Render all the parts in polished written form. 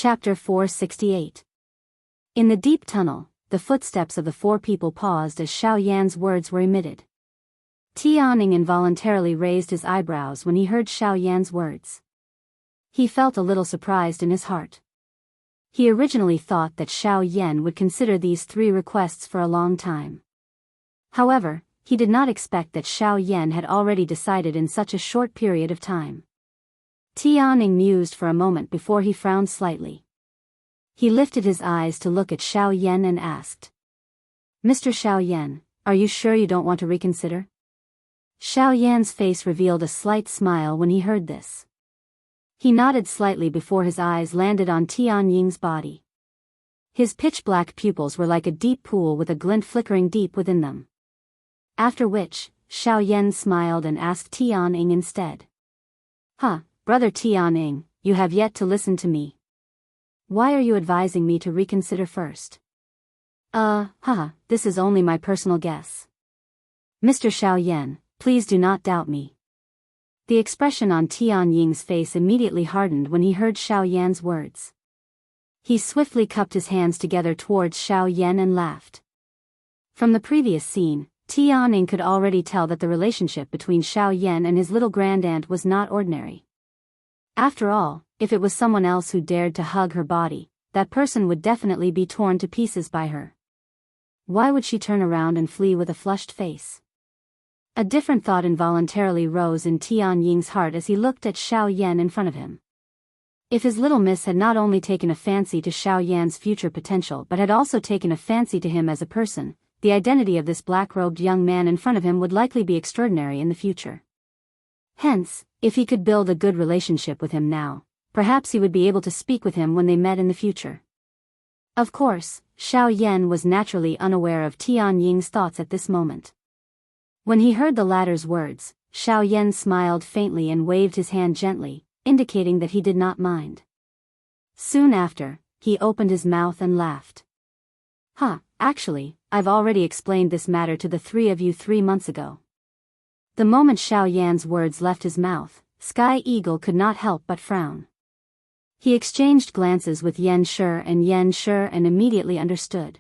Chapter 468. In the deep tunnel, the footsteps of the four people paused as Xiao Yan's words were emitted. Tianning involuntarily raised his eyebrows when he heard Xiao Yan's words. He felt a little surprised in his heart. He originally thought that Xiao Yan would consider these three requests for a long time. However, he did not expect that Xiao Yan had already decided in such a short period of time. Tianning mused for a moment before he frowned slightly. He lifted his eyes to look at Xiao Yan and asked, "Mr. Xiao Yan, are you sure you don't want to reconsider?" Xiao Yan's face revealed a slight smile when he heard this. He nodded slightly before his eyes landed on Tianying's body. His pitch-black pupils were like a deep pool with a glint flickering deep within them. After which, Xiao Yan smiled and asked Tianying instead. Brother Tianying, you have yet to listen to me. Why are you advising me to reconsider first?" This is only my personal guess. Mr. Xiao Yan, please do not doubt me." The expression on Tianying's face immediately hardened when he heard Xiao Yan's words. He swiftly cupped his hands together towards Xiao Yan and laughed. From the previous scene, Tianying could already tell that the relationship between Xiao Yan and his little grandaunt was not ordinary. After all, if it was someone else who dared to hug her body, that person would definitely be torn to pieces by her. Why would she turn around and flee with a flushed face? A different thought involuntarily rose in Tianying's heart as he looked at Xiao Yan in front of him. If his little miss had not only taken a fancy to Xiao Yan's future potential but had also taken a fancy to him as a person, the identity of this black-robed young man in front of him would likely be extraordinary in the future. Hence, if he could build a good relationship with him now, perhaps he would be able to speak with him when they met in the future. Of course, Xiao Yan was naturally unaware of Tianying's thoughts at this moment. When he heard the latter's words, Xiao Yan smiled faintly and waved his hand gently, indicating that he did not mind. Soon after, he opened his mouth and laughed. Actually, I've already explained this matter to the three of you 3 months ago." The moment Xiao Yan's words left his mouth, Sky Eagle could not help but frown. He exchanged glances with Yan Shi and immediately understood.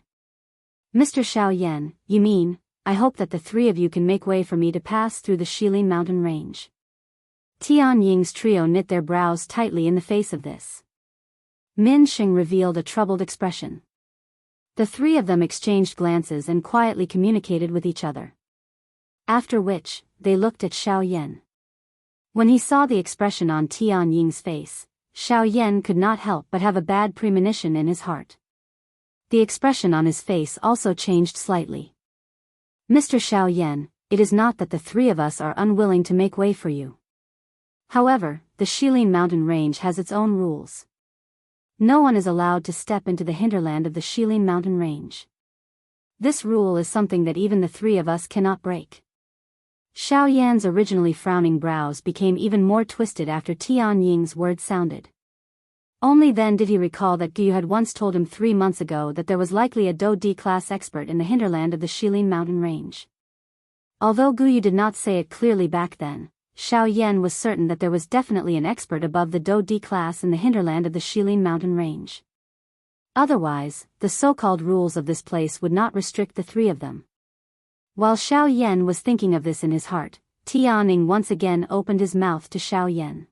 "Mr. Xiao Yan, you mean, I hope that the three of you can make way for me to pass through the Shilin mountain range." Tianying's trio knit their brows tightly in the face of this. Min Xing revealed a troubled expression. The three of them exchanged glances and quietly communicated with each other. After which, they looked at Xiao Yan. When he saw the expression on Tianying's face, Xiao Yan could not help but have a bad premonition in his heart. The expression on his face also changed slightly. "Mr. Xiao Yan, it is not that the three of us are unwilling to make way for you. However, the Shilin mountain range has its own rules. No one is allowed to step into the hinterland of the Shilin mountain range. This rule is something that even the three of us cannot break." Xiao Yan's originally frowning brows became even more twisted after Tianying's words sounded. Only then did he recall that Gu had once told him 3 months ago that there was likely a Do D-class expert in the hinterland of the Shilin mountain range. Although Gu did not say it clearly back then, Xiao Yan was certain that there was definitely an expert above the Do D-class in the hinterland of the Shilin mountain range. Otherwise, the so-called rules of this place would not restrict the three of them. While Xiao Yan was thinking of this in his heart, Tianying once again opened his mouth to Xiao Yan.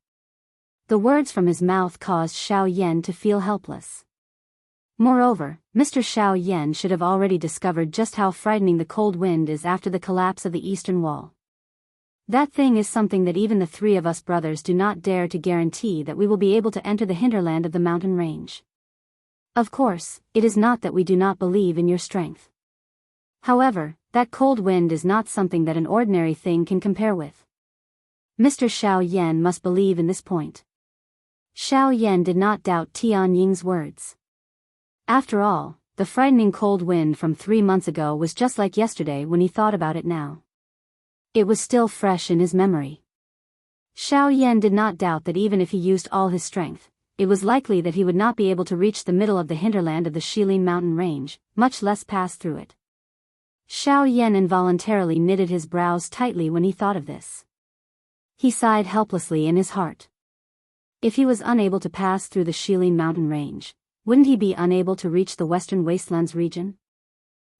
The words from his mouth caused Xiao Yan to feel helpless. Moreover, Mr. Xiao Yan should have already discovered just how frightening the cold wind is after the collapse of the eastern wall. That thing is something that even the three of us brothers do not dare to guarantee that we will be able to enter the hinterland of the mountain range. Of course, it is not that we do not believe in your strength. However, that cold wind is not something that an ordinary thing can compare with. Mr. Xiao Yan must believe in this point. Xiao Yan did not doubt Tianying's words. After all, the frightening cold wind from 3 months ago was just like yesterday when he thought about it now. It was still fresh in his memory. Xiao Yan did not doubt that even if he used all his strength, it was likely that he would not be able to reach the middle of the hinterland of the Shilin mountain range, much less pass through it. Xiao Yan involuntarily knitted his brows tightly when he thought of this. He sighed helplessly in his heart. If he was unable to pass through the Shilin mountain range, wouldn't he be unable to reach the western wastelands region?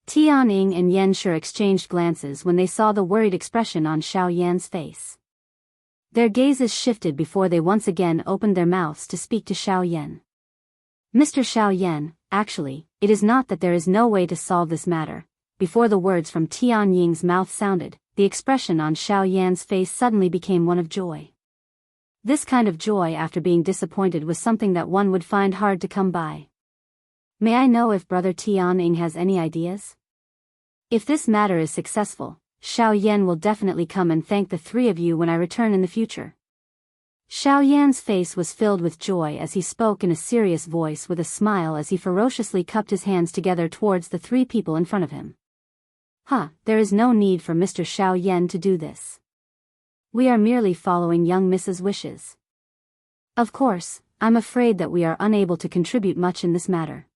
Tianying and Yan Shi exchanged glances when they saw the worried expression on Xiao Yan's face. Their gazes shifted before they once again opened their mouths to speak to Xiao Yan. Mr. Xiao Yan, actually, it is not that there is no way to solve this matter. Before the words from Tianying's mouth sounded, the expression on Xiao Yan's face suddenly became one of joy. This kind of joy after being disappointed was something that one would find hard to come by. May I know if Brother Tianying has any ideas? If this matter is successful, Xiao Yan will definitely come and thank the three of you when I return in the future. Xiao Yan's face was filled with joy as he spoke in a serious voice with a smile as he ferociously cupped his hands together towards the three people in front of him. There is no need for Mr. Xiao Yan to do this. We are merely following young Mrs. wishes. Of course, I'm afraid that we are unable to contribute much in this matter.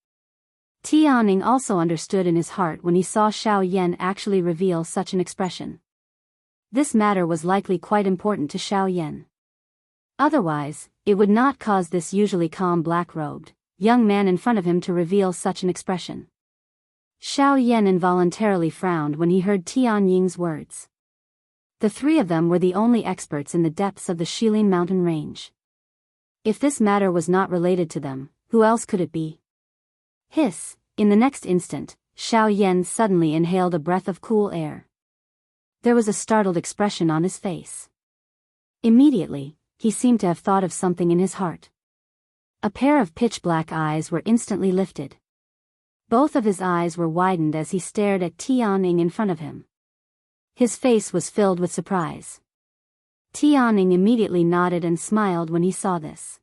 Tianying also understood in his heart when he saw Xiao Yan actually reveal such an expression. This matter was likely quite important to Xiao Yan. Otherwise, it would not cause this usually calm black-robed young man in front of him to reveal such an expression. Xiao Yan involuntarily frowned when he heard Tianying's words. The three of them were the only experts in the depths of the Shilin mountain range. If this matter was not related to them, who else could it be? Hiss! In the next instant, Xiao Yan suddenly inhaled a breath of cool air. There was a startled expression on his face. Immediately, he seemed to have thought of something in his heart. A pair of pitch-black eyes were instantly lifted. Both of his eyes were widened as he stared at Tianying in front of him. His face was filled with surprise. Tianying immediately nodded and smiled when he saw this.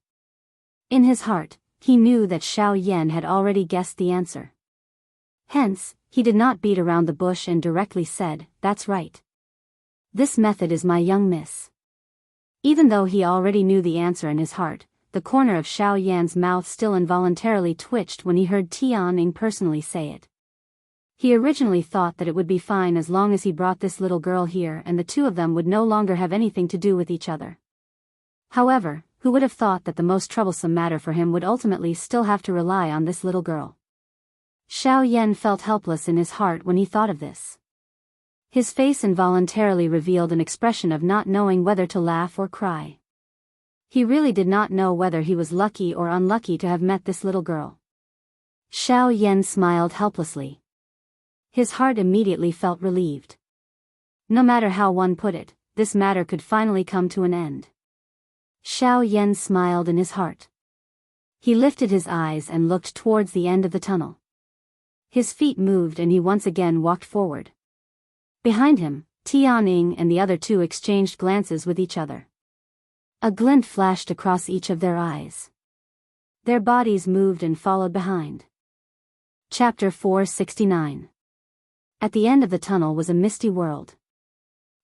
In his heart, he knew that Xiao Yan had already guessed the answer. Hence, he did not beat around the bush and directly said, "That's right. This method is my young miss." Even though he already knew the answer in his heart, the corner of Xiao Yan's mouth still involuntarily twitched when he heard Tianying personally say it. He originally thought that it would be fine as long as he brought this little girl here and the two of them would no longer have anything to do with each other. However, who would have thought that the most troublesome matter for him would ultimately still have to rely on this little girl? Xiao Yan felt helpless in his heart when he thought of this. His face involuntarily revealed an expression of not knowing whether to laugh or cry. He really did not know whether he was lucky or unlucky to have met this little girl. Xiao Yan smiled helplessly. His heart immediately felt relieved. No matter how one put it, this matter could finally come to an end. Xiao Yan smiled in his heart. He lifted his eyes and looked towards the end of the tunnel. His feet moved and he once again walked forward. Behind him, Tianying and the other two exchanged glances with each other. A glint flashed across each of their eyes. Their bodies moved and followed behind. Chapter 469. At the end of the tunnel was a misty world.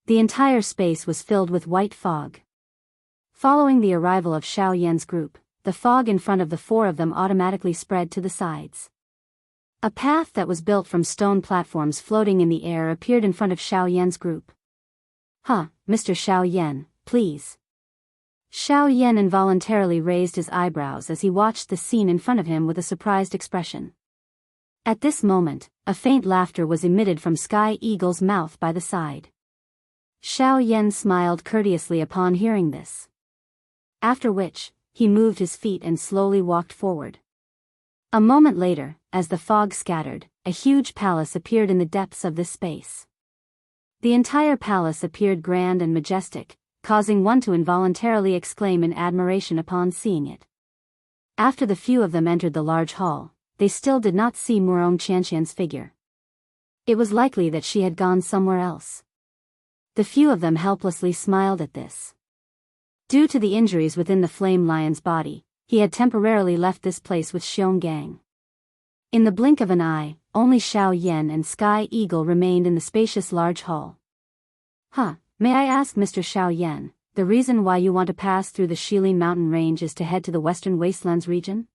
The entire space was filled with white fog. Following the arrival of Xiao Yan's group, the fog in front of the four of them automatically spread to the sides. A path that was built from stone platforms floating in the air appeared in front of Xiao Yan's group. Mr. Xiao Yan, please. Xiao Yan involuntarily raised his eyebrows as he watched the scene in front of him with a surprised expression. At this moment, a faint laughter was emitted from Sky Eagle's mouth by the side. Xiao Yan smiled courteously upon hearing this. After which, he moved his feet and slowly walked forward. A moment later, as the fog scattered, a huge palace appeared in the depths of this space. The entire palace appeared grand and majestic, causing one to involuntarily exclaim in admiration upon seeing it. After the few of them entered the large hall, they still did not see Murong Qianqian's figure. It was likely that she had gone somewhere else. The few of them helplessly smiled at this. Due to the injuries within the flame lion's body, he had temporarily left this place with Xiong Gang. In the blink of an eye, only Xiao Yan and Sky Eagle remained in the spacious large hall. May I ask Mr. Xiao Yan, the reason why you want to pass through the Shilin mountain range is to head to the western wastelands region?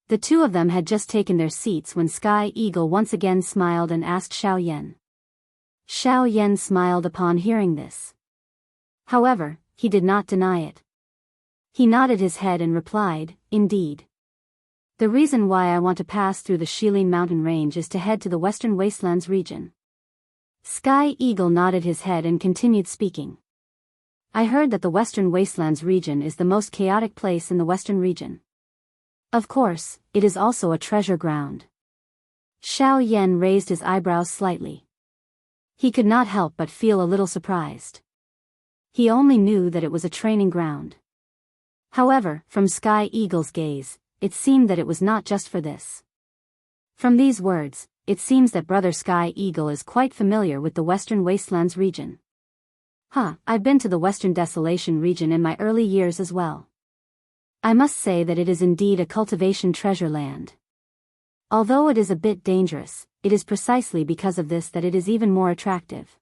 The two of them had just taken their seats when Sky Eagle once again smiled and asked Xiao Yan. Xiao Yan smiled upon hearing this. However, he did not deny it. He nodded his head and replied, "Indeed. The reason why I want to pass through the Shilin mountain range is to head to the Western Wastelands region." Sky Eagle nodded his head and continued speaking. "I heard that the Western Wastelands region is the most chaotic place in the Western region. Of course, it is also a treasure ground." Xiao Yan raised his eyebrows slightly. He could not help but feel a little surprised. He only knew that it was a training ground. However, from Sky Eagle's gaze, it seemed that it was not just for this. From these words, it seems that Brother Sky Eagle is quite familiar with the Western Wastelands region. I've been to the Western Desolation region in my early years as well. I must say that it is indeed a cultivation treasure land. Although it is a bit dangerous, it is precisely because of this that it is even more attractive.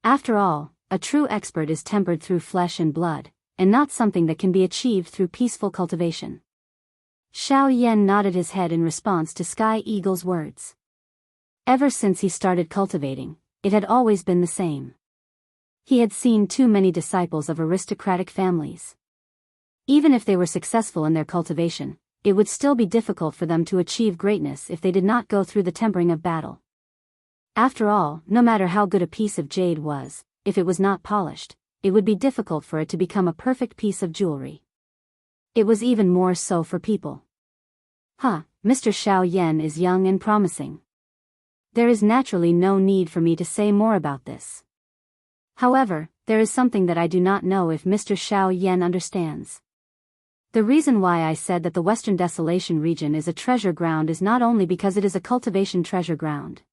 After all, a true expert is tempered through flesh and blood, and not something that can be achieved through peaceful cultivation. Xiao Yan nodded his head in response to Sky Eagle's words. Ever since he started cultivating, it had always been the same. He had seen too many disciples of aristocratic families. Even if they were successful in their cultivation, it would still be difficult for them to achieve greatness if they did not go through the tempering of battle. After all, no matter how good a piece of jade was, if it was not polished, it would be difficult for it to become a perfect piece of jewelry. It was even more so for people. Mr. Xiao Yan is young and promising. There is naturally no need for me to say more about this. However, there is something that I do not know if Mr. Xiao Yan understands. The reason why I said that the Western Desolation region is a treasure ground is not only because it is a cultivation treasure ground.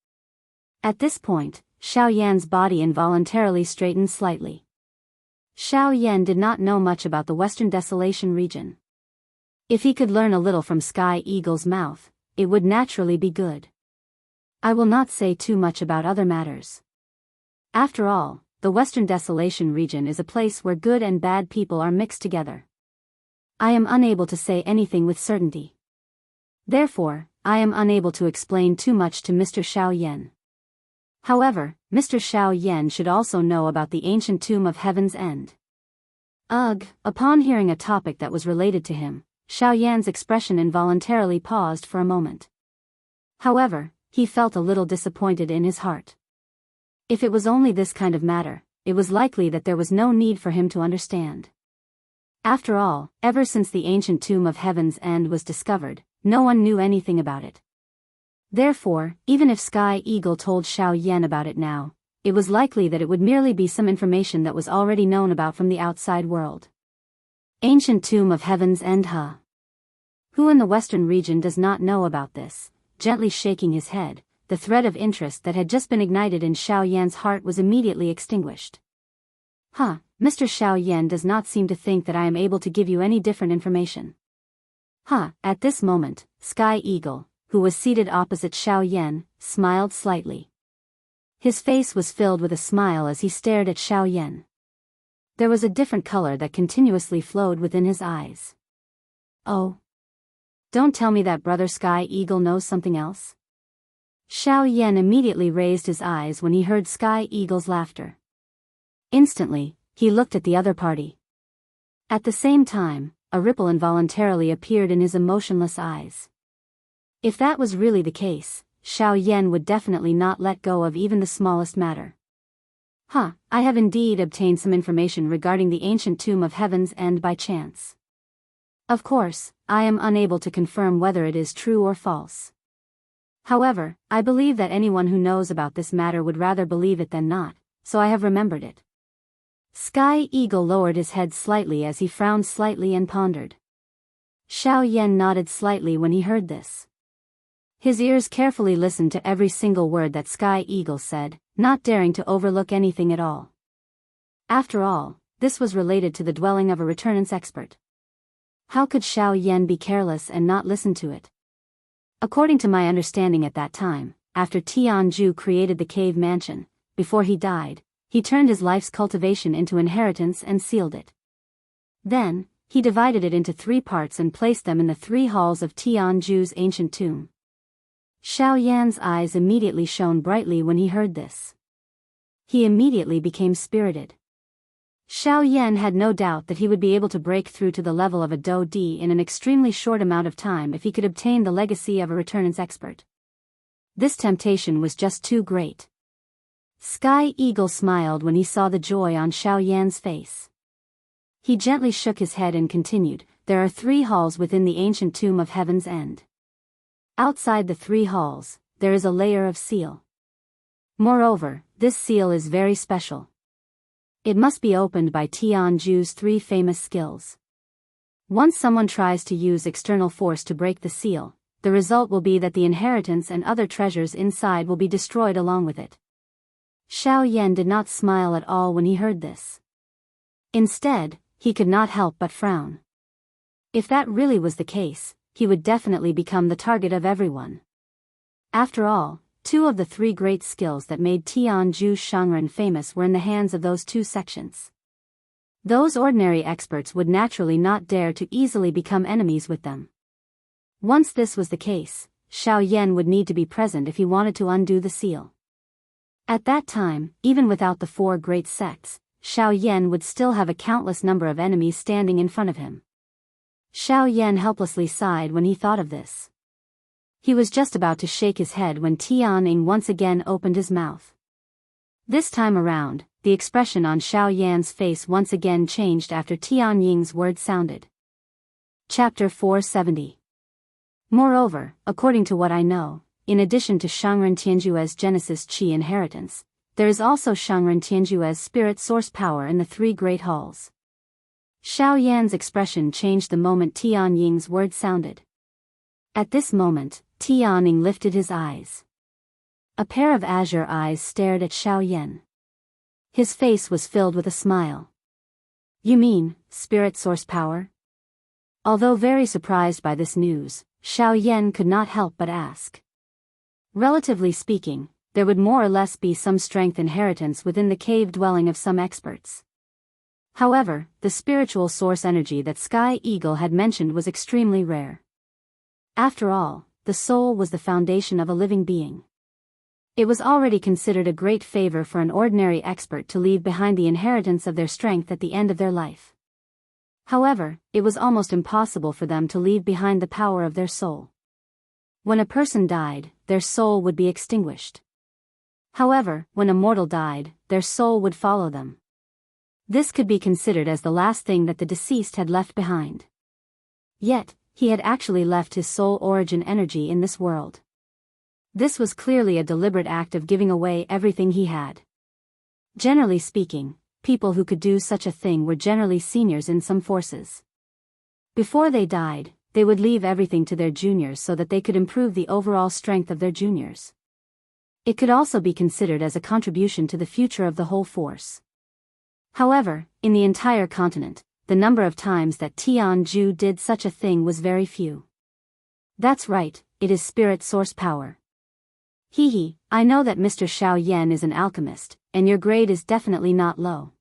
At this point, Xiao Yan's body involuntarily straightened slightly. Xiao Yan did not know much about the Western Desolation region. If he could learn a little from Sky Eagle's mouth, it would naturally be good. I will not say too much about other matters. After all, the Western Desolation region is a place where good and bad people are mixed together. I am unable to say anything with certainty. Therefore, I am unable to explain too much to Mr. Xiao Yan. However, Mr. Xiao Yan should also know about the ancient tomb of Heaven's End. Upon hearing a topic that was related to him, Xiao Yan's expression involuntarily paused for a moment. However, he felt a little disappointed in his heart. If it was only this kind of matter, it was likely that there was no need for him to understand. After all, ever since the ancient tomb of Heaven's End was discovered, no one knew anything about it. Therefore, even if Sky Eagle told Xiao Yan about it now, it was likely that it would merely be some information that was already known about from the outside world. Ancient tomb of Heaven's End, Who in the Western region does not know about this? Gently shaking his head, the thread of interest that had just been ignited in Xiao Yan's heart was immediately extinguished. Mr. Xiao Yan does not seem to think that I am able to give you any different information. At this moment, Sky Eagle, who was seated opposite Xiao Yan, smiled slightly. His face was filled with a smile as he stared at Xiao Yan. There was a different color that continuously flowed within his eyes. Oh. Don't tell me that Brother Sky Eagle knows something else? Xiao Yan immediately raised his eyes when he heard Sky Eagle's laughter. Instantly, he looked at the other party. At the same time, a ripple involuntarily appeared in his emotionless eyes. If that was really the case, Xiao Yan would definitely not let go of even the smallest matter. I have indeed obtained some information regarding the ancient tomb of Heaven's End by chance. Of course, I am unable to confirm whether it is true or false. However, I believe that anyone who knows about this matter would rather believe it than not, so I have remembered it. Sky Eagle lowered his head slightly as he frowned slightly and pondered. Xiao Yan nodded slightly when he heard this. His ears carefully listened to every single word that Sky Eagle said, not daring to overlook anything at all. After all, this was related to the dwelling of a returnance expert. How could Xiao Yan be careless and not listen to it? According to my understanding at that time, after Tianju created the cave mansion, before he died, he turned his life's cultivation into inheritance and sealed it. Then, he divided it into 3 parts and placed them in the 3 halls of Tianju's ancient tomb. Xiao Yan's eyes immediately shone brightly when he heard this. He immediately became spirited. Xiao Yan had no doubt that he would be able to break through to the level of a Do Di in an extremely short amount of time if he could obtain the legacy of a returnance expert. This temptation was just too great. Sky Eagle smiled when he saw the joy on Xiao Yan's face. He gently shook his head and continued, "There are 3 halls within the ancient tomb of Heaven's End. Outside the 3 halls, there is a layer of seal. Moreover, this seal is very special. It must be opened by Tianju's 3 famous skills. Once someone tries to use external force to break the seal, the result will be that the inheritance and other treasures inside will be destroyed along with it." Xiao Yan did not smile at all when he heard this. Instead, he could not help but frown. If that really was the case, he would definitely become the target of everyone. After all, 2 of the 3 great skills that made Tianju's Shangren famous were in the hands of those 2 sections. Those ordinary experts would naturally not dare to easily become enemies with them. Once this was the case, Xiao Yan would need to be present if he wanted to undo the seal. At that time, even without the 4 great sects, Xiao Yan would still have a countless number of enemies standing in front of him. Xiao Yan helplessly sighed when he thought of this. He was just about to shake his head when Tianning once again opened his mouth. This time around, the expression on Xiao Yan's face once again changed after Tianying's word sounded. Chapter 470. Moreover, according to what I know, in addition to Shangren Tianjue's Genesis Qi inheritance, there is also Shangren Tianjue's spirit source power in the 3 great halls. Xiao Yan's expression changed the moment Tianying's word sounded. At this moment, Tianing lifted his eyes. A pair of azure eyes stared at Xiao Yan. His face was filled with a smile. "You mean, spirit source power?" Although very surprised by this news, Xiao Yan could not help but ask. Relatively speaking, there would more or less be some strength inheritance within the cave dwelling of some experts. However, the spiritual source energy that Sky Eagle had mentioned was extremely rare. After all, the soul was the foundation of a living being. It was already considered a great favor for an ordinary expert to leave behind the inheritance of their strength at the end of their life. However, it was almost impossible for them to leave behind the power of their soul. When a person died, their soul would be extinguished. However, when a mortal died, their soul would follow them. This could be considered as the last thing that the deceased had left behind. Yet, he had actually left his soul origin energy in this world. This was clearly a deliberate act of giving away everything he had. Generally speaking, people who could do such a thing were generally seniors in some forces. Before they died, they would leave everything to their juniors so that they could improve the overall strength of their juniors. It could also be considered as a contribution to the future of the whole force. However, in the entire continent, the number of times that Tianju did such a thing was very few. That's right, it is spirit source power. Hee, I know that Mr. Xiao Yan is an alchemist, and your grade is definitely not low.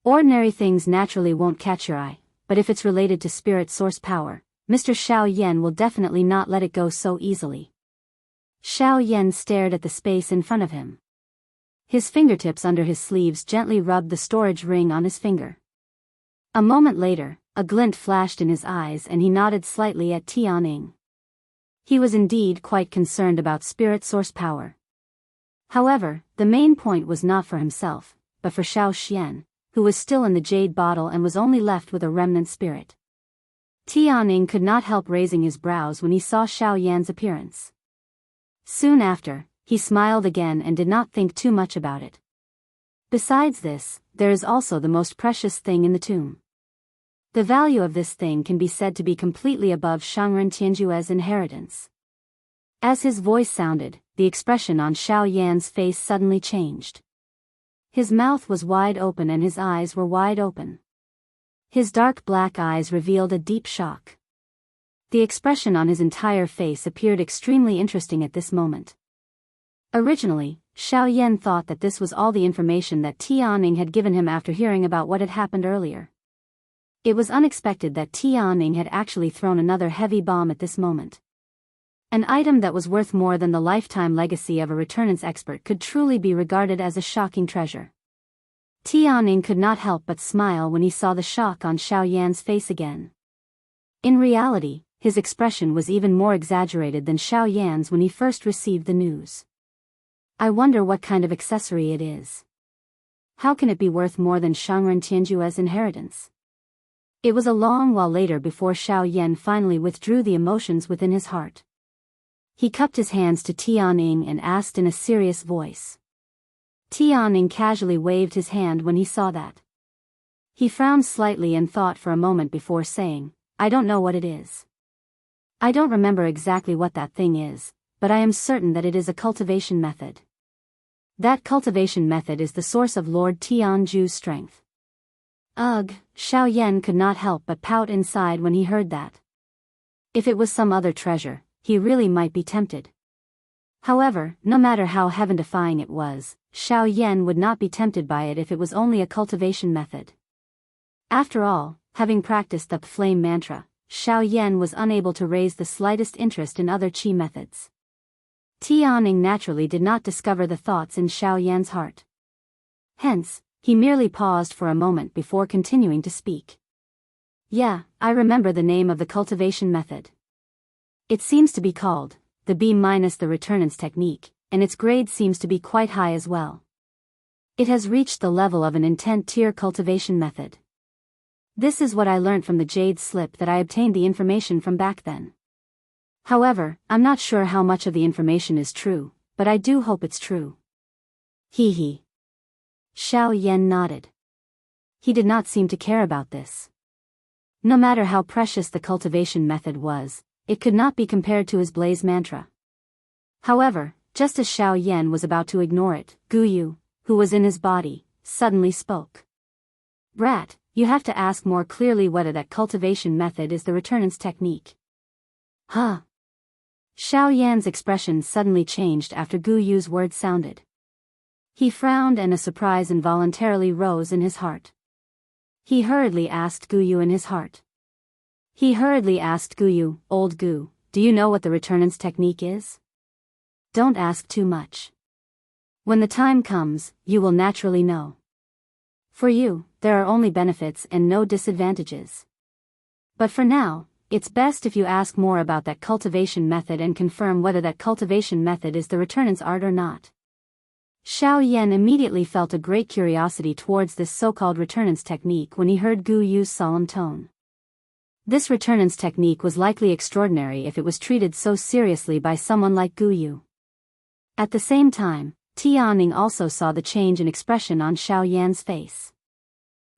Ordinary things naturally won't catch your eye, but if it's related to spirit source power, Mr. Xiao Yan will definitely not let it go so easily. Xiao Yan stared at the space in front of him. His fingertips under his sleeves gently rubbed the storage ring on his finger. A moment later, a glint flashed in his eyes and he nodded slightly at Tianing. He was indeed quite concerned about spirit source power. However, the main point was not for himself, but for Xiao Xian, who was still in the jade bottle and was only left with a remnant spirit. Tianing could not help raising his brows when he saw Xiao Yan's appearance. Soon after, he smiled again and did not think too much about it. Besides this, there is also the most precious thing in the tomb. The value of this thing can be said to be completely above Shangren Tianjue's inheritance. As his voice sounded, the expression on Xiao Yan's face suddenly changed. His mouth was wide open and his eyes were wide open. His dark black eyes revealed a deep shock. The expression on his entire face appeared extremely interesting at this moment. Originally, Xiao Yan thought that this was all the information that Tianing had given him after hearing about what had happened earlier. It was unexpected that Tianing had actually thrown another heavy bomb at this moment. An item that was worth more than the lifetime legacy of a returnance expert could truly be regarded as a shocking treasure. Tianning could not help but smile when he saw the shock on Xiao Yan's face again. In reality, his expression was even more exaggerated than Xiao Yan's when he first received the news. I wonder what kind of accessory it is. How can it be worth more than Shangren Tianjue's inheritance? It was a long while later before Xiao Yan finally withdrew the emotions within his heart. He cupped his hands to Tianning and asked in a serious voice. Tianning casually waved his hand when he saw that. He frowned slightly and thought for a moment before saying, I don't know what it is. I don't remember exactly what that thing is, but I am certain that it is a cultivation method. That cultivation method is the source of Lord Tianju's strength. Ugh, Xiao Yan could not help but pout inside when he heard that. If it was some other treasure, he really might be tempted. However, no matter how heaven-defying it was, Xiao Yan would not be tempted by it if it was only a cultivation method. After all, having practiced the flame mantra, Xiao Yan was unable to raise the slightest interest in other qi methods. Tianning naturally did not discover the thoughts in Xiao Yan's heart. Hence, he merely paused for a moment before continuing to speak. Yeah, I remember the name of the cultivation method. It seems to be called the B-the returnance technique, and its grade seems to be quite high as well. It has reached the level of an intent tier cultivation method. This is what I learnt from the jade slip that I obtained the information from back then. However, I'm not sure how much of the information is true, but I do hope it's true. Hee hee. Xiao Yan nodded. He did not seem to care about this. No matter how precious the cultivation method was, it could not be compared to his blaze mantra. However, just as Xiao Yan was about to ignore it, Guyu, who was in his body, suddenly spoke. Brat, you have to ask more clearly whether that cultivation method is the returnance technique. Huh? Xiao Yan's expression suddenly changed after Guyu's words sounded. He frowned and a surprise involuntarily rose in his heart. He hurriedly asked Guyu in his heart. Old Gu, do you know what the returnance technique is? Don't ask too much. When the time comes, you will naturally know. For you, there are only benefits and no disadvantages. But for now, it's best if you ask more about that cultivation method and confirm whether that cultivation method is the returnance art or not. Xiao Yan immediately felt a great curiosity towards this so-called returnance technique when he heard Gu Yu's solemn tone. This returnance technique was likely extraordinary if it was treated so seriously by someone like Gu Yu. At the same time, Tianning also saw the change in expression on Xiao Yan's face.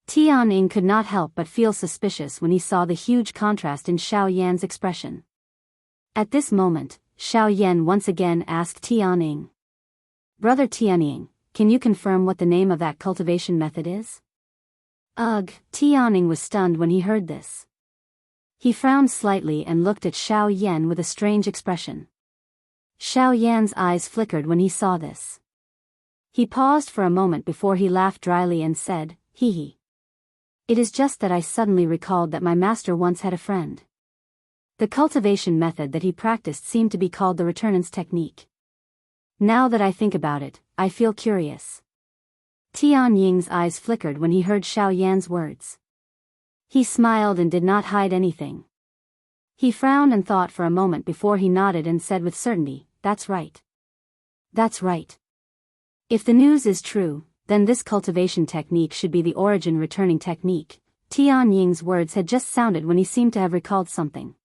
Tianning could not help but feel suspicious when he saw the huge contrast in Xiao Yan's expression. At this moment, Xiao Yan once again asked Tianning. Brother Tianning, can you confirm what the name of that cultivation method is? Ugh, Tianning was stunned when he heard this. He frowned slightly and looked at Xiao Yan with a strange expression. Xiao Yan's eyes flickered when he saw this. He paused for a moment before he laughed dryly and said, hee hee. It is just that I suddenly recalled that my master once had a friend. The cultivation method that he practiced seemed to be called the returnance technique. Now that I think about it, I feel curious. Tianying's eyes flickered when he heard Xiao Yan's words. He smiled and did not hide anything. He frowned and thought for a moment before he nodded and said with certainty, that's right. That's right. If the news is true, then this cultivation technique should be the origin returning technique. Tianying's words had just sounded when he seemed to have recalled something.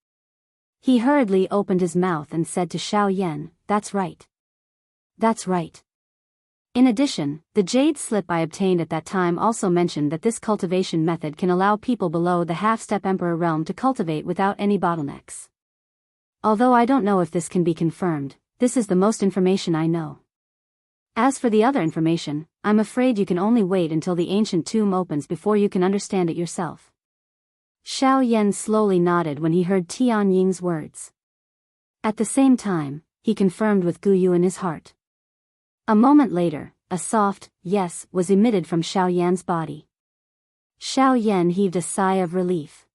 He hurriedly opened his mouth and said to Xiao Yan, that's right. That's right. In addition, the jade slip I obtained at that time also mentioned that this cultivation method can allow people below the half-step emperor realm to cultivate without any bottlenecks. Although I don't know if this can be confirmed, this is the most information I know. As for the other information, I'm afraid you can only wait until the ancient tomb opens before you can understand it yourself. Xiao Yan slowly nodded when he heard Tianying's words. At the same time, he confirmed with Guyu in his heart. A moment later, a soft yes was emitted from Xiao Yan's body. Xiao Yan heaved a sigh of relief.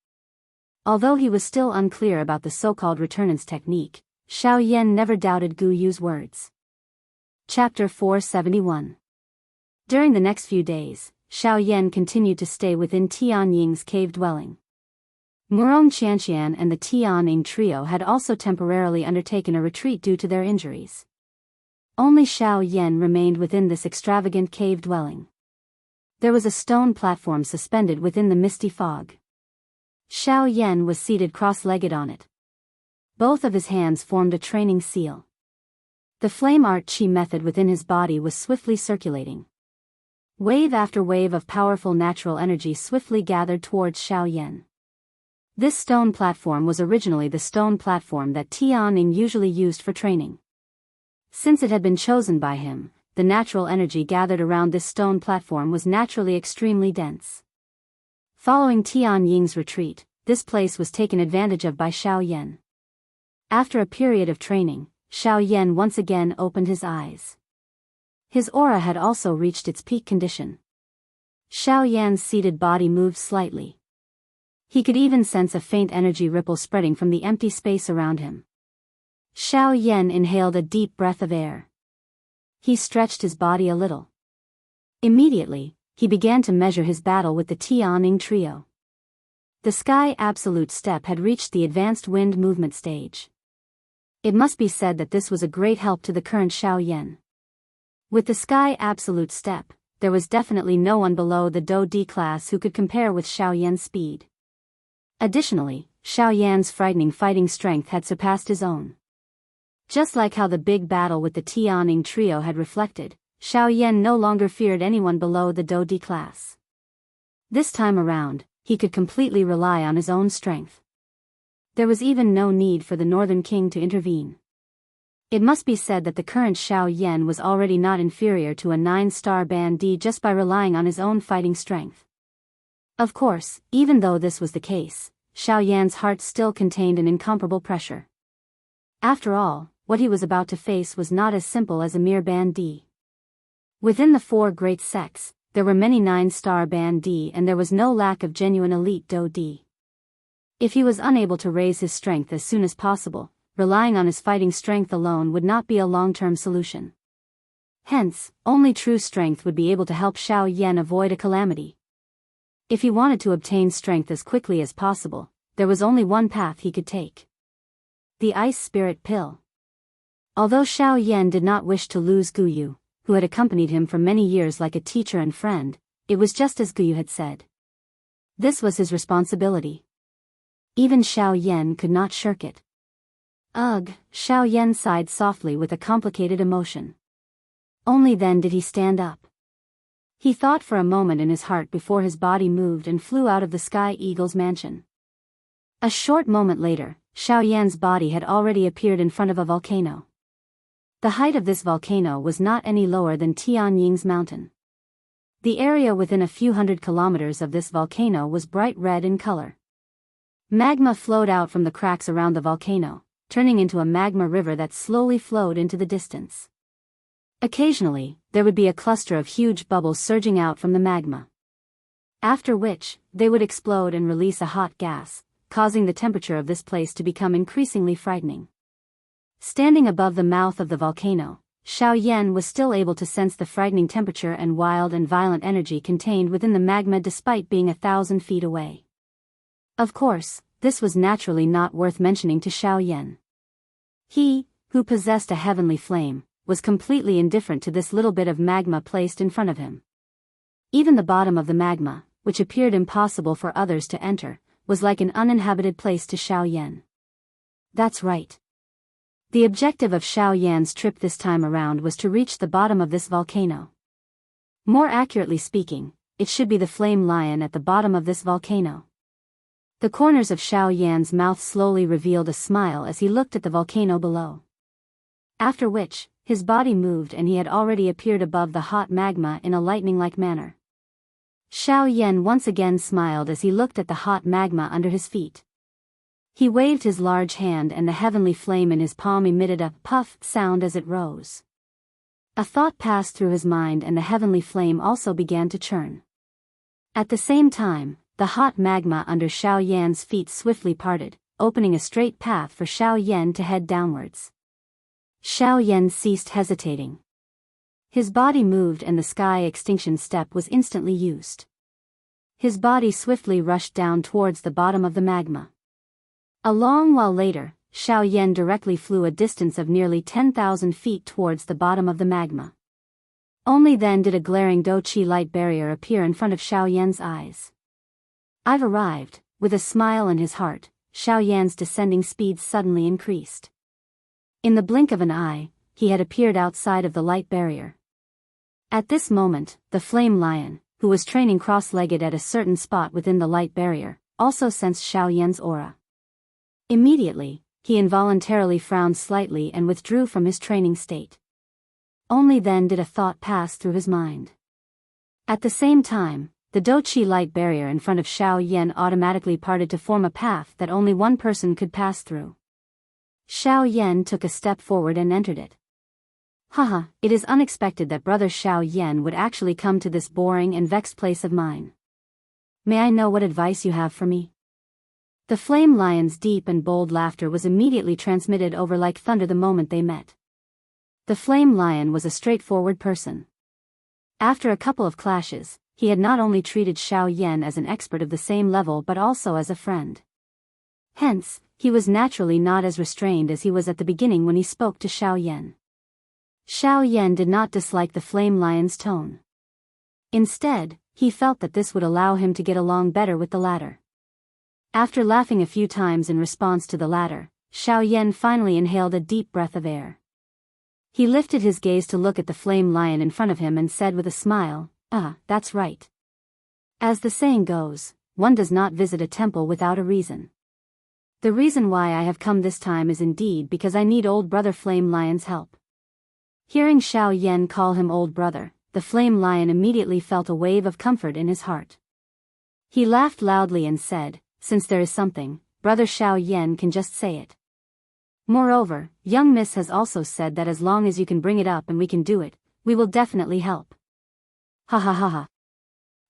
Although he was still unclear about the so-called returnance technique, Xiao Yan never doubted Gu Yu's words. Chapter 471. During the next few days, Xiao Yan continued to stay within Tian Ying's cave dwelling. Murong Qianxian and the Tian Ying trio had also temporarily undertaken a retreat due to their injuries. Only Xiao Yan remained within this extravagant cave dwelling. There was a stone platform suspended within the misty fog. Xiao Yan was seated cross-legged on it. Both of his hands formed a training seal. The flame art chi method within his body was swiftly circulating. Wave after wave of powerful natural energy swiftly gathered towards Xiao Yan. This stone platform was originally the stone platform that Tian Ying usually used for training. Since it had been chosen by him, the natural energy gathered around this stone platform was naturally extremely dense. Following Tian Ying's retreat, this place was taken advantage of by Xiao Yan. After a period of training, Xiao Yan once again opened his eyes. His aura had also reached its peak condition. Xiao Yan's seated body moved slightly. He could even sense a faint energy ripple spreading from the empty space around him. Xiao Yan inhaled a deep breath of air. He stretched his body a little. Immediately, he began to measure his battle with the Tian Ying trio. The Sky Absolute Step had reached the advanced wind movement stage. It must be said that this was a great help to the current Xiao Yan. With the Sky Absolute Step, there was definitely no one below the Do D class who could compare with Xiao Yan's speed. Additionally, Xiao Yan's frightening fighting strength had surpassed his own. Just like how the big battle with the Tian Ying trio had reflected, Xiao Yan no longer feared anyone below the Do D class. This time around, he could completely rely on his own strength. There was even no need for the Northern King to intervene. It must be said that the current Xiao Yan was already not inferior to a 9-star band D just by relying on his own fighting strength. Of course, even though this was the case, Xiao Yan's heart still contained an incomparable pressure. After all, what he was about to face was not as simple as a mere band D. Within the 4 great sects, there were many 9-star band D and there was no lack of genuine elite Do D. If he was unable to raise his strength as soon as possible, relying on his fighting strength alone would not be a long-term solution. Hence, only true strength would be able to help Xiao Yan avoid a calamity. If he wanted to obtain strength as quickly as possible, there was only one path he could take. The Ice Spirit Pill. Although Xiao Yan did not wish to lose Guyu, who had accompanied him for many years like a teacher and friend, it was just as Guyu had said. This was his responsibility. Even Xiao Yan could not shirk it. Ugh, Xiao Yan sighed softly with a complicated emotion. Only then did he stand up. He thought for a moment in his heart before his body moved and flew out of the Sky Eagle's mansion. A short moment later, Xiao Yan's body had already appeared in front of a volcano. The height of this volcano was not any lower than Tian Ying's mountain. The area within a few hundred kilometers of this volcano was bright red in color. Magma flowed out from the cracks around the volcano, turning into a magma river that slowly flowed into the distance. Occasionally, there would be a cluster of huge bubbles surging out from the magma. After which, they would explode and release a hot gas, causing the temperature of this place to become increasingly frightening. Standing above the mouth of the volcano, Xiao Yan was still able to sense the frightening temperature and wild and violent energy contained within the magma despite being 1,000 feet away. Of course, this was naturally not worth mentioning to Xiao Yan. He, who possessed a heavenly flame, was completely indifferent to this little bit of magma placed in front of him. Even the bottom of the magma, which appeared impossible for others to enter, was like an uninhabited place to Xiao Yan. That's right. The objective of Xiao Yan's trip this time around was to reach the bottom of this volcano. More accurately speaking, it should be the flame lion at the bottom of this volcano. The corners of Xiao Yan's mouth slowly revealed a smile as he looked at the volcano below. After which, his body moved and he had already appeared above the hot magma in a lightning-like manner. Xiao Yan once again smiled as he looked at the hot magma under his feet. He waved his large hand and the heavenly flame in his palm emitted a puff sound as it rose. A thought passed through his mind and the heavenly flame also began to churn. At the same time, the hot magma under Xiao Yan's feet swiftly parted, opening a straight path for Xiao Yan to head downwards. Xiao Yan ceased hesitating. His body moved and the sky extinction step was instantly used. His body swiftly rushed down towards the bottom of the magma. A long while later, Xiao Yan directly flew a distance of nearly 10,000 feet towards the bottom of the magma. Only then did a glaring Do-Chi light barrier appear in front of Xiao Yan's eyes. "I've arrived." With a smile in his heart, Xiao Yan's descending speed suddenly increased. In the blink of an eye, he had appeared outside of the light barrier. At this moment, the flame lion, who was training cross-legged at a certain spot within the light barrier, also sensed Xiao Yan's aura. Immediately, he involuntarily frowned slightly and withdrew from his training state. Only then did a thought pass through his mind. At the same time, the Do-Chi light barrier in front of Xiao Yan automatically parted to form a path that only one person could pass through. Xiao Yan took a step forward and entered it. Haha, it is unexpected that brother Xiao Yan would actually come to this boring and vexed place of mine. May I know what advice you have for me? The flame lion's deep and bold laughter was immediately transmitted over like thunder the moment they met. The flame lion was a straightforward person. After a couple of clashes, he had not only treated Xiao Yan as an expert of the same level but also as a friend. Hence, he was naturally not as restrained as he was at the beginning when he spoke to Xiao Yan. Xiao Yan did not dislike the flame lion's tone. Instead, he felt that this would allow him to get along better with the latter. After laughing a few times in response to the latter, Xiao Yan finally inhaled a deep breath of air. He lifted his gaze to look at the flame lion in front of him and said with a smile, "Ah, that's right. As the saying goes, one does not visit a temple without a reason. The reason why I have come this time is indeed because I need old brother Flame Lion's help." Hearing Xiao Yan call him old brother, the flame lion immediately felt a wave of comfort in his heart. He laughed loudly and said, "Since there is something, brother Xiao Yan can just say it. Moreover, young miss has also said that as long as you can bring it up and we can do it, we will definitely help." Ha ha ha ha.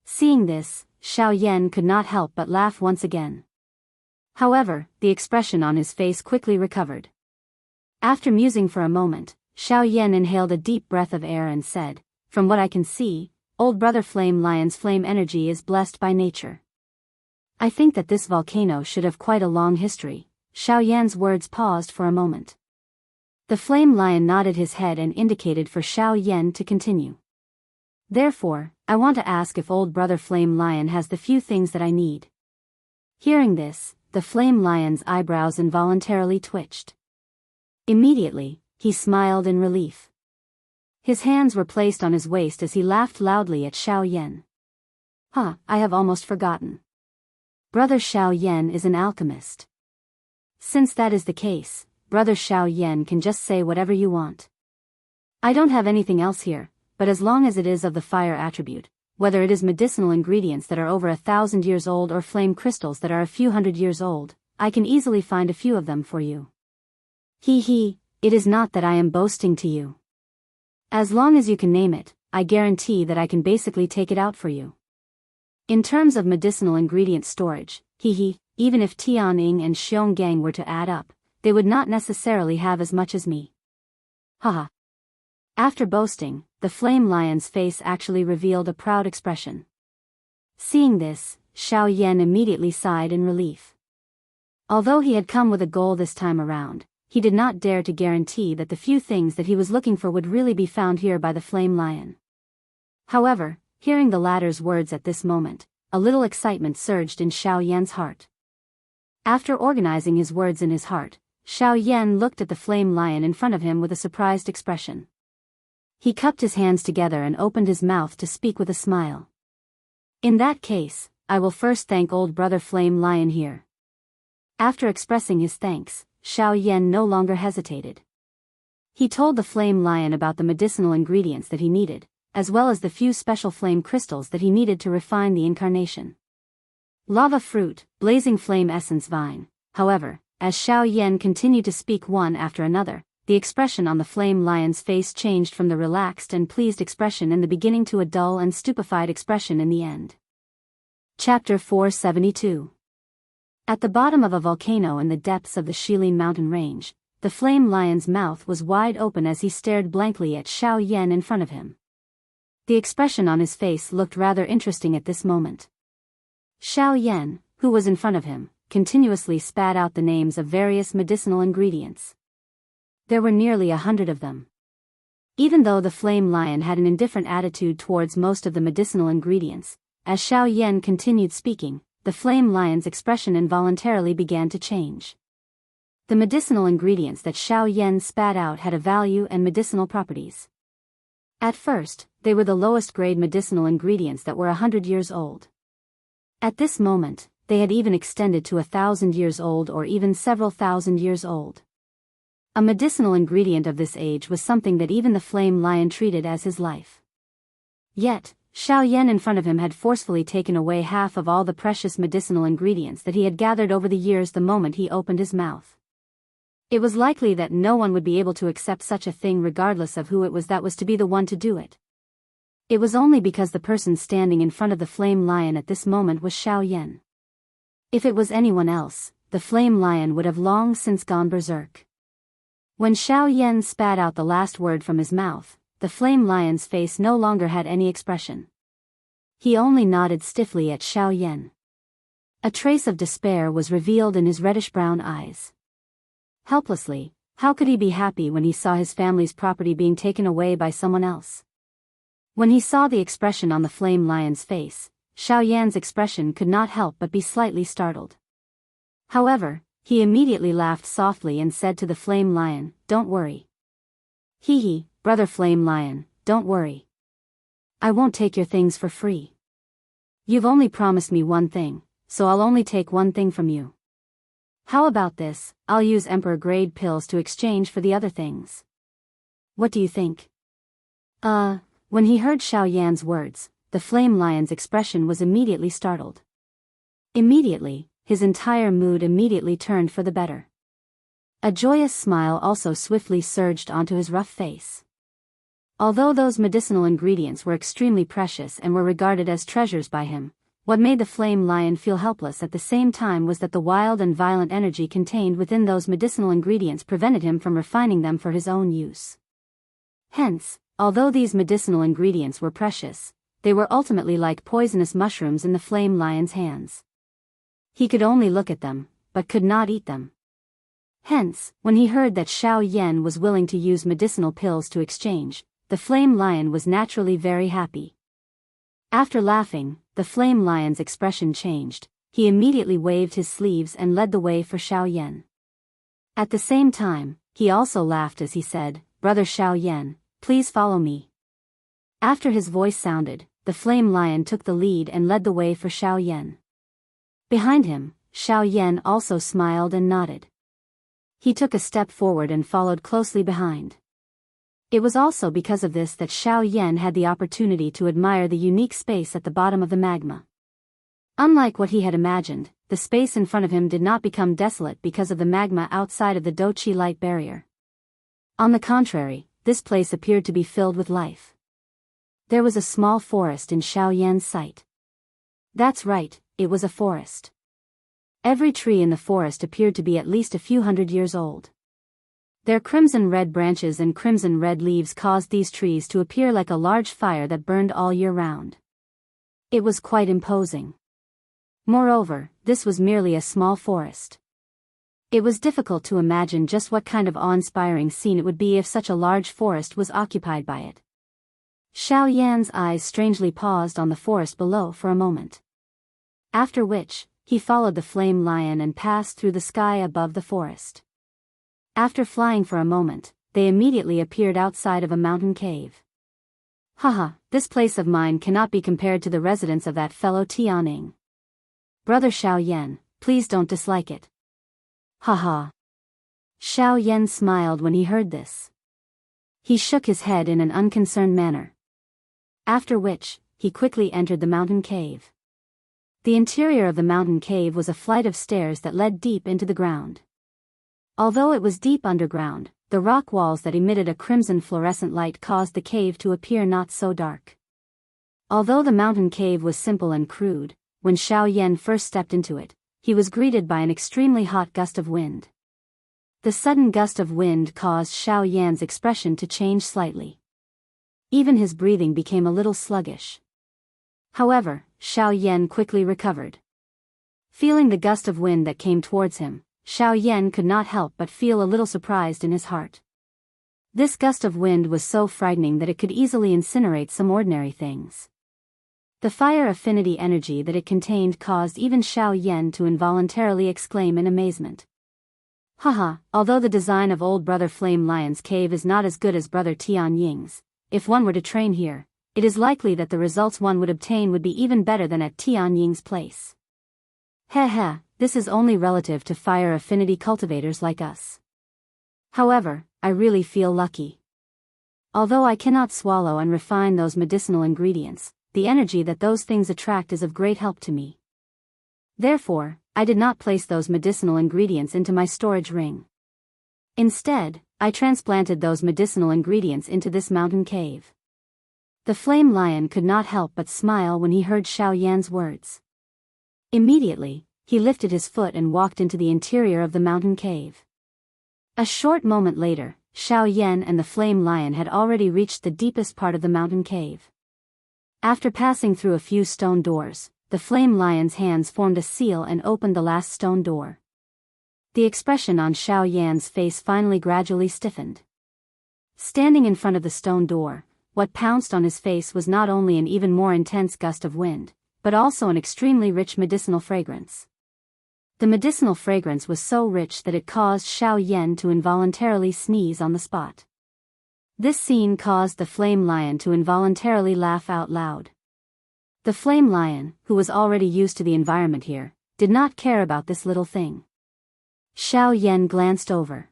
Seeing this, Xiao Yan could not help but laugh once again. However, the expression on his face quickly recovered. After musing for a moment, Xiao Yan inhaled a deep breath of air and said, "From what I can see, old brother Flame Lion's flame energy is blessed by nature. I think that this volcano should have quite a long history." Xiao Yan's words paused for a moment. The flame lion nodded his head and indicated for Xiao Yan to continue. "Therefore, I want to ask if old brother Flame Lion has the few things that I need." Hearing this, the flame lion's eyebrows involuntarily twitched. Immediately, he smiled in relief. His hands were placed on his waist as he laughed loudly at Xiao Yan. I have almost forgotten. Brother Xiao Yan is an alchemist. Since that is the case, brother Xiao Yan can just say whatever you want. I don't have anything else here, but as long as it is of the fire attribute, whether it is medicinal ingredients that are over 1,000 years old or flame crystals that are a few hundred years old, I can easily find a few of them for you. He, it is not that I am boasting to you. As long as you can name it, I guarantee that I can basically take it out for you. In terms of medicinal ingredient storage, even if Tianing and Xionggang were to add up, they would not necessarily have as much as me. Haha. After boasting, the flame lion's face actually revealed a proud expression. Seeing this, Xiao Yan immediately sighed in relief. Although he had come with a goal this time around, he did not dare to guarantee that the few things that he was looking for would really be found here by the flame lion. However, hearing the latter's words at this moment, a little excitement surged in Xiao Yan's heart. After organizing his words in his heart, Xiao Yan looked at the flame lion in front of him with a surprised expression. He cupped his hands together and opened his mouth to speak with a smile. "In that case, I will first thank old brother Flame Lion here." After expressing his thanks, Xiao Yan no longer hesitated. He told the flame lion about the medicinal ingredients that he needed, as well as the few special flame crystals that he needed to refine the incarnation. Lava fruit, blazing flame essence vine. However, as Xiao Yan continued to speak one after another, the expression on the flame lion's face changed from the relaxed and pleased expression in the beginning to a dull and stupefied expression in the end. Chapter 472. At the bottom of a volcano in the depths of the Shilin mountain range, the flame lion's mouth was wide open as he stared blankly at Xiao Yan in front of him. The expression on his face looked rather interesting at this moment. Xiao Yan, who was in front of him, continuously spat out the names of various medicinal ingredients. There were nearly 100 of them. Even though the flame lion had an indifferent attitude towards most of the medicinal ingredients, as Xiao Yan continued speaking, the flame lion's expression involuntarily began to change. The medicinal ingredients that Xiao Yan spat out had a value and medicinal properties. At first, they were the lowest grade medicinal ingredients that were 100 years old. At this moment, they had even extended to 1,000 years old or even several thousand years old. A medicinal ingredient of this age was something that even the flame lion treated as his life. Yet, Xiao Yan in front of him had forcefully taken away half of all the precious medicinal ingredients that he had gathered over the years the moment he opened his mouth. It was likely that no one would be able to accept such a thing regardless of who it was that was to be the one to do it. It was only because the person standing in front of the flame lion at this moment was Xiao Yan. If it was anyone else, the flame lion would have long since gone berserk. When Xiao Yan spat out the last word from his mouth, the flame lion's face no longer had any expression. He only nodded stiffly at Xiao Yan. A trace of despair was revealed in his reddish-brown eyes. Helplessly, how could he be happy when he saw his family's property being taken away by someone else? When he saw the expression on the flame lion's face, Xiao Yan's expression could not help but be slightly startled. However, he immediately laughed softly and said to the flame lion, "Don't worry. Hee, brother flame lion, don't worry. I won't take your things for free. You've only promised me one thing, so I'll only take one thing from you. How about this? I'll use emperor-grade pills to exchange for the other things. What do you think?" When he heard Xiao Yan's words, the flame lion's expression was immediately startled. Immediately, his entire mood immediately turned for the better. A joyous smile also swiftly surged onto his rough face. Although those medicinal ingredients were extremely precious and were regarded as treasures by him, what made the flame lion feel helpless at the same time was that the wild and violent energy contained within those medicinal ingredients prevented him from refining them for his own use. Hence, although these medicinal ingredients were precious, they were ultimately like poisonous mushrooms in the flame lion's hands. He could only look at them, but could not eat them. Hence, when he heard that Xiao Yan was willing to use medicinal pills to exchange, the flame lion was naturally very happy. After laughing, the flame lion's expression changed. He immediately waved his sleeves and led the way for Xiao Yan. At the same time, he also laughed as he said, "Brother Xiao Yan, please follow me." After his voice sounded, the flame lion took the lead and led the way for Xiao Yan. Behind him, Xiao Yan also smiled and nodded. He took a step forward and followed closely behind. It was also because of this that Xiao Yan had the opportunity to admire the unique space at the bottom of the magma. Unlike what he had imagined, the space in front of him did not become desolate because of the magma outside of the Doqi light barrier. On the contrary, this place appeared to be filled with life. There was a small forest in Xiao Yan's sight. That's right, it was a forest. Every tree in the forest appeared to be at least a few hundred years old. Their crimson-red branches and crimson-red leaves caused these trees to appear like a large fire that burned all year round. It was quite imposing. Moreover, this was merely a small forest. It was difficult to imagine just what kind of awe-inspiring scene it would be if such a large forest was occupied by it. Xiao Yan's eyes strangely paused on the forest below for a moment. After which, he followed the flame lion and passed through the sky above the forest. After flying for a moment, they immediately appeared outside of a mountain cave. "Haha, this place of mine cannot be compared to the residence of that fellow Tianing. Brother Xiao Yan, please don't dislike it." "Haha." Xiao Yan smiled when he heard this. He shook his head in an unconcerned manner. After which, he quickly entered the mountain cave. The interior of the mountain cave was a flight of stairs that led deep into the ground. Although it was deep underground, the rock walls that emitted a crimson fluorescent light caused the cave to appear not so dark. Although the mountain cave was simple and crude, when Xiao Yan first stepped into it, he was greeted by an extremely hot gust of wind. The sudden gust of wind caused Xiao Yan's expression to change slightly. Even his breathing became a little sluggish. However, Xiao Yan quickly recovered. Feeling the gust of wind that came towards him, Xiao Yan could not help but feel a little surprised in his heart. This gust of wind was so frightening that it could easily incinerate some ordinary things. The fire affinity energy that it contained caused even Xiao Yan to involuntarily exclaim in amazement. Haha, although the design of old Brother Flame Lion's cave is not as good as Brother Tian Ying's, if one were to train here, it is likely that the results one would obtain would be even better than at Tian Ying's place. Heh, this is only relative to fire affinity cultivators like us. However, I really feel lucky. Although I cannot swallow and refine those medicinal ingredients, the energy that those things attract is of great help to me. Therefore, I did not place those medicinal ingredients into my storage ring. Instead, I transplanted those medicinal ingredients into this mountain cave. The Flame Lion could not help but smile when he heard Xiao Yan's words. Immediately, he lifted his foot and walked into the interior of the mountain cave. A short moment later, Xiao Yan and the Flame Lion had already reached the deepest part of the mountain cave. After passing through a few stone doors, the Flame Lion's hands formed a seal and opened the last stone door. The expression on Xiao Yan's face finally gradually stiffened. Standing in front of the stone door, what pounced on his face was not only an even more intense gust of wind, but also an extremely rich medicinal fragrance. The medicinal fragrance was so rich that it caused Xiao Yan to involuntarily sneeze on the spot. This scene caused the Flame Lion to involuntarily laugh out loud. The Flame Lion, who was already used to the environment here, did not care about this little thing. Xiao Yan glanced over.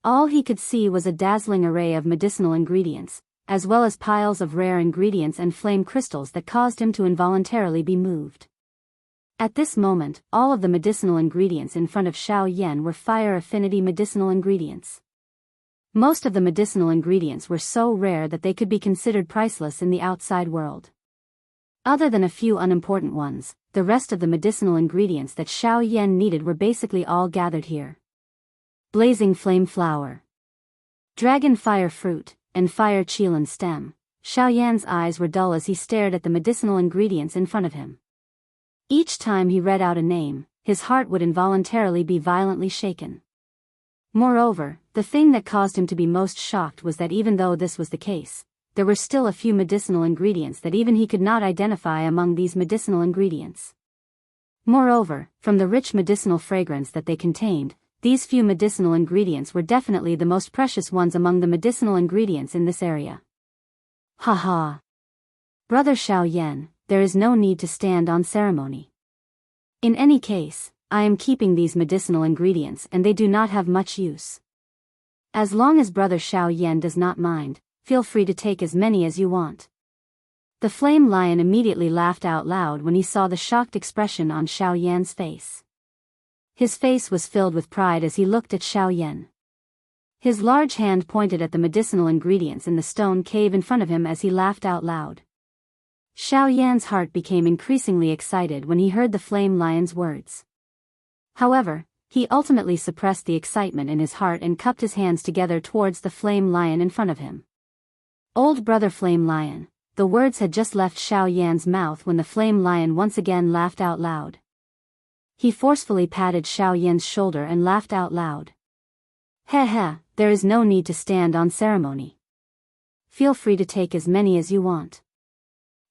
All he could see was a dazzling array of medicinal ingredients, as well as piles of rare ingredients and flame crystals that caused him to involuntarily be moved. At this moment, all of the medicinal ingredients in front of Xiao Yan were fire affinity medicinal ingredients. Most of the medicinal ingredients were so rare that they could be considered priceless in the outside world. Other than a few unimportant ones, the rest of the medicinal ingredients that Xiao Yan needed were basically all gathered here. Blazing flame flower, dragon fire fruit, and fire qilin stem. Xiao Yan's eyes were dull as he stared at the medicinal ingredients in front of him. Each time he read out a name, his heart would involuntarily be violently shaken. Moreover, the thing that caused him to be most shocked was that even though this was the case, there were still a few medicinal ingredients that even he could not identify among these medicinal ingredients. Moreover, from the rich medicinal fragrance that they contained, these few medicinal ingredients were definitely the most precious ones among the medicinal ingredients in this area. Haha. Brother Xiao Yan, there is no need to stand on ceremony. In any case, I am keeping these medicinal ingredients and they do not have much use. As long as Brother Xiao Yan does not mind, feel free to take as many as you want. The Flame Lion immediately laughed out loud when he saw the shocked expression on Xiao Yan's face. His face was filled with pride as he looked at Xiao Yan. His large hand pointed at the medicinal ingredients in the stone cave in front of him as he laughed out loud. Xiao Yan's heart became increasingly excited when he heard the Flame Lion's words. However, he ultimately suppressed the excitement in his heart and cupped his hands together towards the Flame Lion in front of him. Old Brother Flame Lion, the words had just left Xiao Yan's mouth when the Flame Lion once again laughed out loud. He forcefully patted Xiao Yan's shoulder and laughed out loud. Heh, there is no need to stand on ceremony. Feel free to take as many as you want.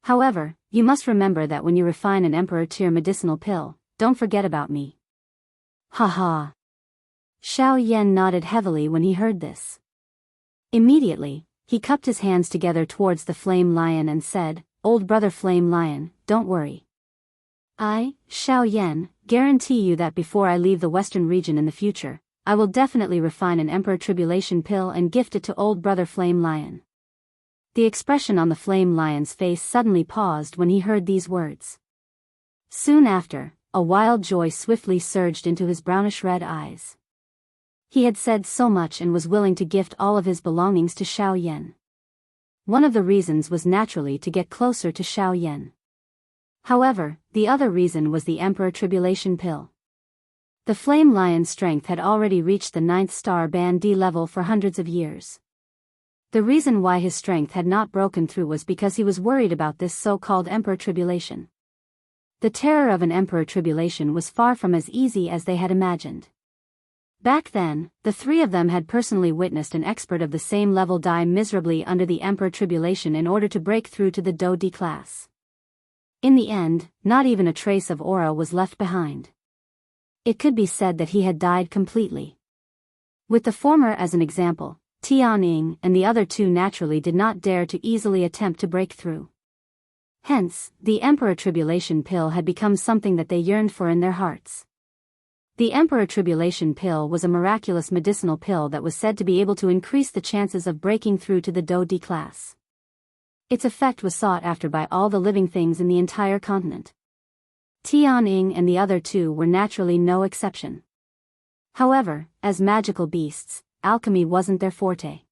However, you must remember that when you refine an Emperor Tier medicinal pill, don't forget about me. Haha. Xiao Yan nodded heavily when he heard this. Immediately, he cupped his hands together towards the Flame Lion and said, Old Brother Flame Lion, don't worry. I, Xiao Yan, guarantee you that before I leave the Western region in the future, I will definitely refine an Emperor Tribulation pill and gift it to Old Brother Flame Lion. The expression on the Flame Lion's face suddenly paused when he heard these words. Soon after, a wild joy swiftly surged into his brownish-red eyes. He had said so much and was willing to gift all of his belongings to Xiao Yan. One of the reasons was naturally to get closer to Xiao Yan. However, the other reason was the Emperor Tribulation pill. The flame lion's strength had already reached the 9th star band D level for hundreds of years. The reason why his strength had not broken through was because he was worried about this so-called Emperor Tribulation. The terror of an Emperor Tribulation was far from as easy as they had imagined. Back then, the three of them had personally witnessed an expert of the same level die miserably under the Emperor Tribulation in order to break through to the Do D class. In the end, not even a trace of aura was left behind. It could be said that he had died completely. With the former as an example, Tianying and the other two naturally did not dare to easily attempt to break through. Hence, the Emperor Tribulation pill had become something that they yearned for in their hearts. The Emperor Tribulation pill was a miraculous medicinal pill that was said to be able to increase the chances of breaking through to the Do D class. Its effect was sought after by all the living things in the entire continent. Tianying and the other two were naturally no exception. However, as magical beasts, alchemy wasn't their forte.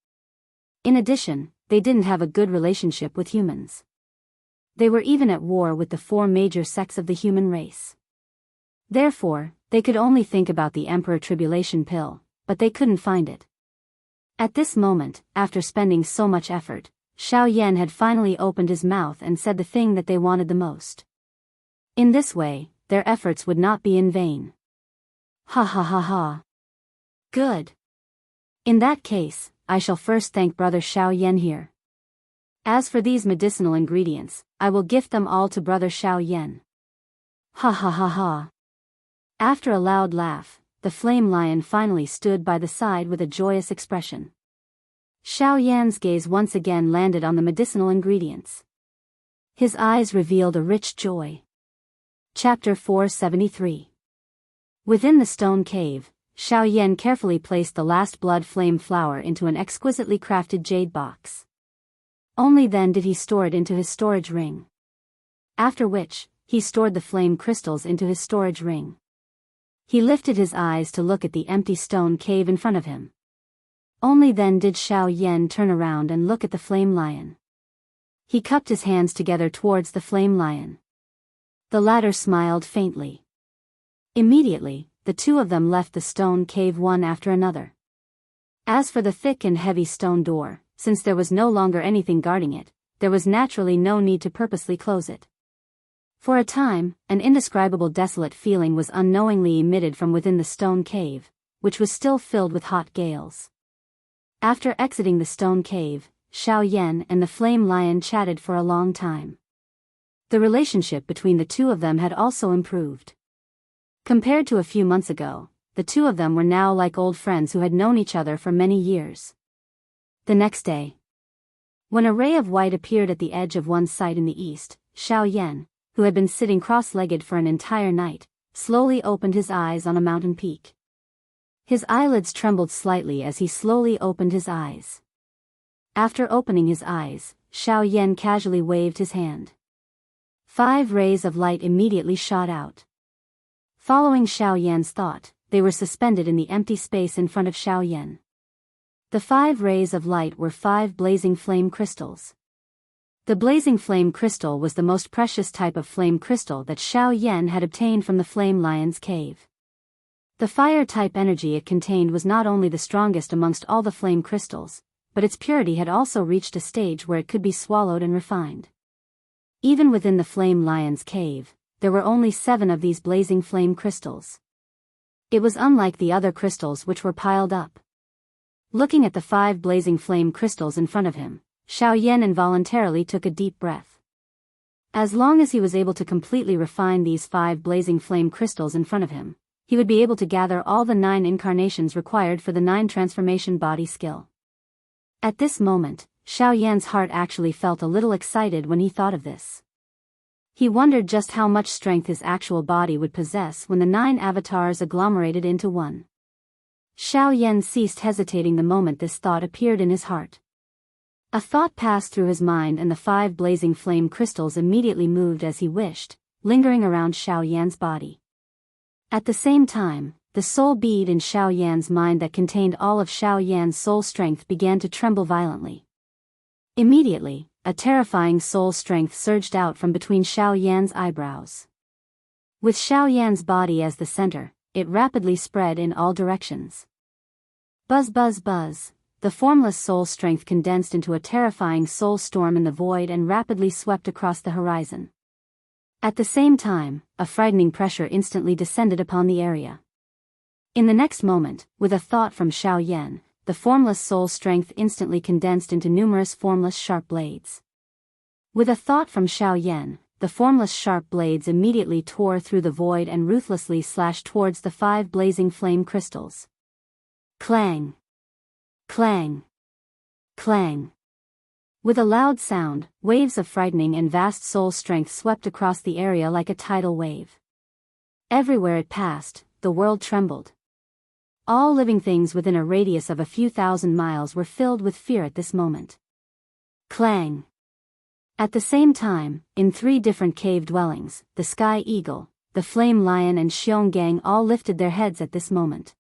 In addition, they didn't have a good relationship with humans. They were even at war with the 4 major sects of the human race. Therefore, they could only think about the Emperor Tribulation pill, but they couldn't find it. At this moment, after spending so much effort, Xiao Yan had finally opened his mouth and said the thing that they wanted the most. In this way, their efforts would not be in vain. Ha ha ha ha. Good. In that case, I shall first thank Brother Xiao Yan here. As for these medicinal ingredients, I will gift them all to Brother Xiao Yan. Ha ha ha ha. After a loud laugh, the flame lion finally stood by the side with a joyous expression. Xiao Yan's gaze once again landed on the medicinal ingredients. His eyes revealed a rich joy. Chapter 473. Within the stone cave, Xiao Yan carefully placed the last blood flame flower into an exquisitely crafted jade box. Only then did he store it into his storage ring. After which, he stored the flame crystals into his storage ring. He lifted his eyes to look at the empty stone cave in front of him. Only then did Xiao Yan turn around and look at the flame lion. He cupped his hands together towards the flame lion. The latter smiled faintly. Immediately, the two of them left the stone cave one after another. As for the thick and heavy stone door, since there was no longer anything guarding it, there was naturally no need to purposely close it. For a time, an indescribable desolate feeling was unknowingly emitted from within the stone cave, which was still filled with hot gales. After exiting the stone cave, Xiao Yan and the flame lion chatted for a long time. The relationship between the two of them had also improved. Compared to a few months ago, the two of them were now like old friends who had known each other for many years. The next day, when a ray of white appeared at the edge of one sight in the east, Xiao Yan, who had been sitting cross-legged for an entire night, slowly opened his eyes on a mountain peak. His eyelids trembled slightly as he slowly opened his eyes. After opening his eyes, Xiao Yan casually waved his hand. 5 rays of light immediately shot out. Following Xiao Yan's thought, they were suspended in the empty space in front of Xiao Yan. The 5 rays of light were 5 blazing flame crystals. The blazing flame crystal was the most precious type of flame crystal that Xiao Yan had obtained from the flame lion's cave. The fire-type energy it contained was not only the strongest amongst all the flame crystals, but its purity had also reached a stage where it could be swallowed and refined. Even within the flame lion's cave, there were only 7 of these blazing flame crystals. It was unlike the other crystals which were piled up. Looking at the 5 blazing flame crystals in front of him, Xiao Yan involuntarily took a deep breath. As long as he was able to completely refine these 5 blazing flame crystals in front of him, he would be able to gather all the 9 incarnations required for the 9 transformation body skill. At this moment, Xiao Yan's heart actually felt a little excited when he thought of this. He wondered just how much strength his actual body would possess when the 9 avatars agglomerated into one. Xiao Yan ceased hesitating the moment this thought appeared in his heart. A thought passed through his mind and the 5 blazing flame crystals immediately moved as he wished, lingering around Xiao Yan's body. At the same time, the soul bead in Xiao Yan's mind that contained all of Xiao Yan's soul strength began to tremble violently. Immediately, a terrifying soul strength surged out from between Xiao Yan's eyebrows. With Xiao Yan's body as the center, it rapidly spread in all directions. Buzz buzz buzz, the formless soul strength condensed into a terrifying soul storm in the void and rapidly swept across the horizon. At the same time, a frightening pressure instantly descended upon the area. In the next moment, with a thought from Xiao Yan, the formless soul strength instantly condensed into numerous formless sharp blades. With a thought from Xiao Yan, the formless sharp blades immediately tore through the void and ruthlessly slashed towards the 5 blazing flame crystals. Clang! Clang! Clang! With a loud sound, waves of frightening and vast soul strength swept across the area like a tidal wave. Everywhere it passed, the world trembled. All living things within a radius of a few thousand miles were filled with fear at this moment. Clang! At the same time, in 3 different cave dwellings, the Sky Eagle, the Flame Lion and Xionggang all lifted their heads at this moment.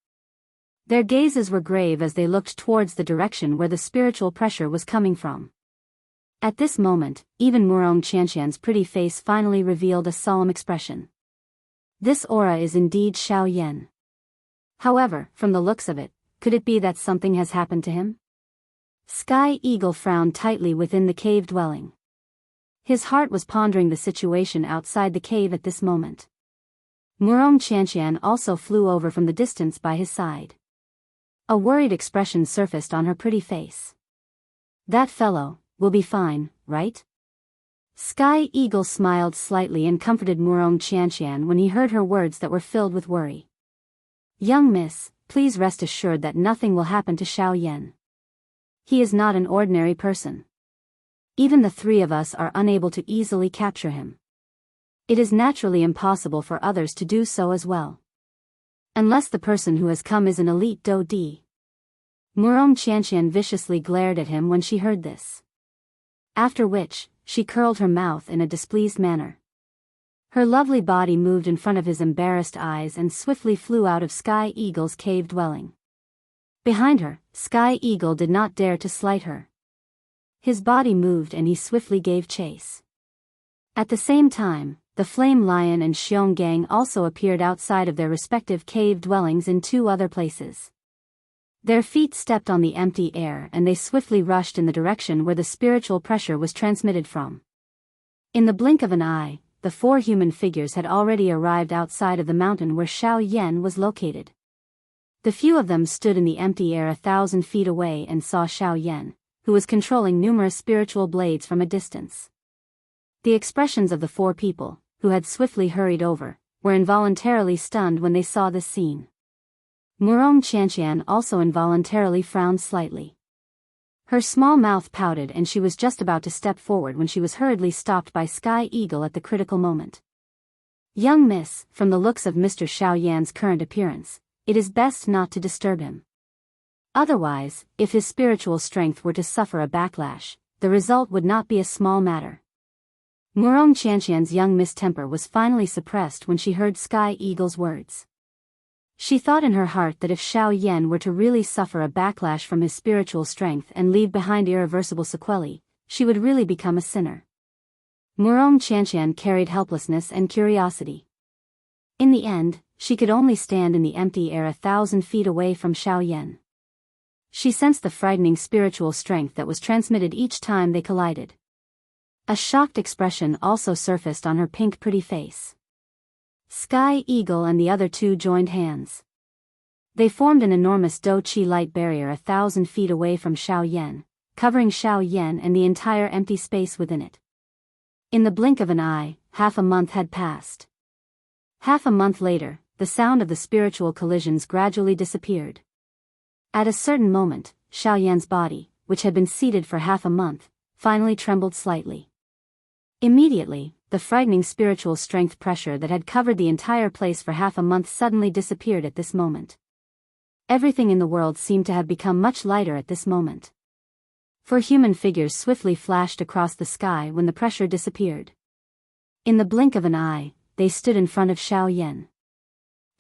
Their gazes were grave as they looked towards the direction where the spiritual pressure was coming from. At this moment, even Murong Qianqian's pretty face finally revealed a solemn expression. This aura is indeed Xiao Yan. However, from the looks of it, could it be that something has happened to him? Sky Eagle frowned tightly within the cave dwelling. His heart was pondering the situation outside the cave at this moment. Murong Qianqian also flew over from the distance by his side. A worried expression surfaced on her pretty face. That fellow will be fine, right? Sky Eagle smiled slightly and comforted Murong Qianqian when he heard her words that were filled with worry. Young miss, please rest assured that nothing will happen to Xiao Yan. He is not an ordinary person. Even the 3 of us are unable to easily capture him. It is naturally impossible for others to do so as well. Unless the person who has come is an elite Do Di. Murong Qianqian viciously glared at him when she heard this. After which, she curled her mouth in a displeased manner. Her lovely body moved in front of his embarrassed eyes and swiftly flew out of Sky Eagle's cave dwelling. Behind her, Sky Eagle did not dare to slight her. His body moved and he swiftly gave chase. At the same time, the Flame Lion and Xionggang also appeared outside of their respective cave dwellings in 2 other places. Their feet stepped on the empty air and they swiftly rushed in the direction where the spiritual pressure was transmitted from. In the blink of an eye, the 4 human figures had already arrived outside of the mountain where Xiao Yan was located. The few of them stood in the empty air 1,000 feet away and saw Xiao Yan, who was controlling numerous spiritual blades from a distance. The expressions of the 4 people, who had swiftly hurried over, were involuntarily stunned when they saw this scene. Murong Qianqian also involuntarily frowned slightly. Her small mouth pouted and she was just about to step forward when she was hurriedly stopped by Sky Eagle at the critical moment. Young miss, from the looks of Mr. Xiao Yan's current appearance, it is best not to disturb him. Otherwise, if his spiritual strength were to suffer a backlash, the result would not be a small matter. Murong Qianqian's young miss temper was finally suppressed when she heard Sky Eagle's words. She thought in her heart that if Xiao Yan were to really suffer a backlash from his spiritual strength and leave behind irreversible sequelae, she would really become a sinner. Murong Qianqian carried helplessness and curiosity. In the end, she could only stand in the empty air 1,000 feet away from Xiao Yan. She sensed the frightening spiritual strength that was transmitted each time they collided. A shocked expression also surfaced on her pink pretty face. Sky Eagle and the other 2 joined hands. They formed an enormous Do-Chi light barrier 1,000 feet away from Xiao Yan, covering Xiao Yan and the entire empty space within it. In the blink of an eye, half a month had passed. Half a month later, the sound of the spiritual collisions gradually disappeared. At a certain moment, Xiao Yan's body, which had been seated for half a month, finally trembled slightly. Immediately, the frightening spiritual strength pressure that had covered the entire place for half a month suddenly disappeared at this moment. Everything in the world seemed to have become much lighter at this moment. 4 human figures swiftly flashed across the sky when the pressure disappeared. In the blink of an eye, they stood in front of Xiao Yan.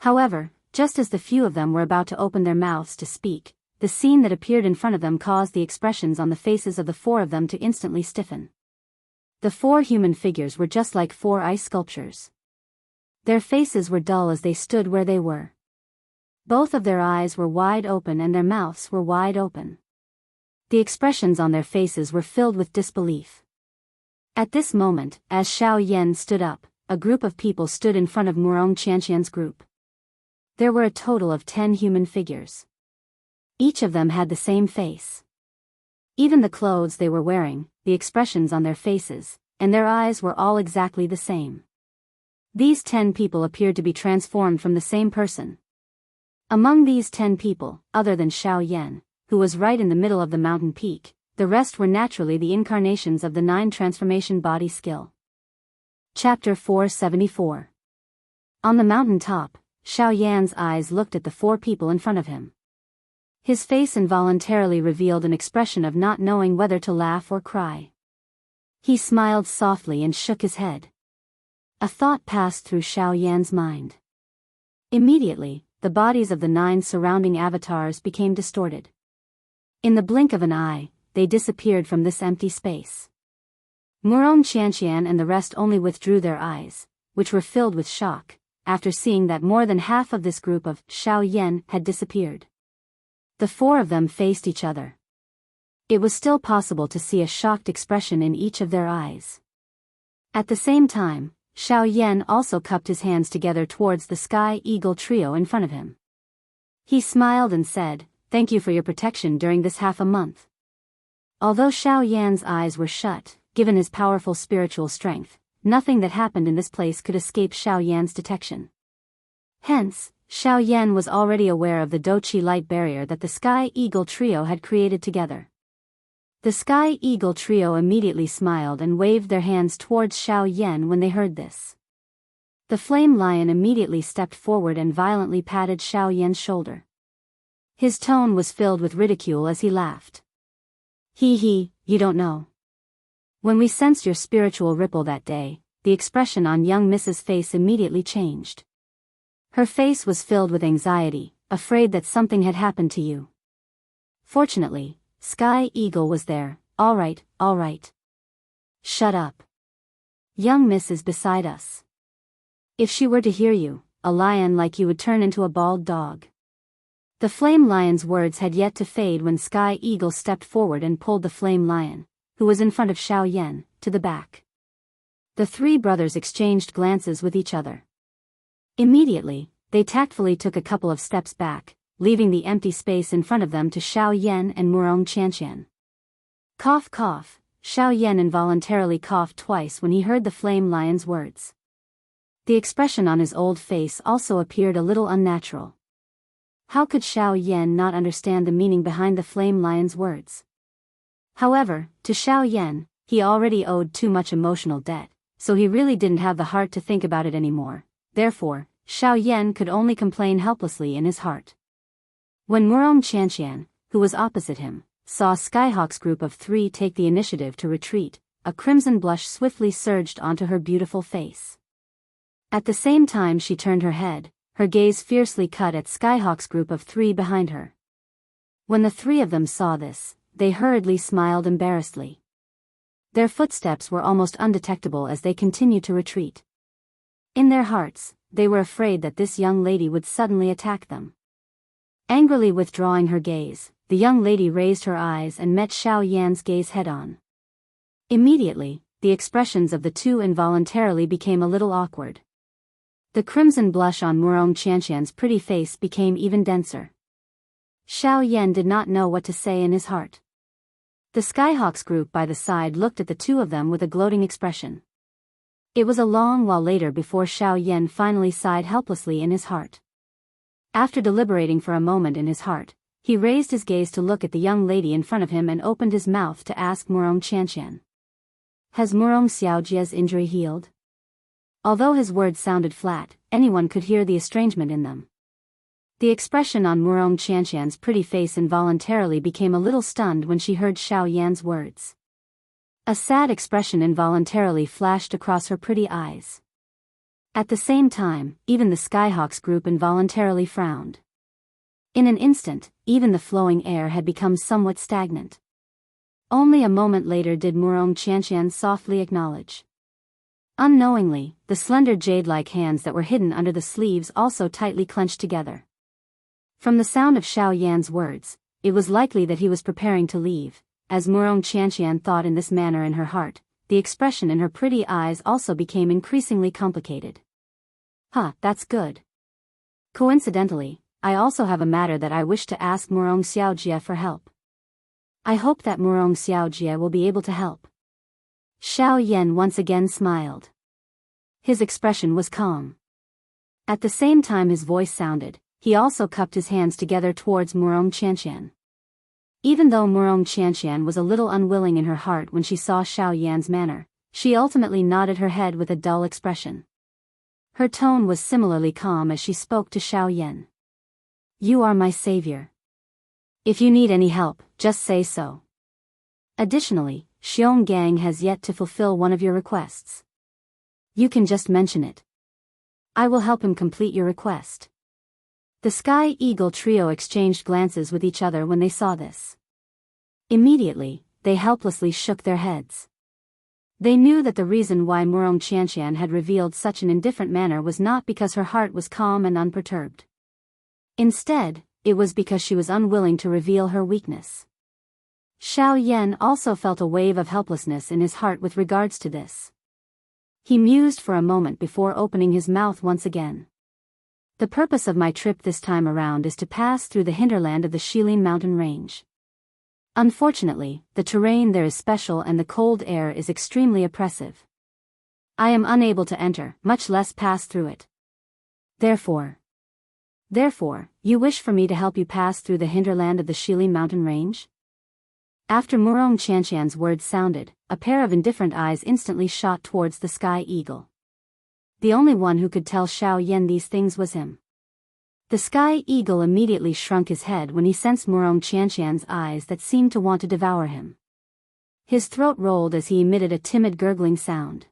However, just as the few of them were about to open their mouths to speak, the scene that appeared in front of them caused the expressions on the faces of the 4 of them to instantly stiffen. The 4 human figures were just like 4 ice sculptures. Their faces were dull as they stood where they were. Both of their eyes were wide open and their mouths were wide open. The expressions on their faces were filled with disbelief. At this moment, as Xiao Yan stood up, a group of people stood in front of Murong Qianqian's group. There were a total of 10 human figures. Each of them had the same face. Even the clothes they were wearing, the expressions on their faces, and their eyes were all exactly the same. These 10 people appeared to be transformed from the same person. Among these 10 people, other than Xiao Yan, who was right in the middle of the mountain peak, the rest were naturally the incarnations of the 9 transformation body skill. Chapter 474. On the mountain top, Xiao Yan's eyes looked at the 4 people in front of him. His face involuntarily revealed an expression of not knowing whether to laugh or cry. He smiled softly and shook his head. A thought passed through Xiao Yan's mind. Immediately, the bodies of the 9 surrounding avatars became distorted. In the blink of an eye, they disappeared from this empty space. Murong Qianqian and the rest only withdrew their eyes, which were filled with shock, after seeing that more than half of this group of Xiao Yan had disappeared. The 4 of them faced each other. It was still possible to see a shocked expression in each of their eyes. At the same time, Xiao Yan also cupped his hands together towards the Sky Eagle trio in front of him. He smiled and said, "Thank you for your protection during this half a month." Although Xiao Yan's eyes were shut, given his powerful spiritual strength, nothing that happened in this place could escape Xiao Yan's detection. Hence, Xiao Yan was already aware of the Doqi light barrier that the Sky Eagle trio had created together. The Sky Eagle trio immediately smiled and waved their hands towards Xiao Yan when they heard this. The Flame Lion immediately stepped forward and violently patted Xiao Yan's shoulder. His tone was filled with ridicule as he laughed. "Hee, you don't know. When we sensed your spiritual ripple that day, the expression on young Mrs. face immediately changed. Her face was filled with anxiety, afraid that something had happened to you. Fortunately, Sky Eagle was there. All right. Shut up. Young Miss is beside us. If she were to hear you, a lion like you would turn into a bald dog." The Flame Lion's words had yet to fade when Sky Eagle stepped forward and pulled the Flame Lion, who was in front of Xiao Yan, to the back. The 3 brothers exchanged glances with each other. Immediately, they tactfully took a couple of steps back, leaving the empty space in front of them to Xiao Yan and Murong Qianqian. Cough, cough. Xiao Yan involuntarily coughed twice when he heard the Flame Lion's words. The expression on his old face also appeared a little unnatural. How could Xiao Yan not understand the meaning behind the Flame Lion's words? However, to Xiao Yan, he already owed too much emotional debt, so he really didn't have the heart to think about it anymore. Therefore, Xiao Yan could only complain helplessly in his heart. When Murong Qianqian, who was opposite him, saw Skyhawk's group of 3 take the initiative to retreat, a crimson blush swiftly surged onto her beautiful face. At the same time she turned her head, her gaze fiercely cut at Skyhawk's group of 3 behind her. When the 3 of them saw this, they hurriedly smiled embarrassedly. Their footsteps were almost undetectable as they continued to retreat. In their hearts, they were afraid that this young lady would suddenly attack them. Angrily withdrawing her gaze, the young lady raised her eyes and met Xiao Yan's gaze head-on. Immediately, the expressions of the 2 involuntarily became a little awkward. The crimson blush on Murong Qianqian's pretty face became even denser. Xiao Yan did not know what to say in his heart. The Skyhawks group by the side looked at the 2 of them with a gloating expression. It was a long while later before Xiao Yan finally sighed helplessly in his heart. After deliberating for a moment in his heart, he raised his gaze to look at the young lady in front of him and opened his mouth to ask Murong Qianqian. "Has Murong Xiaojia's injury healed?" Although his words sounded flat, anyone could hear the estrangement in them. The expression on Murong Qianqian's pretty face involuntarily became a little stunned when she heard Xiao Yan's words. A sad expression involuntarily flashed across her pretty eyes. At the same time, even the Skyhawks group involuntarily frowned. In an instant, even the flowing air had become somewhat stagnant. Only a moment later did Murong Qianqian softly acknowledge. Unknowingly, the slender jade-like hands that were hidden under the sleeves also tightly clenched together. From the sound of Xiao Yan's words, it was likely that he was preparing to leave. As Murong Qianqian thought in this manner in her heart, the expression in her pretty eyes also became increasingly complicated. That's good. Coincidentally, I also have a matter that I wish to ask Murong Xiaojie for help. I hope that Murong Xiaojie will be able to help. Xiao Yan once again smiled. His expression was calm. At the same time his voice sounded, he also cupped his hands together towards Murong Qianqian. Even though Murong Qianqian was a little unwilling in her heart when she saw Xiao Yan's manner, she ultimately nodded her head with a dull expression. Her tone was similarly calm as she spoke to Xiao Yan. You are my savior. If you need any help, just say so. Additionally, Xiong Gang has yet to fulfill one of your requests. You can just mention it. I will help him complete your request. The Sky Eagle trio exchanged glances with each other when they saw this. Immediately, they helplessly shook their heads. They knew that the reason why Murong Qianqian had revealed such an indifferent manner was not because her heart was calm and unperturbed. Instead, it was because she was unwilling to reveal her weakness. Xiao Yan also felt a wave of helplessness in his heart with regards to this. He mused for a moment before opening his mouth once again. The purpose of my trip this time around is to pass through the hinterland of the Shilin mountain range. Unfortunately, the terrain there is special and the cold air is extremely oppressive. I am unable to enter, much less pass through it. Therefore, you wish for me to help you pass through the hinterland of the Shilin mountain range? After Murong Qianqian's words sounded, a pair of indifferent eyes instantly shot towards the Sky Eagle. The only one who could tell Xiao Yan these things was him. The Sky Eagle immediately shrunk his head when he sensed Murong Qianqian's eyes that seemed to want to devour him. His throat rolled as he emitted a timid gurgling sound.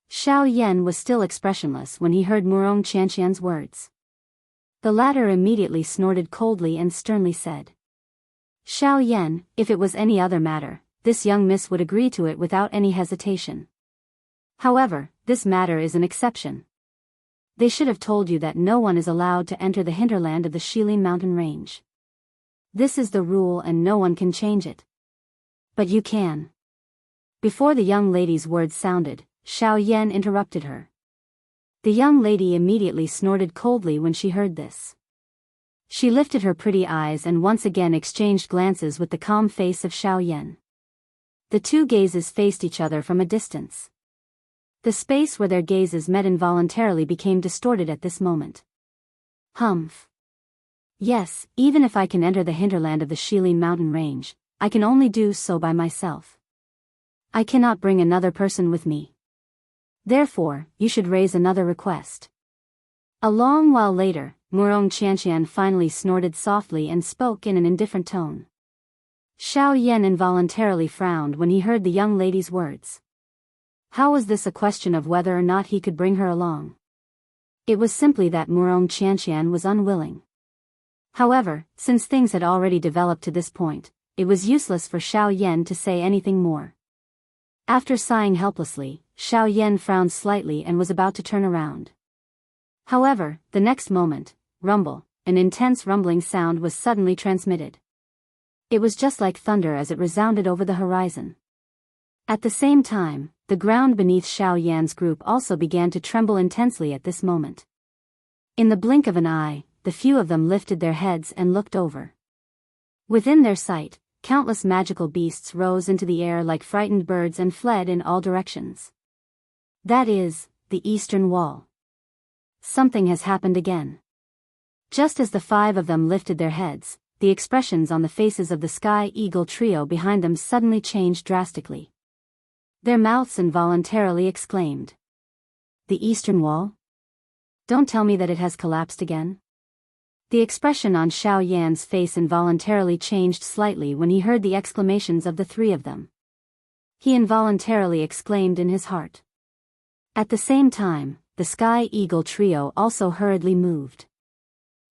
Xiao Yan was still expressionless when he heard Murong Qianqian's words. The latter immediately snorted coldly and sternly said, Xiao Yan, if it was any other matter, this young miss would agree to it without any hesitation. However, this matter is an exception. They should have told you that no one is allowed to enter the hinterland of the Shilin mountain range. This is the rule and no one can change it. But you can. Before the young lady's words sounded, Xiao Yan interrupted her. The young lady immediately snorted coldly when she heard this. She lifted her pretty eyes and once again exchanged glances with the calm face of Xiao Yan. The two gazes faced each other from a distance. The space where their gazes met involuntarily became distorted at this moment. Humph. Yes, even if I can enter the hinterland of the Shilin mountain range, I can only do so by myself. I cannot bring another person with me. Therefore, you should raise another request. A long while later, Murong Qianqian finally snorted softly and spoke in an indifferent tone. Xiao Yan involuntarily frowned when he heard the young lady's words. How was this a question of whether or not he could bring her along? It was simply that Murong Qianqian was unwilling. However, since things had already developed to this point, it was useless for Xiao Yan to say anything more. After sighing helplessly, Xiao Yan frowned slightly and was about to turn around. However, the next moment, an intense rumbling sound was suddenly transmitted. It was just like thunder as it resounded over the horizon. At the same time, the ground beneath Xiao Yan's group also began to tremble intensely at this moment. In the blink of an eye, the few of them lifted their heads and looked over. Within their sight, countless magical beasts rose into the air like frightened birds and fled in all directions. That is, the eastern wall. Something has happened again. Just as the five of them lifted their heads, the expressions on the faces of the Sky Eagle trio behind them suddenly changed drastically. Their mouths involuntarily exclaimed. The eastern wall? Don't tell me that it has collapsed again. The expression on Xiao Yan's face involuntarily changed slightly when he heard the exclamations of the three of them. He involuntarily exclaimed in his heart. At the same time, the Sky Eagle trio also hurriedly moved.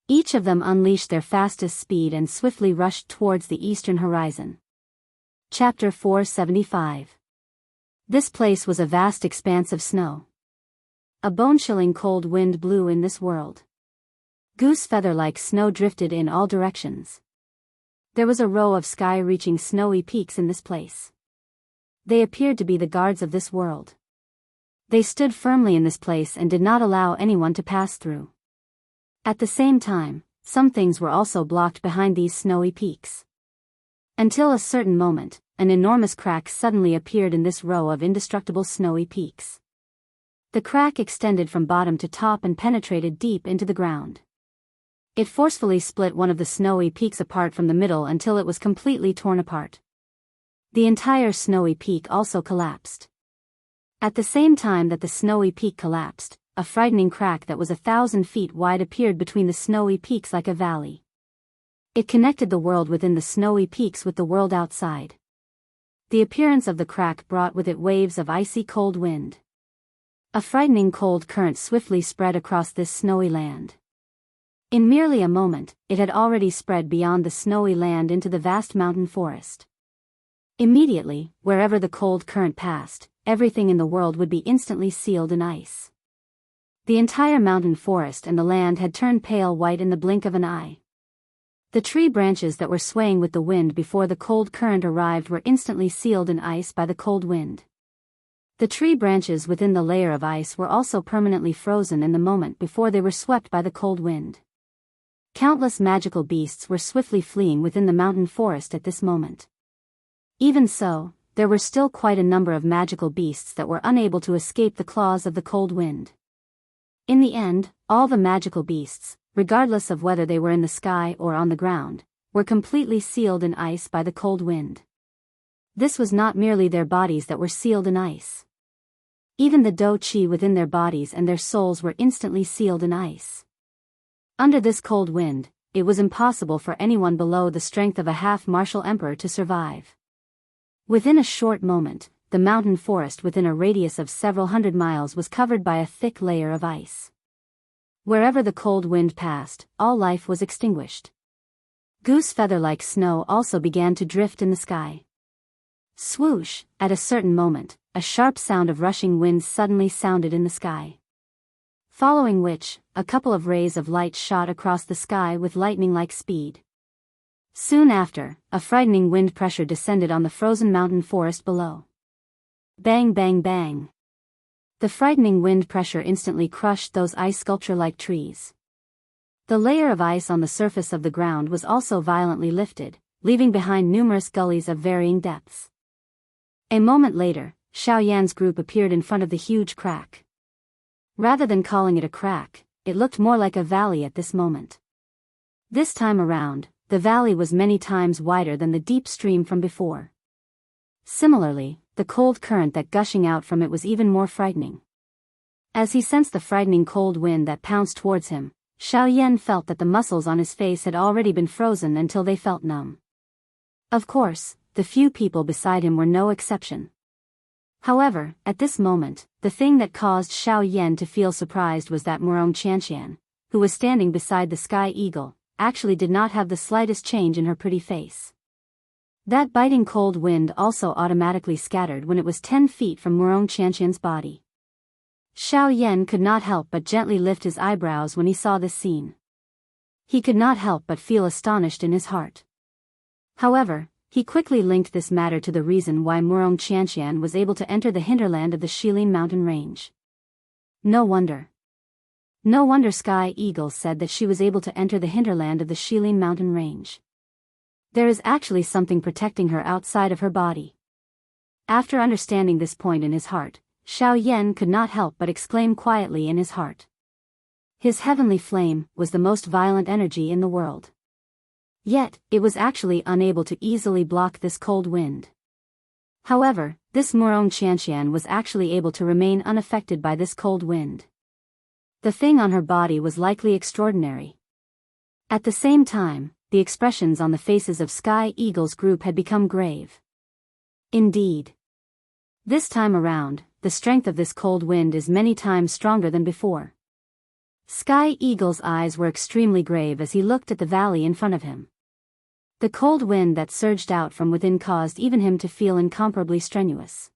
Each of them unleashed their fastest speed and swiftly rushed towards the eastern horizon. Chapter 475. This place was a vast expanse of snow. A bone-chilling cold wind blew in this world. Goose feather-like snow drifted in all directions. There was a row of sky-reaching snowy peaks in this place. They appeared to be the guards of this world. They stood firmly in this place and did not allow anyone to pass through. At the same time, some things were also blocked behind these snowy peaks. Until a certain moment, an enormous crack suddenly appeared in this row of indestructible snowy peaks. The crack extended from bottom to top and penetrated deep into the ground. It forcefully split one of the snowy peaks apart from the middle until it was completely torn apart. The entire snowy peak also collapsed. At the same time that the snowy peak collapsed, a frightening crack that was 1,000 feet wide appeared between the snowy peaks like a valley. It connected the world within the snowy peaks with the world outside. The appearance of the crack brought with it waves of icy cold wind. A frightening cold current swiftly spread across this snowy land. In merely a moment, it had already spread beyond the snowy land into the vast mountain forest. Immediately, wherever the cold current passed, everything in the world would be instantly sealed in ice. The entire mountain forest and the land had turned pale white in the blink of an eye. The tree branches that were swaying with the wind before the cold current arrived were instantly sealed in ice by the cold wind. The tree branches within the layer of ice were also permanently frozen in the moment before they were swept by the cold wind. Countless magical beasts were swiftly fleeing within the mountain forest at this moment. Even so, there were still quite a number of magical beasts that were unable to escape the claws of the cold wind. In the end, all the magical beasts, regardless of whether they were in the sky or on the ground, were completely sealed in ice by the cold wind. This was not merely their bodies that were sealed in ice. Even the do-chi within their bodies and their souls were instantly sealed in ice. Under this cold wind, it was impossible for anyone below the strength of a half-martial emperor to survive. Within a short moment, the mountain forest within a radius of several hundred miles was covered by a thick layer of ice. Wherever the cold wind passed, all life was extinguished. Goose feather-like snow also began to drift in the sky. Swoosh! At a certain moment, a sharp sound of rushing winds suddenly sounded in the sky. Following which, a couple of rays of light shot across the sky with lightning-like speed. Soon after, a frightening wind pressure descended on the frozen mountain forest below. Bang bang bang. The frightening wind pressure instantly crushed those ice sculpture-like trees. The layer of ice on the surface of the ground was also violently lifted, leaving behind numerous gullies of varying depths. A moment later, Xiao Yan's group appeared in front of the huge crack. Rather than calling it a crack, it looked more like a valley at this moment. This time around, the valley was many times wider than the deep stream from before. Similarly, the cold current that gushing out from it was even more frightening. As he sensed the frightening cold wind that pounced towards him, Xiao Yan felt that the muscles on his face had already been frozen until they felt numb. Of course, the few people beside him were no exception. However, at this moment, the thing that caused Xiao Yan to feel surprised was that Murong Qianqian, who was standing beside the sky eagle, actually did not have the slightest change in her pretty face. That biting cold wind also automatically scattered when it was 10 feet from Murong Qianqian's body. Xiao Yan could not help but gently lift his eyebrows when he saw this scene. He could not help but feel astonished in his heart. However, he quickly linked this matter to the reason why Murong Qianqian was able to enter the hinterland of the Shilin mountain range. No wonder. No wonder Sky Eagle said that she was able to enter the hinterland of the Shilin mountain range. There is actually something protecting her outside of her body. After understanding this point in his heart, Xiao Yan could not help but exclaim quietly in his heart. His heavenly flame was the most violent energy in the world. Yet, it was actually unable to easily block this cold wind. However, this Murong Qianqian was actually able to remain unaffected by this cold wind. The thing on her body was likely extraordinary. At the same time, the expressions on the faces of Sky Eagle's group had become grave. Indeed. This time around, the strength of this cold wind is many times stronger than before. Sky Eagle's eyes were extremely grave as he looked at the valley in front of him. The cold wind that surged out from within caused even him to feel incomparably strenuous.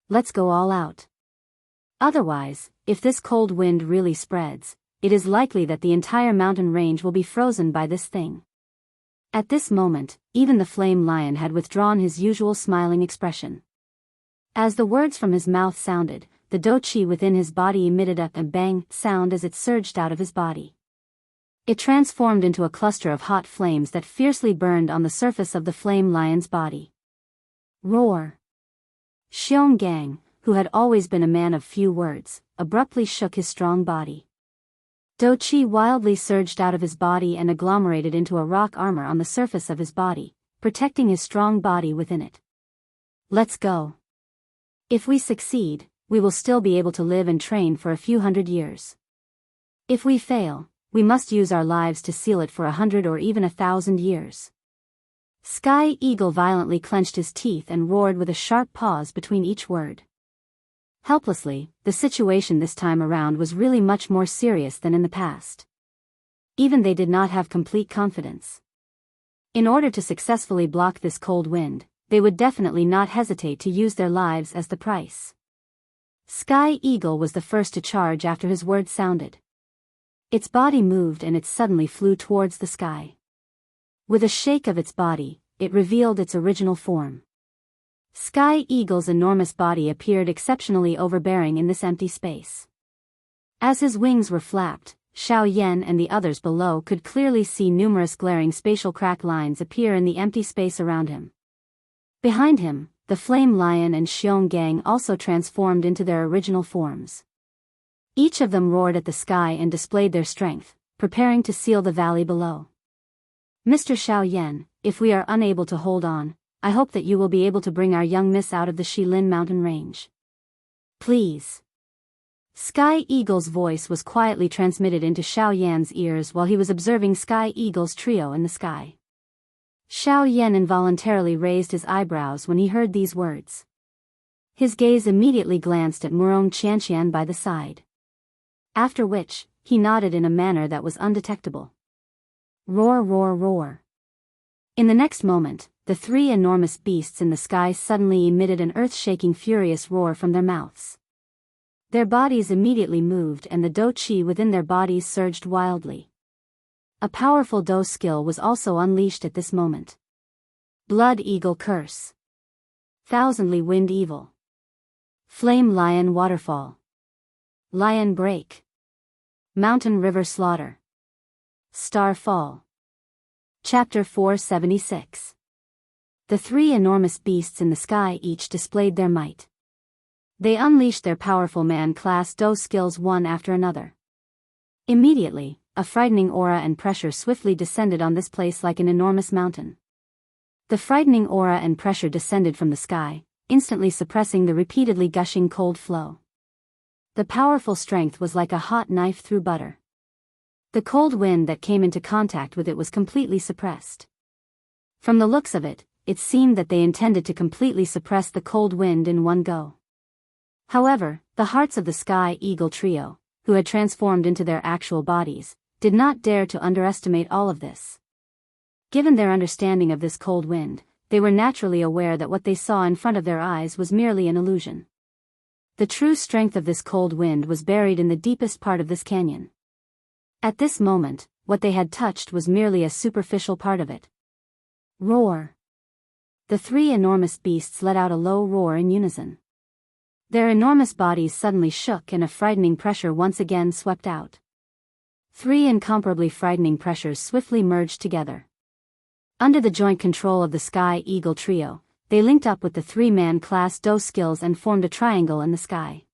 Let's go all out. Otherwise, if this cold wind really spreads, it is likely that the entire mountain range will be frozen by this thing. At this moment, even the flame lion had withdrawn his usual smiling expression. As the words from his mouth sounded, the do-chi within his body emitted a bang sound as it surged out of his body. It transformed into a cluster of hot flames that fiercely burned on the surface of the flame lion's body. Roar! Xionggang, who had always been a man of few words, abruptly shook his strong body. Do-chi wildly surged out of his body and agglomerated into a rock armor on the surface of his body, protecting his strong body within it. Let's go. If we succeed, we will still be able to live and train for a few hundred years. If we fail, we must use our lives to seal it for 100 or even 1,000 years. Sky Eagle violently clenched his teeth and roared with a sharp pause between each word. Helplessly, the situation this time around was really much more serious than in the past. Even they did not have complete confidence. In order to successfully block this cold wind, they would definitely not hesitate to use their lives as the price. Sky Eagle was the first to charge after his words sounded. Its body moved and it suddenly flew towards the sky. With a shake of its body, it revealed its original form. Sky Eagle's enormous body appeared exceptionally overbearing in this empty space. As his wings were flapped, Xiao Yan and the others below could clearly see numerous glaring spatial crack lines appear in the empty space around him. Behind him, the flame lion and Xionggang also transformed into their original forms. Each of them roared at the sky and displayed their strength, preparing to seal the valley below. Mr. Xiao Yan, if we are unable to hold on, I hope that you will be able to bring our young miss out of the Shilin mountain range. Please. Sky Eagle's voice was quietly transmitted into Xiao Yan's ears while he was observing Sky Eagle's trio in the sky. Xiao Yan involuntarily raised his eyebrows when he heard these words. His gaze immediately glanced at Murong Qianqian by the side. After which, he nodded in a manner that was undetectable. Roar, roar, roar. In the next moment, the three enormous beasts in the sky suddenly emitted an earth-shaking furious roar from their mouths. Their bodies immediately moved and the do-chi within their bodies surged wildly. A powerful do skill was also unleashed at this moment. Blood Eagle Curse. Thousandly Wind Evil. Flame Lion Waterfall. Lion Break. Mountain River Slaughter. Star Fall. Chapter 476. The three enormous beasts in the sky each displayed their might. They unleashed their powerful man-class do skills one after another. Immediately, a frightening aura and pressure swiftly descended on this place like an enormous mountain. The frightening aura and pressure descended from the sky, instantly suppressing the repeatedly gushing cold flow. The powerful strength was like a hot knife through butter. The cold wind that came into contact with it was completely suppressed. From the looks of it, it seemed that they intended to completely suppress the cold wind in one go. However, the hearts of the Sky Eagle trio, who had transformed into their actual bodies, did not dare to underestimate all of this. Given their understanding of this cold wind, they were naturally aware that what they saw in front of their eyes was merely an illusion. The true strength of this cold wind was buried in the deepest part of this canyon. At this moment, what they had touched was merely a superficial part of it. Roar! The three enormous beasts let out a low roar in unison. Their enormous bodies suddenly shook and a frightening pressure once again swept out. Three incomparably frightening pressures swiftly merged together. Under the joint control of the Sky Eagle trio, they linked up with the three-man class do skills and formed a triangle in the sky.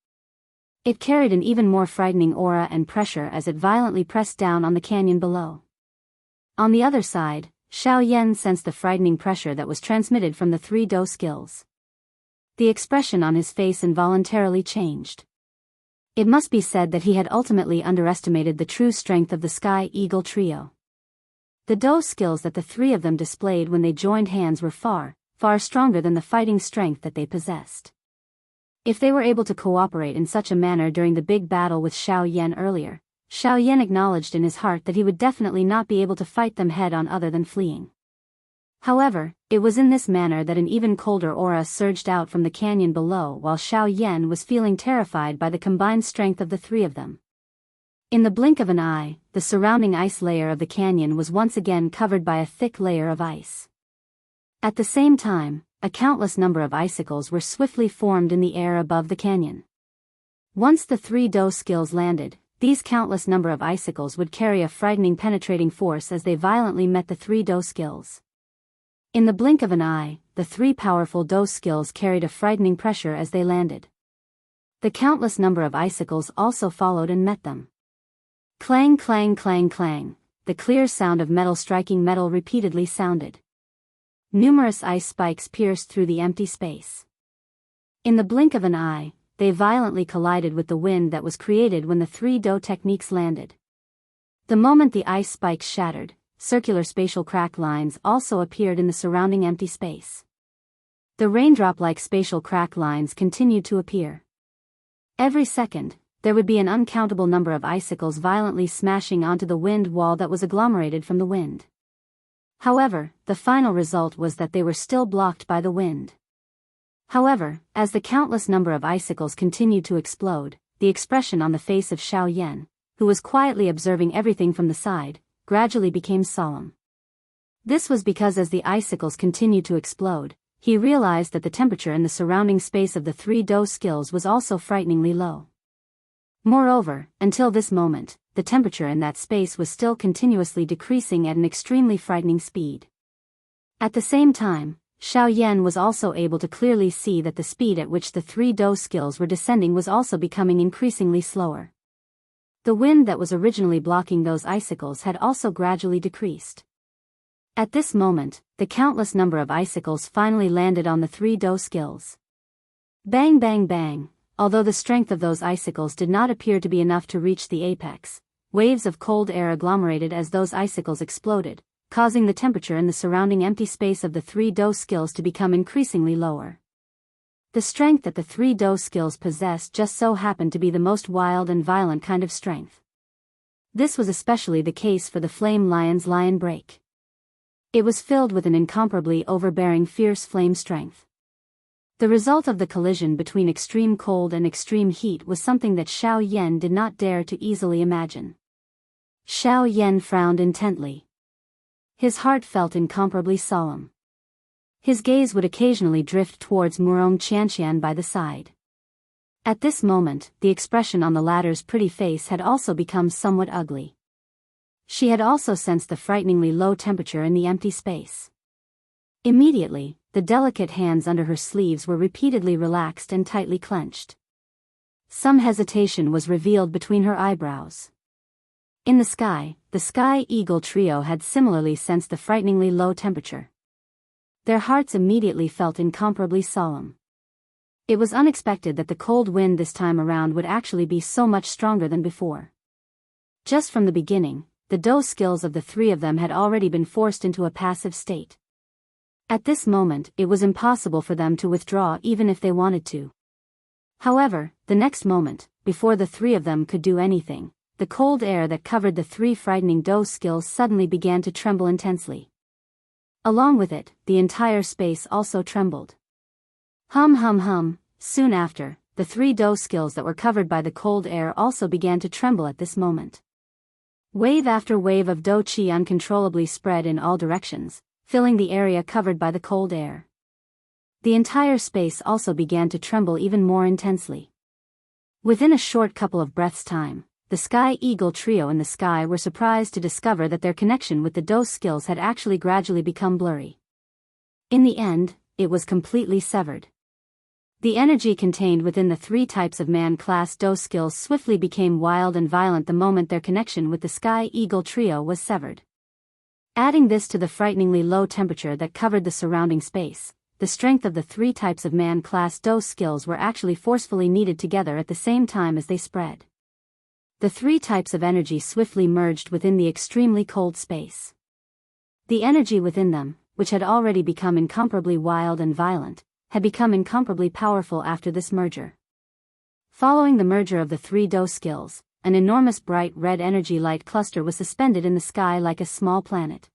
It carried an even more frightening aura and pressure as it violently pressed down on the canyon below. On the other side, Xiao Yan sensed the frightening pressure that was transmitted from the three do skills. The expression on his face involuntarily changed. It must be said that he had ultimately underestimated the true strength of the Sky Eagle trio. The do skills that the three of them displayed when they joined hands were far, far stronger than the fighting strength that they possessed. If they were able to cooperate in such a manner during the big battle with Xiao Yan earlier, Xiao Yan acknowledged in his heart that he would definitely not be able to fight them head-on other than fleeing. However, it was in this manner that an even colder aura surged out from the canyon below while Xiao Yan was feeling terrified by the combined strength of the three of them. In the blink of an eye, the surrounding ice layer of the canyon was once again covered by a thick layer of ice. At the same time, a countless number of icicles were swiftly formed in the air above the canyon. Once the three doe skills landed, these countless number of icicles would carry a frightening penetrating force as they violently met the three doe skills. In the blink of an eye, the three powerful doe skills carried a frightening pressure as they landed. The countless number of icicles also followed and met them. Clang, clang, clang, clang, the clear sound of metal striking metal repeatedly sounded. Numerous ice spikes pierced through the empty space. In the blink of an eye, they violently collided with the wind that was created when the three doe techniques landed. The moment the ice spikes shattered, circular spatial crack lines also appeared in the surrounding empty space. The raindrop-like spatial crack lines continued to appear. Every second, there would be an uncountable number of icicles violently smashing onto the wind wall that was agglomerated from the wind. However, the final result was that they were still blocked by the wind. However, as the countless number of icicles continued to explode, the expression on the face of Xiao Yan, who was quietly observing everything from the side, gradually became solemn. This was because as the icicles continued to explode, he realized that the temperature in the surrounding space of the three doe skills was also frighteningly low. Moreover, until this moment, the temperature in that space was still continuously decreasing at an extremely frightening speed. At the same time, Xiao Yan was also able to clearly see that the speed at which the three doe skills were descending was also becoming increasingly slower. The wind that was originally blocking those icicles had also gradually decreased. At this moment, the countless number of icicles finally landed on the three doe skills. Bang, bang, bang. Although the strength of those icicles did not appear to be enough to reach the apex, waves of cold air agglomerated as those icicles exploded, causing the temperature in the surrounding empty space of the three doe skills to become increasingly lower. The strength that the three doe skills possessed just so happened to be the most wild and violent kind of strength. This was especially the case for the Flame Lion's Lion Break. It was filled with an incomparably overbearing fierce flame strength. The result of the collision between extreme cold and extreme heat was something that Xiao Yan did not dare to easily imagine. Xiao Yan frowned intently. His heart felt incomparably solemn. His gaze would occasionally drift towards Murong Qianqian by the side. At this moment, the expression on the latter's pretty face had also become somewhat ugly. She had also sensed the frighteningly low temperature in the empty space. Immediately, the delicate hands under her sleeves were repeatedly relaxed and tightly clenched. Some hesitation was revealed between her eyebrows. In the Sky Eagle trio had similarly sensed the frighteningly low temperature. Their hearts immediately felt incomparably solemn. It was unexpected that the cold wind this time around would actually be so much stronger than before. Just from the beginning, the doe skills of the three of them had already been forced into a passive state. At this moment, it was impossible for them to withdraw even if they wanted to. However, the next moment, before the three of them could do anything, the cold air that covered the three frightening doe skills suddenly began to tremble intensely. Along with it, the entire space also trembled. Hum hum hum. Soon after, the three doe skills that were covered by the cold air also began to tremble at this moment. Wave after wave of doe qi uncontrollably spread in all directions, filling the area covered by the cold air. The entire space also began to tremble even more intensely. Within a short couple of breaths' time, the Sky Eagle trio in the sky were surprised to discover that their connection with the doe skills had actually gradually become blurry. In the end, it was completely severed. The energy contained within the three types of man-class doe skills swiftly became wild and violent the moment their connection with the Sky Eagle trio was severed. Adding this to the frighteningly low temperature that covered the surrounding space, the strength of the three types of man-class doe skills were actually forcefully kneaded together at the same time as they spread. The three types of energy swiftly merged within the extremely cold space. The energy within them, which had already become incomparably wild and violent, had become incomparably powerful after this merger. Following the merger of the three doe skills, an enormous bright red energy light cluster was suspended in the sky like a small planet.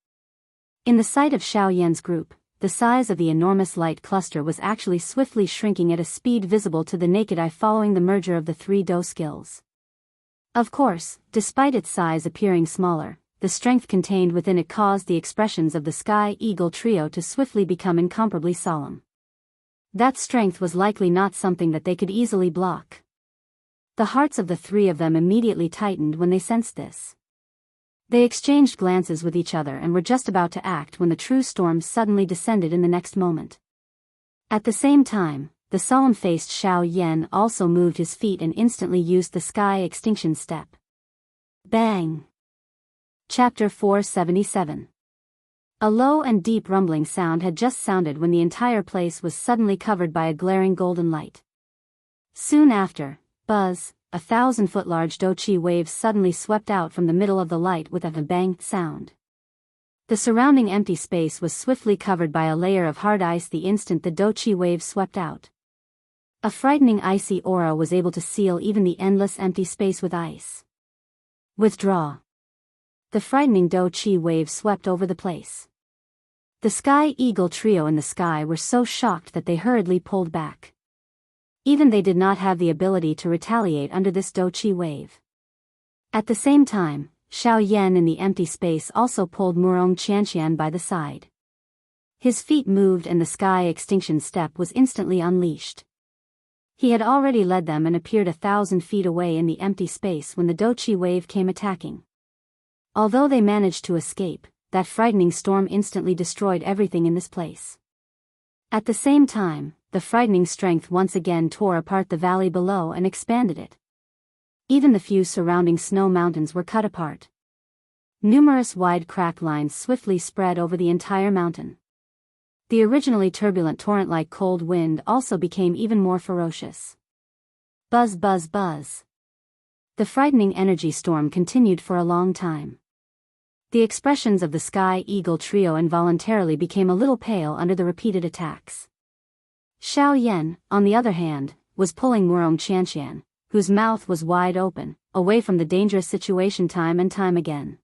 In the sight of Xiao Yan's group, the size of the enormous light cluster was actually swiftly shrinking at a speed visible to the naked eye following the merger of the three doe skills. Of course, despite its size appearing smaller, the strength contained within it caused the expressions of the Sky Eagle trio to swiftly become incomparably solemn. That strength was likely not something that they could easily block. The hearts of the three of them immediately tightened when they sensed this. They exchanged glances with each other and were just about to act when the true storm suddenly descended in the next moment. At the same time, the solemn-faced Xiao Yan also moved his feet and instantly used the sky extinction step. Bang! Chapter 477. A low and deep rumbling sound had just sounded when the entire place was suddenly covered by a glaring golden light. Soon after, buzz, 1,000-foot-large Doqi waves suddenly swept out from the middle of the light with a bang sound. The surrounding empty space was swiftly covered by a layer of hard ice the instant the Doqi waves swept out. A frightening icy aura was able to seal even the endless empty space with ice. Withdraw. The frightening Doqi wave swept over the place. The Sky Eagle trio in the sky were so shocked that they hurriedly pulled back. Even they did not have the ability to retaliate under this Doqi wave. At the same time, Xiao Yan in the empty space also pulled Murong Qianqian by the side. His feet moved and the sky extinction step was instantly unleashed. He had already led them and appeared 1,000 feet away in the empty space when the Doqi wave came attacking. Although they managed to escape, that frightening storm instantly destroyed everything in this place. At the same time, the frightening strength once again tore apart the valley below and expanded it. Even the few surrounding snow mountains were cut apart. Numerous wide crack lines swiftly spread over the entire mountain. The originally turbulent torrent-like cold wind also became even more ferocious. Buzz, buzz, buzz. The frightening energy storm continued for a long time. The expressions of the Sky Eagle trio involuntarily became a little pale under the repeated attacks. Xiao Yan, on the other hand, was pulling Murong Qianqian, whose mouth was wide open, away from the dangerous situation time and time again.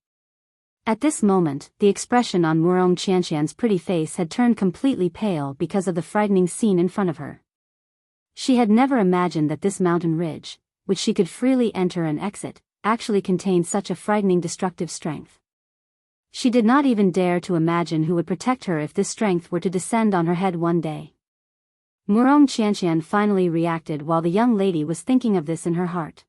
At this moment, the expression on Murong Qianqian's pretty face had turned completely pale because of the frightening scene in front of her. She had never imagined that this mountain ridge, which she could freely enter and exit, actually contained such a frightening destructive strength. She did not even dare to imagine who would protect her if this strength were to descend on her head one day. Murong Qianqian finally reacted while the young lady was thinking of this in her heart.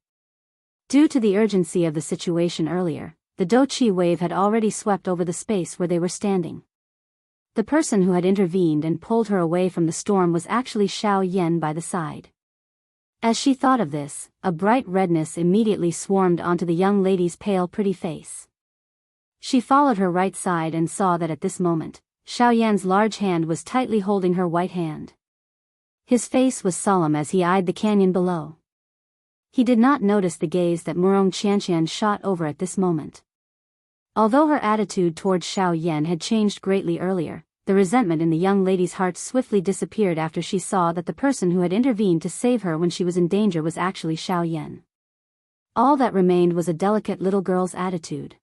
Due to the urgency of the situation earlier, the Doqi wave had already swept over the space where they were standing. The person who had intervened and pulled her away from the storm was actually Xiao Yan by the side. As she thought of this, a bright redness immediately swarmed onto the young lady's pale pretty face. She followed her right side and saw that at this moment, Xiao Yan's large hand was tightly holding her white hand. His face was solemn as he eyed the canyon below. He did not notice the gaze that Murong Qianqian shot over at this moment. Although her attitude towards Xiao Yan had changed greatly earlier, the resentment in the young lady's heart swiftly disappeared after she saw that the person who had intervened to save her when she was in danger was actually Xiao Yan. All that remained was a delicate little girl's attitude.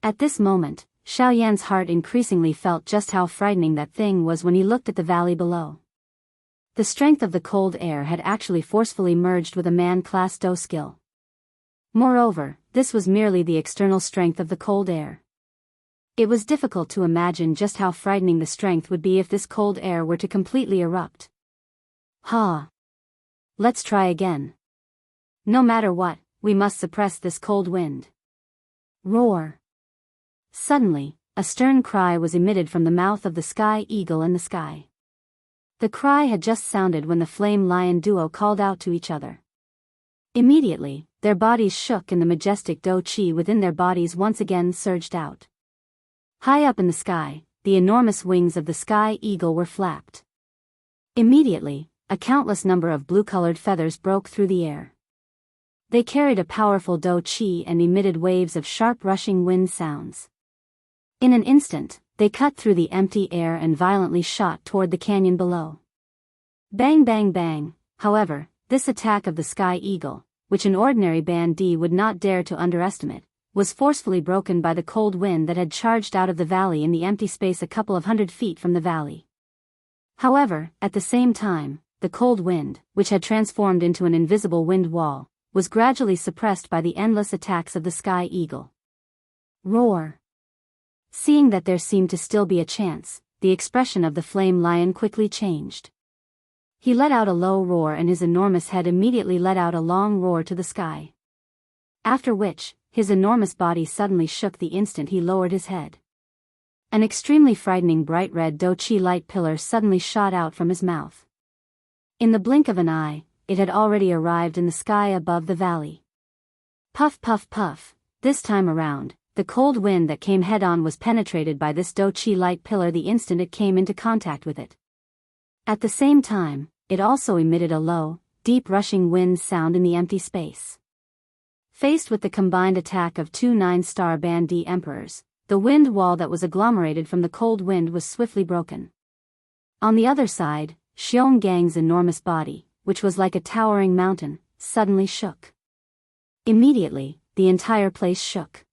At this moment, Xiao Yan's heart increasingly felt just how frightening that thing was when he looked at the valley below. The strength of the cold air had actually forcefully merged with a man-class Do skill. Moreover, this was merely the external strength of the cold air. It was difficult to imagine just how frightening the strength would be if this cold air were to completely erupt. Ha! Let's try again. No matter what, we must suppress this cold wind. Roar! Suddenly, a stern cry was emitted from the mouth of the Sky Eagle in the sky. The cry had just sounded when the Flame Lion duo called out to each other. Immediately, their bodies shook and the majestic Do Qi within their bodies once again surged out. High up in the sky, the enormous wings of the Sky Eagle were flapped. Immediately, a countless number of blue-colored feathers broke through the air. They carried a powerful Do Qi and emitted waves of sharp rushing wind sounds. In an instant, they cut through the empty air and violently shot toward the canyon below. Bang bang bang, however, this attack of the Sky Eagle, which an ordinary bandit would not dare to underestimate, was forcefully broken by the cold wind that had charged out of the valley in the empty space a couple of 100 feet from the valley. However, at the same time, the cold wind, which had transformed into an invisible wind wall, was gradually suppressed by the endless attacks of the sky eagle. Roar! Seeing that there seemed to still be a chance, the expression of the flame lion quickly changed. He let out a low roar and his enormous head immediately let out a long roar to the sky. After which, his enormous body suddenly shook the instant he lowered his head. An extremely frightening bright red dochi light pillar suddenly shot out from his mouth. In the blink of an eye, it had already arrived in the sky above the valley. Puff puff puff, this time around, the cold wind that came head-on was penetrated by this dochi light pillar the instant it came into contact with it. At the same time, it also emitted a low, deep rushing wind sound in the empty space. Faced with the combined attack of two 9-star Band D Emperors, the wind wall that was agglomerated from the cold wind was swiftly broken. On the other side, Xiongang's enormous body, which was like a towering mountain, suddenly shook. Immediately, the entire place shook.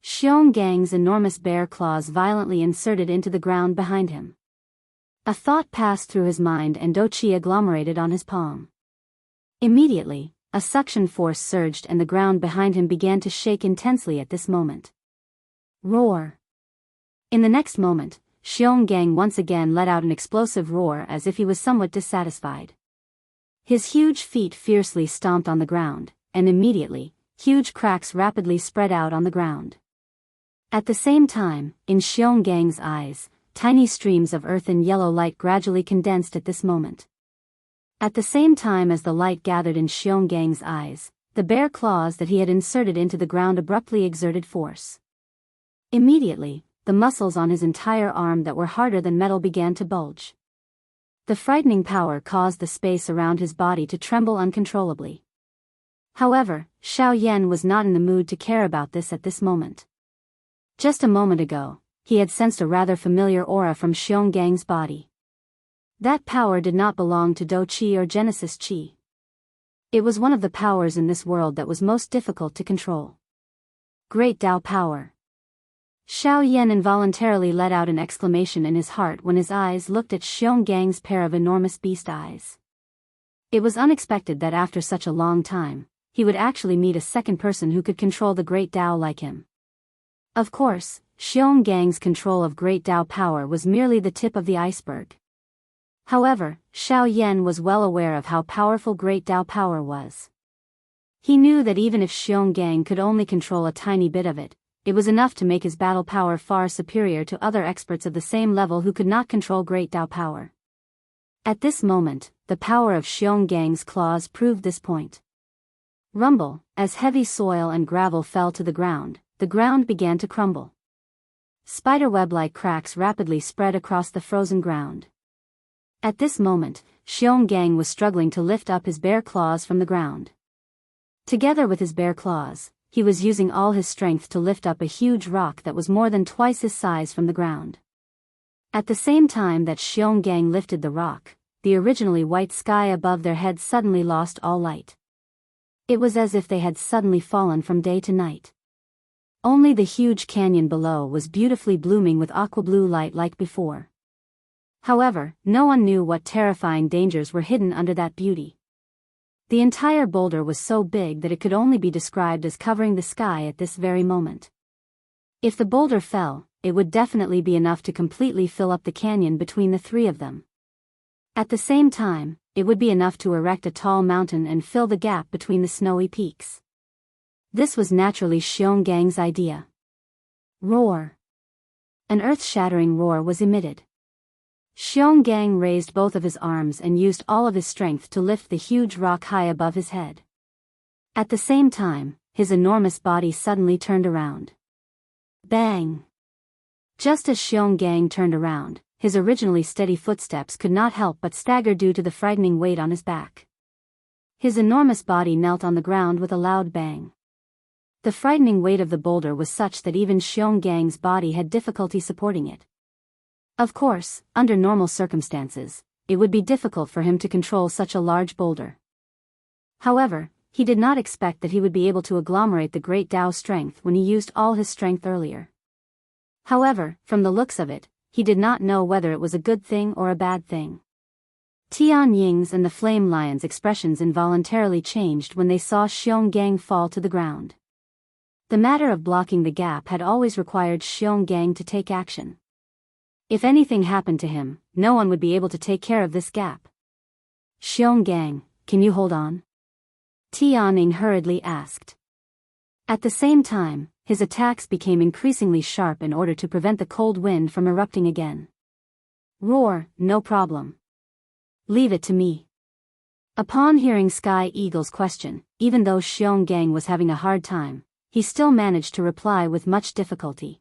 Xiongang's enormous bear claws violently inserted into the ground behind him. A thought passed through his mind and dochi agglomerated on his palm. Immediately, a suction force surged and the ground behind him began to shake intensely at this moment. Roar! In the next moment, Xionggang once again let out an explosive roar as if he was somewhat dissatisfied. His huge feet fiercely stomped on the ground, and immediately, huge cracks rapidly spread out on the ground. At the same time, in Xiongang's eyes, tiny streams of earthen yellow light gradually condensed at this moment. At the same time as the light gathered in Xiongang's eyes, the bare claws that he had inserted into the ground abruptly exerted force. Immediately, the muscles on his entire arm that were harder than metal began to bulge. The frightening power caused the space around his body to tremble uncontrollably. However, Xiao Yan was not in the mood to care about this at this moment. Just a moment ago, he had sensed a rather familiar aura from Xiongang's body. That power did not belong to Do Qi or Genesis Qi. It was one of the powers in this world that was most difficult to control. Great Tao power. Xiao Yan involuntarily let out an exclamation in his heart when his eyes looked at Xiongang's pair of enormous beast eyes. It was unexpected that after such a long time, he would actually meet a second person who could control the Great Tao like him. Of course, Xiongang's control of Great Tao power was merely the tip of the iceberg. However, Xiao Yan was well aware of how powerful Great Tao power was. He knew that even if Xionggang could only control a tiny bit of it, it was enough to make his battle power far superior to other experts of the same level who could not control Great Tao power. At this moment, the power of Xiongang's claws proved this point. Rumble, as heavy soil and gravel fell to the ground began to crumble. Spiderweb-like cracks rapidly spread across the frozen ground. At this moment, Xionggang was struggling to lift up his bare claws from the ground. Together with his bare claws, he was using all his strength to lift up a huge rock that was more than twice his size from the ground. At the same time that Xionggang lifted the rock, the originally white sky above their heads suddenly lost all light. It was as if they had suddenly fallen from day to night. Only the huge canyon below was beautifully blooming with aqua-blue light like before. However, no one knew what terrifying dangers were hidden under that beauty. The entire boulder was so big that it could only be described as covering the sky at this very moment. If the boulder fell, it would definitely be enough to completely fill up the canyon between the three of them. At the same time, it would be enough to erect a tall mountain and fill the gap between the snowy peaks. This was naturally Xiongang's idea. Roar! An earth-shattering roar was emitted. Xionggang raised both of his arms and used all of his strength to lift the huge rock high above his head. At the same time, his enormous body suddenly turned around. Bang! Just as Xionggang turned around, his originally steady footsteps could not help but stagger due to the frightening weight on his back. His enormous body knelt on the ground with a loud bang. The frightening weight of the boulder was such that even Xiongang's body had difficulty supporting it. Of course, under normal circumstances, it would be difficult for him to control such a large boulder. However, he did not expect that he would be able to agglomerate the Great Tao strength when he used all his strength earlier. However, from the looks of it, he did not know whether it was a good thing or a bad thing. Tian Ying's and the Flame Lion's expressions involuntarily changed when they saw Xiong Gang fall to the ground. The matter of blocking the gap had always required Xiong Gang to take action. If anything happened to him, no one would be able to take care of this gap. Xiong Gang, can you hold on? Tian Ying hurriedly asked. At the same time, his attacks became increasingly sharp in order to prevent the cold wind from erupting again. Roar, no problem. Leave it to me. Upon hearing Sky Eagle's question, even though Xiong Gang was having a hard time, he still managed to reply with much difficulty.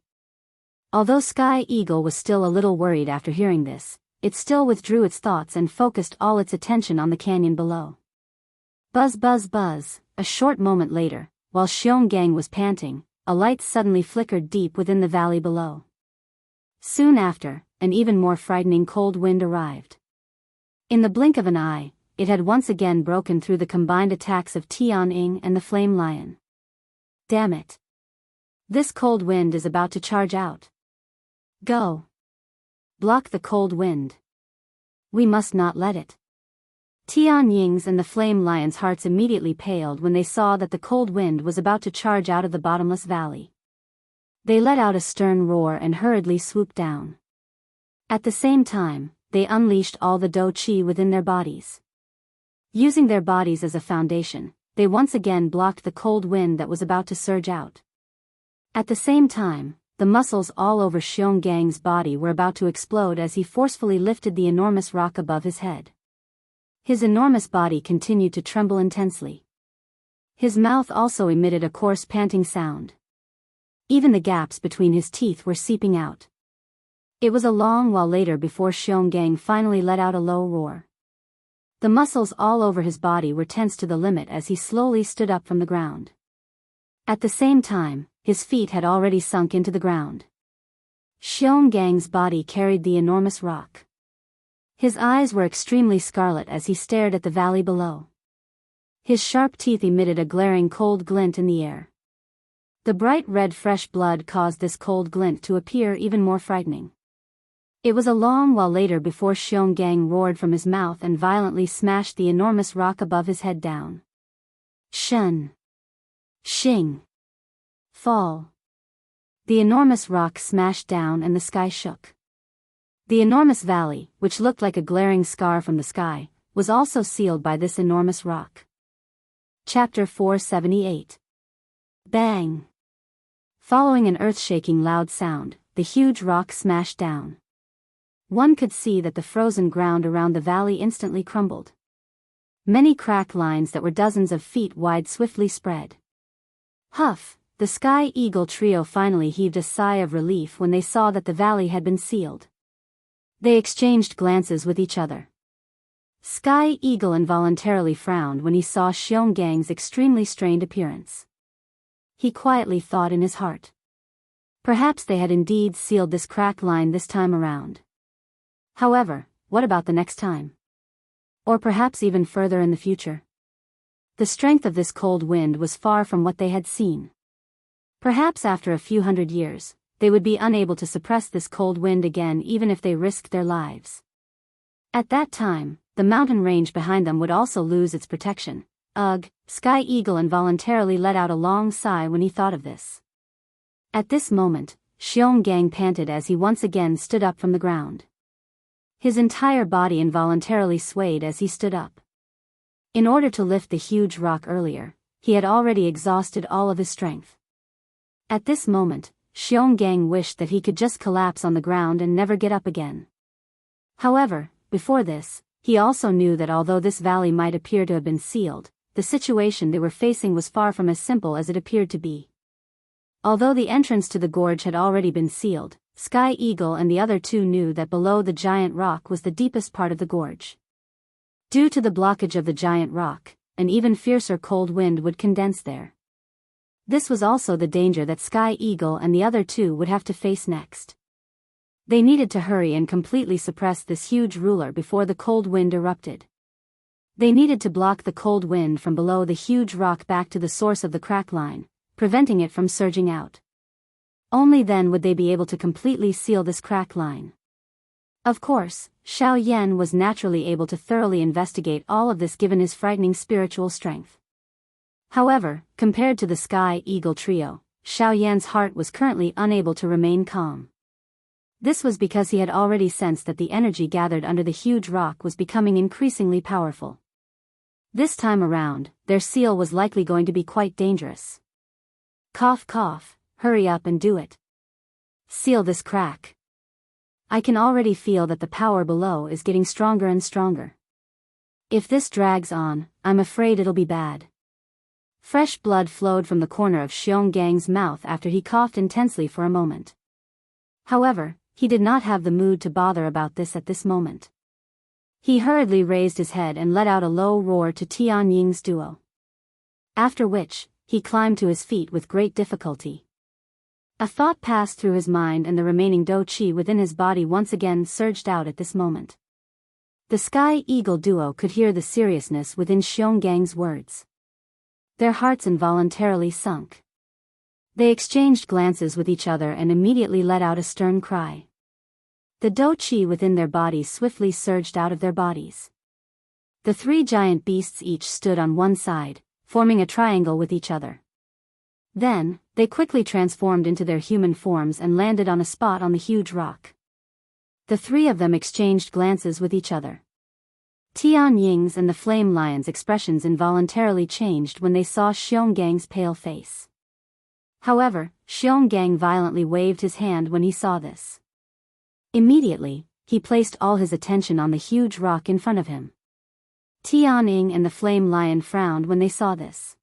Although Sky Eagle was still a little worried after hearing this, it still withdrew its thoughts and focused all its attention on the canyon below. Buzz buzz buzz, a short moment later, while Xiong Gang was panting, a light suddenly flickered deep within the valley below. Soon after, an even more frightening cold wind arrived. In the blink of an eye, it had once again broken through the combined attacks of Tian Ying and the Flame Lion. Damn it. This cold wind is about to charge out. Go. Block the cold wind. We must not let it. Tian Ying's and the Flame Lion's hearts immediately paled when they saw that the cold wind was about to charge out of the bottomless valley. They let out a stern roar and hurriedly swooped down. At the same time, they unleashed all the Do Qi within their bodies. Using their bodies as a foundation, they once again blocked the cold wind that was about to surge out. At the same time, the muscles all over Xiong Gang's body were about to explode as he forcefully lifted the enormous rock above his head. His enormous body continued to tremble intensely. His mouth also emitted a coarse panting sound. Even the gaps between his teeth were seeping out. It was a long while later before Xiong Gang finally let out a low roar. The muscles all over his body were tense to the limit as he slowly stood up from the ground. At the same time, his feet had already sunk into the ground. Xiong Gang's body carried the enormous rock. His eyes were extremely scarlet as he stared at the valley below. His sharp teeth emitted a glaring cold glint in the air. The bright red fresh blood caused this cold glint to appear even more frightening. It was a long while later before Xiong Gang roared from his mouth and violently smashed the enormous rock above his head down. Shun. Xing. Fall. The enormous rock smashed down and the sky shook. The enormous valley, which looked like a glaring scar from the sky, was also sealed by this enormous rock. Chapter 478. Bang! Following an earth-shaking loud sound, the huge rock smashed down. One could see that the frozen ground around the valley instantly crumbled. Many crack lines that were dozens of feet wide swiftly spread. Huff! The Sky Eagle trio finally heaved a sigh of relief when they saw that the valley had been sealed. They exchanged glances with each other. Sky Eagle involuntarily frowned when he saw Xiong Gang's extremely strained appearance. He quietly thought in his heart. Perhaps they had indeed sealed this crack line this time around. However, what about the next time? Or perhaps even further in the future? The strength of this cold wind was far from what they had seen. Perhaps after a few hundred years, they would be unable to suppress this cold wind again even if they risked their lives. At that time, the mountain range behind them would also lose its protection. Ugh, Sky Eagle involuntarily let out a long sigh when he thought of this. At this moment, Xiong Gang panted as he once again stood up from the ground. His entire body involuntarily swayed as he stood up. In order to lift the huge rock earlier, he had already exhausted all of his strength. At this moment, Xiong Gang wished that he could just collapse on the ground and never get up again. However, before this, he also knew that although this valley might appear to have been sealed, the situation they were facing was far from as simple as it appeared to be. Although the entrance to the gorge had already been sealed, Sky Eagle and the other two knew that below the giant rock was the deepest part of the gorge. Due to the blockage of the giant rock, an even fiercer cold wind would condense there. This was also the danger that Sky Eagle and the other two would have to face next. They needed to hurry and completely suppress this huge ruler before the cold wind erupted. They needed to block the cold wind from below the huge rock back to the source of the crack line, preventing it from surging out. Only then would they be able to completely seal this crack line. Of course, Xiao Yan was naturally able to thoroughly investigate all of this given his frightening spiritual strength. However, compared to the Sky Eagle trio, Xiao Yan's heart was currently unable to remain calm. This was because he had already sensed that the energy gathered under the huge rock was becoming increasingly powerful. This time around, their seal was likely going to be quite dangerous. Cough cough, hurry up and do it. Seal this crack. I can already feel that the power below is getting stronger and stronger. If this drags on, I'm afraid it'll be bad. Fresh blood flowed from the corner of Xiong Gang's mouth after he coughed intensely for a moment. However, he did not have the mood to bother about this at this moment. He hurriedly raised his head and let out a low roar to Tian Ying's duo. After which, he climbed to his feet with great difficulty. A thought passed through his mind and the remaining Do Qi within his body once again surged out at this moment. The Sky Eagle duo could hear the seriousness within Xiong Gang's words. Their hearts involuntarily sunk. They exchanged glances with each other and immediately let out a stern cry. The Do Qi within their bodies swiftly surged out of their bodies. The three giant beasts each stood on one side, forming a triangle with each other. Then, they quickly transformed into their human forms and landed on a spot on the huge rock. The three of them exchanged glances with each other. Tian Ying's and the Flame Lion's expressions involuntarily changed when they saw Xiong Gang's pale face. However, Xiong Gang violently waved his hand when he saw this. Immediately, he placed all his attention on the huge rock in front of him. Tian Ying and the Flame Lion frowned when they saw this.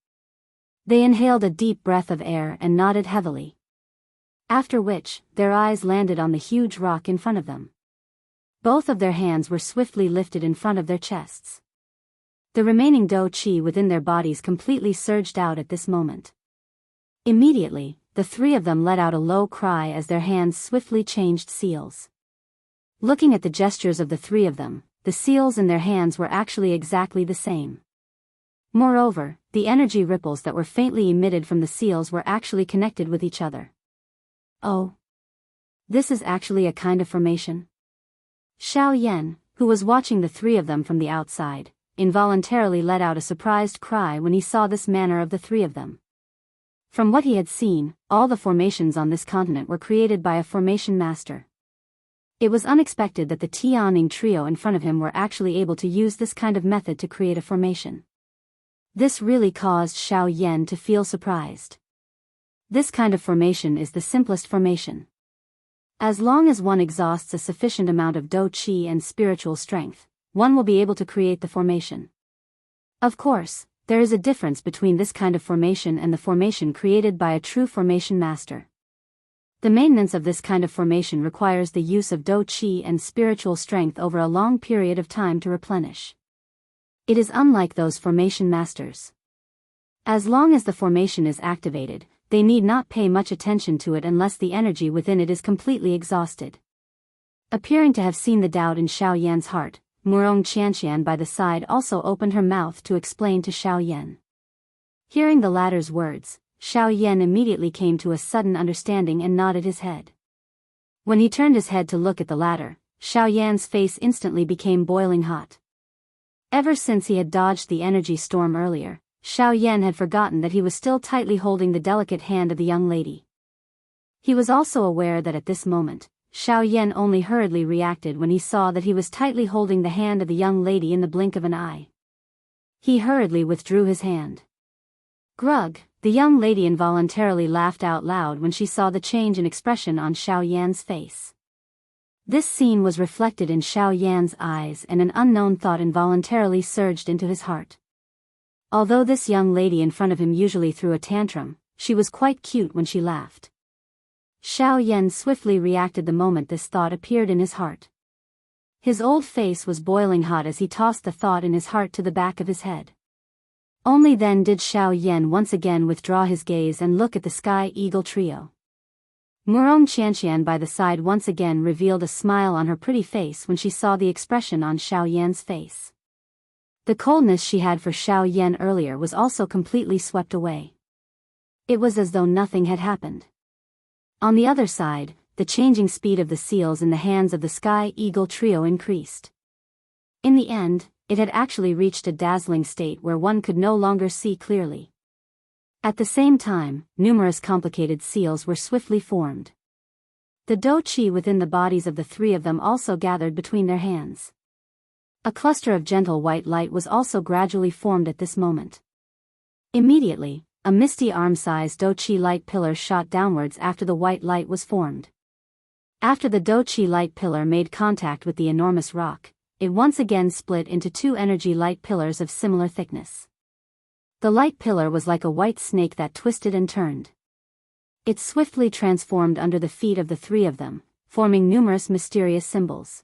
They inhaled a deep breath of air and nodded heavily. After which, their eyes landed on the huge rock in front of them. Both of their hands were swiftly lifted in front of their chests. The remaining Do Qi within their bodies completely surged out at this moment. Immediately, the three of them let out a low cry as their hands swiftly changed seals. Looking at the gestures of the three of them, the seals in their hands were actually exactly the same. Moreover, the energy ripples that were faintly emitted from the seals were actually connected with each other. Oh. This is actually a kind of formation? Xiao Yan, who was watching the three of them from the outside, involuntarily let out a surprised cry when he saw this manner of the three of them. From what he had seen, all the formations on this continent were created by a formation master. It was unexpected that the Tianing trio in front of him were actually able to use this kind of method to create a formation. This really caused Xiao Yan to feel surprised. This kind of formation is the simplest formation. As long as one exhausts a sufficient amount of Do Qi and spiritual strength, one will be able to create the formation. Of course, there is a difference between this kind of formation and the formation created by a true formation master. The maintenance of this kind of formation requires the use of Do Qi and spiritual strength over a long period of time to replenish. It is unlike those formation masters. As long as the formation is activated, they need not pay much attention to it unless the energy within it is completely exhausted. Appearing to have seen the doubt in Xiao Yan's heart, Murong Qianqian by the side also opened her mouth to explain to Xiao Yan. Hearing the latter's words, Xiao Yan immediately came to a sudden understanding and nodded his head. When he turned his head to look at the latter, Xiao Yan's face instantly became boiling hot. Ever since he had dodged the energy storm earlier, Xiao Yan had forgotten that he was still tightly holding the delicate hand of the young lady. He was also aware that at this moment, Xiao Yan only hurriedly reacted when he saw that he was tightly holding the hand of the young lady in the blink of an eye. He hurriedly withdrew his hand. Grug, the young lady involuntarily laughed out loud when she saw the change in expression on Xiao Yan's face. This scene was reflected in Xiao Yan's eyes and an unknown thought involuntarily surged into his heart. Although this young lady in front of him usually threw a tantrum, she was quite cute when she laughed. Xiao Yan swiftly reacted the moment this thought appeared in his heart. His old face was boiling hot as he tossed the thought in his heart to the back of his head. Only then did Xiao Yan once again withdraw his gaze and look at the Sky Eagle trio. Murong Qianqian by the side once again revealed a smile on her pretty face when she saw the expression on Xiao Yan's face. The coldness she had for Xiao Yan earlier was also completely swept away. It was as though nothing had happened. On the other side, the changing speed of the seals in the hands of the Sky Eagle trio increased. In the end, it had actually reached a dazzling state where one could no longer see clearly. At the same time, numerous complicated seals were swiftly formed. The do chi within the bodies of the three of them also gathered between their hands. A cluster of gentle white light was also gradually formed at this moment. Immediately, a misty arm-sized do chi light pillar shot downwards after the white light was formed. After the do chi light pillar made contact with the enormous rock, it once again split into two energy light pillars of similar thickness. The light pillar was like a white snake that twisted and turned. It swiftly transformed under the feet of the three of them, forming numerous mysterious symbols.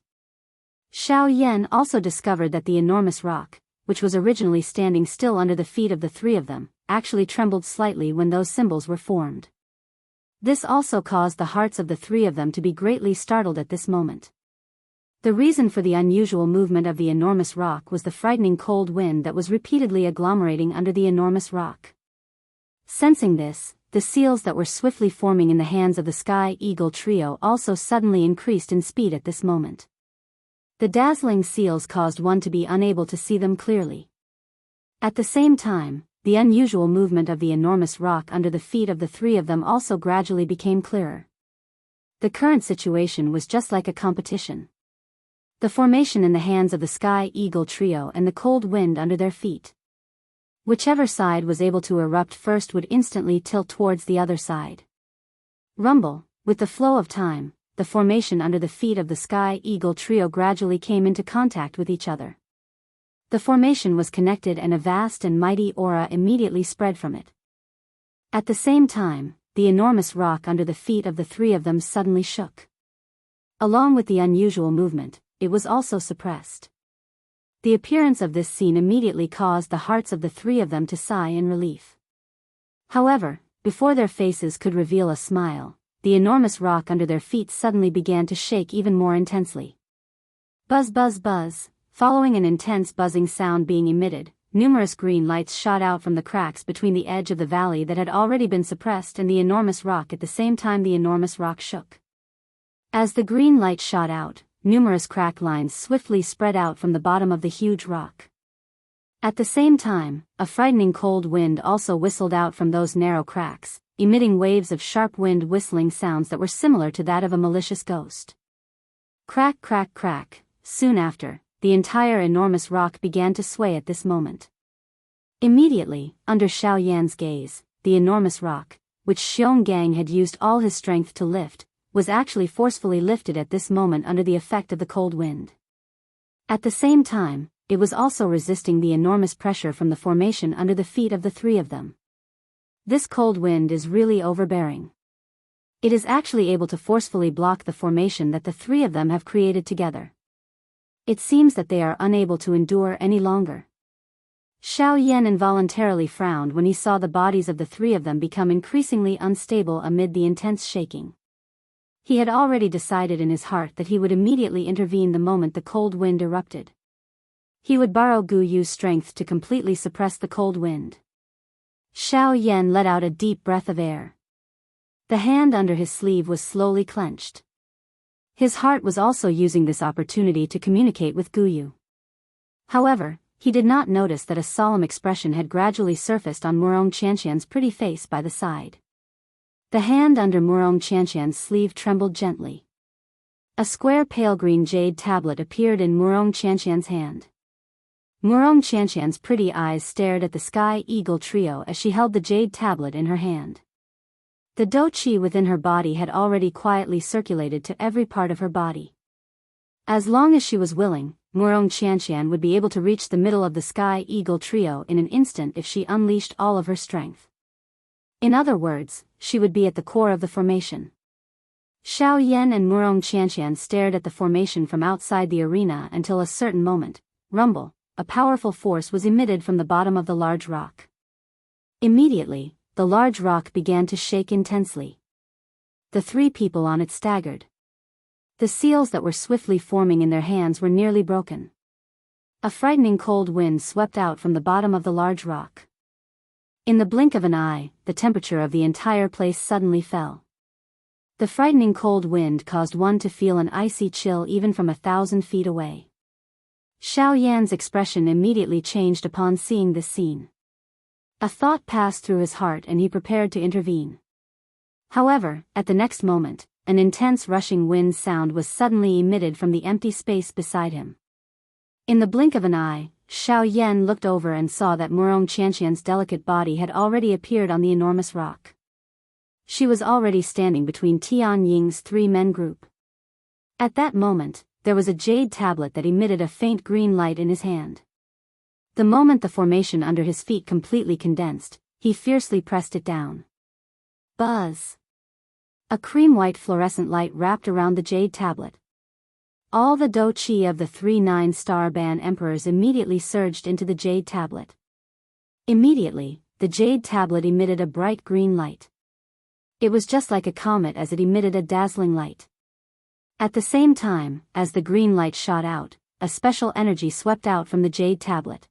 Xiao Yan also discovered that the enormous rock, which was originally standing still under the feet of the three of them, actually trembled slightly when those symbols were formed. This also caused the hearts of the three of them to be greatly startled at this moment. The reason for the unusual movement of the enormous rock was the frightening cold wind that was repeatedly agglomerating under the enormous rock. Sensing this, the seals that were swiftly forming in the hands of the Sky Eagle trio also suddenly increased in speed at this moment. The dazzling seals caused one to be unable to see them clearly. At the same time, the unusual movement of the enormous rock under the feet of the three of them also gradually became clearer. The current situation was just like a competition. The formation in the hands of the Sky Eagle trio and the cold wind under their feet. Whichever side was able to erupt first would instantly tilt towards the other side. Rumble, with the flow of time, the formation under the feet of the Sky Eagle trio gradually came into contact with each other. The formation was connected and a vast and mighty aura immediately spread from it. At the same time, the enormous rock under the feet of the three of them suddenly shook. Along with the unusual movement, it was also suppressed. The appearance of this scene immediately caused the hearts of the three of them to sigh in relief. However, before their faces could reveal a smile, the enormous rock under their feet suddenly began to shake even more intensely. Buzz buzz buzz, following an intense buzzing sound being emitted, numerous green lights shot out from the cracks between the edge of the valley that had already been suppressed and the enormous rock. At the same time the enormous rock shook. As the green light shot out, numerous crack lines swiftly spread out from the bottom of the huge rock. At the same time, a frightening cold wind also whistled out from those narrow cracks, emitting waves of sharp wind whistling sounds that were similar to that of a malicious ghost. Crack crack crack, soon after, the entire enormous rock began to sway at this moment. Immediately, under Xiao Yan's gaze, the enormous rock, which Xiong Gang had used all his strength to lift, was actually forcefully lifted at this moment under the effect of the cold wind. At the same time, it was also resisting the enormous pressure from the formation under the feet of the three of them. This cold wind is really overbearing. It is actually able to forcefully block the formation that the three of them have created together. It seems that they are unable to endure any longer. Xiao Yan involuntarily frowned when he saw the bodies of the three of them become increasingly unstable amid the intense shaking. He had already decided in his heart that he would immediately intervene the moment the cold wind erupted. He would borrow Gu Yu's strength to completely suppress the cold wind. Xiao Yan let out a deep breath of air. The hand under his sleeve was slowly clenched. His heart was also using this opportunity to communicate with Gu Yu. However, he did not notice that a solemn expression had gradually surfaced on Murong Qianqian's pretty face by the side. The hand under Murong Qianqian's sleeve trembled gently. A square pale green jade tablet appeared in Murong Qianqian's hand. Murong Qianqian's pretty eyes stared at the Sky Eagle trio as she held the jade tablet in her hand. The do chi within her body had already quietly circulated to every part of her body. As long as she was willing, Murong Qianqian would be able to reach the middle of the Sky Eagle trio in an instant if she unleashed all of her strength. In other words, she would be at the core of the formation. Xiao Yan and Murong Qianqian stared at the formation from outside the arena until a certain moment, rumble, a powerful force was emitted from the bottom of the large rock. Immediately, the large rock began to shake intensely. The three people on it staggered. The seals that were swiftly forming in their hands were nearly broken. A frightening cold wind swept out from the bottom of the large rock. In the blink of an eye, the temperature of the entire place suddenly fell. The frightening cold wind caused one to feel an icy chill even from 1,000 feet away. Xiao Yan's expression immediately changed upon seeing this scene. A thought passed through his heart and he prepared to intervene. However, at the next moment, an intense rushing wind sound was suddenly emitted from the empty space beside him. In the blink of an eye, Xiao Yan looked over and saw that Murong Qianqian's delicate body had already appeared on the enormous rock. She was already standing between Tian Ying's 3 men group. At that moment, there was a jade tablet that emitted a faint green light in his hand. The moment the formation under his feet completely condensed, he fiercely pressed it down. Buzz! A cream-white fluorescent light wrapped around the jade tablet. All the Do Qi of the 3 9-star band emperors immediately surged into the jade tablet. Immediately, the jade tablet emitted a bright green light. It was just like a comet as it emitted a dazzling light. At the same time, as the green light shot out, a special energy swept out from the jade tablet.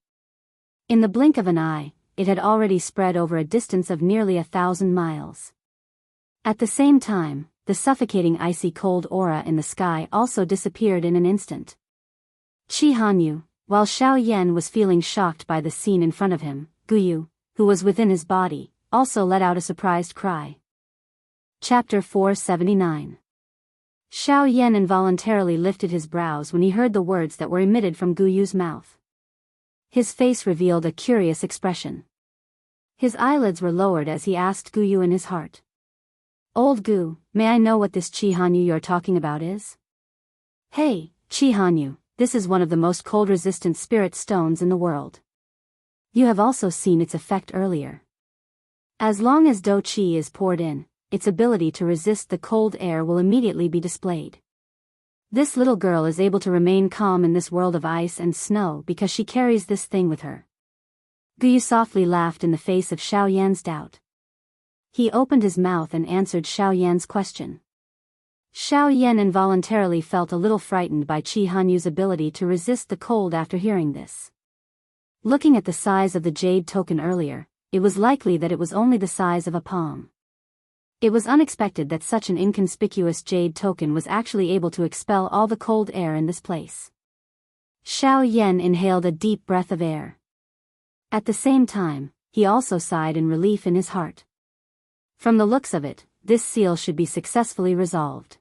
In the blink of an eye, it had already spread over a distance of nearly 1,000 miles. At the same time, the suffocating icy cold aura in the sky also disappeared in an instant. Qi Hanyu, while Xiao Yan was feeling shocked by the scene in front of him, Guyu, who was within his body, also let out a surprised cry. Chapter 479. Xiao Yan involuntarily lifted his brows when he heard the words that were emitted from Guyu's mouth. His face revealed a curious expression. His eyelids were lowered as he asked Guyu in his heart. Old Gu, may I know what this Qi Hanyu you're talking about is? Hey, Qi Hanyu, this is one of the most cold-resistant spirit stones in the world. You have also seen its effect earlier. As long as Do Qi is poured in, its ability to resist the cold air will immediately be displayed. This little girl is able to remain calm in this world of ice and snow because she carries this thing with her. Guyu softly laughed in the face of Xiao Yan's doubt. He opened his mouth and answered Xiao Yan's question. Xiao Yan involuntarily felt a little frightened by Qi Hanyu's ability to resist the cold after hearing this. Looking at the size of the jade token earlier, it was likely that it was only the size of a palm. It was unexpected that such an inconspicuous jade token was actually able to expel all the cold air in this place. Xiao Yan inhaled a deep breath of air. At the same time, he also sighed in relief in his heart. From the looks of it, this seal should be successfully resolved.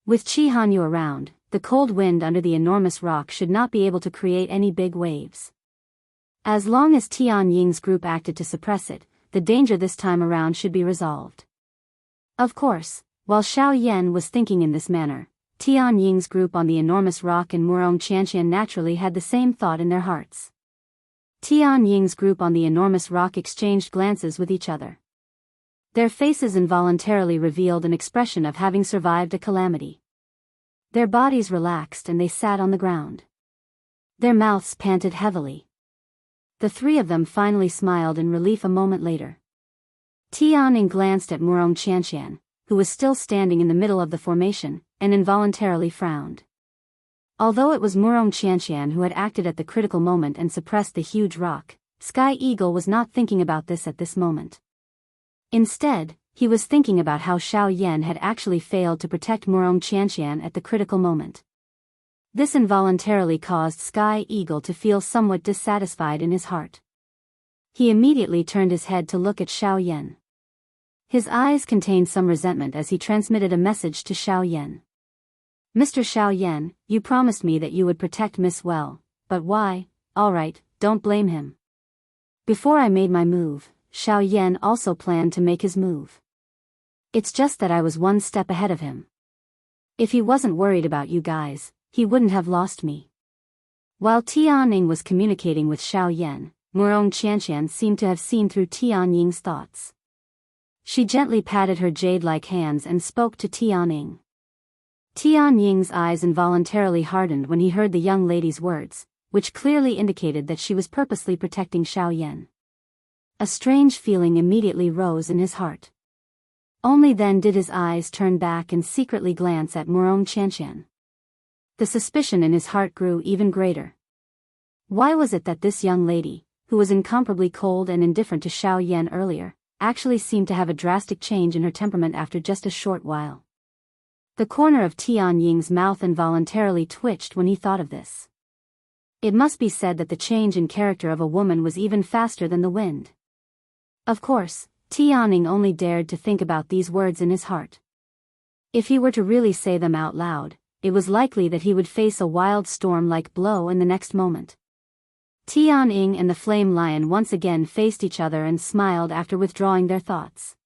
With Qi Hanyu around, the cold wind under the enormous rock should not be able to create any big waves. As long as Tian Ying's group acted to suppress it, the danger this time around should be resolved. Of course, while Xiao Yan was thinking in this manner, Tian Ying's group on the enormous rock and Murong Qianqian naturally had the same thought in their hearts. Tian Ying's group on the enormous rock exchanged glances with each other. Their faces involuntarily revealed an expression of having survived a calamity. Their bodies relaxed and they sat on the ground. Their mouths panted heavily. The 3 of them finally smiled in relief a moment later. Tianning glanced at Murong Qianqian, who was still standing in the middle of the formation, and involuntarily frowned. Although it was Murong Qianqian who had acted at the critical moment and suppressed the huge rock, Sky Eagle was not thinking about this at this moment. Instead, he was thinking about how Xiao Yan had actually failed to protect Murong Qianqian at the critical moment. This involuntarily caused Sky Eagle to feel somewhat dissatisfied in his heart. He immediately turned his head to look at Xiao Yan. His eyes contained some resentment as he transmitted a message to Xiao Yan. Mr. Xiao Yan, you promised me that you would protect Miss well, but why? Alright, don't blame him. Before I made my move, Xiao Yan also planned to make his move. It's just that I was one step ahead of him. If he wasn't worried about you guys, he wouldn't have lost me. While Tianning was communicating with Xiao Yan, Murong Qianqian seemed to have seen through Tianying's thoughts. She gently patted her jade-like hands and spoke to Tianning. Tianying's eyes involuntarily hardened when he heard the young lady's words, which clearly indicated that she was purposely protecting Xiao Yan. A strange feeling immediately rose in his heart. Only then did his eyes turn back and secretly glance at Murong Qianqian. The suspicion in his heart grew even greater. Why was it that this young lady, who was incomparably cold and indifferent to Xiao Yan earlier, actually seemed to have a drastic change in her temperament after just a short while. The corner of Tian Ying's mouth involuntarily twitched when he thought of this. It must be said that the change in character of a woman was even faster than the wind. Of course, Tianning only dared to think about these words in his heart. If he were to really say them out loud, it was likely that he would face a wild storm-like blow in the next moment. Tianning and the Flame Lion once again faced each other and smiled after withdrawing their thoughts.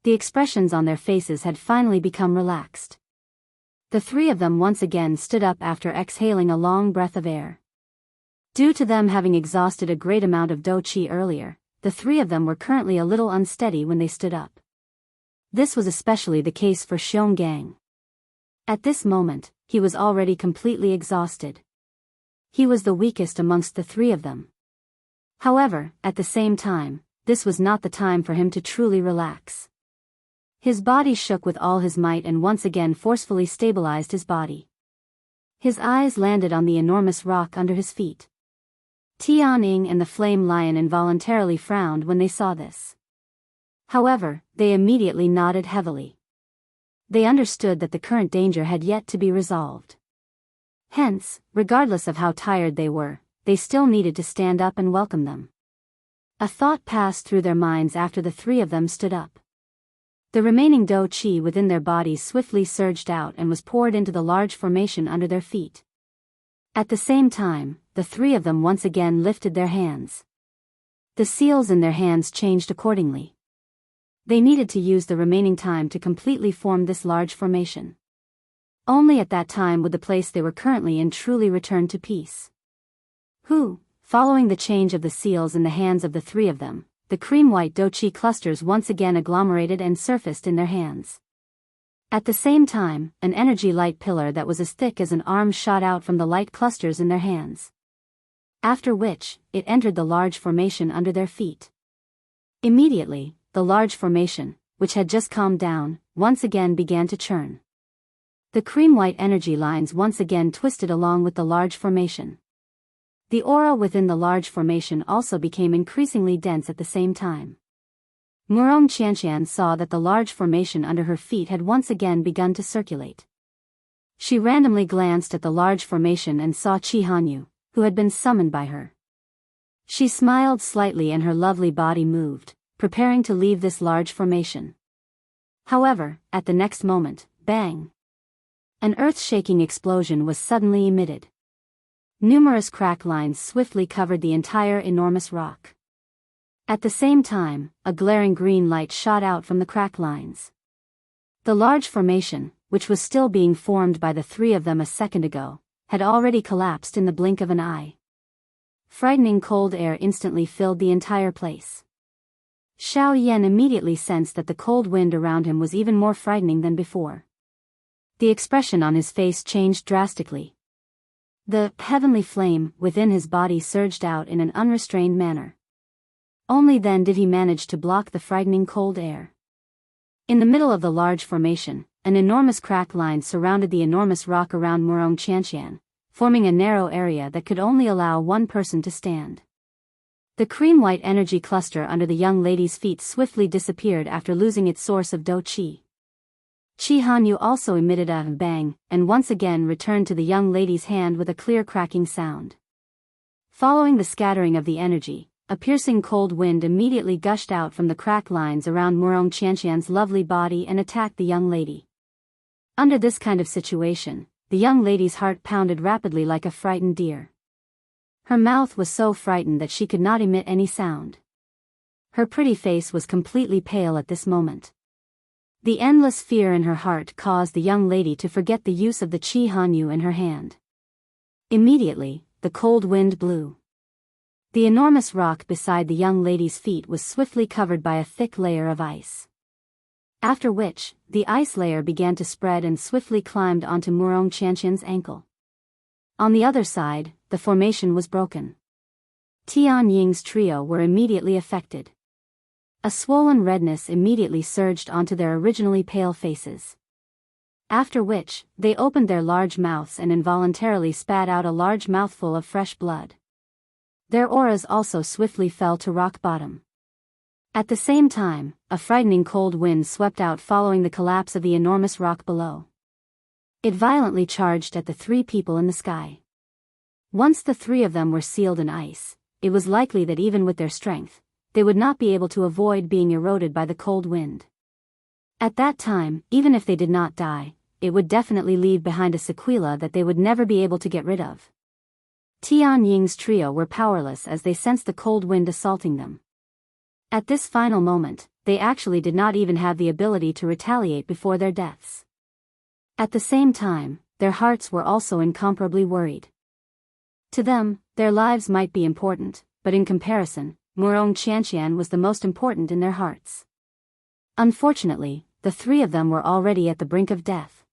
The expressions on their faces had finally become relaxed. The three of them once again stood up after exhaling a long breath of air. Due to them having exhausted a great amount of Do Qi earlier, the three of them were currently a little unsteady when they stood up. This was especially the case for Xionggang. At this moment, he was already completely exhausted. He was the weakest amongst the three of them. However, at the same time, this was not the time for him to truly relax. His body shook with all his might and once again forcefully stabilized his body. His eyes landed on the enormous rock under his feet. Tianning and the Flame Lion involuntarily frowned when they saw this. However, they immediately nodded heavily. They understood that the current danger had yet to be resolved. Hence, regardless of how tired they were, they still needed to stand up and welcome them. A thought passed through their minds after the three of them stood up. The remaining Do Qi within their bodies swiftly surged out and was poured into the large formation under their feet. At the same time, the three of them once again lifted their hands. The seals in their hands changed accordingly. They needed to use the remaining time to completely form this large formation. Only at that time would the place they were currently in truly return to peace. Following the change of the seals in the hands of the three of them, the cream-white Do Qi clusters once again agglomerated and surfaced in their hands. At the same time, an energy light pillar that was as thick as an arm shot out from the light clusters in their hands. After which, it entered the large formation under their feet. Immediately, the large formation, which had just calmed down, once again began to churn. The cream-white energy lines once again twisted along with the large formation. The aura within the large formation also became increasingly dense at the same time. Murong Qianqian saw that the large formation under her feet had once again begun to circulate. She randomly glanced at the large formation and saw Qi Hanyu, who had been summoned by her. She smiled slightly and her lovely body moved, preparing to leave this large formation. However, at the next moment, bang! An earth-shaking explosion was suddenly emitted. Numerous crack lines swiftly covered the entire enormous rock. At the same time, a glaring green light shot out from the crack lines. The large formation, which was still being formed by the three of them a second ago, had already collapsed in the blink of an eye. Frightening cold air instantly filled the entire place. Xiao Yan immediately sensed that the cold wind around him was even more frightening than before. The expression on his face changed drastically. The heavenly flame within his body surged out in an unrestrained manner. Only then did he manage to block the frightening cold air. In the middle of the large formation, an enormous crack line surrounded the enormous rock around Murong Qianqian, forming a narrow area that could only allow one person to stand. The cream-white energy cluster under the young lady's feet swiftly disappeared after losing its source of Do Qi. Qi Hanyu also emitted a bang, and once again returned to the young lady's hand with a clear cracking sound. Following the scattering of the energy, a piercing cold wind immediately gushed out from the crack lines around Murong Qianqian's lovely body and attacked the young lady. Under this kind of situation, the young lady's heart pounded rapidly like a frightened deer. Her mouth was so frightened that she could not emit any sound. Her pretty face was completely pale at this moment. The endless fear in her heart caused the young lady to forget the use of the Qi Hanyu in her hand. Immediately, the cold wind blew. The enormous rock beside the young lady's feet was swiftly covered by a thick layer of ice. After which, the ice layer began to spread and swiftly climbed onto Murong Qianqian's ankle. On the other side, the formation was broken. Tian Ying's trio were immediately affected. A swollen redness immediately surged onto their originally pale faces. After which, they opened their large mouths and involuntarily spat out a large mouthful of fresh blood. Their auras also swiftly fell to rock bottom. At the same time, a frightening cold wind swept out following the collapse of the enormous rock below. It violently charged at the three people in the sky. Once the three of them were sealed in ice, it was likely that even with their strength, they would not be able to avoid being eroded by the cold wind. At that time, even if they did not die, it would definitely leave behind a sequela that they would never be able to get rid of. Tian Ying's trio were powerless as they sensed the cold wind assaulting them. At this final moment, they actually did not even have the ability to retaliate before their deaths. At the same time, their hearts were also incomparably worried. To them, their lives might be important, but in comparison, Murong Qianqian was the most important in their hearts. Unfortunately, the three of them were already at the brink of death.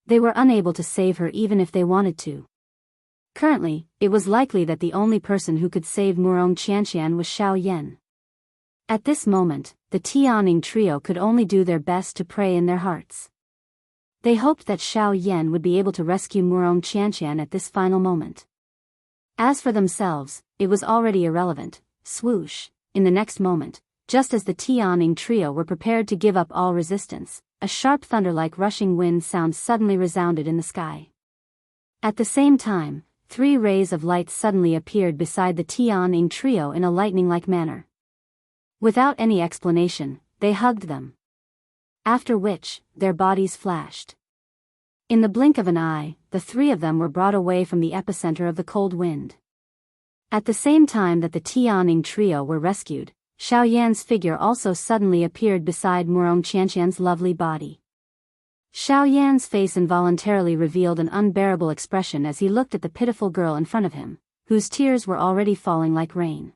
They were unable to save her even if they wanted to. Currently, it was likely that the only person who could save Murong Qianqian was Xiao Yan. At this moment, the Tianing trio could only do their best to pray in their hearts. They hoped that Xiao Yan would be able to rescue Murong Qianqian at this final moment. As for themselves, it was already irrelevant. Swoosh, in the next moment, just as the Tianing trio were prepared to give up all resistance, a sharp thunder-like rushing wind sound suddenly resounded in the sky. At the same time, 3 rays of light suddenly appeared beside the Tianing trio in a lightning-like manner. Without any explanation, they hugged them. After which, their bodies flashed. In the blink of an eye, the 3 of them were brought away from the epicenter of the cold wind. At the same time that the Tianing trio were rescued, Xiao Yan's figure also suddenly appeared beside Murong Qianqian's lovely body. Xiao Yan's face involuntarily revealed an unbearable expression as he looked at the pitiful girl in front of him, whose tears were already falling like rain.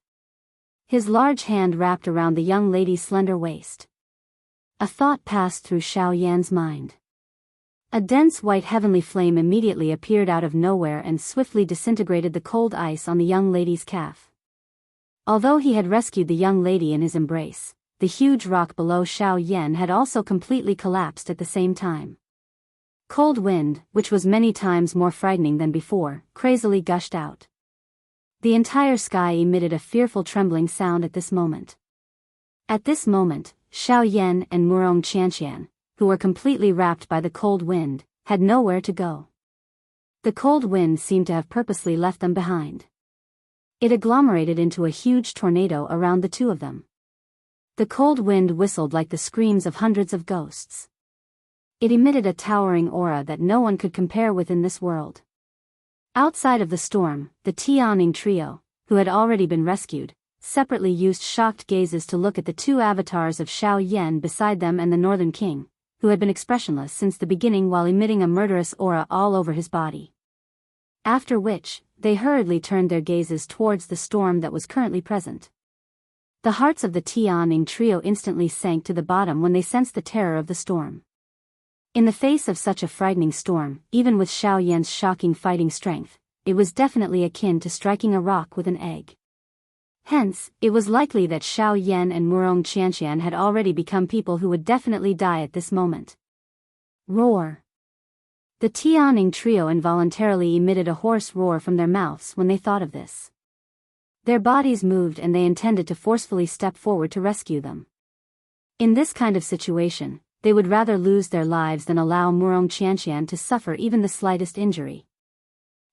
His large hand wrapped around the young lady's slender waist. A thought passed through Xiao Yan's mind. A dense white heavenly flame immediately appeared out of nowhere and swiftly disintegrated the cold ice on the young lady's calf. Although he had rescued the young lady in his embrace, the huge rock below Xiao Yan had also completely collapsed at the same time. Cold wind, which was many times more frightening than before, crazily gushed out. The entire sky emitted a fearful trembling sound at this moment. At this moment, Xiao Yan and Murong Qianqian, who were completely wrapped by the cold wind, had nowhere to go. The cold wind seemed to have purposely left them behind. It agglomerated into a huge tornado around the two of them. The cold wind whistled like the screams of hundreds of ghosts. It emitted a towering aura that no one could compare with in this world. Outside of the storm, the Tianing trio, who had already been rescued, separately used shocked gazes to look at the 2 avatars of Xiao Yan beside them and the Northern King, who had been expressionless since the beginning while emitting a murderous aura all over his body. After which, they hurriedly turned their gazes towards the storm that was currently present. The hearts of the Tianing trio instantly sank to the bottom when they sensed the terror of the storm. In the face of such a frightening storm, even with Xiao Yan's shocking fighting strength, it was definitely akin to striking a rock with an egg. Hence, it was likely that Xiao Yan and Murong Qianqian had already become people who would definitely die at this moment. Roar! The Tianing trio involuntarily emitted a hoarse roar from their mouths when they thought of this. Their bodies moved and they intended to forcefully step forward to rescue them. In this kind of situation, they would rather lose their lives than allow Murong Qianqian to suffer even the slightest injury.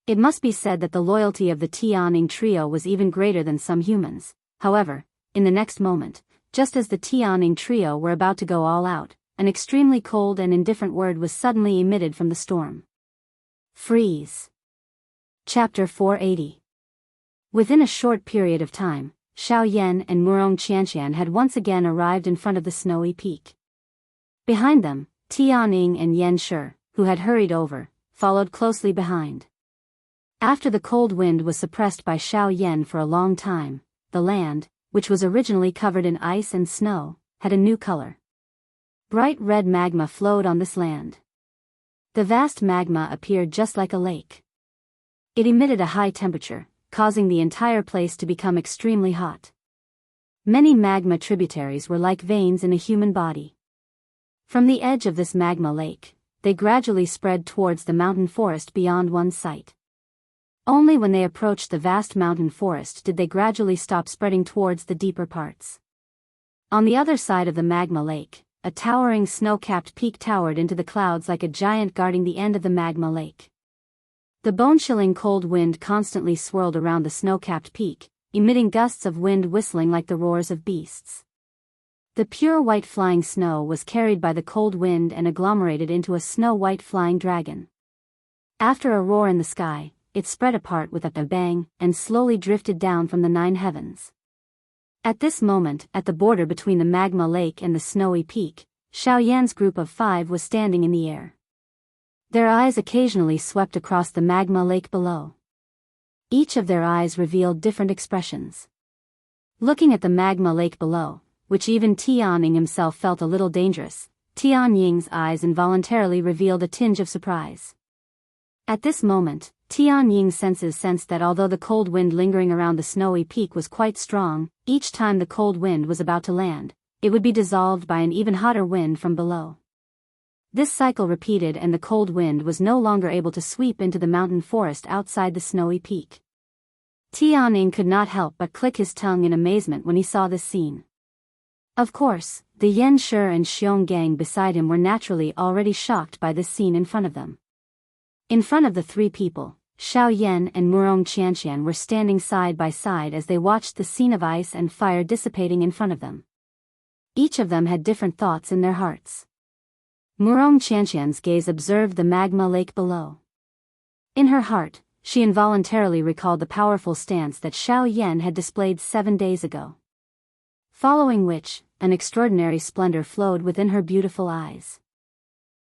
It must be said that the loyalty of the Tianing trio was even greater than some humans. However, in the next moment, just as the Tianing trio were about to go all out, an extremely cold and indifferent word was suddenly emitted from the storm. Freeze. Chapter 480. Within a short period of time, Xiao Yan and Murong Qianqian had once again arrived in front of the snowy peak. Behind them, Tianing and Yan Shi, who had hurried over, followed closely behind. After the cold wind was suppressed by Xiao Yan for a long time, the land, which was originally covered in ice and snow, had a new color. Bright red magma flowed on this land. The vast magma appeared just like a lake. It emitted a high temperature, causing the entire place to become extremely hot. Many magma tributaries were like veins in a human body. From the edge of this magma lake, they gradually spread towards the mountain forest beyond one's sight. Only when they approached the vast mountain forest did they gradually stop spreading towards the deeper parts. On the other side of the magma lake, a towering snow-capped peak towered into the clouds like a giant guarding the end of the magma lake. The bone-chilling cold wind constantly swirled around the snow-capped peak, emitting gusts of wind whistling like the roars of beasts. The pure white flying snow was carried by the cold wind and agglomerated into a snow-white flying dragon. After a roar in the sky, it spread apart with a bang and slowly drifted down from the 9 heavens. At this moment, at the border between the magma lake and the snowy peak, Xiaoyan's group of 5 was standing in the air. Their eyes occasionally swept across the magma lake below. Each of their eyes revealed different expressions. Looking at the magma lake below, which even Tianying himself felt a little dangerous, Tianying's eyes involuntarily revealed a tinge of surprise. At this moment, Tianying's senses sensed that although the cold wind lingering around the snowy peak was quite strong, each time the cold wind was about to land, it would be dissolved by an even hotter wind from below. This cycle repeated and the cold wind was no longer able to sweep into the mountain forest outside the snowy peak. Tianying could not help but click his tongue in amazement when he saw this scene. Of course, the Yan Shi and Xiong gang beside him were naturally already shocked by this scene in front of them. In front of the 3 people, Xiao Yan and Murong Qianqian were standing side by side as they watched the scene of ice and fire dissipating in front of them. Each of them had different thoughts in their hearts. Murong Qianqian's gaze observed the magma lake below. In her heart, she involuntarily recalled the powerful stance that Xiao Yan had displayed 7 days ago. Following which, an extraordinary splendor flowed within her beautiful eyes.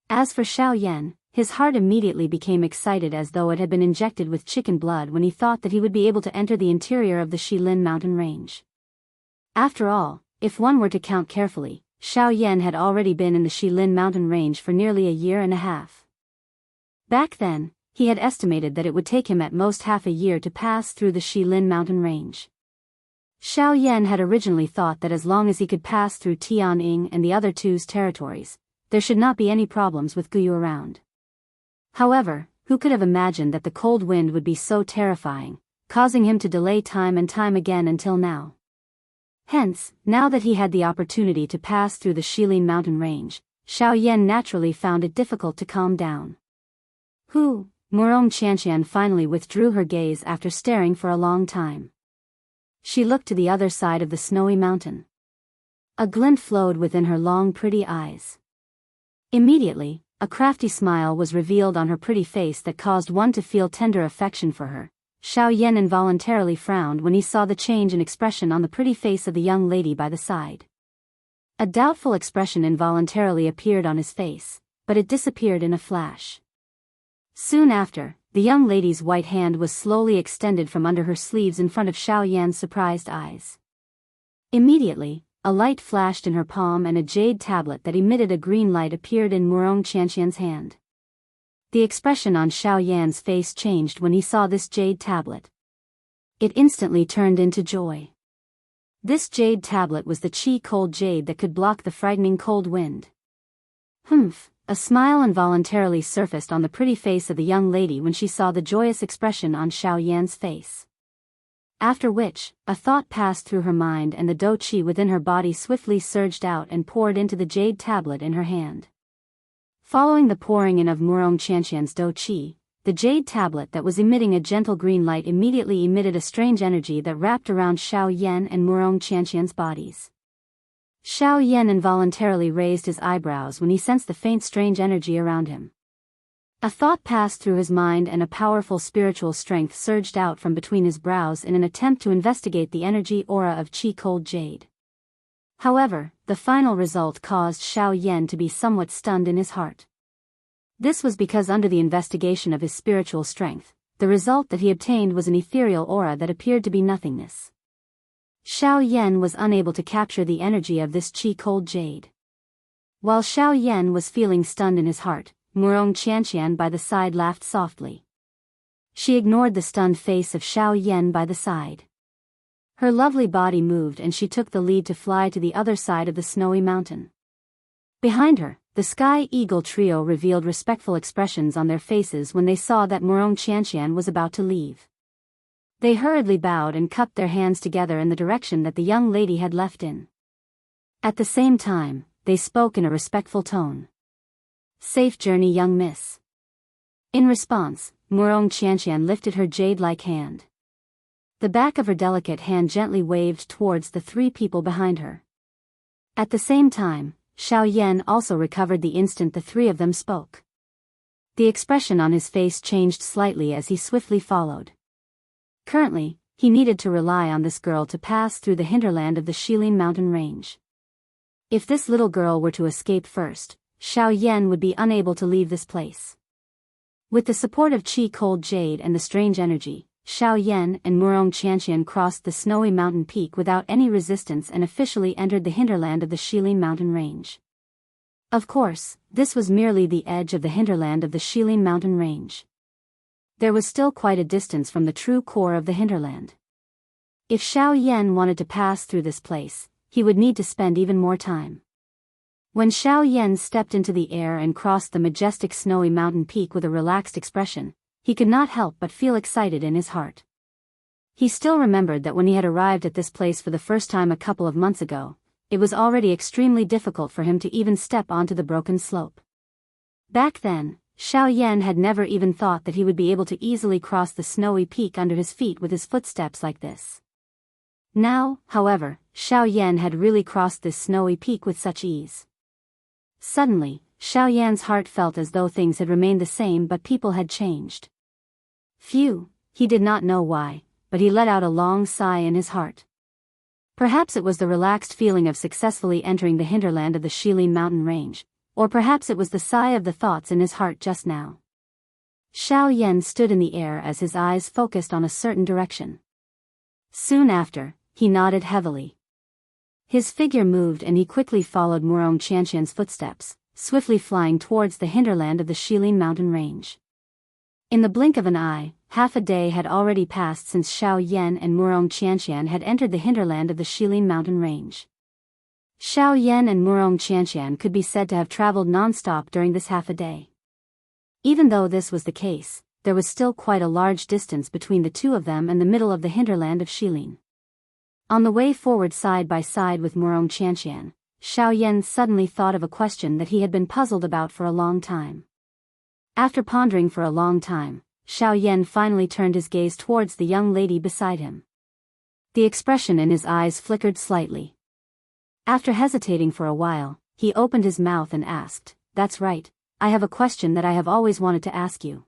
As for Xiao Yan, his heart immediately became excited as though it had been injected with chicken blood when he thought that he would be able to enter the interior of the Shilin mountain range. After all, if one were to count carefully, Xiao Yan had already been in the Shilin mountain range for nearly a year and a half. Back then, he had estimated that it would take him at most half a year to pass through the Shilin mountain range. Xiao Yan had originally thought that as long as he could pass through Tianying and the other 2's territories, there should not be any problems with Guyu around. However, who could have imagined that the cold wind would be so terrifying, causing him to delay time and time again until now. Hence, now that he had the opportunity to pass through the Shilin mountain range, Xiao Yan naturally found it difficult to calm down. Murong Qianqian finally withdrew her gaze after staring for a long time. She looked to the other side of the snowy mountain. A glint flowed within her long pretty eyes. Immediately, a crafty smile was revealed on her pretty face that caused one to feel tender affection for her. Xiao Yan involuntarily frowned when he saw the change in expression on the pretty face of the young lady by the side. A doubtful expression involuntarily appeared on his face, but it disappeared in a flash. Soon after, the young lady's white hand was slowly extended from under her sleeves in front of Xiao Yan's surprised eyes. Immediately, a light flashed in her palm and a jade tablet that emitted a green light appeared in Murong Qianqian's hand. The expression on Xiao Yan's face changed when he saw this jade tablet. It instantly turned into joy. This jade tablet was the chi-cold jade that could block the frightening cold wind. A smile involuntarily surfaced on the pretty face of the young lady when she saw the joyous expression on Xiao Yan's face. After which, a thought passed through her mind and the dou qi within her body swiftly surged out and poured into the jade tablet in her hand. Following the pouring in of Murong Qianqian's dou qi, the jade tablet that was emitting a gentle green light immediately emitted a strange energy that wrapped around Xiao Yan and Murong Qianqian's bodies. Xiao Yan involuntarily raised his eyebrows when he sensed the faint strange energy around him. A thought passed through his mind and a powerful spiritual strength surged out from between his brows in an attempt to investigate the energy aura of chi-cold jade. However, the final result caused Xiao Yan to be somewhat stunned in his heart. This was because under the investigation of his spiritual strength, the result that he obtained was an ethereal aura that appeared to be nothingness. Xiao Yan was unable to capture the energy of this chi-cold jade. While Xiao Yan was feeling stunned in his heart, Murong Qianqian by the side laughed softly. She ignored the stunned face of Xiao Yan by the side. Her lovely body moved and she took the lead to fly to the other side of the snowy mountain. Behind her, the Sky Eagle trio revealed respectful expressions on their faces when they saw that Murong Qianqian was about to leave. They hurriedly bowed and cupped their hands together in the direction that the young lady had left in. At the same time, they spoke in a respectful tone. "Safe journey, young miss." In response, Murong Qianqian lifted her jade-like hand. The back of her delicate hand gently waved towards the three people behind her. At the same time, Xiao Yan also recovered the instant the three of them spoke. The expression on his face changed slightly as he swiftly followed. Currently, he needed to rely on this girl to pass through the hinterland of the Shilin mountain range. If this little girl were to escape first, Xiao Yan would be unable to leave this place. With the support of Qi Cold Jade and the strange energy, Xiao Yan and Murong Qianqian crossed the snowy mountain peak without any resistance and officially entered the hinterland of the Shilin mountain range. Of course, this was merely the edge of the hinterland of the Shilin mountain range. There was still quite a distance from the true core of the hinterland. If Xiao Yan wanted to pass through this place, he would need to spend even more time. When Xiao Yan stepped into the air and crossed the majestic snowy mountain peak with a relaxed expression, he could not help but feel excited in his heart. He still remembered that when he had arrived at this place for the first time a couple of months ago, it was already extremely difficult for him to even step onto the broken slope. Back then, Xiao Yan had never even thought that he would be able to easily cross the snowy peak under his feet with his footsteps like this. Now, however, Xiao Yan had really crossed this snowy peak with such ease. Suddenly, Xiao Yan's heart felt as though things had remained the same but people had changed. Phew, he did not know why, but he let out a long sigh in his heart. Perhaps it was the relaxed feeling of successfully entering the hinterland of the Shilin mountain range, or perhaps it was the sigh of the thoughts in his heart just now. Xiao Yan stood in the air as his eyes focused on a certain direction. Soon after, he nodded heavily. His figure moved and he quickly followed Murong Qianqian's footsteps, swiftly flying towards the hinterland of the Shilin mountain range. In the blink of an eye, half a day had already passed since Xiao Yan and Murong Qianqian had entered the hinterland of the Shilin mountain range. Xiao Yan and Murong Qianqian could be said to have traveled non-stop during this half a day. Even though this was the case, there was still quite a large distance between the two of them and the middle of the hinterland of Shilin. On the way forward side by side with Murong Qianqian, Xiao Yan suddenly thought of a question that he had been puzzled about for a long time. After pondering for a long time, Xiao Yan finally turned his gaze towards the young lady beside him. The expression in his eyes flickered slightly. After hesitating for a while, he opened his mouth and asked, "That's right, I have a question that I have always wanted to ask you.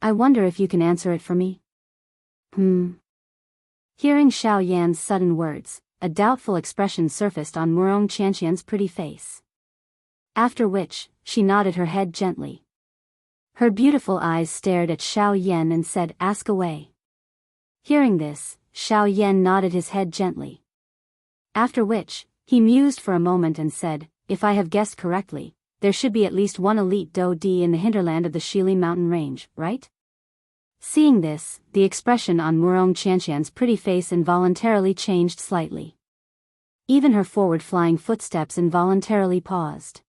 I wonder if you can answer it for me?" Hearing Xiao Yan's sudden words, a doubtful expression surfaced on Murong Qianqian's pretty face. After which, she nodded her head gently. Her beautiful eyes stared at Xiao Yan and said, "Ask away." Hearing this, Xiao Yan nodded his head gently. After which, he mused for a moment and said, "If I have guessed correctly, there should be at least one elite Do Di in the hinterland of the Shilin mountain range, right?" Seeing this, the expression on Murong Qianqian's pretty face involuntarily changed slightly. Even her forward-flying footsteps involuntarily paused.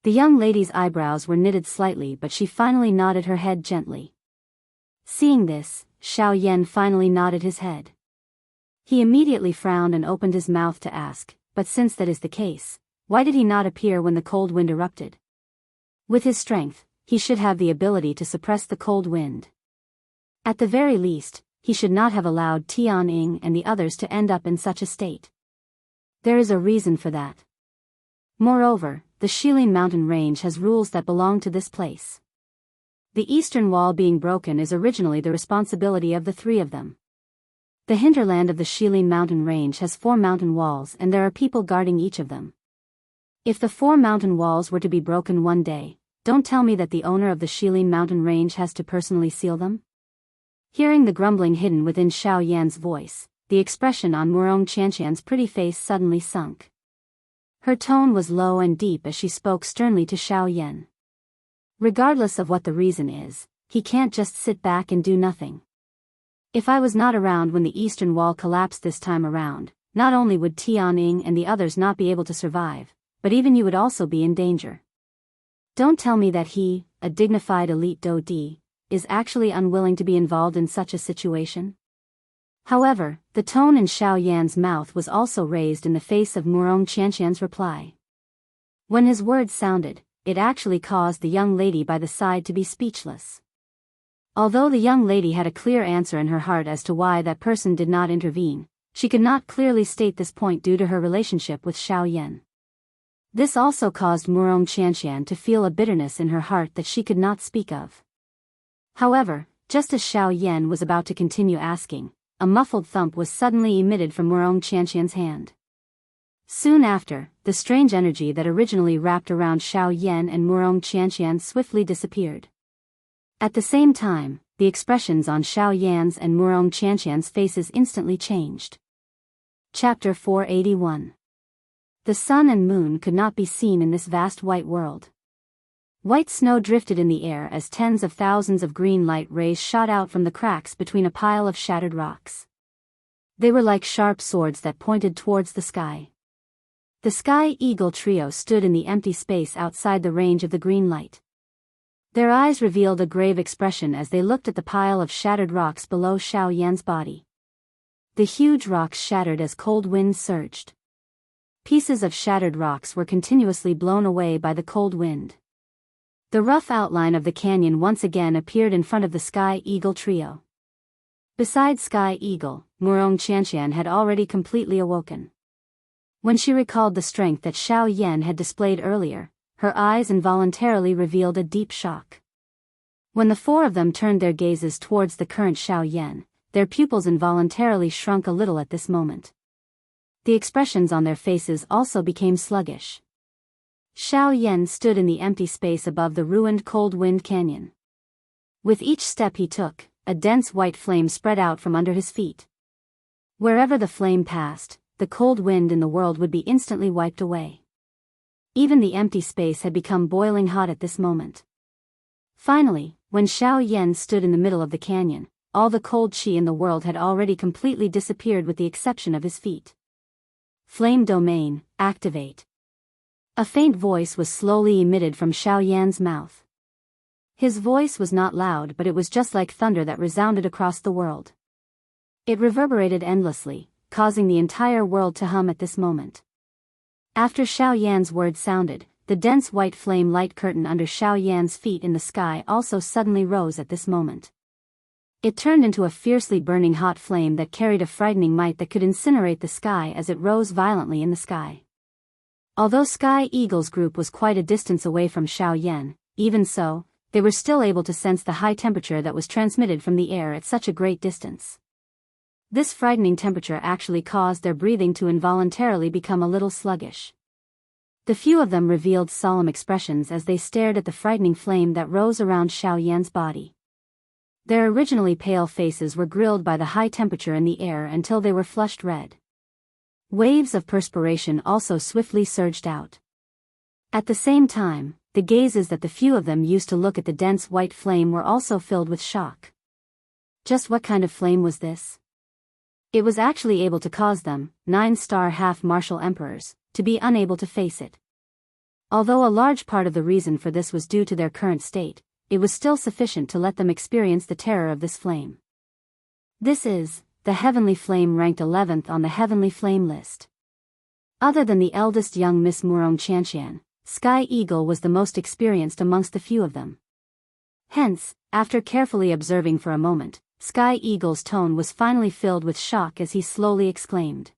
The young lady's eyebrows were knitted slightly but she finally nodded her head gently. Seeing this, Xiao Yan finally nodded his head. He immediately frowned and opened his mouth to ask, but since that is the case, why did he not appear when the cold wind erupted? With his strength, he should have the ability to suppress the cold wind. At the very least, he should not have allowed Tianying and the others to end up in such a state. There is a reason for that. Moreover, the Shilin mountain range has rules that belong to this place. The eastern wall being broken is originally the responsibility of the three of them. The hinterland of the Shilin mountain range has 4 mountain walls and there are people guarding each of them. If the 4 mountain walls were to be broken one day, don't tell me that the owner of the Shilin mountain range has to personally seal them? Hearing the grumbling hidden within Xiao Yan's voice, the expression on Murong Qianqian's pretty face suddenly sunk. Her tone was low and deep as she spoke sternly to Xiao Yan. Regardless of what the reason is, he can't just sit back and do nothing. If I was not around when the eastern wall collapsed this time around, not only would Tianying and the others not be able to survive, but even you would also be in danger. Don't tell me that he, a dignified elite Do Di, is actually unwilling to be involved in such a situation? However, the tone in Xiao Yan's mouth was also raised in the face of Murong Qianqian's reply. When his words sounded, it actually caused the young lady by the side to be speechless. Although the young lady had a clear answer in her heart as to why that person did not intervene, she could not clearly state this point due to her relationship with Xiao Yan. This also caused Murong Qianqian to feel a bitterness in her heart that she could not speak of. However, just as Xiao Yan was about to continue asking, a muffled thump was suddenly emitted from Murong Qianqian's hand. Soon after, the strange energy that originally wrapped around Xiao Yan and Murong Qianqian swiftly disappeared. At the same time, the expressions on Xiao Yan's and Murong Qianqian's faces instantly changed. Chapter 481. The sun and moon could not be seen in this vast white world. White snow drifted in the air as tens of thousands of green light rays shot out from the cracks between a pile of shattered rocks. They were like sharp swords that pointed towards the sky. The Sky Eagle trio stood in the empty space outside the range of the green light. Their eyes revealed a grave expression as they looked at the pile of shattered rocks below Xiao Yan's body. The huge rocks shattered as cold winds surged. Pieces of shattered rocks were continuously blown away by the cold wind. The rough outline of the canyon once again appeared in front of the Sky Eagle trio. Besides Sky Eagle, Murong Qianqian had already completely awoken. When she recalled the strength that Xiao Yan had displayed earlier, her eyes involuntarily revealed a deep shock. When the four of them turned their gazes towards the current Xiao Yan, their pupils involuntarily shrunk a little at this moment. The expressions on their faces also became sluggish. Xiao Yan stood in the empty space above the ruined Cold Wind Canyon. With each step he took, a dense white flame spread out from under his feet. Wherever the flame passed, the cold wind in the world would be instantly wiped away. Even the empty space had become boiling hot at this moment. Finally, when Xiao Yan stood in the middle of the canyon, all the cold chi in the world had already completely disappeared with the exception of his feet. Flame domain, activate. A faint voice was slowly emitted from Xiao Yan's mouth. His voice was not loud, but it was just like thunder that resounded across the world. It reverberated endlessly, causing the entire world to hum at this moment. After Xiao Yan's words sounded, the dense white flame light curtain under Xiao Yan's feet in the sky also suddenly rose at this moment. It turned into a fiercely burning hot flame that carried a frightening might that could incinerate the sky as it rose violently in the sky. Although Sky Eagle's group was quite a distance away from Xiao Yan, even so, they were still able to sense the high temperature that was transmitted from the air at such a great distance. This frightening temperature actually caused their breathing to involuntarily become a little sluggish. The few of them revealed solemn expressions as they stared at the frightening flame that rose around Xiao Yan's body. Their originally pale faces were grilled by the high temperature in the air until they were flushed red. Waves of perspiration also swiftly surged out. At the same time, the gazes that the few of them used to look at the dense white flame were also filled with shock. Just what kind of flame was this? It was actually able to cause them, 9-star half-martial emperors, to be unable to face it. Although a large part of the reason for this was due to their current state, it was still sufficient to let them experience the terror of this flame. This is the Heavenly Flame, ranked 11th on the Heavenly Flame list. Other than the eldest young Miss Murong Qianqian, Sky Eagle was the most experienced amongst the few of them. Hence, after carefully observing for a moment, Sky Eagle's tone was finally filled with shock as he slowly exclaimed.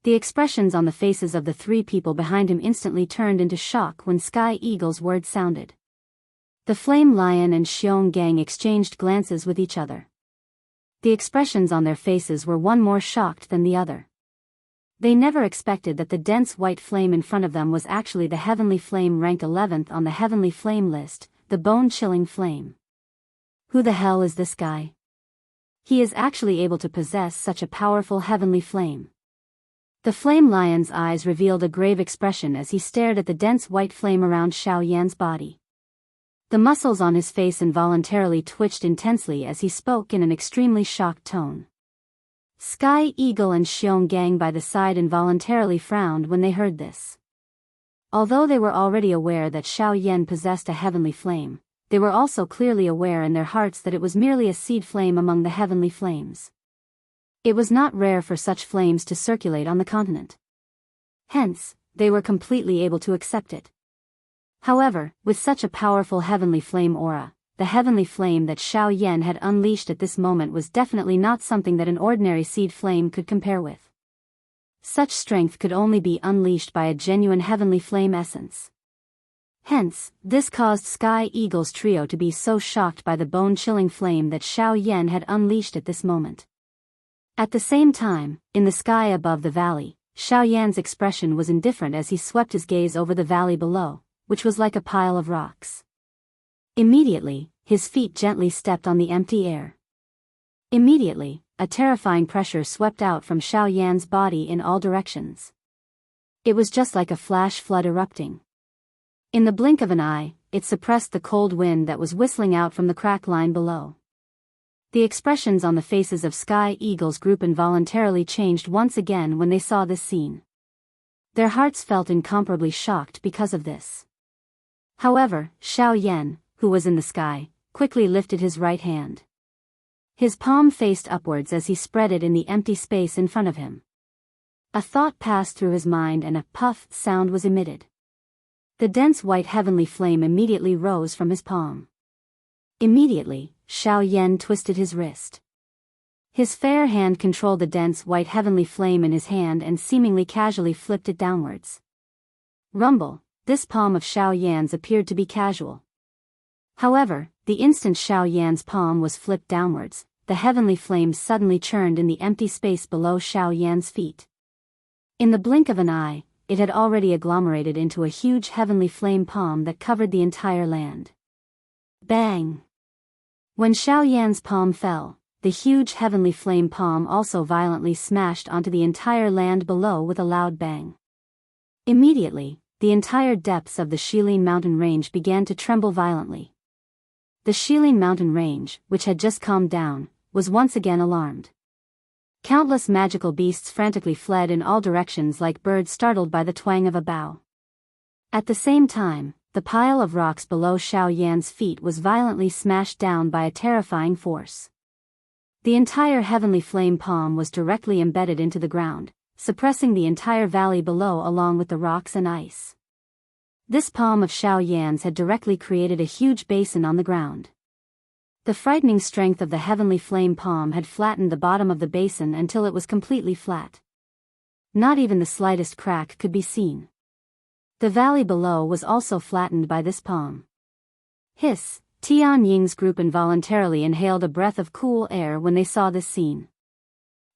The expressions on the faces of the three people behind him instantly turned into shock when Sky Eagle's words sounded. The Flame Lion and Xiong Gang exchanged glances with each other. The expressions on their faces were one more shocked than the other. They never expected that the dense white flame in front of them was actually the Heavenly Flame, ranked 11th on the Heavenly Flame list, the bone-chilling flame. Who the hell is this guy? He is actually able to possess such a powerful heavenly flame. The Flame Lion's eyes revealed a grave expression as he stared at the dense white flame around Xiao Yan's body. The muscles on his face involuntarily twitched intensely as he spoke in an extremely shocked tone. Sky Eagle and Xiong Gang by the side involuntarily frowned when they heard this. Although they were already aware that Xiao Yan possessed a heavenly flame, they were also clearly aware in their hearts that it was merely a seed flame among the heavenly flames. It was not rare for such flames to circulate on the continent. Hence, they were completely able to accept it. However, with such a powerful heavenly flame aura, the heavenly flame that Xiao Yan had unleashed at this moment was definitely not something that an ordinary seed flame could compare with. Such strength could only be unleashed by a genuine heavenly flame essence. Hence, this caused Sky Eagle's trio to be so shocked by the bone-chilling flame that Xiao Yan had unleashed at this moment. At the same time, in the sky above the valley, Xiao Yan's expression was indifferent as he swept his gaze over the valley below, which was like a pile of rocks. Immediately, his feet gently stepped on the empty air. Immediately, a terrifying pressure swept out from Xiao Yan's body in all directions. It was just like a flash flood erupting. In the blink of an eye, it suppressed the cold wind that was whistling out from the crack line below. The expressions on the faces of Sky Eagle's group involuntarily changed once again when they saw this scene. Their hearts felt incomparably shocked because of this. However, Xiao Yan, who was in the sky, quickly lifted his right hand. His palm faced upwards as he spread it in the empty space in front of him. A thought passed through his mind and a puff sound was emitted. The dense white heavenly flame immediately rose from his palm. Immediately, Xiao Yan twisted his wrist. His fair hand controlled the dense white heavenly flame in his hand and seemingly casually flipped it downwards. Rumble, this palm of Xiao Yan's appeared to be casual. However, the instant Xiao Yan's palm was flipped downwards, the heavenly flame suddenly churned in the empty space below Xiao Yan's feet. In the blink of an eye, it had already agglomerated into a huge heavenly flame palm that covered the entire land. Bang! When Xiao Yan's palm fell, the huge heavenly flame palm also violently smashed onto the entire land below with a loud bang. Immediately, the entire depths of the Shilin mountain range began to tremble violently. The Shilin mountain range, which had just calmed down, was once again alarmed. Countless magical beasts frantically fled in all directions like birds startled by the twang of a bow. At the same time, the pile of rocks below Xiao Yan's feet was violently smashed down by a terrifying force. The entire heavenly flame palm was directly embedded into the ground, suppressing the entire valley below along with the rocks and ice. This palm of Xiao Yan's had directly created a huge basin on the ground. The frightening strength of the heavenly flame palm had flattened the bottom of the basin until it was completely flat. Not even the slightest crack could be seen. The valley below was also flattened by this palm. Hiss, Tian Ying's group involuntarily inhaled a breath of cool air when they saw this scene.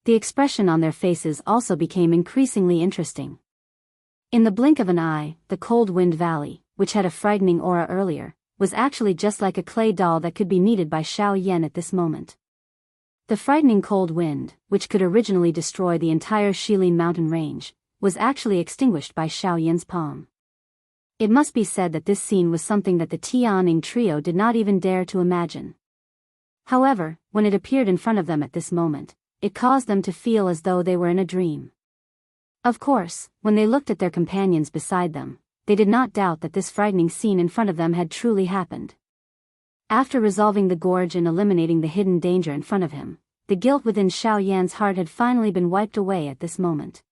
The expression on their faces also became increasingly interesting. In the blink of an eye, the cold wind valley, which had a frightening aura earlier, was actually just like a clay doll that could be kneaded by Xiao Yan at this moment. The frightening cold wind, which could originally destroy the entire Shilin mountain range, was actually extinguished by Xiao Yan's palm. It must be said that this scene was something that the Tianing trio did not even dare to imagine. However, when it appeared in front of them at this moment, it caused them to feel as though they were in a dream. Of course, when they looked at their companions beside them, they did not doubt that this frightening scene in front of them had truly happened. After resolving the gorge and eliminating the hidden danger in front of him, the guilt within Xiao Yan's heart had finally been wiped away at this moment.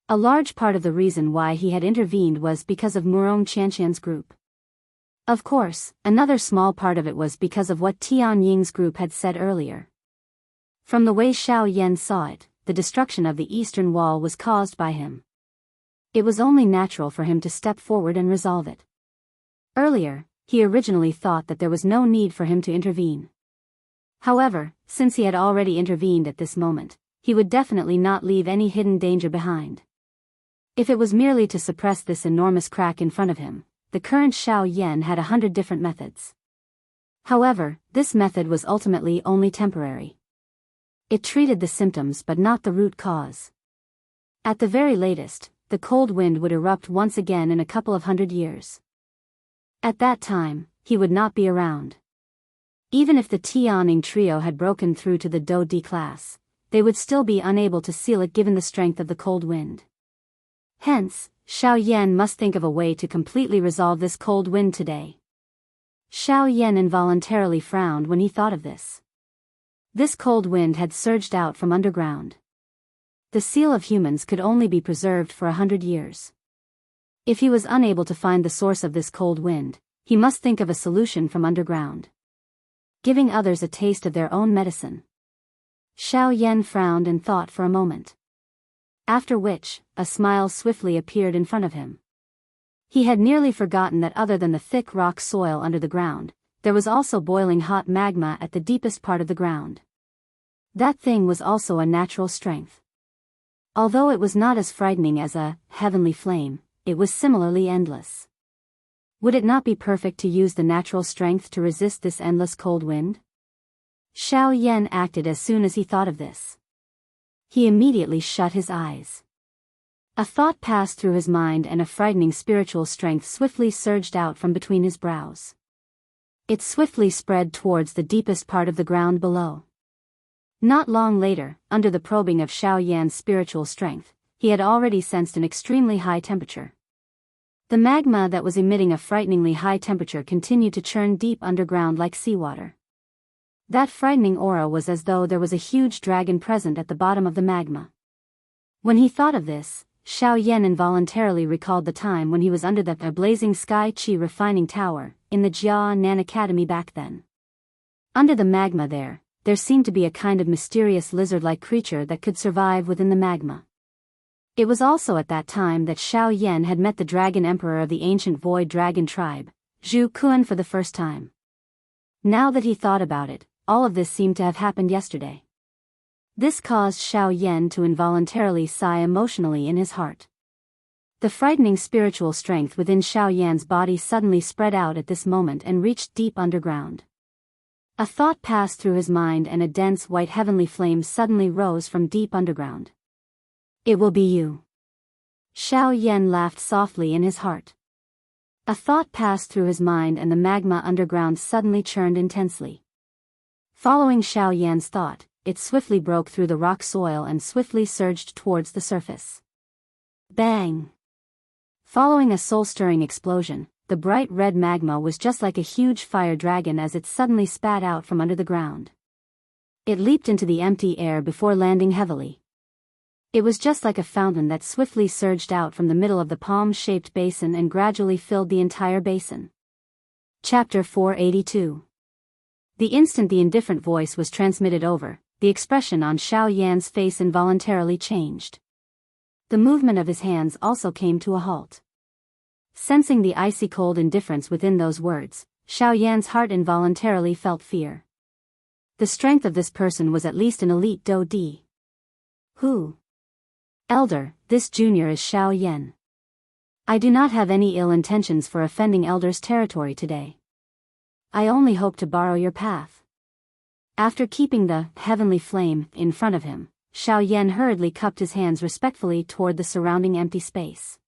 A large part of the reason why he had intervened was because of Murong Qianqian's group. Of course, another small part of it was because of what Tian Ying's group had said earlier. From the way Xiao Yan saw it, the destruction of the eastern wall was caused by him. It was only natural for him to step forward and resolve it. Earlier, he originally thought that there was no need for him to intervene. However, since he had already intervened at this moment, he would definitely not leave any hidden danger behind. If it was merely to suppress this enormous crack in front of him, the current Xiao Yan had 100 different methods. However, this method was ultimately only temporary. It treated the symptoms but not the root cause. At the very latest, the cold wind would erupt once again in a couple of 100 years. At that time, he would not be around. Even if the Tianing trio had broken through to the Do D class, they would still be unable to seal it given the strength of the cold wind. Hence, Xiao Yan must think of a way to completely resolve this cold wind today. Xiao Yan involuntarily frowned when he thought of this. This cold wind had surged out from underground. The seal of humans could only be preserved for 100 years. If he was unable to find the source of this cold wind, he must think of a solution from underground. Giving others a taste of their own medicine. Xiao Yan frowned and thought for a moment. After which, a smile swiftly appeared in front of him. He had nearly forgotten that other than the thick rock soil under the ground, there was also boiling hot magma at the deepest part of the ground. That thing was also a natural strength. Although it was not as frightening as a heavenly flame, it was similarly endless. Would it not be perfect to use the natural strength to resist this endless cold wind? Xiao Yan acted as soon as he thought of this. He immediately shut his eyes. A thought passed through his mind and a frightening spiritual strength swiftly surged out from between his brows. It swiftly spread towards the deepest part of the ground below. Not long later, under the probing of Xiao Yan's spiritual strength, he had already sensed an extremely high temperature. The magma that was emitting a frighteningly high temperature continued to churn deep underground like seawater. That frightening aura was as though there was a huge dragon present at the bottom of the magma. When he thought of this, Xiao Yan involuntarily recalled the time when he was under the blazing sky chi refining tower, in the Jia Nan Academy back then. Under the magma there seemed to be a kind of mysterious lizard-like creature that could survive within the magma. It was also at that time that Xiao Yan had met the dragon emperor of the ancient void dragon tribe, Zhu Kuan, for the first time. Now that he thought about it, all of this seemed to have happened yesterday. This caused Xiao Yan to involuntarily sigh emotionally in his heart. The frightening spiritual strength within Xiao Yan's body suddenly spread out at this moment and reached deep underground. A thought passed through his mind and a dense white heavenly flame suddenly rose from deep underground. It will be you. Xiao Yan laughed softly in his heart. A thought passed through his mind and the magma underground suddenly churned intensely. Following Xiao Yan's thought, it swiftly broke through the rock soil and swiftly surged towards the surface. Bang! Following a soul-stirring explosion, the bright red magma was just like a huge fire dragon as it suddenly spat out from under the ground. It leaped into the empty air before landing heavily. It was just like a fountain that swiftly surged out from the middle of the palm-shaped basin and gradually filled the entire basin. Chapter 482. The instant the indifferent voice was transmitted over, the expression on Xiao Yan's face involuntarily changed. The movement of his hands also came to a halt. Sensing the icy cold indifference within those words, Xiao Yan's heart involuntarily felt fear. The strength of this person was at least an elite Do Di. Who? Elder, this junior is Xiao Yan. I do not have any ill intentions for offending Elder's territory today. I only hope to borrow your path. After keeping the heavenly flame in front of him, Xiao Yan hurriedly cupped his hands respectfully toward the surrounding empty space.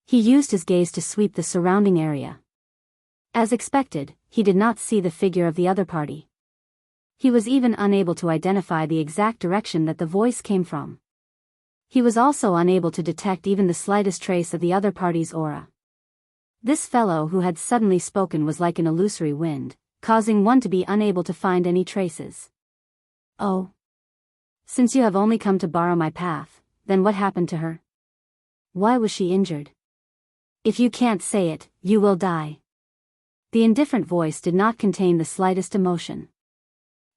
He used his gaze to sweep the surrounding area. As expected, he did not see the figure of the other party. He was even unable to identify the exact direction that the voice came from. He was also unable to detect even the slightest trace of the other party's aura. This fellow who had suddenly spoken was like an illusory wind, causing one to be unable to find any traces. Oh. Since you have only come to borrow my path, then what happened to her? Why was she injured? If you can't say it, you will die. The indifferent voice did not contain the slightest emotion.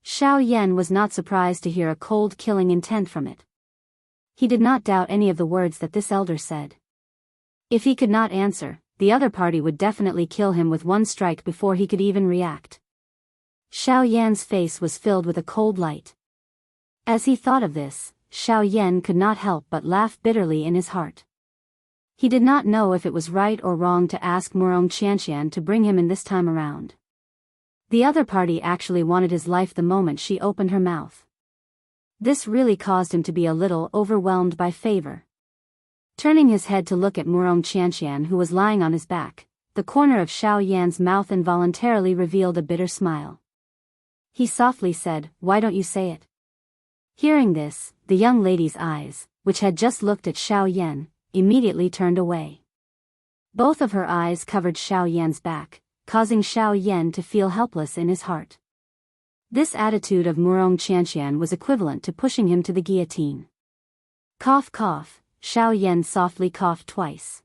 Xiao Yan was not surprised to hear a cold killing intent from it. He did not doubt any of the words that this elder said. If he could not answer, the other party would definitely kill him with one strike before he could even react. Xiao Yan's face was filled with a cold light. As he thought of this, Xiao Yan could not help but laugh bitterly in his heart. He did not know if it was right or wrong to ask Murong Qianqian to bring him in this time around. The other party actually wanted his life the moment she opened her mouth. This really caused him to be a little overwhelmed by favor. Turning his head to look at Murong Qianqian, who was lying on his back, the corner of Xiao Yan's mouth involuntarily revealed a bitter smile. He softly said, "Why don't you say it?" Hearing this, the young lady's eyes, which had just looked at Xiao Yan, immediately turned away. Both of her eyes covered Xiao Yan's back, causing Xiao Yan to feel helpless in his heart. This attitude of Murong Qianqian was equivalent to pushing him to the guillotine. Cough cough, Xiao Yan softly coughed twice.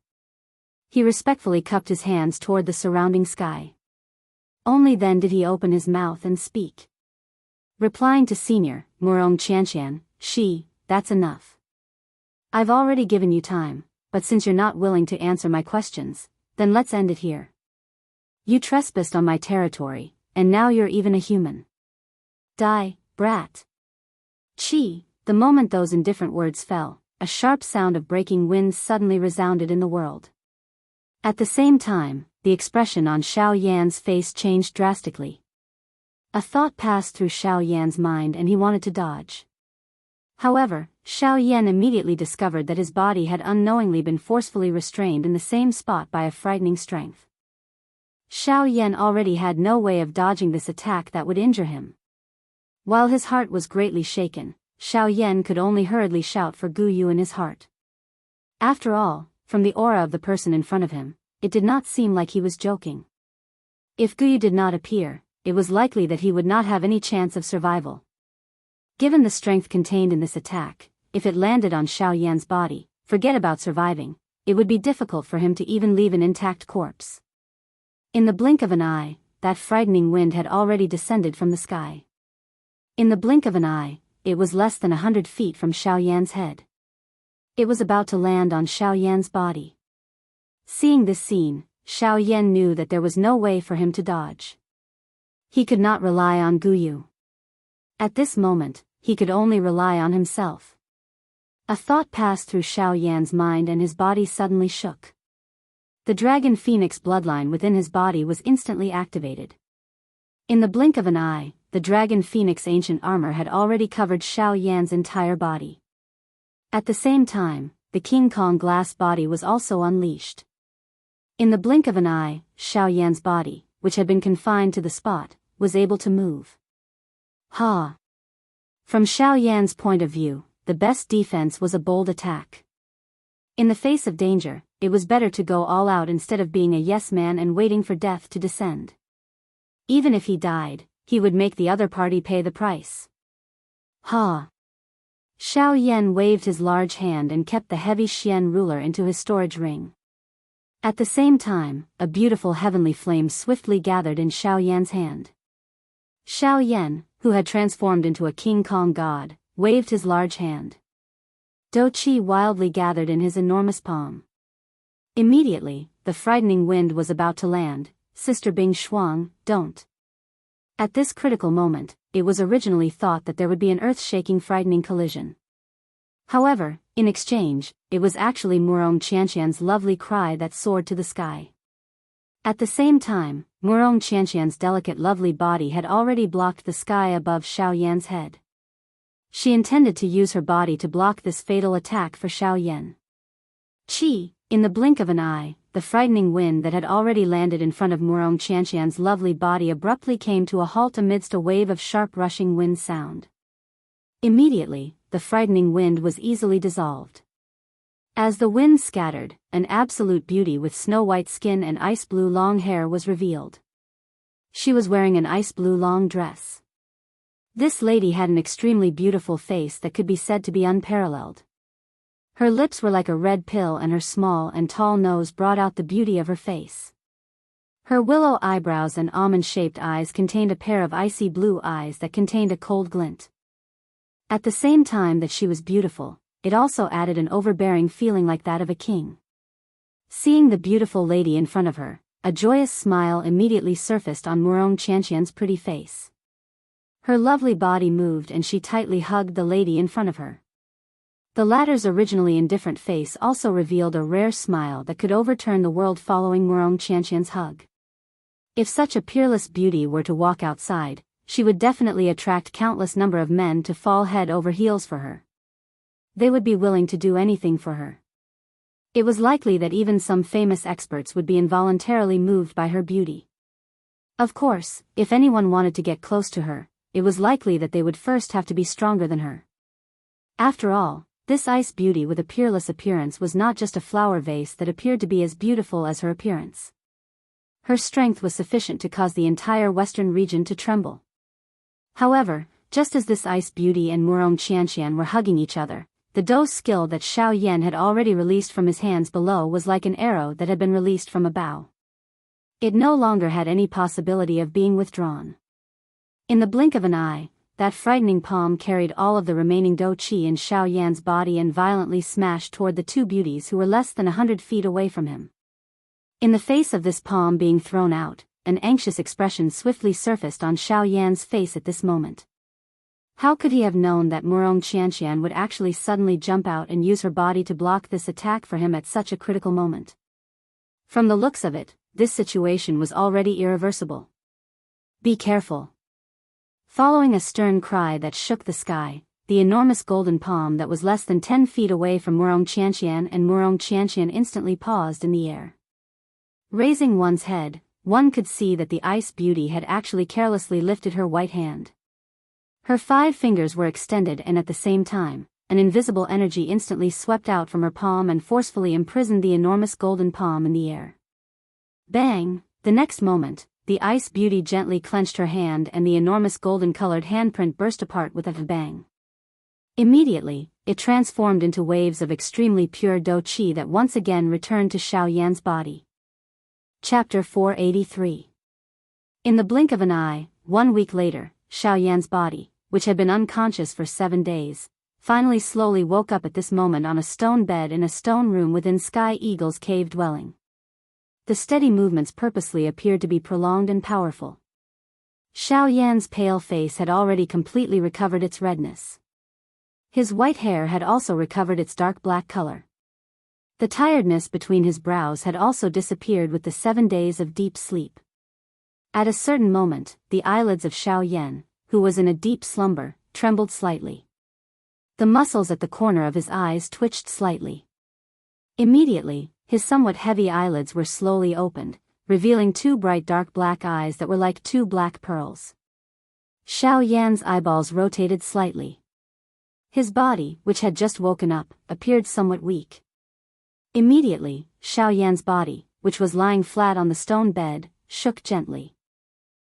He respectfully cupped his hands toward the surrounding sky. Only then did he open his mouth and speak. Replying to Senior Murong Qianqian, that's enough. I've already given you time, but since you're not willing to answer my questions, then let's end it here. You trespassed on my territory, and now you're even a human. Die, brat. The moment those indifferent words fell, a sharp sound of breaking winds suddenly resounded in the world. At the same time, the expression on Xiao Yan's face changed drastically. A thought passed through Xiao Yan's mind and he wanted to dodge. However, Xiao Yan immediately discovered that his body had unknowingly been forcefully restrained in the same spot by a frightening strength. Xiao Yan already had no way of dodging this attack that would injure him. While his heart was greatly shaken, Xiao Yan could only hurriedly shout for Gu Yu in his heart. After all, from the aura of the person in front of him, it did not seem like he was joking. If Gu Yu did not appear, it was likely that he would not have any chance of survival. Given the strength contained in this attack, if it landed on Xiao Yan's body, forget about surviving, it would be difficult for him to even leave an intact corpse. In the blink of an eye, that frightening wind had already descended from the sky. In the blink of an eye, it was less than 100 feet from Xiao Yan's head. It was about to land on Xiao Yan's body. Seeing this scene, Xiao Yan knew that there was no way for him to dodge. He could not rely on Gu Yu. At this moment, he could only rely on himself. A thought passed through Xiao Yan's mind and his body suddenly shook. The dragon phoenix bloodline within his body was instantly activated. In the blink of an eye, the dragon phoenix ancient armor had already covered Xiao Yan's entire body. At the same time, the King Kong glass body was also unleashed. In the blink of an eye, Xiao Yan's body, which had been confined to the spot, was able to move. Ha! From Xiao Yan's point of view, the best defense was a bold attack. In the face of danger, it was better to go all out instead of being a yes man and waiting for death to descend. Even if he died, he would make the other party pay the price. Ha! Xiao Yan waved his large hand and kept the heavy Xian ruler into his storage ring. At the same time, a beautiful heavenly flame swiftly gathered in Xiao Yan's hand. Xiao Yan, who had transformed into a King Kong god, waved his large hand. Do Qi wildly gathered in his enormous palm. Immediately, the frightening wind was about to land. Sister Bing Shuang, don't. At this critical moment, it was originally thought that there would be an earth-shaking frightening collision. However, in exchange, it was actually Murong Qianqian's lovely cry that soared to the sky. At the same time, Murong Qianqian's delicate lovely body had already blocked the sky above Xiao Yan's head. She intended to use her body to block this fatal attack for Xiao Yan. In the blink of an eye, the frightening wind that had already landed in front of Murong Qianqian's lovely body abruptly came to a halt amidst a wave of sharp rushing wind sound. Immediately, the frightening wind was easily dissolved. As the wind scattered, an absolute beauty with snow-white skin and ice-blue long hair was revealed. She was wearing an ice-blue long dress. This lady had an extremely beautiful face that could be said to be unparalleled. Her lips were like a red pill and her small and tall nose brought out the beauty of her face. Her willow eyebrows and almond-shaped eyes contained a pair of icy blue eyes that contained a cold glint. At the same time that she was beautiful, it also added an overbearing feeling like that of a king. Seeing the beautiful lady in front of her, a joyous smile immediately surfaced on Murong Qianqian's pretty face. Her lovely body moved and she tightly hugged the lady in front of her. The latter's originally indifferent face also revealed a rare smile that could overturn the world following Murong Qianqian's hug. If such a peerless beauty were to walk outside, she would definitely attract countless number of men to fall head over heels for her. They would be willing to do anything for her. It was likely that even some famous experts would be involuntarily moved by her beauty. Of course, if anyone wanted to get close to her, it was likely that they would first have to be stronger than her. After all, this ice beauty with a peerless appearance was not just a flower vase that appeared to be as beautiful as her appearance. Her strength was sufficient to cause the entire western region to tremble. However, just as this ice beauty and Murong Qianqian were hugging each other, the dose skill that Xiao Yan had already released from his hands below was like an arrow that had been released from a bow. It no longer had any possibility of being withdrawn. In the blink of an eye, that frightening palm carried all of the remaining dou qi in Xiao Yan's body and violently smashed toward the two beauties who were less than 100 feet away from him. In the face of this palm being thrown out, an anxious expression swiftly surfaced on Xiao Yan's face at this moment. How could he have known that Murong Qianqian would actually suddenly jump out and use her body to block this attack for him at such a critical moment? From the looks of it, this situation was already irreversible. Be careful. Following a stern cry that shook the sky, the enormous golden palm that was less than 10 feet away from Murong Qianqian and Murong Qianqian instantly paused in the air. Raising one's head, one could see that the ice beauty had actually carelessly lifted her white hand. Her 5 fingers were extended and at the same time, an invisible energy instantly swept out from her palm and forcefully imprisoned the enormous golden palm in the air. Bang! The next moment, the ice beauty gently clenched her hand and the enormous golden-colored handprint burst apart with a bang. Immediately, it transformed into waves of extremely pure dou qi that once again returned to Xiao Yan's body. Chapter 483. In the blink of an eye, 1 week later, Xiao Yan's body, which had been unconscious for 7 days, finally slowly woke up at this moment on a stone bed in a stone room within Sky Eagle's cave dwelling. The steady movements purposely appeared to be prolonged and powerful. Xiao Yan's pale face had already completely recovered its redness. His white hair had also recovered its dark black color. The tiredness between his brows had also disappeared with the 7 days of deep sleep. At a certain moment, the eyelids of Xiao Yan, who was in a deep slumber, trembled slightly. The muscles at the corner of his eyes twitched slightly. Immediately, his somewhat heavy eyelids were slowly opened, revealing 2 bright dark black eyes that were like 2 black pearls. Xiao Yan's eyeballs rotated slightly. His body, which had just woken up, appeared somewhat weak. Immediately, Xiao Yan's body, which was lying flat on the stone bed, shook gently.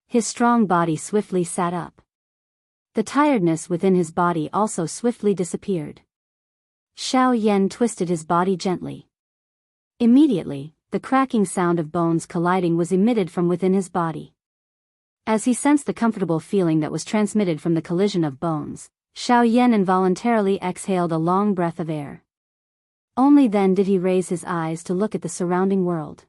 His strong body swiftly sat up. The tiredness within his body also swiftly disappeared. Xiao Yan twisted his body gently. Immediately, the cracking sound of bones colliding was emitted from within his body. As he sensed the comfortable feeling that was transmitted from the collision of bones, Xiao Yan involuntarily exhaled a long breath of air. Only then did he raise his eyes to look at the surrounding world.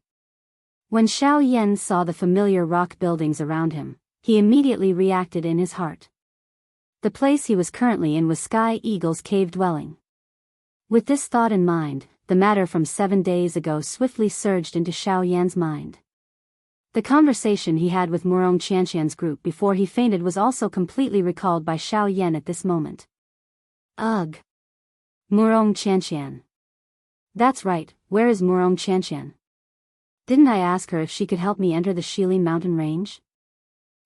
When Xiao Yan saw the familiar rock buildings around him, he immediately reacted in his heart. The place he was currently in was Sky Eagle's cave dwelling. With this thought in mind, the matter from 7 days ago swiftly surged into Xiao Yan's mind. The conversation he had with Murong Qianqian's group before he fainted was also completely recalled by Xiao Yan at this moment. Ugh! Murong Qianqian. That's right, where is Murong Qianqian? Didn't I ask her if she could help me enter the Shilin mountain range?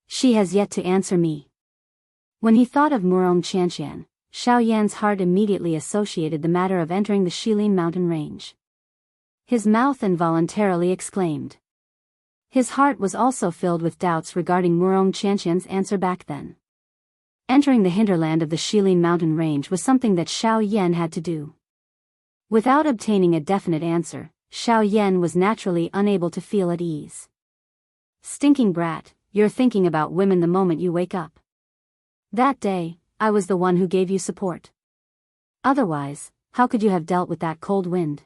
She has yet to answer me. When he thought of Murong Qianqian, Xiao Yan's heart immediately associated the matter of entering the Shilin mountain range. His mouth involuntarily exclaimed. His heart was also filled with doubts regarding Murong Qianqian's answer back then. Entering the hinterland of the Shilin mountain range was something that Xiao Yan had to do. Without obtaining a definite answer, Xiao Yan was naturally unable to feel at ease. Stinking brat, you're thinking about women the moment you wake up. That day, I was the one who gave you support. Otherwise, how could you have dealt with that cold wind?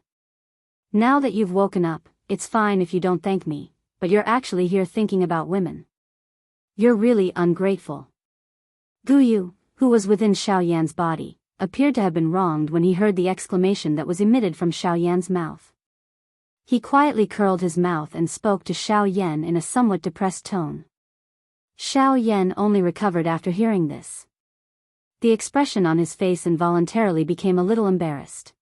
Now that you've woken up, it's fine if you don't thank me, but you're actually here thinking about women. You're really ungrateful. Guyu, who was within Xiao Yan's body, appeared to have been wronged when he heard the exclamation that was emitted from Xiao Yan's mouth. He quietly curled his mouth and spoke to Xiao Yan in a somewhat depressed tone. Xiao Yan only recovered after hearing this. The expression on his face involuntarily became a little embarrassed.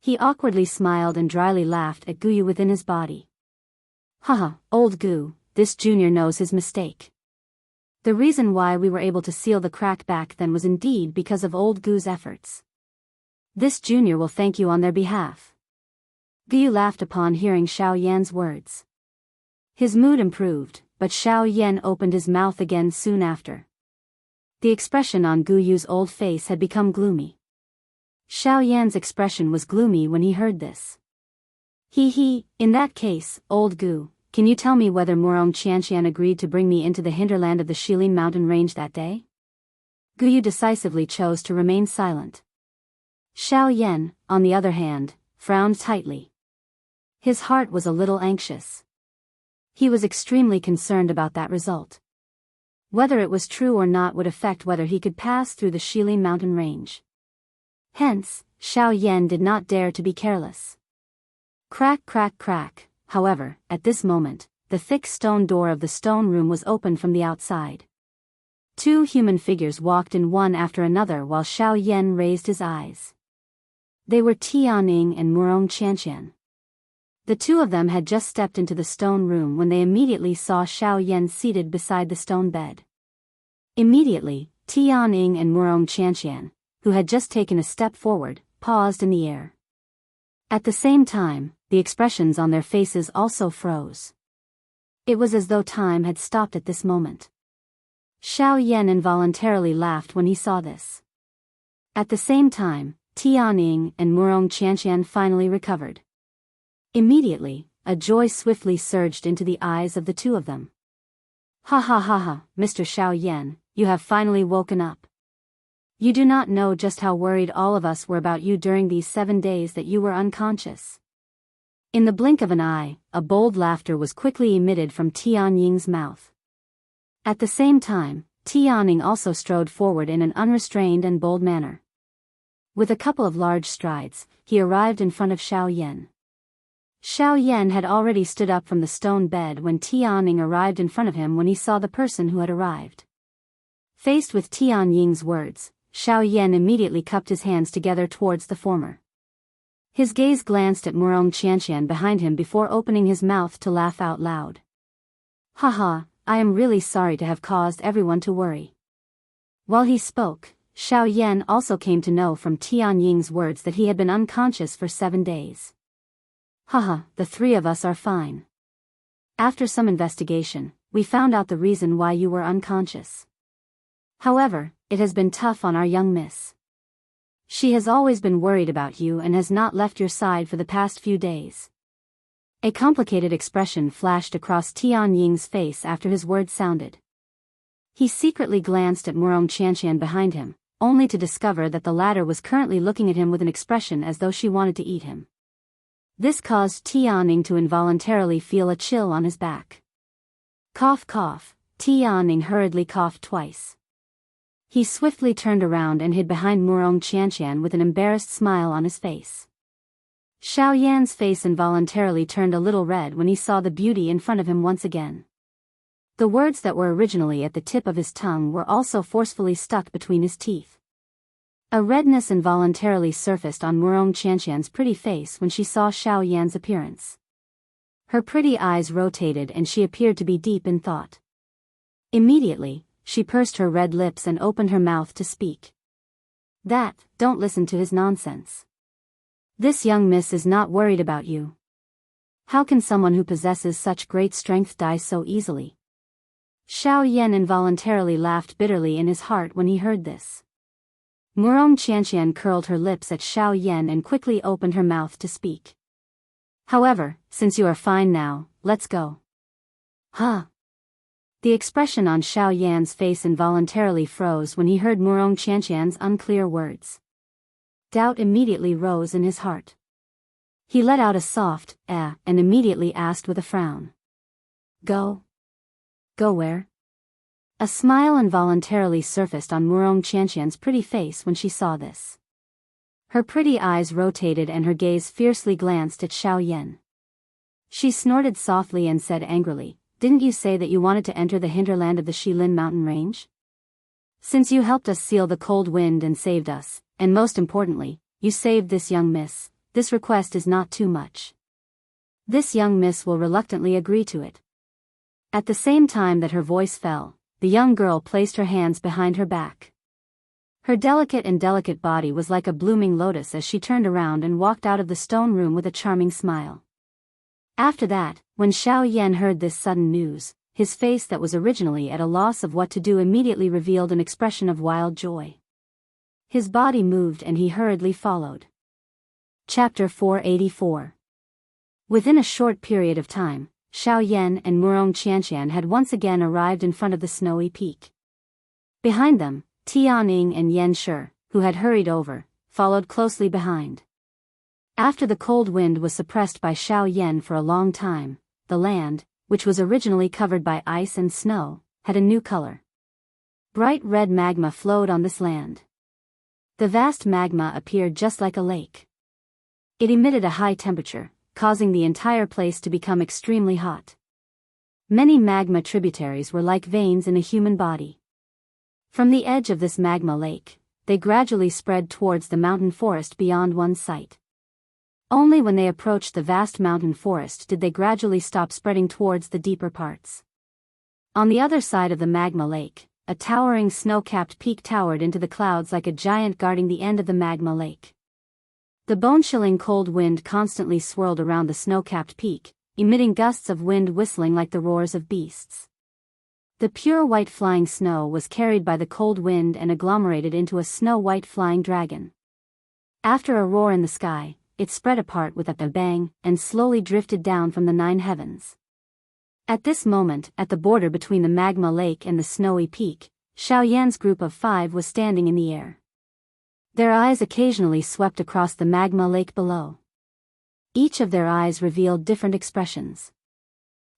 He awkwardly smiled and dryly laughed at Guyu within his body. Haha, old Gu, this junior knows his mistake. The reason why we were able to seal the crack back then was indeed because of old Gu's efforts. This junior will thank you on their behalf. Guyu laughed upon hearing Xiao Yan's words. His mood improved, but Xiao Yan opened his mouth again soon after. The expression on Gu Yu's old face had become gloomy. Xiao Yan's expression was gloomy when he heard this. In that case, old Gu, can you tell me whether Murong Qianqian agreed to bring me into the hinterland of the Shilin mountain range that day? Gu Yu decisively chose to remain silent. Xiao Yan, on the other hand, frowned tightly. His heart was a little anxious. He was extremely concerned about that result. Whether it was true or not would affect whether he could pass through the Shilin mountain range. Hence, Xiao Yan did not dare to be careless. Crack, crack, crack. However, at this moment, the thick stone door of the stone room was opened from the outside. Two human figures walked in one after another while Xiao Yan raised his eyes. They were Tianing and Murong Qianqian. The two of them had just stepped into the stone room when they immediately saw Xiao Yan seated beside the stone bed. Immediately, Tianing and Murong Qianqian, who had just taken a step forward, paused in the air. At the same time, the expressions on their faces also froze. It was as though time had stopped at this moment. Xiao Yan involuntarily laughed when he saw this. At the same time, Tianing and Murong Qianqian finally recovered. Immediately, a joy swiftly surged into the eyes of the two of them. Ha ha ha ha, Mr. Xiao Yan, you have finally woken up. You do not know just how worried all of us were about you during these 7 days that you were unconscious. In the blink of an eye, a bold laughter was quickly emitted from Tianying's mouth. At the same time, Tianing also strode forward in an unrestrained and bold manner. With a couple of large strides, he arrived in front of Xiao Yan. Xiao Yan had already stood up from the stone bed when Tianing arrived in front of him when he saw the person who had arrived. Faced with Tianying's words, Xiao Yan immediately cupped his hands together towards the former. His gaze glanced at Murong Qianqian behind him before opening his mouth to laugh out loud. Haha, I am really sorry to have caused everyone to worry. While he spoke, Xiao Yan also came to know from Tianying's words that he had been unconscious for 7 days. Haha, the three of us are fine. After some investigation, we found out the reason why you were unconscious. However, it has been tough on our young miss. She has always been worried about you and has not left your side for the past few days. A complicated expression flashed across Tianying's face after his words sounded. He secretly glanced at Murong Qianqian behind him, only to discover that the latter was currently looking at him with an expression as though she wanted to eat him. This caused Tianing to involuntarily feel a chill on his back. Cough cough, Tianing hurriedly coughed twice. He swiftly turned around and hid behind Murong Qianqian with an embarrassed smile on his face. Xiao Yan's face involuntarily turned a little red when he saw the beauty in front of him once again. The words that were originally at the tip of his tongue were also forcefully stuck between his teeth. A redness involuntarily surfaced on Murong Qianqian's pretty face when she saw Xiao Yan's appearance. Her pretty eyes rotated and she appeared to be deep in thought. Immediately, she pursed her red lips and opened her mouth to speak. Don't listen to his nonsense. This young miss is not worried about you. How can someone who possesses such great strength die so easily? Xiao Yan involuntarily laughed bitterly in his heart when he heard this. Murong Qianqian curled her lips at Xiao Yan and quickly opened her mouth to speak. However, since you are fine now, let's go. Huh? The expression on Xiao Yan's face involuntarily froze when he heard Murong Qianqian's unclear words. Doubt immediately rose in his heart. He let out a soft, and immediately asked with a frown. Go? Go where? A smile involuntarily surfaced on Murong Qianqian's pretty face when she saw this. Her pretty eyes rotated and her gaze fiercely glanced at Xiao Yan. She snorted softly and said angrily, Didn't you say that you wanted to enter the hinterland of the Shilin mountain range? Since you helped us seal the cold wind and saved us, and most importantly, you saved this young miss, this request is not too much. This young miss will reluctantly agree to it. At the same time that her voice fell, the young girl placed her hands behind her back. Her delicate body was like a blooming lotus as she turned around and walked out of the stone room with a charming smile. After that, when Xiao Yan heard this sudden news, his face that was originally at a loss of what to do immediately revealed an expression of wild joy. His body moved and he hurriedly followed. Chapter 484. Within a short period of time, Xiao Yan and Murong Qianqian had once again arrived in front of the snowy peak. Behind them, Tianying and Yan Shi, who had hurried over, followed closely behind. After the cold wind was suppressed by Xiao Yan for a long time, the land, which was originally covered by ice and snow, had a new color. Bright red magma flowed on this land. The vast magma appeared just like a lake. It emitted a high temperature, causing the entire place to become extremely hot. Many magma tributaries were like veins in a human body. From the edge of this magma lake, they gradually spread towards the mountain forest beyond one's sight. Only when they approached the vast mountain forest did they gradually stop spreading towards the deeper parts. On the other side of the magma lake, a towering snow-capped peak towered into the clouds like a giant guarding the end of the magma lake. The bone-chilling cold wind constantly swirled around the snow-capped peak, emitting gusts of wind whistling like the roars of beasts. The pure white flying snow was carried by the cold wind and agglomerated into a snow-white flying dragon. After a roar in the sky, it spread apart with a bang and slowly drifted down from the 9 heavens. At this moment, at the border between the magma lake and the snowy peak, Xiao Yan's group of 5 was standing in the air. Their eyes occasionally swept across the magma lake below. Each of their eyes revealed different expressions.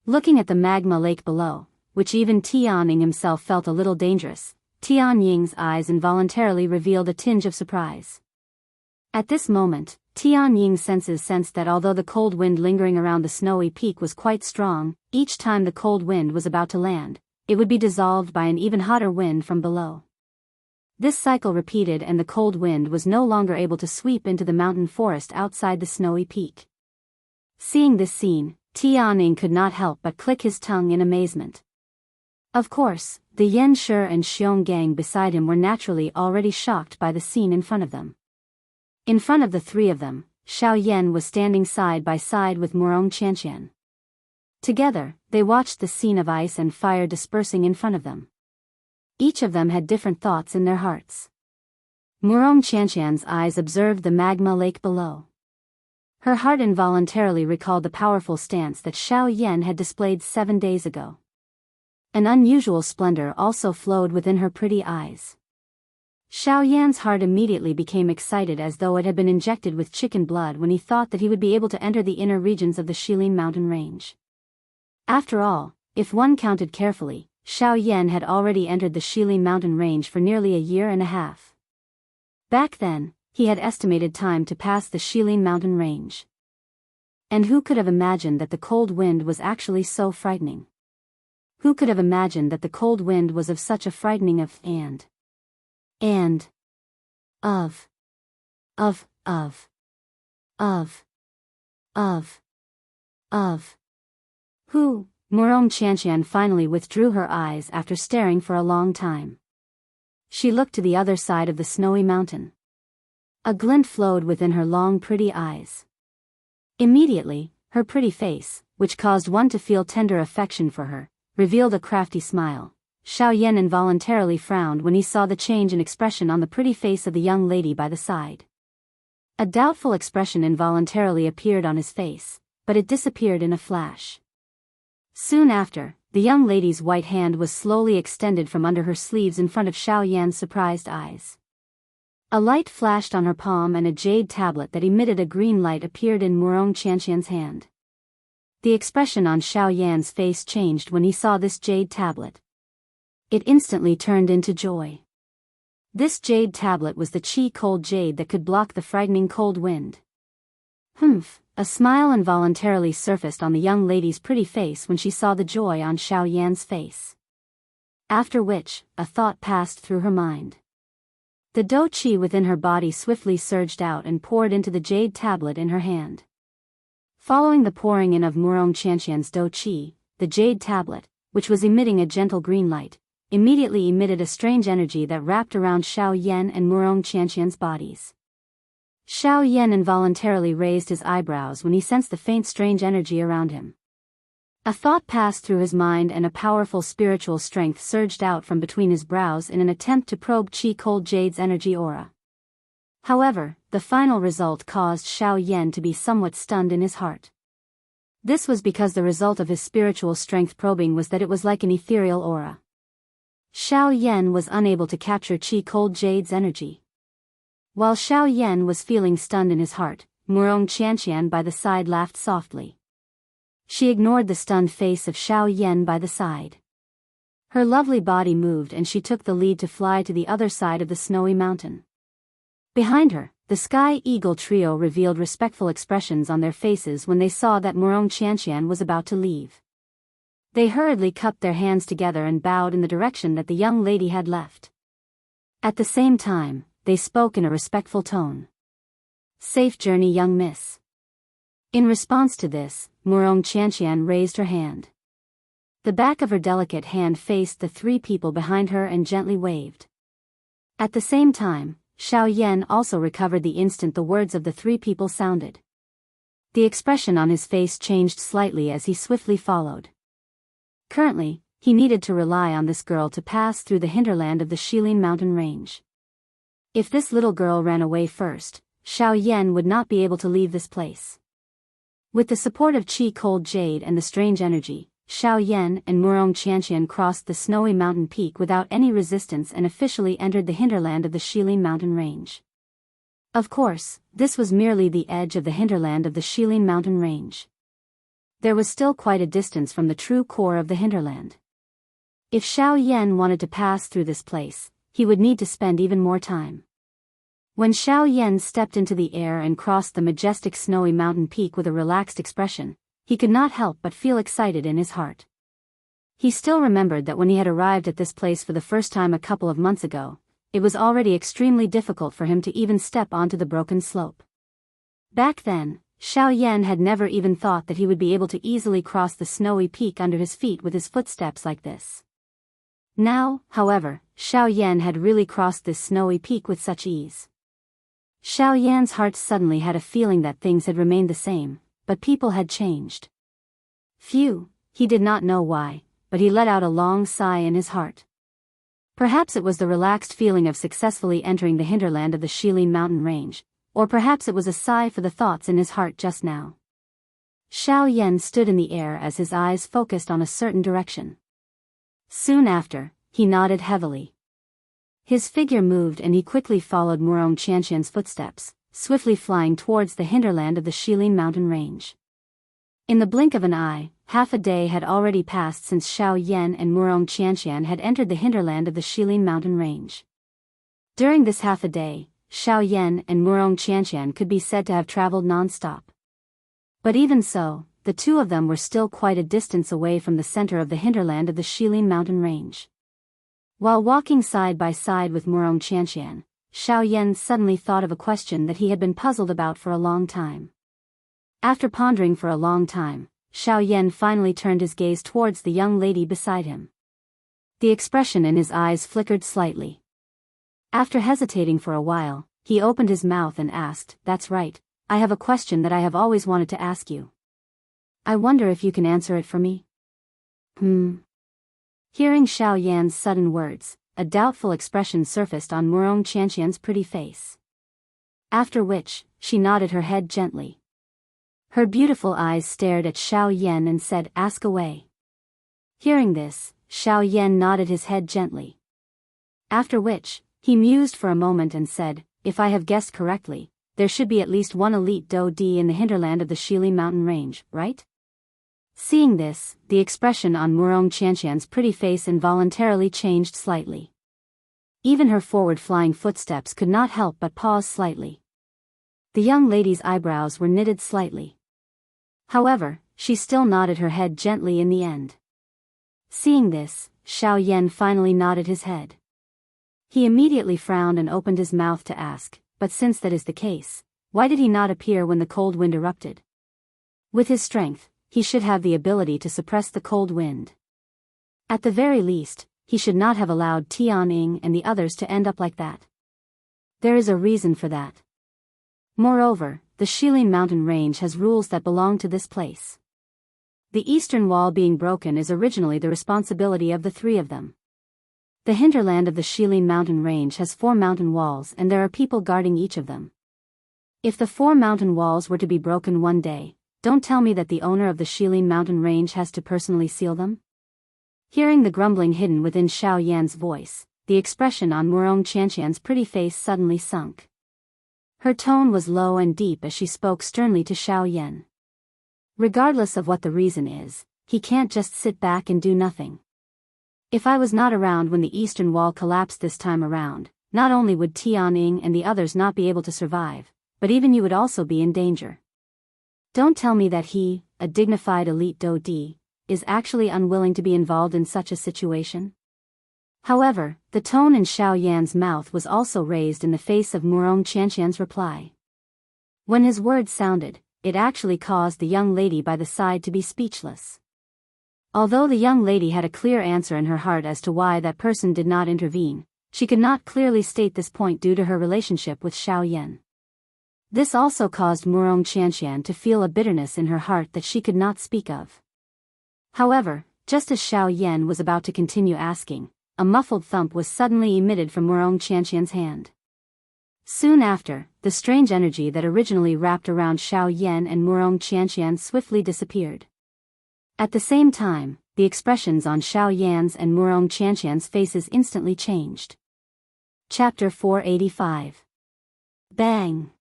Looking at the magma lake below, which even Tianying himself felt a little dangerous, Tianying's eyes involuntarily revealed a tinge of surprise. At this moment, Tianying's senses sensed that although the cold wind lingering around the snowy peak was quite strong, each time the cold wind was about to land, it would be dissolved by an even hotter wind from below. This cycle repeated and the cold wind was no longer able to sweep into the mountain forest outside the snowy peak. Seeing this scene, Tianying could not help but click his tongue in amazement. Of course, the Yan Shi and Xiong gang beside him were naturally already shocked by the scene in front of them. In front of the 3 of them, Xiao Yan was standing side by side with Murong Qianqian. Together, they watched the scene of ice and fire dispersing in front of them. Each of them had different thoughts in their hearts. Murong Qianqian's eyes observed the magma lake below. Her heart involuntarily recalled the powerful stance that Xiao Yan had displayed 7 days ago. An unusual splendor also flowed within her pretty eyes. Xiao Yan's heart immediately became excited as though it had been injected with chicken blood when he thought that he would be able to enter the inner regions of the Shilin mountain range. After all, if one counted carefully, Xiao Yan had already entered the Shilin mountain range for nearly a year and a half. Back then, he had estimated time to pass the Shilin mountain range. And who could have imagined that the cold wind was actually so frightening? Who could have imagined that the cold wind was of such a frightening of Who? Murong Qianqian finally withdrew her eyes after staring for a long time. She looked to the other side of the snowy mountain. A glint flowed within her long pretty eyes. Immediately, her pretty face, which caused one to feel tender affection for her, revealed a crafty smile. Xiao Yan involuntarily frowned when he saw the change in expression on the pretty face of the young lady by the side. A doubtful expression involuntarily appeared on his face, but it disappeared in a flash. Soon after, the young lady's white hand was slowly extended from under her sleeves in front of Xiao Yan's surprised eyes. A light flashed on her palm and a jade tablet that emitted a green light appeared in Murong Qianqian's hand. The expression on Xiao Yan's face changed when he saw this jade tablet. It instantly turned into joy. This jade tablet was the chi-cold jade that could block the frightening cold wind. A smile involuntarily surfaced on the young lady's pretty face when she saw the joy on Xiao Yan's face. After which, a thought passed through her mind. The dou qi within her body swiftly surged out and poured into the jade tablet in her hand. Following the pouring in of Murong Qianqian's dou qi, the jade tablet, which was emitting a gentle green light, immediately emitted a strange energy that wrapped around Xiao Yan and Murong Qianqian's bodies. Xiao Yan involuntarily raised his eyebrows when he sensed the faint strange energy around him. A thought passed through his mind and a powerful spiritual strength surged out from between his brows in an attempt to probe Chi-Cold Jade's energy aura. However, the final result caused Xiao Yan to be somewhat stunned in his heart. This was because the result of his spiritual strength probing was that it was like an ethereal aura. Xiao Yan was unable to capture Chi-Cold Jade's energy. While Xiao Yan was feeling stunned in his heart, Murong Qianqian by the side laughed softly. She ignored the stunned face of Xiao Yan by the side. Her lovely body moved and she took the lead to fly to the other side of the snowy mountain. Behind her, the Sky Eagle trio revealed respectful expressions on their faces when they saw that Murong Qianqian was about to leave. They hurriedly cupped their hands together and bowed in the direction that the young lady had left. At the same time, they spoke in a respectful tone. "Safe journey, young miss." In response to this, Murong Qianqian raised her hand. The back of her delicate hand faced the three people behind her and gently waved. At the same time, Xiao Yan also recovered the instant the words of the three people sounded. The expression on his face changed slightly as he swiftly followed. Currently, he needed to rely on this girl to pass through the hinterland of the Shilin mountain range. If this little girl ran away first, Xiao Yan would not be able to leave this place. With the support of Chi-Cold Jade and the strange energy, Xiao Yan and Murong Qianqian crossed the snowy mountain peak without any resistance and officially entered the hinterland of the Shilin mountain range. Of course, this was merely the edge of the hinterland of the Shilin mountain range. There was still quite a distance from the true core of the hinterland. If Xiao Yan wanted to pass through this place, he would need to spend even more time. When Xiao Yan stepped into the air and crossed the majestic snowy mountain peak with a relaxed expression, he could not help but feel excited in his heart. He still remembered that when he had arrived at this place for the first time a couple of months ago, it was already extremely difficult for him to even step onto the broken slope. Back then, Xiao Yan had never even thought that he would be able to easily cross the snowy peak under his feet with his footsteps like this. Now, however, Xiao Yan had really crossed this snowy peak with such ease. Xiao Yan's heart suddenly had a feeling that things had remained the same, but people had changed. Phew, he did not know why, but he let out a long sigh in his heart. Perhaps it was the relaxed feeling of successfully entering the hinterland of the Shilin mountain range, or perhaps it was a sigh for the thoughts in his heart just now. Xiao Yan stood in the air as his eyes focused on a certain direction. Soon after, he nodded heavily. His figure moved and he quickly followed Murong Qianqian's footsteps, swiftly flying towards the hinterland of the Shilin mountain range. In the blink of an eye, half a day had already passed since Xiao Yan and Murong Qianqian had entered the hinterland of the Shilin mountain range. During this half a day, Xiao Yan and Murong Qianqian could be said to have traveled non-stop. But even so, the two of them were still quite a distance away from the center of the hinterland of the Shilin mountain range. While walking side by side with Murong Qianqian, Xiao Yan suddenly thought of a question that he had been puzzled about for a long time. After pondering for a long time, Xiao Yan finally turned his gaze towards the young lady beside him. The expression in his eyes flickered slightly. After hesitating for a while, he opened his mouth and asked, "That's right, I have a question that I have always wanted to ask you. I wonder if you can answer it for me?" Hearing Xiao Yan's sudden words, a doubtful expression surfaced on Murong Qianqian's pretty face. After which, she nodded her head gently. Her beautiful eyes stared at Xiao Yan and said, "Ask away." Hearing this, Xiao Yan nodded his head gently. After which, he mused for a moment and said, "If I have guessed correctly, there should be at least one elite Do Di in the hinterland of the Shili mountain range, right?" Seeing this, the expression on Murong Qianqian's pretty face involuntarily changed slightly. Even her forward-flying footsteps could not help but pause slightly. The young lady's eyebrows were knitted slightly. However, she still nodded her head gently in the end. Seeing this, Xiao Yan finally nodded his head. He immediately frowned and opened his mouth to ask, but since that is the case, why did he not appear when the cold wind erupted? With his strength, he should have the ability to suppress the cold wind. At the very least, he should not have allowed Tianying and the others to end up like that. There is a reason for that. Moreover, the Shilin mountain range has rules that belong to this place. The eastern wall being broken is originally the responsibility of the three of them. The hinterland of the Shilin mountain range has 4 mountain walls and there are people guarding each of them. If the 4 mountain walls were to be broken one day, don't tell me that the owner of the Shilin mountain range has to personally seal them? Hearing the grumbling hidden within Xiao Yan's voice, the expression on Murong Qianqian's pretty face suddenly sunk. Her tone was low and deep as she spoke sternly to Xiao Yan. Regardless of what the reason is, he can't just sit back and do nothing. If I was not around when the eastern wall collapsed this time around, not only would Tianing and the others not be able to survive, but even you would also be in danger. Don't tell me that he, a dignified elite Dodi, is actually unwilling to be involved in such a situation. However, the tone in Xiao Yan's mouth was also raised in the face of Murong Qianqian's reply. When his words sounded, it actually caused the young lady by the side to be speechless. Although the young lady had a clear answer in her heart as to why that person did not intervene, she could not clearly state this point due to her relationship with Xiao Yan. This also caused Murong Qianqian to feel a bitterness in her heart that she could not speak of. However, just as Xiao Yan was about to continue asking, a muffled thump was suddenly emitted from Murong Qianqian's hand. Soon after, the strange energy that originally wrapped around Xiao Yan and Murong Qianqian swiftly disappeared. At the same time, the expressions on Xiao Yan's and Murong Qianqian's faces instantly changed. Chapter 485. Bang!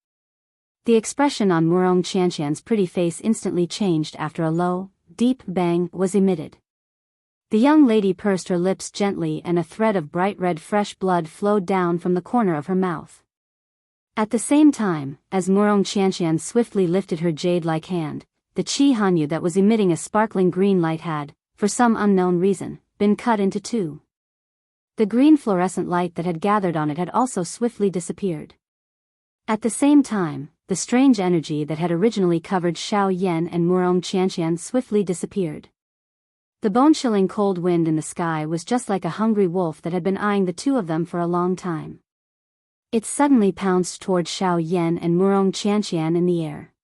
The expression on Murong Qianqian's pretty face instantly changed after a low, deep bang was emitted. The young lady pursed her lips gently and a thread of bright red fresh blood flowed down from the corner of her mouth. At the same time, as Murong Qianqian swiftly lifted her jade-like hand, the Qi Hanyu that was emitting a sparkling green light had, for some unknown reason, been cut into 2. The green fluorescent light that had gathered on it had also swiftly disappeared. At the same time, the strange energy that had originally covered Xiao Yan and Murong Qianqian swiftly disappeared. The bone-chilling cold wind in the sky was just like a hungry wolf that had been eyeing the two of them for a long time. It suddenly pounced toward Xiao Yan and Murong Qianqian in the air.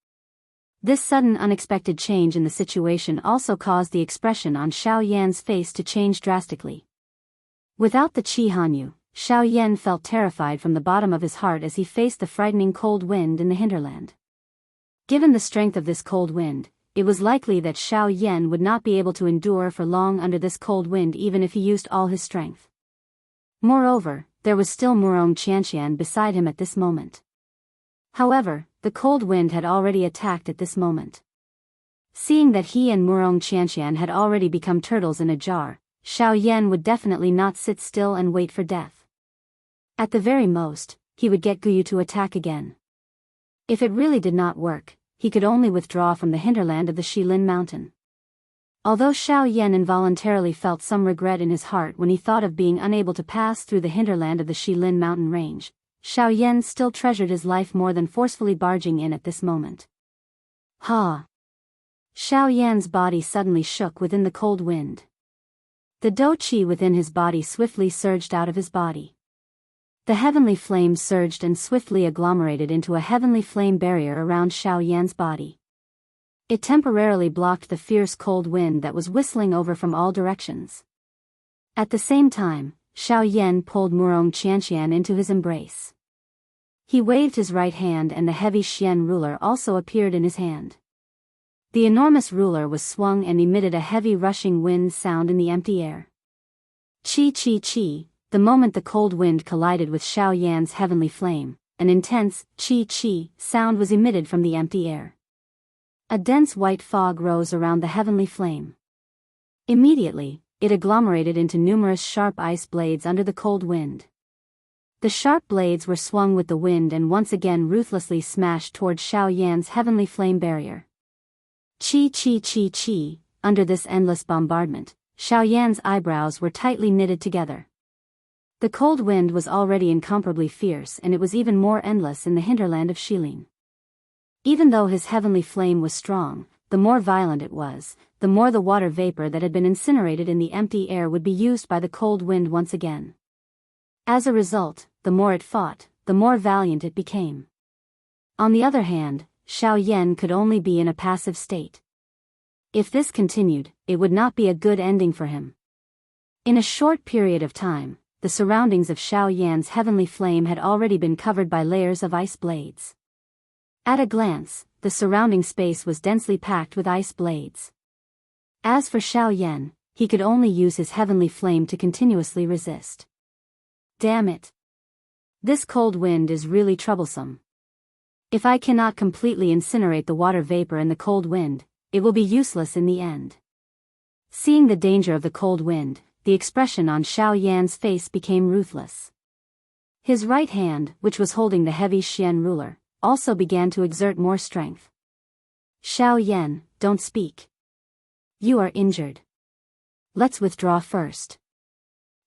This sudden unexpected change in the situation also caused the expression on Xiao Yan's face to change drastically. Without the Qi Hanyu, Xiao Yan felt terrified from the bottom of his heart as he faced the frightening cold wind in the hinterland. Given the strength of this cold wind, it was likely that Xiao Yan would not be able to endure for long under this cold wind even if he used all his strength. Moreover, there was still Murong Qianqian beside him at this moment. However, the cold wind had already attacked at this moment. Seeing that he and Murong Qianqian had already become turtles in a jar, Xiao Yan would definitely not sit still and wait for death. At the very most, he would get Guyu to attack again. If it really did not work, he could only withdraw from the hinterland of the Shilin mountain. Although Xiao Yan involuntarily felt some regret in his heart when he thought of being unable to pass through the hinterland of the Shilin mountain range, Xiao Yan still treasured his life more than forcefully barging in at this moment. Ha! Xiao Yan's body suddenly shook within the cold wind. The dou qi within his body swiftly surged out of his body. The heavenly flame surged and swiftly agglomerated into a heavenly flame barrier around Xiao Yan's body. It temporarily blocked the fierce cold wind that was whistling over from all directions. At the same time, Xiao Yan pulled Murong Qianqian into his embrace. He waved his right hand and the heavy Xian ruler also appeared in his hand. The enormous ruler was swung and emitted a heavy rushing wind sound in the empty air. Chi chi chi, the moment the cold wind collided with Xiao Yan's heavenly flame, an intense chi chi sound was emitted from the empty air. A dense white fog rose around the heavenly flame. Immediately, it agglomerated into numerous sharp ice blades under the cold wind. The sharp blades were swung with the wind and once again ruthlessly smashed toward Xiao Yan's heavenly flame barrier. Chi chi chi chi, under this endless bombardment, Xiao Yan's eyebrows were tightly knitted together. The cold wind was already incomparably fierce and it was even more endless in the hinterland of Shilin. Even though his heavenly flame was strong, the more violent it was, the more the water vapor that had been incinerated in the empty air would be used by the cold wind once again. As a result, the more it fought, the more valiant it became. On the other hand, Xiao Yan could only be in a passive state. If this continued, it would not be a good ending for him. In a short period of time, the surroundings of Xiao Yan's heavenly flame had already been covered by layers of ice blades. At a glance, the surrounding space was densely packed with ice blades. As for Xiao Yan, he could only use his heavenly flame to continuously resist. Damn it! This cold wind is really troublesome. If I cannot completely incinerate the water vapor in the cold wind, it will be useless in the end. Seeing the danger of the cold wind, the expression on Xiao Yan's face became ruthless. His right hand, which was holding the heavy Xian ruler, also began to exert more strength. Xiao Yan, don't speak. You are injured. Let's withdraw first.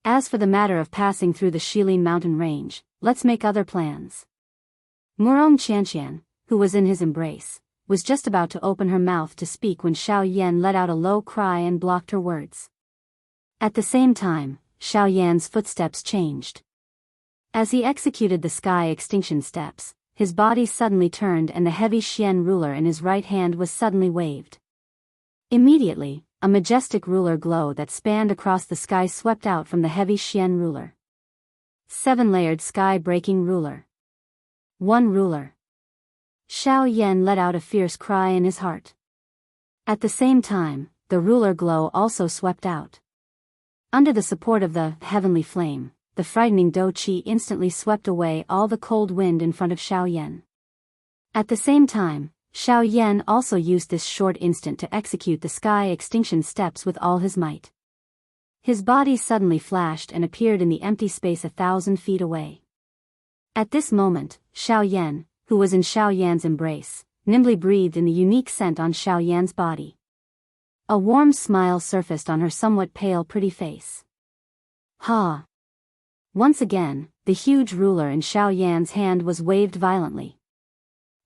As for the matter of passing through the Shilin mountain range, let's make other plans. Murong Qianqian, who was in his embrace, was just about to open her mouth to speak when Xiao Yan let out a low cry and blocked her words. At the same time, Xiao Yan's footsteps changed. As he executed the sky extinction steps, his body suddenly turned and the heavy Xian ruler in his right hand was suddenly waved. Immediately, a majestic ruler glow that spanned across the sky swept out from the heavy Xian ruler. 7-layered sky-breaking ruler. One ruler. Xiao Yan let out a fierce cry in his heart. At the same time, the ruler glow also swept out. Under the support of the heavenly flame, the frightening Dou Qi instantly swept away all the cold wind in front of Xiao Yan. At the same time, Xiao Yan also used this short instant to execute the sky extinction steps with all his might. His body suddenly flashed and appeared in the empty space 1,000 feet away. At this moment, Xiao Yan, who was in Xiao Yan's embrace, nimbly breathed in the unique scent on Xiao Yan's body. A warm smile surfaced on her somewhat pale pretty face. Ha! Once again, the huge ruler in Xiao Yan's hand was waved violently.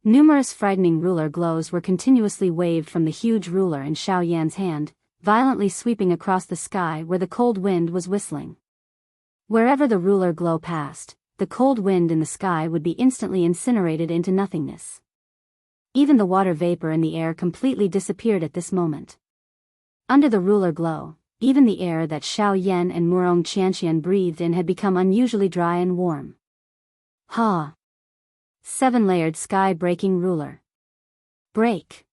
Numerous frightening ruler glows were continuously waved from the huge ruler in Xiao Yan's hand, violently sweeping across the sky where the cold wind was whistling. Wherever the ruler glow passed, the cold wind in the sky would be instantly incinerated into nothingness. Even the water vapor in the air completely disappeared at this moment. Under the ruler glow, even the air that Xiao Yan and Murong Qianqian breathed in had become unusually dry and warm. Ha! 7-layered sky-breaking ruler. Break!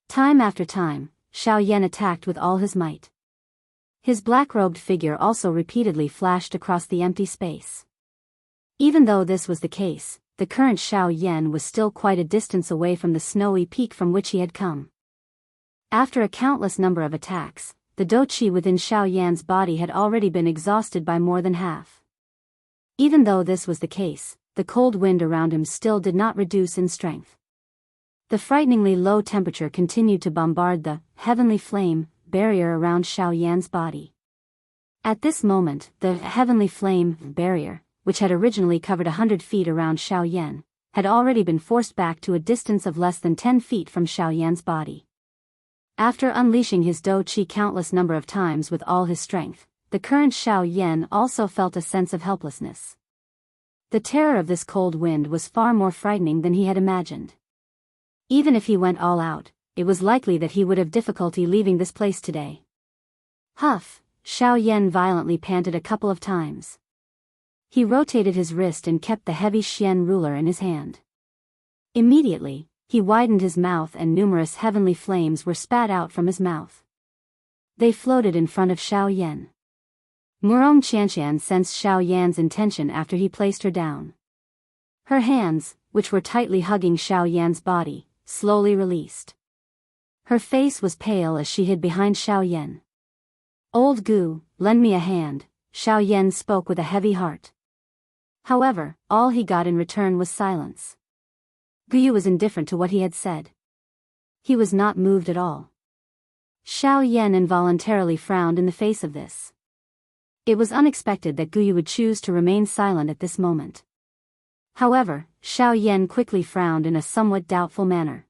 Time after time, Xiao Yan attacked with all his might. His black-robed figure also repeatedly flashed across the empty space. Even though this was the case, the current Xiao Yan was still quite a distance away from the snowy peak from which he had come. After a countless number of attacks, the Dou Qi within Xiao Yan's body had already been exhausted by more than half. Even though this was the case, the cold wind around him still did not reduce in strength. The frighteningly low temperature continued to bombard the heavenly flame barrier around Xiao Yan's body. At this moment, the heavenly flame barrier, which had originally covered 100 feet around Xiao Yan, had already been forced back to a distance of less than 10 feet from Xiao Yan's body. After unleashing his Dou Qi countless number of times with all his strength, the current Xiao Yan also felt a sense of helplessness. The terror of this cold wind was far more frightening than he had imagined. Even if he went all out, it was likely that he would have difficulty leaving this place today. Huff! Xiao Yan violently panted a couple of times. He rotated his wrist and kept the heavy Xian ruler in his hand. Immediately, he widened his mouth and numerous heavenly flames were spat out from his mouth. They floated in front of Xiao Yan. Murong Qianqian sensed Xiao Yan's intention after he placed her down. Her hands, which were tightly hugging Xiao Yan's body, slowly released. Her face was pale as she hid behind Xiao Yan. Old Gu, lend me a hand, Xiao Yan spoke with a heavy heart. However, all he got in return was silence. Gu was indifferent to what he had said. He was not moved at all. Xiao Yan involuntarily frowned in the face of this. It was unexpected that Gu would choose to remain silent at this moment. However, Xiao Yan quickly frowned in a somewhat doubtful manner.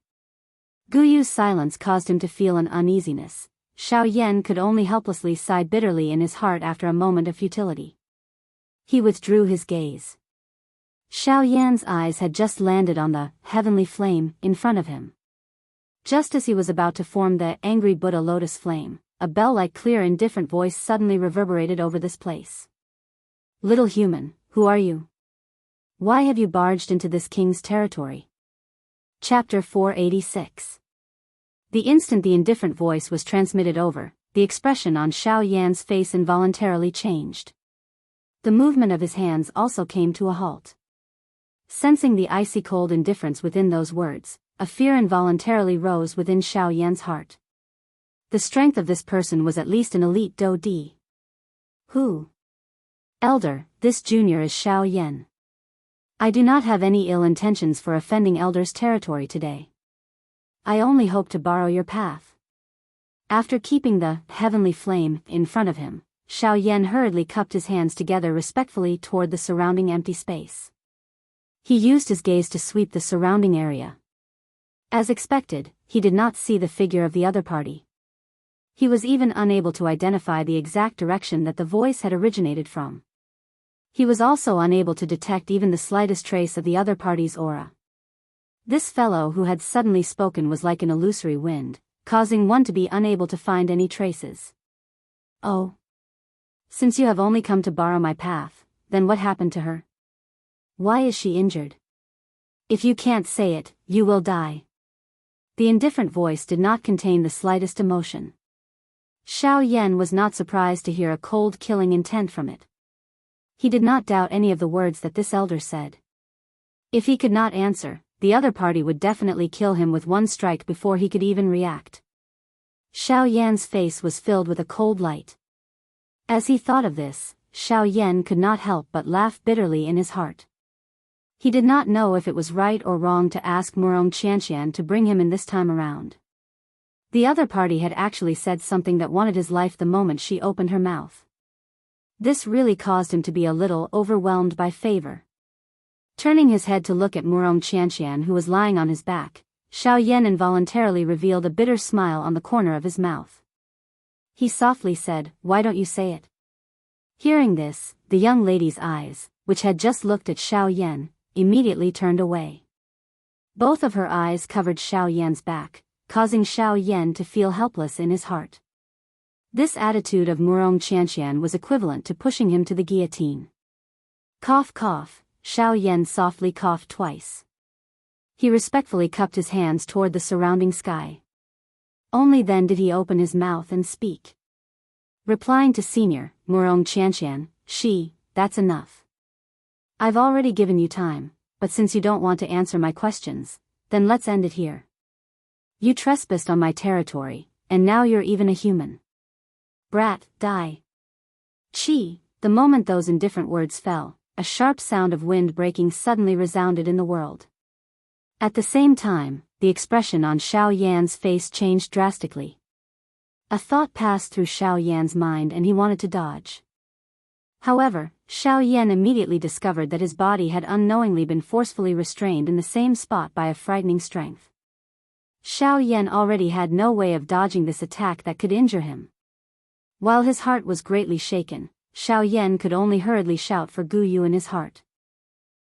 Guyu's silence caused him to feel an uneasiness. Xiao Yan could only helplessly sigh bitterly in his heart after a moment of futility. He withdrew his gaze. Xiao Yan's eyes had just landed on the heavenly flame in front of him. Just as he was about to form the angry Buddha lotus flame, a bell-like clear indifferent voice suddenly reverberated over this place. "Little human, who are you? Why have you barged into this king's territory?" Chapter 486. The instant the indifferent voice was transmitted over, the expression on Xiao Yan's face involuntarily changed. The movement of his hands also came to a halt. Sensing the icy cold indifference within those words, a fear involuntarily rose within Xiao Yan's heart. The strength of this person was at least an elite Do Di. "Who? Elder, this junior is Xiao Yan. I do not have any ill intentions for offending Elder's territory today. I only hope to borrow your path." After keeping the heavenly flame in front of him, Xiao Yan hurriedly cupped his hands together respectfully toward the surrounding empty space. He used his gaze to sweep the surrounding area. As expected, he did not see the figure of the other party. He was even unable to identify the exact direction that the voice had originated from. He was also unable to detect even the slightest trace of the other party's aura. This fellow who had suddenly spoken was like an illusory wind, causing one to be unable to find any traces. "Oh. Since you have only come to borrow my path, then what happened to her? Why is she injured? If you can't say it, you will die." The indifferent voice did not contain the slightest emotion. Xiao Yan was not surprised to hear a cold killing intent from it. He did not doubt any of the words that this elder said. If he could not answer, the other party would definitely kill him with one strike before he could even react. Xiao Yan's face was filled with a cold light. As he thought of this, Xiao Yan could not help but laugh bitterly in his heart. He did not know if it was right or wrong to ask Murong Qianqian to bring him in this time around. The other party had actually said something that wanted his life the moment she opened her mouth. This really caused him to be a little overwhelmed by favor. Turning his head to look at Murong Qianqian who was lying on his back, Xiao Yan involuntarily revealed a bitter smile on the corner of his mouth. He softly said, "Why don't you say it?" Hearing this, the young lady's eyes, which had just looked at Xiao Yan, immediately turned away. Both of her eyes covered Xiao Yan's back, causing Xiao Yan to feel helpless in his heart. This attitude of Murong Qianqian was equivalent to pushing him to the guillotine. Cough cough, Xiao Yan softly coughed twice. He respectfully cupped his hands toward the surrounding sky. Only then did he open his mouth and speak. Replying to Senior Murong Qianqian, "That's enough. I've already given you time, but since you don't want to answer my questions, then let's end it here. You trespassed on my territory, and now you're even a human. Brat, die." The moment those indifferent words fell, a sharp sound of wind breaking suddenly resounded in the world. At the same time, the expression on Xiao Yan's face changed drastically. A thought passed through Xiao Yan's mind and he wanted to dodge. However, Xiao Yan immediately discovered that his body had unknowingly been forcefully restrained in the same spot by a frightening strength. Xiao Yan already had no way of dodging this attack that could injure him. While his heart was greatly shaken, Xiao Yan could only hurriedly shout for Gu Yu in his heart.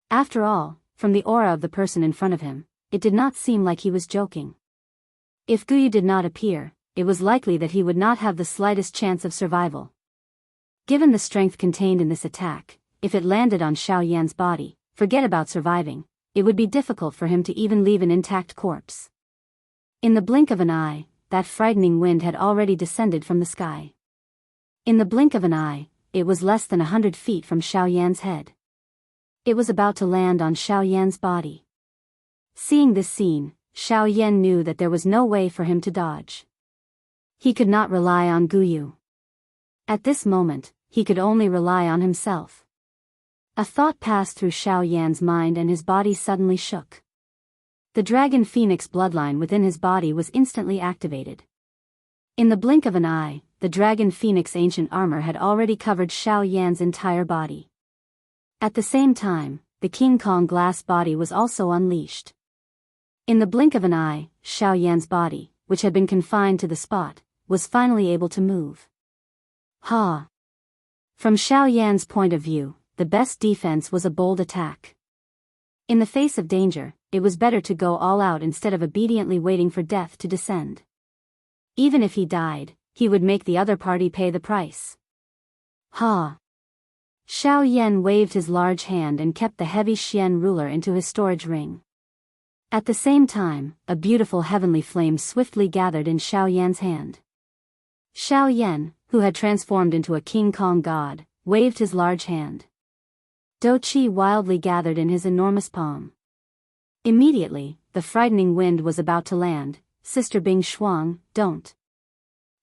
After all, from the aura of the person in front of him, it did not seem like he was joking. If Gu Yu did not appear, it was likely that he would not have the slightest chance of survival. Given the strength contained in this attack, if it landed on Xiao Yan's body, forget about surviving, it would be difficult for him to even leave an intact corpse. In the blink of an eye, that frightening wind had already descended from the sky. In the blink of an eye, it was less than 100 feet from Xiao Yan's head. It was about to land on Xiao Yan's body. Seeing this scene, Xiao Yan knew that there was no way for him to dodge. He could not rely on Gu Yu. At this moment, he could only rely on himself. A thought passed through Xiao Yan's mind and his body suddenly shook. The dragon phoenix bloodline within his body was instantly activated. In the blink of an eye, the dragon phoenix ancient armor had already covered Xiao Yan's entire body. At the same time, the King Kong glass body was also unleashed. In the blink of an eye, Xiao Yan's body, which had been confined to the spot, was finally able to move. Ha! From Xiao Yan's point of view, the best defense was a bold attack. In the face of danger, it was better to go all out instead of obediently waiting for death to descend. Even if he died, he would make the other party pay the price. Ha! Xiao Yan waved his large hand and kept the heavy Xian ruler into his storage ring. At the same time, a beautiful heavenly flame swiftly gathered in Xiao Yan's hand. Xiao Yan, who had transformed into a King Kong god, waved his large hand. Do Qi wildly gathered in his enormous palm. Immediately, the frightening wind was about to land. Sister Bing Shuang, don't.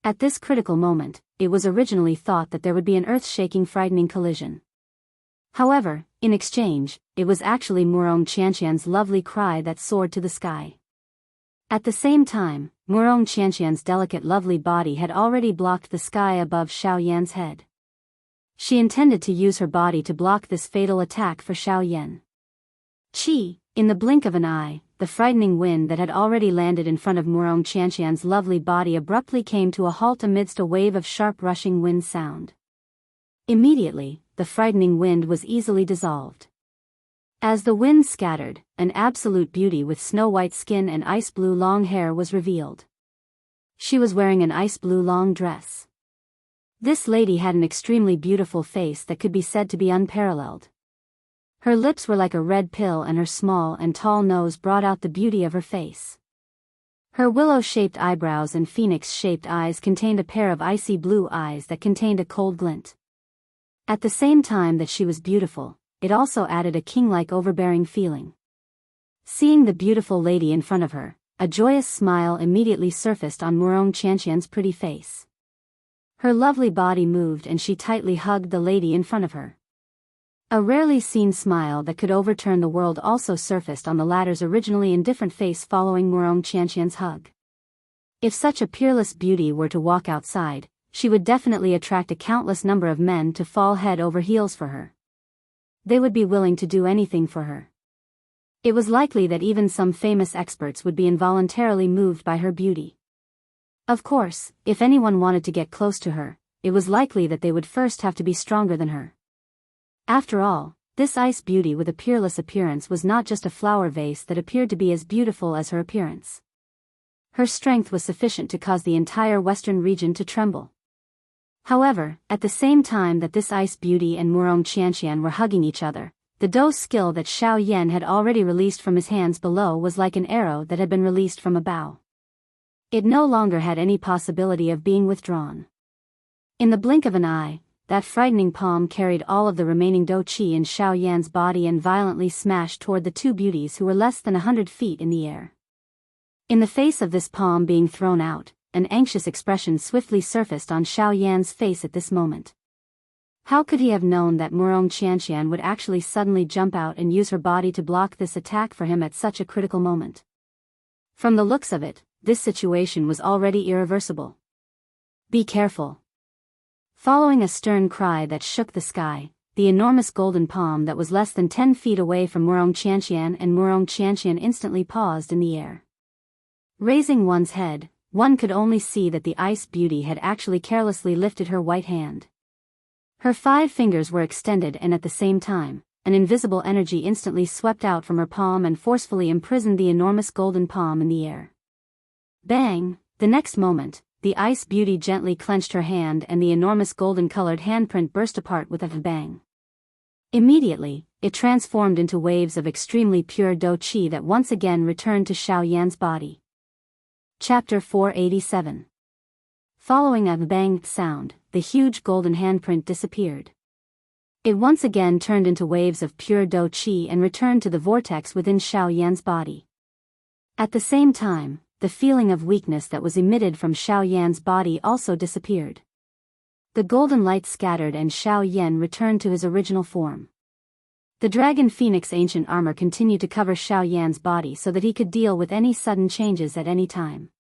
At this critical moment, it was originally thought that there would be an earth-shaking frightening collision. However, in exchange, it was actually Murong Qianqian's lovely cry that soared to the sky. At the same time, Murong Qianqian's delicate lovely body had already blocked the sky above Xiao Yan's head. She intended to use her body to block this fatal attack for Xiao Yan. Qi, in the blink of an eye, the frightening wind that had already landed in front of Murong Qianqian's lovely body abruptly came to a halt amidst a wave of sharp rushing wind sound. Immediately, the frightening wind was easily dissolved. As the wind scattered, an absolute beauty with snow-white skin and ice-blue long hair was revealed. She was wearing an ice-blue long dress. This lady had an extremely beautiful face that could be said to be unparalleled. Her lips were like a red pill and her small and tall nose brought out the beauty of her face. Her willow-shaped eyebrows and phoenix-shaped eyes contained a pair of icy blue eyes that contained a cold glint. At the same time that she was beautiful, it also added a king-like overbearing feeling. Seeing the beautiful lady in front of her, a joyous smile immediately surfaced on Murong Qianqian's pretty face. Her lovely body moved and she tightly hugged the lady in front of her. A rarely seen smile that could overturn the world also surfaced on the latter's originally indifferent face following Murong Qianqian's hug. If such a peerless beauty were to walk outside, she would definitely attract a countless number of men to fall head over heels for her. They would be willing to do anything for her. It was likely that even some famous experts would be involuntarily moved by her beauty. Of course, if anyone wanted to get close to her, it was likely that they would first have to be stronger than her. After all, this ice beauty with a peerless appearance was not just a flower vase that appeared to be as beautiful as her appearance. Her strength was sufficient to cause the entire western region to tremble. However, at the same time that this ice beauty and Murong Qianqian were hugging each other, the Do skill that Xiao Yan had already released from his hands below was like an arrow that had been released from a bow. It no longer had any possibility of being withdrawn. In the blink of an eye, that frightening palm carried all of the remaining Do Qi in Xiao Yan's body and violently smashed toward the two beauties who were less than 100 feet in the air. In the face of this palm being thrown out, an anxious expression swiftly surfaced on Xiao Yan's face at this moment. How could he have known that Murong Qianqian would actually suddenly jump out and use her body to block this attack for him at such a critical moment? From the looks of it, this situation was already irreversible. Be careful. Following a stern cry that shook the sky, the enormous golden palm that was less than 10 feet away from Murong Qianqian and Murong Qianqian instantly paused in the air. Raising one's head, one could only see that the ice beauty had actually carelessly lifted her white hand. Her 5 fingers were extended and at the same time, an invisible energy instantly swept out from her palm and forcefully imprisoned the enormous golden palm in the air. Bang! The next moment, the ice beauty gently clenched her hand and the enormous golden-colored handprint burst apart with a bang. Immediately, it transformed into waves of extremely pure Do Qi that once again returned to Xiao Yan's body. Chapter 487. Following a bang sound, the huge golden handprint disappeared. It once again turned into waves of pure Do Qi and returned to the vortex within Xiao Yan's body. At the same time, the feeling of weakness that was emitted from Xiao Yan's body also disappeared. The golden light scattered and Xiao Yan returned to his original form. The dragon phoenix ancient armor continued to cover Xiao Yan's body so that he could deal with any sudden changes at any time.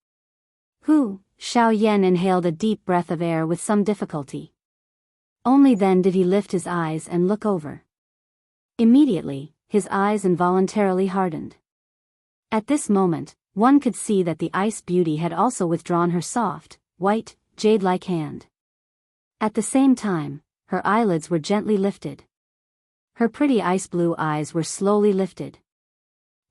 Xiao Yan inhaled a deep breath of air with some difficulty. Only then did he lift his eyes and look over. Immediately, his eyes involuntarily hardened. At this moment, one could see that the ice beauty had also withdrawn her soft, white, jade-like hand. At the same time, her eyelids were gently lifted. Her pretty ice-blue eyes were slowly lifted.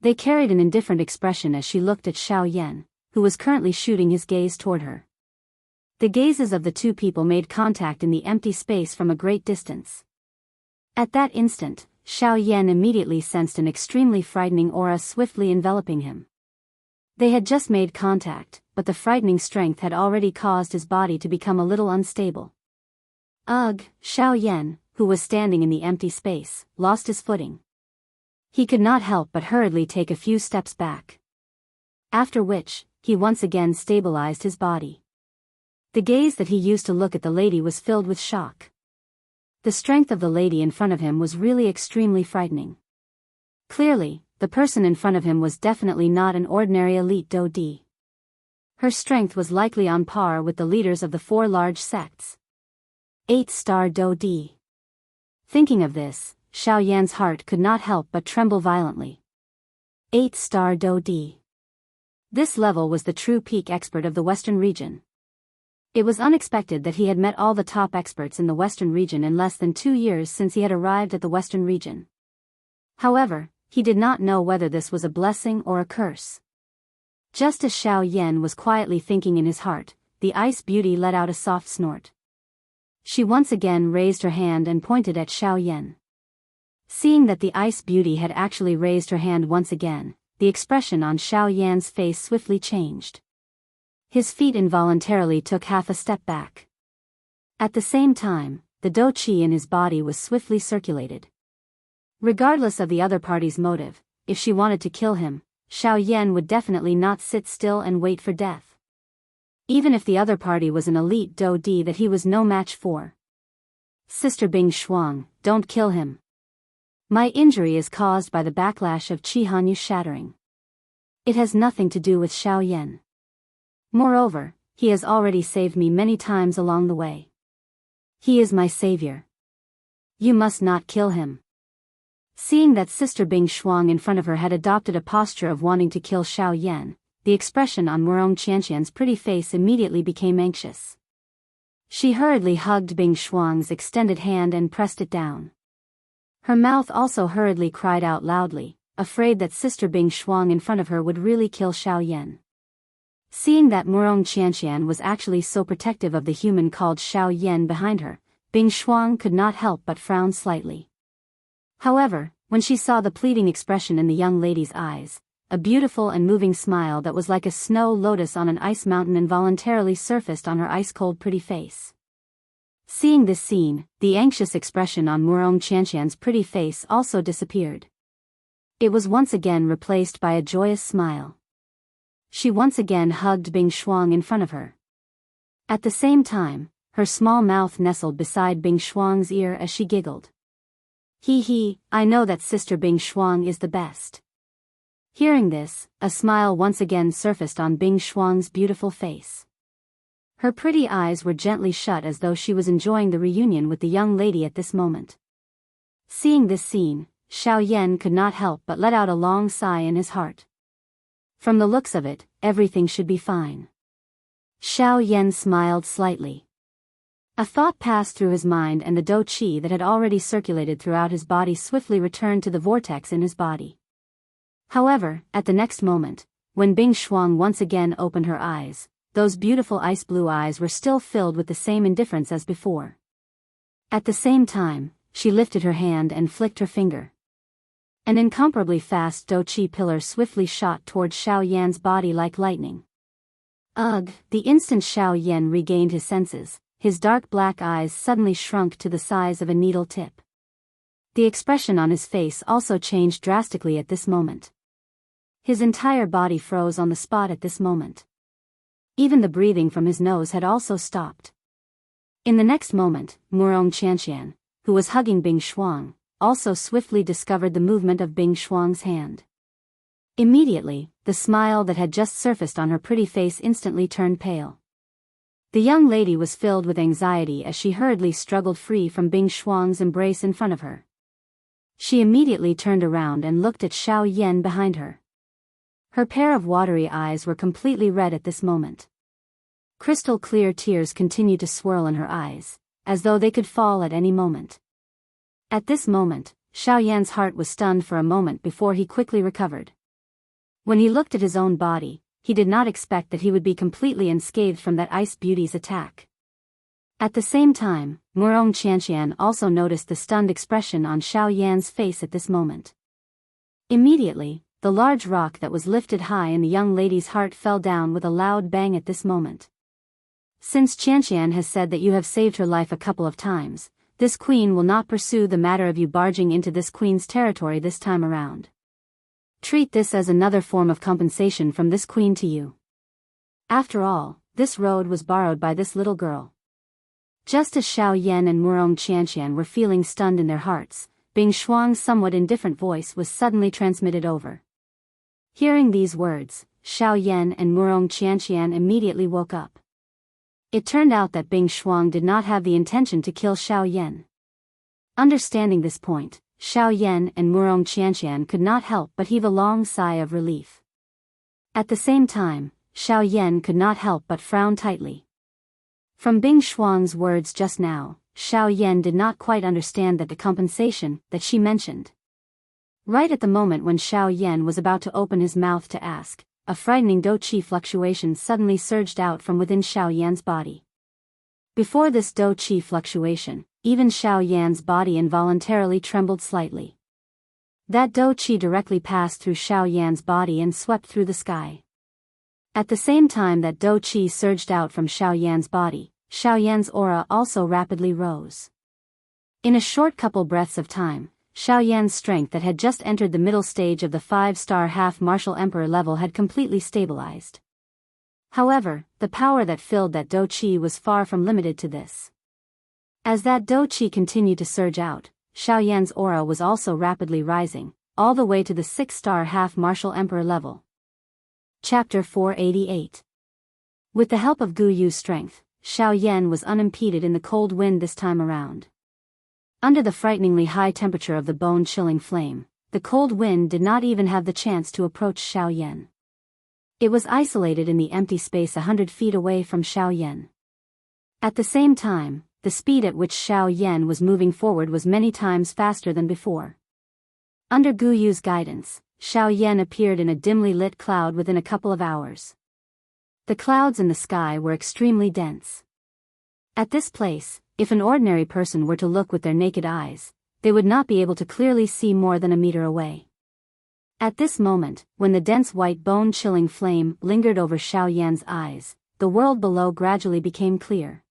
They carried an indifferent expression as she looked at Xiao Yan, who was currently shooting his gaze toward her. The gazes of the two people made contact in the empty space from a great distance. At that instant, Xiao Yan immediately sensed an extremely frightening aura swiftly enveloping him. They had just made contact, but the frightening strength had already caused his body to become a little unstable. Ugh, Xiao Yan, who was standing in the empty space, lost his footing. He could not help but hurriedly take a few steps back. After which, he once again stabilized his body. The gaze that he used to look at the lady was filled with shock. The strength of the lady in front of him was really extremely frightening. Clearly, the person in front of him was definitely not an ordinary elite Do Di. Her strength was likely on par with the leaders of the 4 large sects. 8-star Do Di. Thinking of this, Xiao Yan's heart could not help but tremble violently. 8-star Do Di. This level was the true peak expert of the Western region. It was unexpected that he had met all the top experts in the Western region in less than 2 years since he had arrived at the Western region. However, he did not know whether this was a blessing or a curse. Just as Xiao Yan was quietly thinking in his heart, the ice beauty let out a soft snort. She once again raised her hand and pointed at Xiao Yan. Seeing that the ice beauty had actually raised her hand once again, the expression on Xiao Yan's face swiftly changed. His feet involuntarily took half a step back. At the same time, the Do Qi in his body was swiftly circulated. Regardless of the other party's motive, if she wanted to kill him, Xiao Yan would definitely not sit still and wait for death. Even if the other party was an elite Do Di that he was no match for. Sister Bing Shuang, don't kill him. My injury is caused by the backlash of Qi Hanyu shattering. It has nothing to do with Xiao Yan. Moreover, he has already saved me many times along the way. He is my savior. You must not kill him. Seeing that Sister Bing Shuang in front of her had adopted a posture of wanting to kill Xiao Yan, the expression on Murong Qianqian's pretty face immediately became anxious. She hurriedly hugged Bing Shuang's extended hand and pressed it down. Her mouth also hurriedly cried out loudly, afraid that Sister Bing Shuang in front of her would really kill Xiao Yan. Seeing that Murong Qianqian was actually so protective of the human called Xiao Yan behind her, Bing Shuang could not help but frown slightly. However, when she saw the pleading expression in the young lady's eyes, a beautiful and moving smile that was like a snow lotus on an ice mountain involuntarily surfaced on her ice-cold pretty face. Seeing this scene, the anxious expression on Murong Qianqian's pretty face also disappeared. It was once again replaced by a joyous smile. She once again hugged Bing Shuang in front of her. At the same time, her small mouth nestled beside Bing Shuang's ear as she giggled. He, I know that Sister Bing Shuang is the best. Hearing this, a smile once again surfaced on Bing Shuang's beautiful face. Her pretty eyes were gently shut as though she was enjoying the reunion with the young lady at this moment. Seeing this scene, Xiao Yan could not help but let out a long sigh in his heart. From the looks of it, everything should be fine. Xiao Yan smiled slightly. A thought passed through his mind and the Do Qi that had already circulated throughout his body swiftly returned to the vortex in his body. However, at the next moment, when Bing Shuang once again opened her eyes, those beautiful ice blue eyes were still filled with the same indifference as before. At the same time, she lifted her hand and flicked her finger. An incomparably fast Do Qi pillar swiftly shot towards Xiao Yan's body like lightning. Ugh! The instant Xiao Yan regained his senses, his dark black eyes suddenly shrunk to the size of a needle tip. The expression on his face also changed drastically at this moment. His entire body froze on the spot at this moment. Even the breathing from his nose had also stopped. In the next moment, Murong Qianqian, who was hugging Bing Shuang, also swiftly discovered the movement of Bing Shuang's hand. Immediately, the smile that had just surfaced on her pretty face instantly turned pale. The young lady was filled with anxiety as she hurriedly struggled free from Bing Shuang's embrace in front of her. She immediately turned around and looked at Xiao Yan behind her. Her pair of watery eyes were completely red at this moment. Crystal clear tears continued to swirl in her eyes, as though they could fall at any moment. At this moment, Xiao Yan's heart was stunned for a moment before he quickly recovered. When he looked at his own body, he did not expect that he would be completely unscathed from that ice beauty's attack. At the same time, Murong Qianqian also noticed the stunned expression on Xiao Yan's face at this moment. Immediately, the large rock that was lifted high in the young lady's heart fell down with a loud bang at this moment. Since Qianqian has said that you have saved her life a couple of times, this queen will not pursue the matter of you barging into this queen's territory this time around. Treat this as another form of compensation from this queen to you. After all, this road was borrowed by this little girl. Just as Xiao Yan and Murong Qianqian were feeling stunned in their hearts, Bing Shuang's somewhat indifferent voice was suddenly transmitted over. Hearing these words, Xiao Yan and Murong Qianqian immediately woke up. It turned out that Bing Shuang did not have the intention to kill Xiao Yan. Understanding this point, Xiao Yan and Murong Qianqian could not help but heave a long sigh of relief. At the same time, Xiao Yan could not help but frown tightly. From Bing Shuang's words just now, Xiao Yan did not quite understand that the compensation that she mentioned. Right at the moment when Xiao Yan was about to open his mouth to ask, a frightening dou-qi fluctuation suddenly surged out from within Xiao Yan's body. Before this dou-qi fluctuation, even Xiao Yan's body involuntarily trembled slightly. That dou-qi directly passed through Xiao Yan's body and swept through the sky. At the same time that dou-qi surged out from Xiao Yan's body, Xiao Yan's aura also rapidly rose. In a short couple breaths of time, Xiao Yan's strength that had just entered the middle stage of the 5-star half-martial emperor level had completely stabilized. However, the power that filled that dou-qi was far from limited to this. As that dou-qi continued to surge out, Xiao Yan's aura was also rapidly rising, all the way to the 6-star half-martial emperor level. Chapter 488. With the help of Gu Yu's strength, Xiao Yan was unimpeded in the cold wind this time around. Under the frighteningly high temperature of the bone-chilling flame, the cold wind did not even have the chance to approach Xiao Yan. It was isolated in the empty space 100 feet away from Xiao Yan. At the same time, the speed at which Xiao Yan was moving forward was many times faster than before. Under Gu Yu's guidance, Xiao Yan appeared in a dimly lit cloud within a couple of hours. The clouds in the sky were extremely dense. At this place, if an ordinary person were to look with their naked eyes, they would not be able to clearly see more than a meter away. At this moment, when the dense white bone-chilling flame lingered over Xiao Yan's eyes, the world below gradually became clear.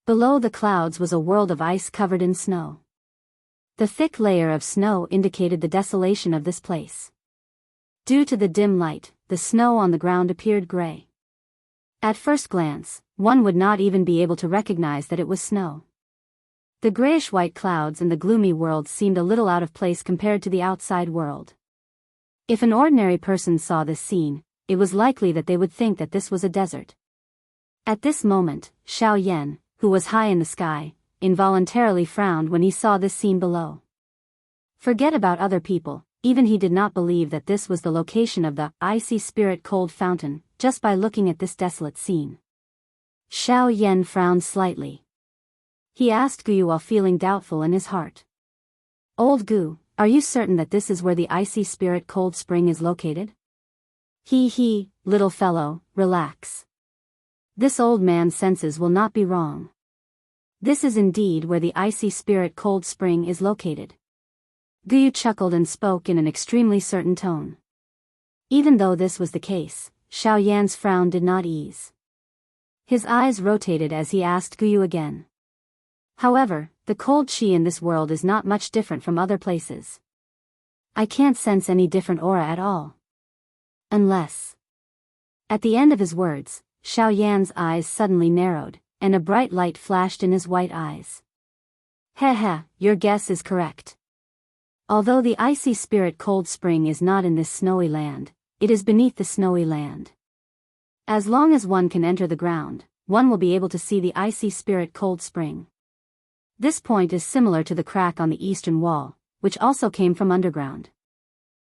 Below the clouds was a world of ice covered in snow. The thick layer of snow indicated the desolation of this place. Due to the dim light, the snow on the ground appeared gray. At first glance, one would not even be able to recognize that it was snow. The grayish-white clouds in the gloomy world seemed a little out of place compared to the outside world. If an ordinary person saw this scene, it was likely that they would think that this was a desert. At this moment, Xiao Yan, who was high in the sky, involuntarily frowned when he saw this scene below. Forget about other people, even he did not believe that this was the location of the icy spirit cold fountain, just by looking at this desolate scene. Xiao Yan frowned slightly. He asked Gu while feeling doubtful in his heart. Old Gu, are you certain that this is where the icy spirit cold spring is located? He, little fellow, relax. This old man's senses will not be wrong. This is indeed where the icy spirit cold spring is located. Gu chuckled and spoke in an extremely certain tone. Even though this was the case, Xiao Yan's frown did not ease. His eyes rotated as he asked Gu again. However, the cold chi in this world is not much different from other places. I can't sense any different aura at all. Unless... At the end of his words, Xiao Yan's eyes suddenly narrowed, and a bright light flashed in his white eyes. Heh, your guess is correct. Although the icy spirit cold spring is not in this snowy land, it is beneath the snowy land. As long as one can enter the ground, one will be able to see the icy spirit cold spring. This point is similar to the crack on the eastern wall, which also came from underground.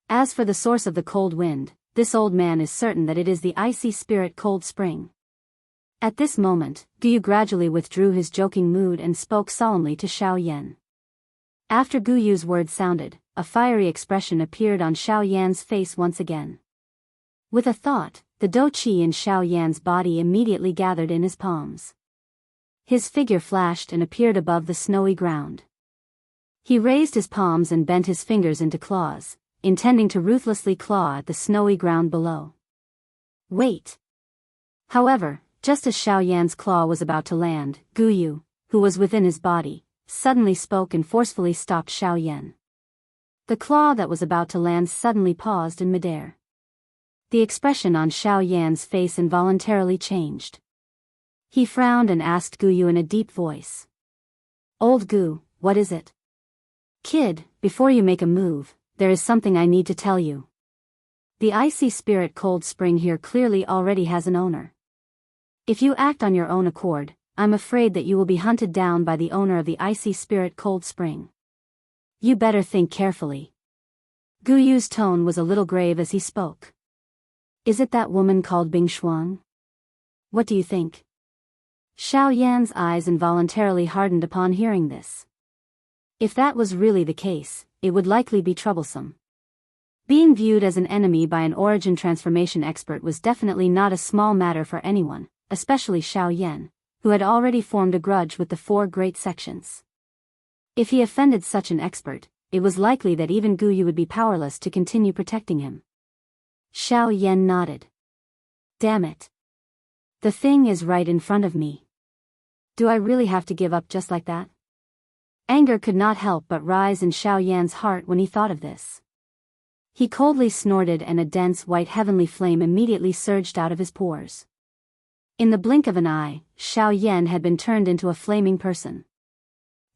As for the source of the cold wind, this old man is certain that it is the icy spirit cold spring. At this moment, Gu gradually withdrew his joking mood and spoke solemnly to Xiao Yan. After Gu Yu's words sounded, a fiery expression appeared on Xiao Yan's face once again. With a thought, the dou qi in Xiao Yan's body immediately gathered in his palms. His figure flashed and appeared above the snowy ground. He raised his palms and bent his fingers into claws, intending to ruthlessly claw at the snowy ground below. Wait! However, just as Xiao Yan's claw was about to land, Gu Yu, who was within his body, suddenly spoke and forcefully stopped Xiao Yan. The claw that was about to land suddenly paused in midair. The expression on Xiao Yan's face involuntarily changed. He frowned and asked Gu Yu in a deep voice. "Old Gu, what is it?" "Kid, before you make a move, there is something I need to tell you. The icy spirit cold spring here clearly already has an owner. If you act on your own accord, I'm afraid that you will be hunted down by the owner of the icy spirit cold spring. You better think carefully." Gu Yu's tone was a little grave as he spoke. "Is it that woman called Bing Xuan? What do you think?" Xiao Yan's eyes involuntarily hardened upon hearing this. If that was really the case, it would likely be troublesome. Being viewed as an enemy by an origin transformation expert was definitely not a small matter for anyone, especially Xiao Yan, who had already formed a grudge with the four great sections. If he offended such an expert, it was likely that even Gu Yu would be powerless to continue protecting him. Xiao Yan nodded. "Damn it. The thing is right in front of me. Do I really have to give up just like that?" Anger could not help but rise in Xiao Yan's heart when he thought of this. He coldly snorted and a dense white heavenly flame immediately surged out of his pores. In the blink of an eye, Xiao Yan had been turned into a flaming person.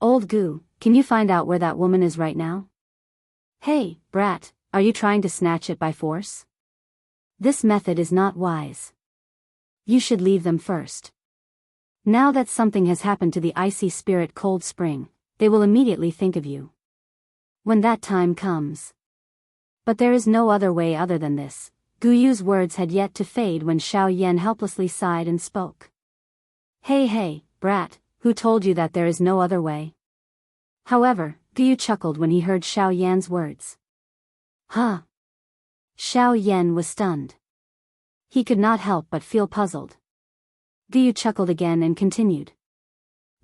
"Old Gu, can you find out where that woman is right now? Hey, brat, are you trying to snatch it by force? This method is not wise. You should leave them first. Now that something has happened to the icy spirit cold spring, they will immediately think of you. When that time comes." But there is no other way other than this. Gu Yu's words had yet to fade when Xiao Yan helplessly sighed and spoke. Hey, brat, who told you that there is no other way?" However, Gu Yu chuckled when he heard Xiao Yan's words. Huh? Xiao Yan was stunned. He could not help but feel puzzled. Gu Yu chuckled again and continued.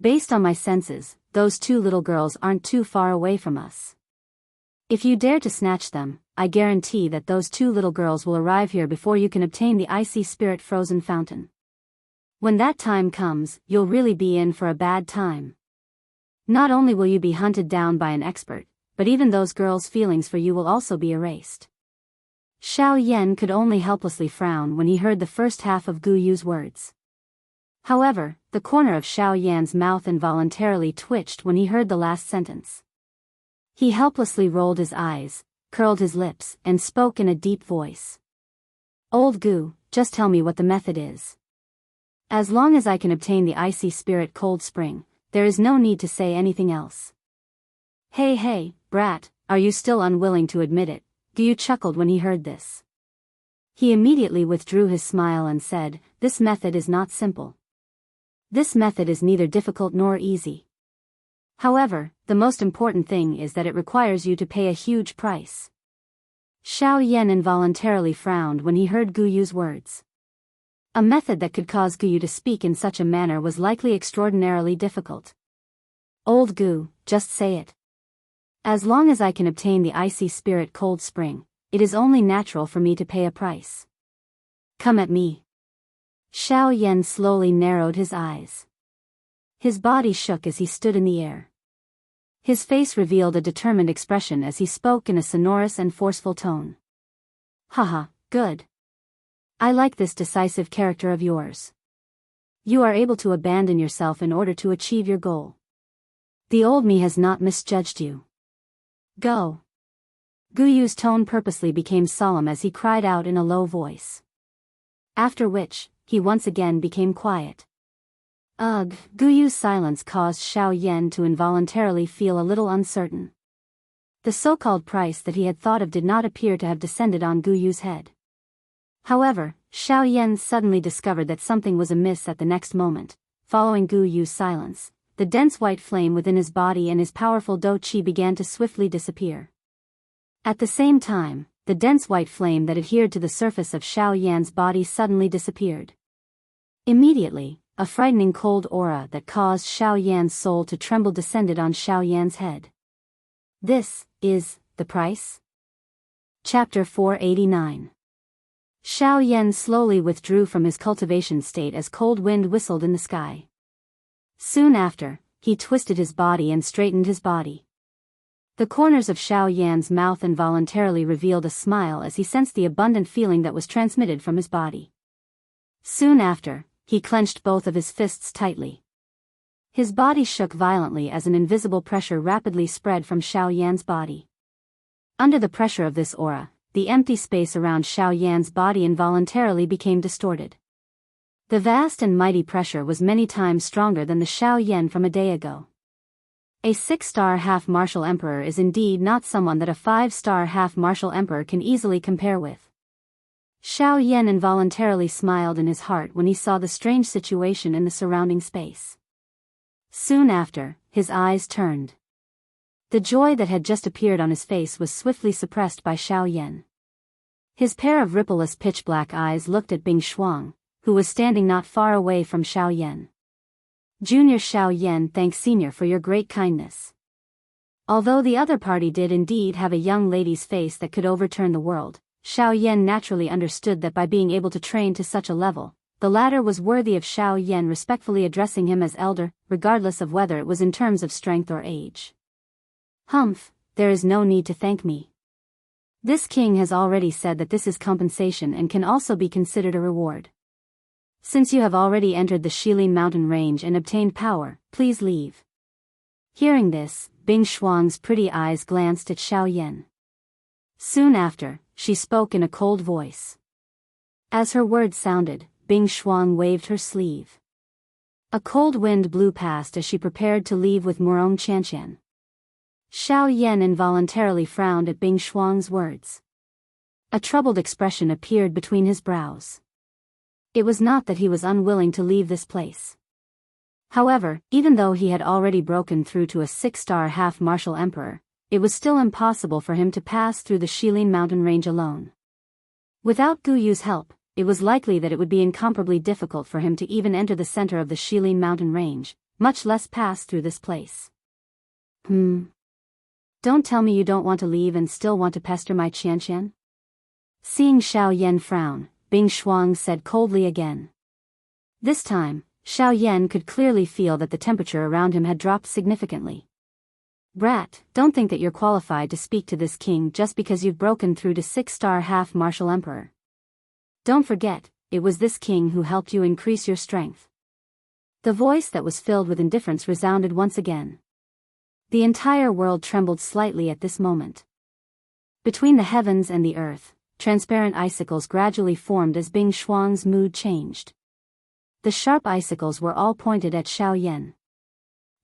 "Based on my senses, those two little girls aren't too far away from us. If you dare to snatch them, I guarantee that those two little girls will arrive here before you can obtain the icy spirit frozen fountain. When that time comes, you'll really be in for a bad time. Not only will you be hunted down by an expert, but even those girls' feelings for you will also be erased." Xiao Yan could only helplessly frown when he heard the first half of Gu Yu's words. However, the corner of Xiao Yan's mouth involuntarily twitched when he heard the last sentence. He helplessly rolled his eyes, curled his lips, and spoke in a deep voice. "Old Gu, just tell me what the method is. As long as I can obtain the icy spirit cold spring, there is no need to say anything else." Hey, brat, are you still unwilling to admit it?" Gu Yu chuckled when he heard this. He immediately withdrew his smile and said, "This method is not simple. This method is neither difficult nor easy. However, the most important thing is that it requires you to pay a huge price." Xiao Yan involuntarily frowned when he heard Gu Yu's words. A method that could cause Gu Yu to speak in such a manner was likely extraordinarily difficult. "Old Gu, just say it. As long as I can obtain the icy spirit cold spring, it is only natural for me to pay a price. Come at me." Xiao Yan slowly narrowed his eyes. His body shook as he stood in the air. His face revealed a determined expression as he spoke in a sonorous and forceful tone. "Haha, good. I like this decisive character of yours. You are able to abandon yourself in order to achieve your goal. The old me has not misjudged you. Go." Gu Yu's tone purposely became solemn as he cried out in a low voice. After which, he once again became quiet. Ugh, Gu Yu's silence caused Xiao Yan to involuntarily feel a little uncertain. The so-called price that he had thought of did not appear to have descended on Gu Yu's head. However, Xiao Yan suddenly discovered that something was amiss at the next moment. Following Gu Yu's silence, the dense white flame within his body and his powerful dou qi began to swiftly disappear. At the same time, the dense white flame that adhered to the surface of Xiao Yan's body suddenly disappeared. Immediately, a frightening cold aura that caused Xiao Yan's soul to tremble descended on Xiao Yan's head. This is the price? Chapter 489. Xiao Yan slowly withdrew from his cultivation state as cold wind whistled in the sky. Soon after, he twisted his body and straightened his body. The corners of Xiao Yan's mouth involuntarily revealed a smile as he sensed the abundant feeling that was transmitted from his body. Soon after, he clenched both of his fists tightly. His body shook violently as an invisible pressure rapidly spread from Xiao Yan's body. Under the pressure of this aura, the empty space around Xiao Yan's body involuntarily became distorted. The vast and mighty pressure was many times stronger than the Xiao Yan from a day ago. A 6-star half-martial emperor is indeed not someone that a 5-star half-martial emperor can easily compare with. Xiao Yan involuntarily smiled in his heart when he saw the strange situation in the surrounding space. Soon after, his eyes turned. The joy that had just appeared on his face was swiftly suppressed by Xiao Yan. His pair of rippleless pitch-black eyes looked at Bing Shuang, who was standing not far away from Xiao Yan. Junior Xiao Yan thanks Senior for your great kindness. Although the other party did indeed have a young lady's face that could overturn the world, Xiao Yan naturally understood that by being able to train to such a level, the latter was worthy of Xiao Yan respectfully addressing him as elder, regardless of whether it was in terms of strength or age. Humph, there is no need to thank me. This king has already said that this is compensation and can also be considered a reward. Since you have already entered the Shilin mountain range and obtained power, please leave. Hearing this, Bing Shuang's pretty eyes glanced at Xiao Yan. Soon after, she spoke in a cold voice. As her words sounded, Bing Shuang waved her sleeve. A cold wind blew past as she prepared to leave with Murong Qianqian. Xiao Yan involuntarily frowned at Bing Shuang's words. A troubled expression appeared between his brows. It was not that he was unwilling to leave this place. However, even though he had already broken through to a 6-star half-martial emperor, it was still impossible for him to pass through the Shilin mountain range alone. Without Gu Yu's help, it was likely that it would be incomparably difficult for him to even enter the center of the Shilin mountain range, much less pass through this place. Don't tell me you don't want to leave and still want to pester my Qianqian? Seeing Xiao Yan frown, Bing Shuang said coldly again. This time, Xiao Yan could clearly feel that the temperature around him had dropped significantly. Brat, don't think that you're qualified to speak to this king just because you've broken through to 6-star half-martial emperor. Don't forget, it was this king who helped you increase your strength. The voice that was filled with indifference resounded once again. The entire world trembled slightly at this moment. Between the heavens and the earth, transparent icicles gradually formed as Bing Shuang's mood changed. The sharp icicles were all pointed at Xiao Yan.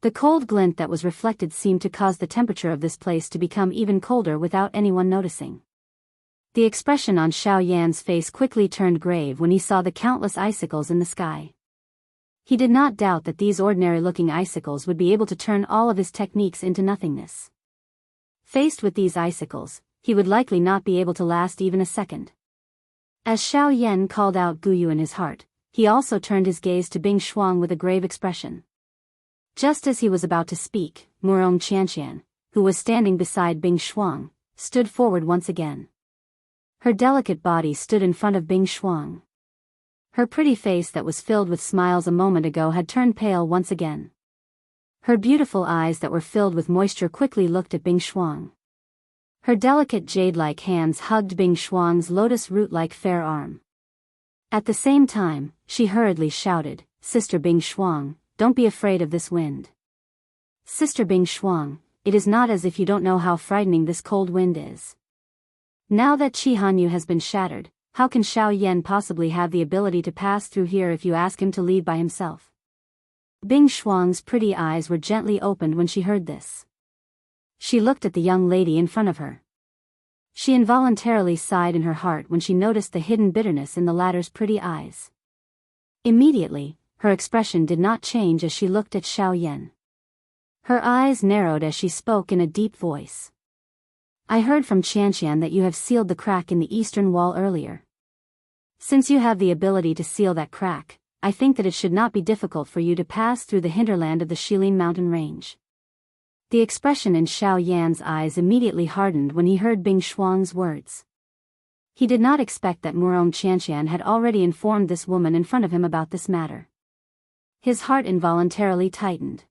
The cold glint that was reflected seemed to cause the temperature of this place to become even colder without anyone noticing. The expression on Xiao Yan's face quickly turned grave when he saw the countless icicles in the sky. He did not doubt that these ordinary-looking icicles would be able to turn all of his techniques into nothingness. Faced with these icicles, he would likely not be able to last even a second. As Xiao Yan called out Gu Yu in his heart, he also turned his gaze to Bing Shuang with a grave expression. Just as he was about to speak, Murong Qianqian, who was standing beside Bing Shuang, stood forward once again. Her delicate body stood in front of Bing Shuang. Her pretty face that was filled with smiles a moment ago had turned pale once again. Her beautiful eyes that were filled with moisture quickly looked at Bing Shuang. Her delicate jade-like hands hugged Bing Shuang's lotus root-like fair arm. At the same time, she hurriedly shouted, "Sister Bing Shuang, don't be afraid of this wind. Sister Bing Shuang, it is not as if you don't know how frightening this cold wind is. Now that Qi Hanyu has been shattered, how can Xiao Yan possibly have the ability to pass through here if you ask him to leave by himself?" Bing Shuang's pretty eyes were gently opened when she heard this. She looked at the young lady in front of her. She involuntarily sighed in her heart when she noticed the hidden bitterness in the latter's pretty eyes. Immediately, her expression did not change as she looked at Xiao Yan. Her eyes narrowed as she spoke in a deep voice. I heard from Qianqian that you have sealed the crack in the eastern wall earlier. Since you have the ability to seal that crack, I think that it should not be difficult for you to pass through the hinterland of the Shilin mountain range. The expression in Xiao Yan's eyes immediately hardened when he heard Bing Shuang's words. He did not expect that Murong Qianqian had already informed this woman in front of him about this matter. His heart involuntarily tightened.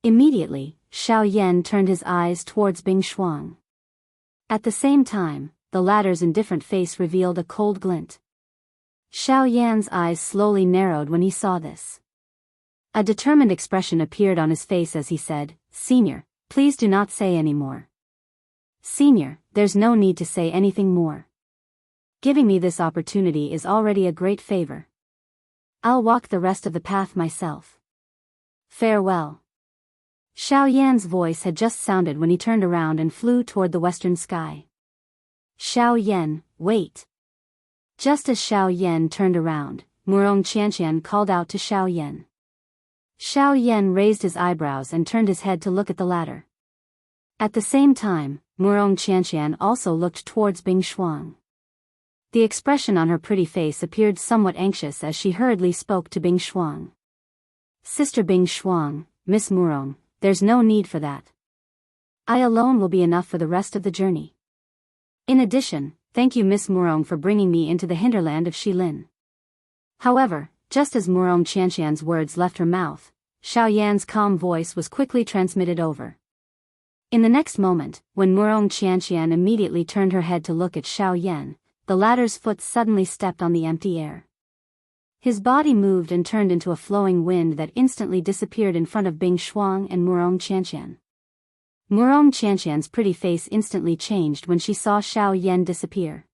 Immediately, Xiao Yan turned his eyes towards Bing Shuang. At the same time, the latter's indifferent face revealed a cold glint. Xiao Yan's eyes slowly narrowed when he saw this. A determined expression appeared on his face as he said, "Senior, please do not say any more." "Senior, there's no need to say anything more. Giving me this opportunity is already a great favor. I'll walk the rest of the path myself. Farewell." Xiao Yan's voice had just sounded when he turned around and flew toward the western sky. "Xiao Yan, wait." Just as Xiao Yan turned around, Murong Qianqian called out to Xiao Yan. Xiao Yan raised his eyebrows and turned his head to look at the latter. At the same time, Murong Qianqian also looked towards Bing Shuang. The expression on her pretty face appeared somewhat anxious as she hurriedly spoke to Bing Shuang. "Sister Bing Shuang, Miss Murong, there's no need for that. I alone will be enough for the rest of the journey. In addition, thank you Miss Murong for bringing me into the hinterland of Shilin." However, just as Murong Qianqian's words left her mouth, Xiao Yan's calm voice was quickly transmitted over. In the next moment, when Murong Qianqian immediately turned her head to look at Xiao Yan, the latter's foot suddenly stepped on the empty air. His body moved and turned into a flowing wind that instantly disappeared in front of Bing Shuang and Murong Qianqian. Murong Qianqian's pretty face instantly changed when she saw Xiao Yan disappear.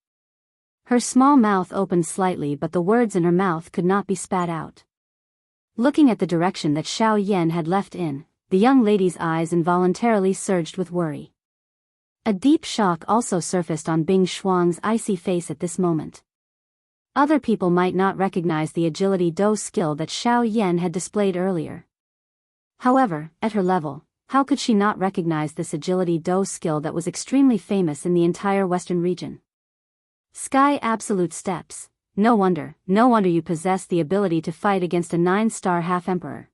Her small mouth opened slightly, but the words in her mouth could not be spat out. Looking at the direction that Xiao Yan had left in, the young lady's eyes involuntarily surged with worry. A deep shock also surfaced on Bing Shuang's icy face at this moment. Other people might not recognize the agility do skill that Xiao Yan had displayed earlier. However, at her level, how could she not recognize this agility do skill that was extremely famous in the entire western region? Sky Absolute Steps. No wonder you possess the ability to fight against a 9-star half-emperor.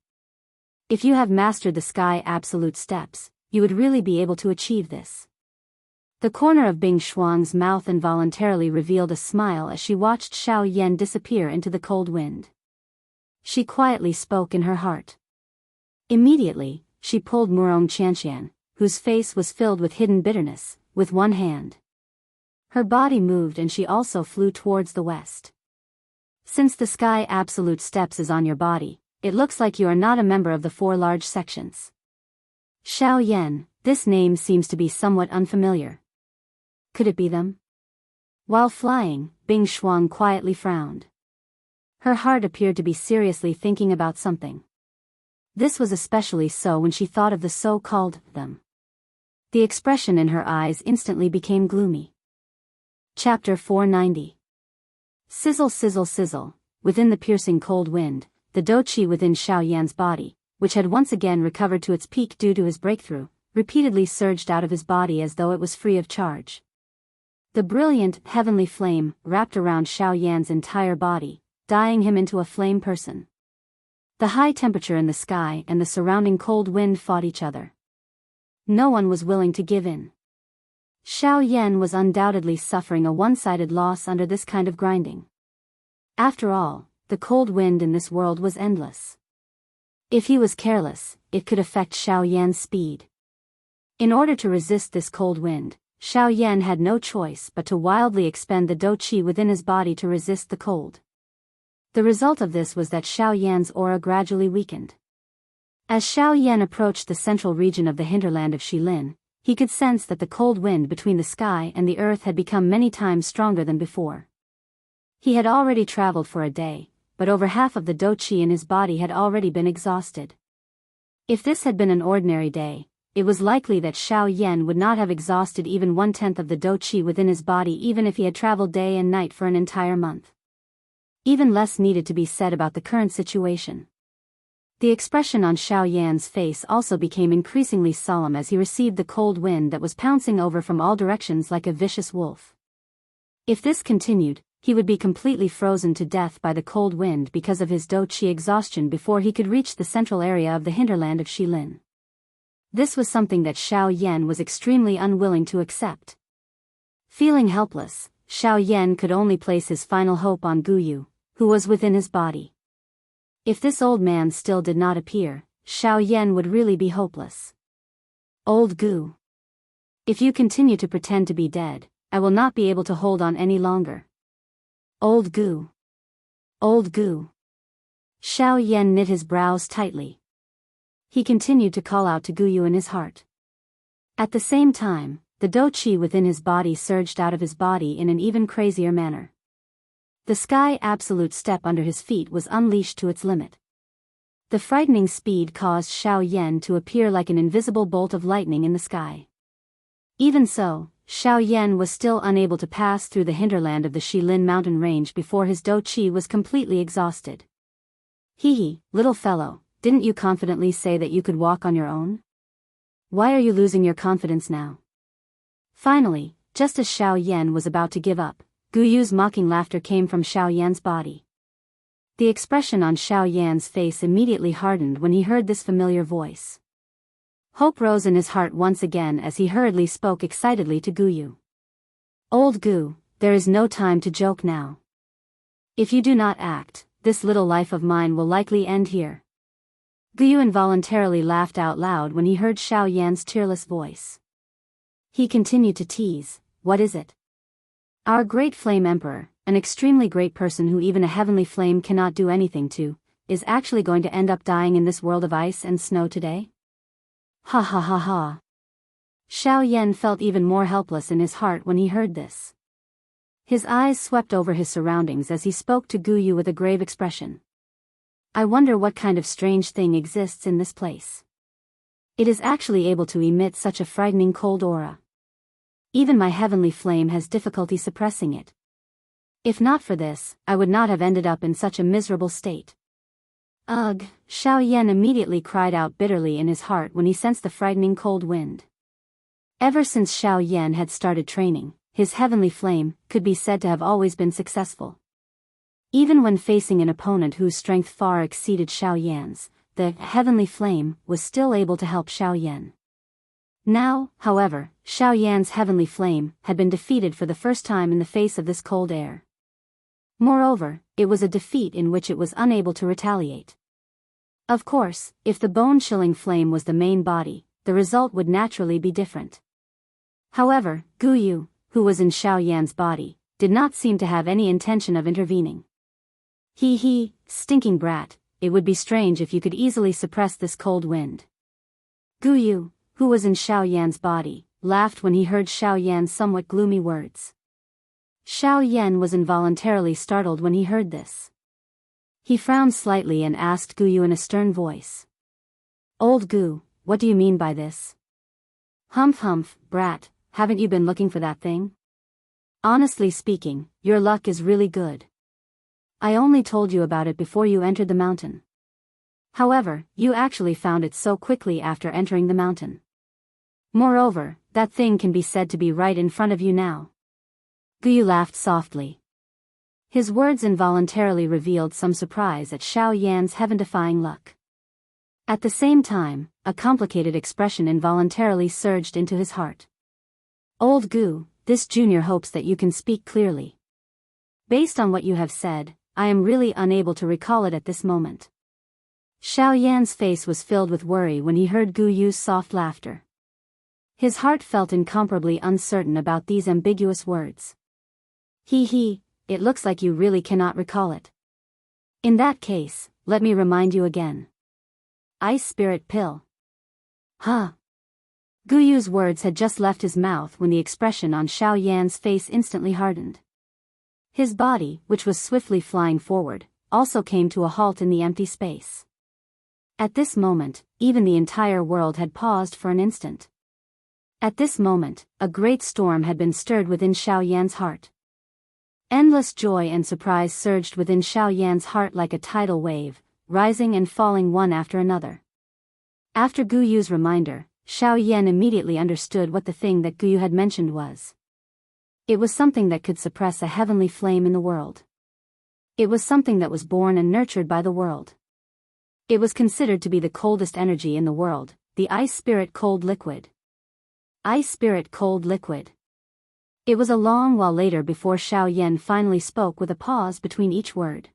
If you have mastered the Sky Absolute Steps, you would really be able to achieve this. The corner of Bing Shuang's mouth involuntarily revealed a smile as she watched Xiao Yan disappear into the cold wind. She quietly spoke in her heart. Immediately, she pulled Murong Qianqian, whose face was filled with hidden bitterness, with one hand. Her body moved and she also flew towards the west. "Since the Sky Absolute Steps is on your body, it looks like you are not a member of the 4 large sections. Xiao Yan, this name seems to be somewhat unfamiliar. Could it be them?" While flying, Bing Shuang quietly frowned. Her heart appeared to be seriously thinking about something. This was especially so when she thought of the so-called them. The expression in her eyes instantly became gloomy. Chapter 490. Sizzle sizzle sizzle. Within the piercing cold wind, the do-qi within Xiao Yan's body, which had once again recovered to its peak due to his breakthrough, repeatedly surged out of his body as though it was free of charge. The brilliant, heavenly flame wrapped around Xiao Yan's entire body, dyeing him into a flame person. The high temperature in the sky and the surrounding cold wind fought each other. No one was willing to give in. Xiao Yan was undoubtedly suffering a one-sided loss under this kind of grinding. After all, the cold wind in this world was endless. If he was careless, it could affect Xiao Yan's speed. In order to resist this cold wind, Xiao Yan had no choice but to wildly expend the do-qi within his body to resist the cold. The result of this was that Xiao Yan's aura gradually weakened. As Xiao Yan approached the central region of the hinterland of Shilin, he could sense that the cold wind between the sky and the earth had become many times stronger than before. He had already traveled for a day, but over half of the do-qi in his body had already been exhausted. If this had been an ordinary day, it was likely that Xiao Yan would not have exhausted even 1/10 of the do-qi within his body even if he had traveled day and night for an entire month. Even less needed to be said about the current situation. The expression on Xiao Yan's face also became increasingly solemn as he received the cold wind that was pouncing over from all directions like a vicious wolf. If this continued, he would be completely frozen to death by the cold wind because of his dou-qi exhaustion before he could reach the central area of the hinterland of Shilin. This was something that Xiao Yan was extremely unwilling to accept. Feeling helpless, Xiao Yan could only place his final hope on Guyu, who was within his body. If this old man still did not appear, Xiao Yan would really be hopeless. Old Gu. If you continue to pretend to be dead, I will not be able to hold on any longer. Old Gu. Old Gu. Xiao Yan knit his brows tightly. He continued to call out to Guyu in his heart. At the same time, the dou-qi within his body surged out of his body in an even crazier manner. The sky absolute step under his feet was unleashed to its limit. The frightening speed caused Xiao Yan to appear like an invisible bolt of lightning in the sky. Even so, Xiao Yan was still unable to pass through the hinterland of the Shilin mountain range before his dou-qi was completely exhausted. Hee, little fellow, didn't you confidently say that you could walk on your own? Why are you losing your confidence now? Finally, just as Xiao Yan was about to give up, Guyu's mocking laughter came from Xiao Yan's body. The expression on Xiao Yan's face immediately hardened when he heard this familiar voice. Hope rose in his heart once again as he hurriedly spoke excitedly to Guyu. Old Gu, there is no time to joke now. If you do not act, this little life of mine will likely end here. Guyu involuntarily laughed out loud when he heard Xiao Yan's tearless voice. He continued to tease, what is it? Our great flame emperor, an extremely great person who even a heavenly flame cannot do anything to, is actually going to end up dying in this world of ice and snow today? Ha ha ha ha. Xiao Yan felt even more helpless in his heart when he heard this. His eyes swept over his surroundings as he spoke to Guyu with a grave expression. I wonder what kind of strange thing exists in this place. It is actually able to emit such a frightening cold aura. Even my heavenly flame has difficulty suppressing it. If not for this, I would not have ended up in such a miserable state. Ugh, Xiao Yan immediately cried out bitterly in his heart when he sensed the frightening cold wind. Ever since Xiao Yan had started training, his heavenly flame could be said to have always been successful. Even when facing an opponent whose strength far exceeded Xiao Yan's, the heavenly flame was still able to help Xiao Yan. Now, however, Xiao Yan's heavenly flame had been defeated for the first time in the face of this cold air. Moreover, it was a defeat in which it was unable to retaliate. Of course, if the bone-chilling flame was the main body, the result would naturally be different. However, Guyu, who was in Xiao Yan's body, did not seem to have any intention of intervening. Hee, stinking brat, it would be strange if you could easily suppress this cold wind. Guyu, who was in Xiao Yan's body, laughed when he heard Xiao Yan's somewhat gloomy words. Xiao Yan was involuntarily startled when he heard this. He frowned slightly and asked Guyu in a stern voice. Old Gu, what do you mean by this? Humph, brat, haven't you been looking for that thing? Honestly speaking, your luck is really good. I only told you about it before you entered the mountain. However, you actually found it so quickly after entering the mountain. Moreover, that thing can be said to be right in front of you now. Guyu laughed softly. His words involuntarily revealed some surprise at Xiao Yan's heaven-defying luck. At the same time, a complicated expression involuntarily surged into his heart. Old Gu, this junior hopes that you can speak clearly. Based on what you have said, I am really unable to recall it at this moment. Xiao Yan's face was filled with worry when he heard Guyu's soft laughter. His heart felt incomparably uncertain about these ambiguous words. Hee, it looks like you really cannot recall it. In that case, let me remind you again. Ice Spirit Pill. Huh. Guyu's words had just left his mouth when the expression on Xiao Yan's face instantly hardened. His body, which was swiftly flying forward, also came to a halt in the empty space. At this moment, even the entire world had paused for an instant. At this moment, a great storm had been stirred within Xiao Yan's heart. Endless joy and surprise surged within Xiao Yan's heart like a tidal wave, rising and falling one after another. After Gu Yu's reminder, Xiao Yan immediately understood what the thing that Gu Yu had mentioned was. It was something that could suppress a heavenly flame in the world. It was something that was born and nurtured by the world. It was considered to be the coldest energy in the world, the ice spirit cold liquid. Ice spirit cold liquid. It was a long while later before Xiao Yan finally spoke with a pause between each word.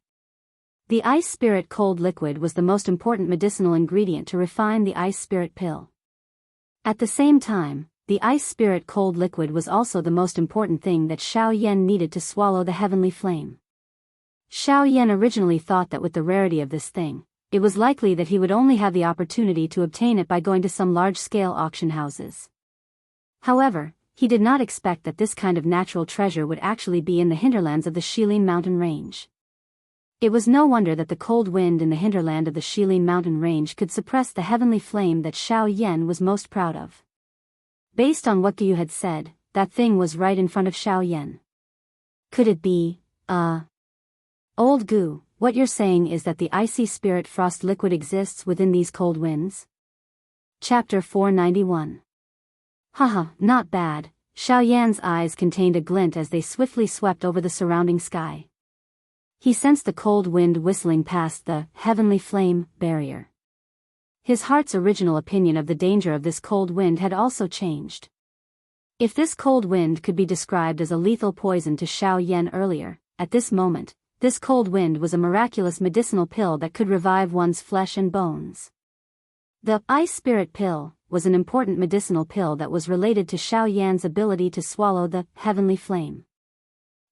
The ice spirit cold liquid was the most important medicinal ingredient to refine the ice spirit pill. At the same time, the ice spirit cold liquid was also the most important thing that Xiao Yan needed to swallow the heavenly flame. Xiao Yan originally thought that with the rarity of this thing, it was likely that he would only have the opportunity to obtain it by going to some large-scale auction houses. However, he did not expect that this kind of natural treasure would actually be in the hinterlands of the Shilin mountain range. It was no wonder that the cold wind in the hinterland of the Shilin mountain range could suppress the heavenly flame that Xiao Yan was most proud of. Based on what Gu Yu had said, that thing was right in front of Xiao Yan. Could it be, Old Gu, what you're saying is that the icy spirit frost liquid exists within these cold winds? Chapter 491. Haha, not bad. Xiao Yan's eyes contained a glint as they swiftly swept over the surrounding sky. He sensed the cold wind whistling past the heavenly flame barrier. His heart's original opinion of the danger of this cold wind had also changed. If this cold wind could be described as a lethal poison to Xiao Yan earlier, at this moment, this cold wind was a miraculous medicinal pill that could revive one's flesh and bones. The ice spirit pill was an important medicinal pill that was related to Xiao Yan's ability to swallow the heavenly flame.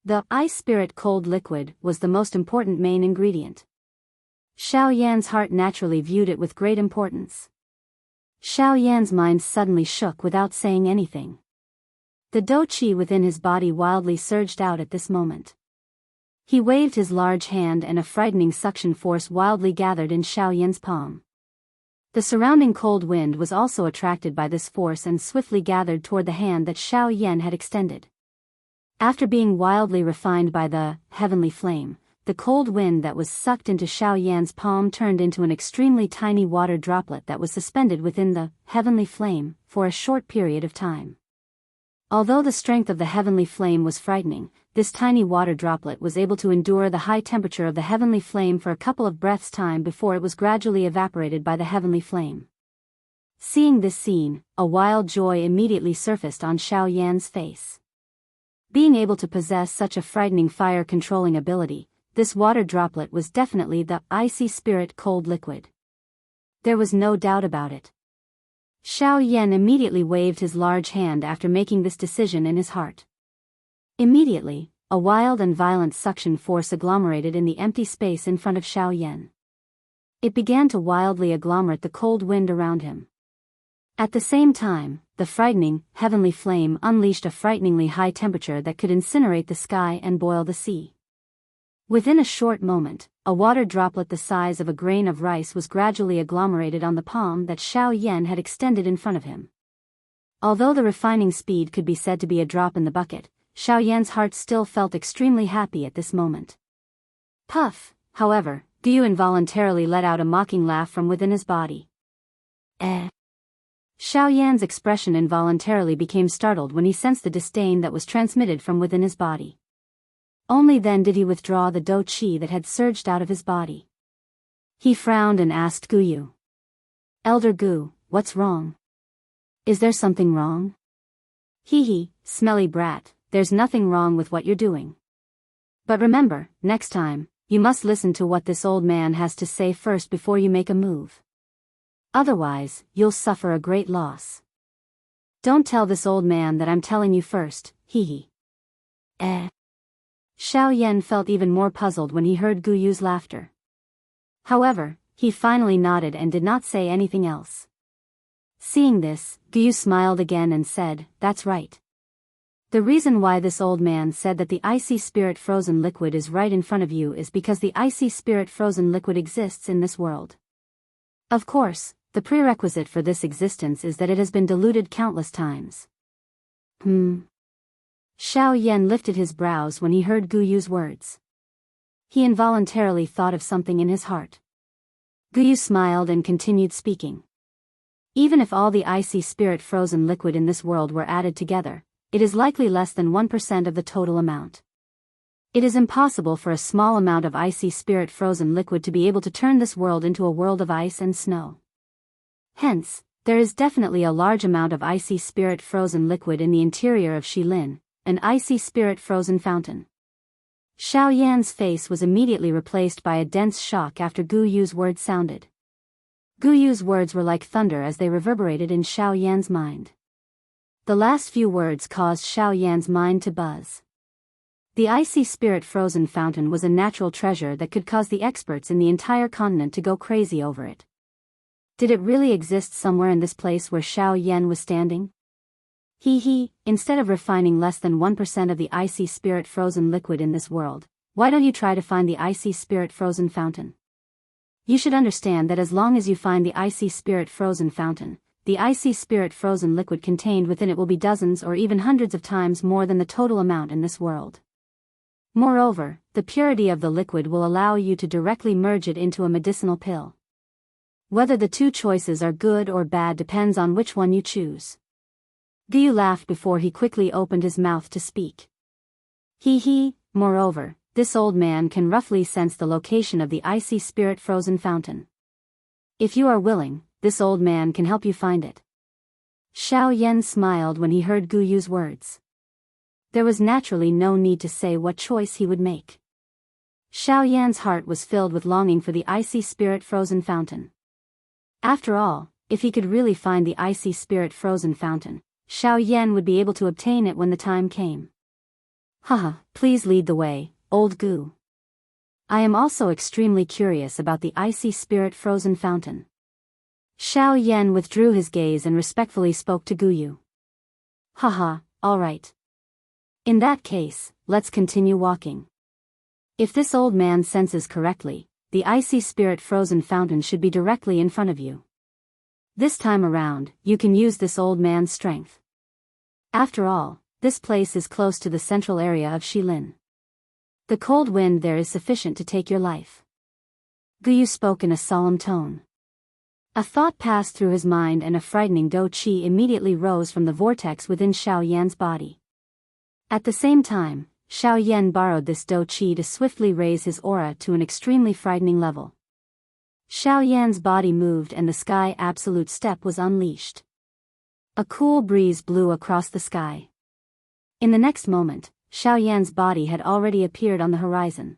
The ice spirit cold liquid was the most important main ingredient. Xiao Yan's heart naturally viewed it with great importance. Xiao Yan's mind suddenly shook without saying anything. The dou qi within his body wildly surged out at this moment. He waved his large hand and a frightening suction force wildly gathered in Xiao Yan's palm. The surrounding cold wind was also attracted by this force and swiftly gathered toward the hand that Xiao Yan had extended. After being wildly refined by the heavenly flame, the cold wind that was sucked into Xiao Yan's palm turned into an extremely tiny water droplet that was suspended within the heavenly flame for a short period of time. Although the strength of the heavenly flame was frightening, this tiny water droplet was able to endure the high temperature of the heavenly flame for a couple of breaths' time before it was gradually evaporated by the heavenly flame. Seeing this scene, a wild joy immediately surfaced on Xiao Yan's face. Being able to possess such a frightening fire-controlling ability, this water droplet was definitely the icy spirit cold liquid. There was no doubt about it. Xiao Yan immediately waved his large hand after making this decision in his heart. Immediately, a wild and violent suction force agglomerated in the empty space in front of Xiao Yan. It began to wildly agglomerate the cold wind around him. At the same time, the frightening, heavenly flame unleashed a frighteningly high temperature that could incinerate the sky and boil the sea. Within a short moment, a water droplet the size of a grain of rice was gradually agglomerated on the palm that Xiao Yan had extended in front of him. Although the refining speed could be said to be a drop in the bucket, Xiao Yan's heart still felt extremely happy at this moment. Puff, however, Gu Yu involuntarily let out a mocking laugh from within his body. Xiao Yan's expression involuntarily became startled when he sensed the disdain that was transmitted from within his body. Only then did he withdraw the dou qi that had surged out of his body. He frowned and asked Gu Yu. Elder Gu, what's wrong? Is there something wrong? Hee hee, smelly brat, there's nothing wrong with what you're doing. But remember, next time, you must listen to what this old man has to say first before you make a move. Otherwise, you'll suffer a great loss. Don't tell this old man that I'm telling you first, hee hee. Xiao Yan felt even more puzzled when he heard Gu Yu's laughter. However, he finally nodded and did not say anything else. Seeing this, Gu Yu smiled again and said, "That's right. The reason why this old man said that the icy spirit frozen liquid is right in front of you is because the icy spirit frozen liquid exists in this world. Of course, the prerequisite for this existence is that it has been diluted countless times." Xiao Yan lifted his brows when he heard Gu Yu's words. He involuntarily thought of something in his heart. Guyu smiled and continued speaking. Even if all the icy spirit frozen liquid in this world were added together, it is likely less than 1% of the total amount. It is impossible for a small amount of icy spirit frozen liquid to be able to turn this world into a world of ice and snow. Hence, there is definitely a large amount of icy spirit frozen liquid in the interior of Shilin, an icy spirit frozen fountain. Xiao Yan's face was immediately replaced by a dense shock after Gu Yu's words sounded. Gu Yu's words were like thunder as they reverberated in Xiao Yan's mind. The last few words caused Xiao Yan's mind to buzz. The icy spirit frozen fountain was a natural treasure that could cause the experts in the entire continent to go crazy over it. Did it really exist somewhere in this place where Xiao Yan was standing? Instead of refining less than 1% of the icy spirit frozen liquid in this world, why don't you try to find the icy spirit frozen fountain? You should understand that as long as you find the icy spirit frozen fountain, the icy spirit frozen liquid contained within it will be dozens or even hundreds of times more than the total amount in this world. Moreover, the purity of the liquid will allow you to directly merge it into a medicinal pill. Whether the two choices are good or bad depends on which one you choose. Guyu laughed before he quickly opened his mouth to speak. Moreover, this old man can roughly sense the location of the icy spirit frozen fountain. If you are willing, this old man can help you find it. Xiao Yan smiled when he heard Gu Yu's words. There was naturally no need to say what choice he would make. Xiao Yan's heart was filled with longing for the icy spirit frozen fountain. After all, if he could really find the icy spirit frozen fountain, Xiao Yan would be able to obtain it when the time came. Please lead the way, old Gu. I am also extremely curious about the icy spirit frozen fountain. Xiao Yan withdrew his gaze and respectfully spoke to Gu Yu. All right. In that case, let's continue walking. If this old man senses correctly, the icy spirit frozen fountain should be directly in front of you. This time around, you can use this old man's strength. After all, this place is close to the central area of Shilin. The cold wind there is sufficient to take your life. Gu Yu spoke in a solemn tone. A thought passed through his mind and a frightening dou qi immediately rose from the vortex within Xiao Yan's body. At the same time, Xiao Yan borrowed this dou qi to swiftly raise his aura to an extremely frightening level. Xiao Yan's body moved and the sky absolute step was unleashed. A cool breeze blew across the sky. In the next moment, Xiao Yan's body had already appeared on the horizon.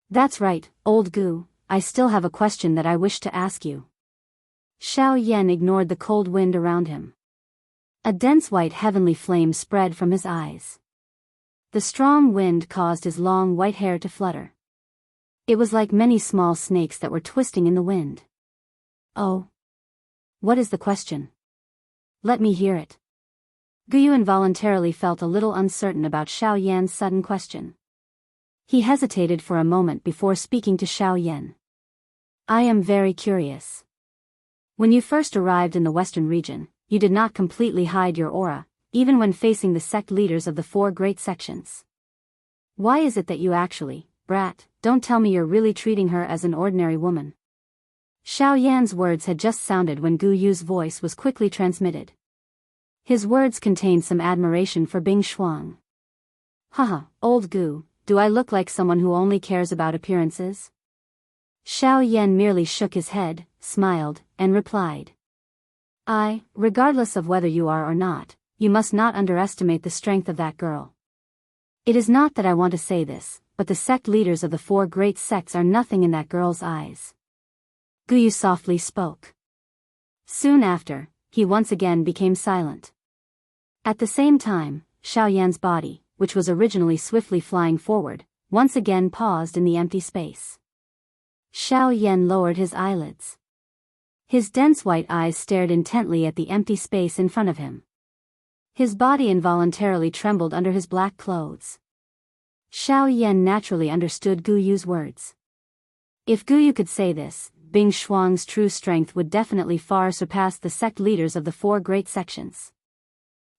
That's right, old Gu, I still have a question that I wish to ask you. Xiao Yan ignored the cold wind around him. A dense white heavenly flame spread from his eyes. The strong wind caused his long white hair to flutter. It was like many small snakes that were twisting in the wind. Oh. What is the question? Let me hear it. Gu Yu involuntarily felt a little uncertain about Xiao Yan's sudden question. He hesitated for a moment before speaking to Xiao Yan. I am very curious. When you first arrived in the western region, you did not completely hide your aura, even when facing the sect leaders of the 4 great sections. Why is it that you actually, brat, don't tell me you're really treating her as an ordinary woman? Xiao Yan's words had just sounded when Gu Yu's voice was quickly transmitted. His words contained some admiration for Bing Shuang. Old Gu, do I look like someone who only cares about appearances? Xiao Yan merely shook his head, smiled, and replied. Regardless of whether you are or not, you must not underestimate the strength of that girl. It is not that I want to say this, but the sect leaders of the 4 great sects are nothing in that girl's eyes. Gu Yu softly spoke. Soon after, he once again became silent. At the same time, Xiao Yan's body, which was originally swiftly flying forward, once again paused in the empty space. Xiao Yan lowered his eyelids. His dense white eyes stared intently at the empty space in front of him. His body involuntarily trembled under his black clothes. Xiao Yan naturally understood Gu Yu's words. If Gu Yu could say this, Bing Shuang's true strength would definitely far surpass the sect leaders of the 4 great sections.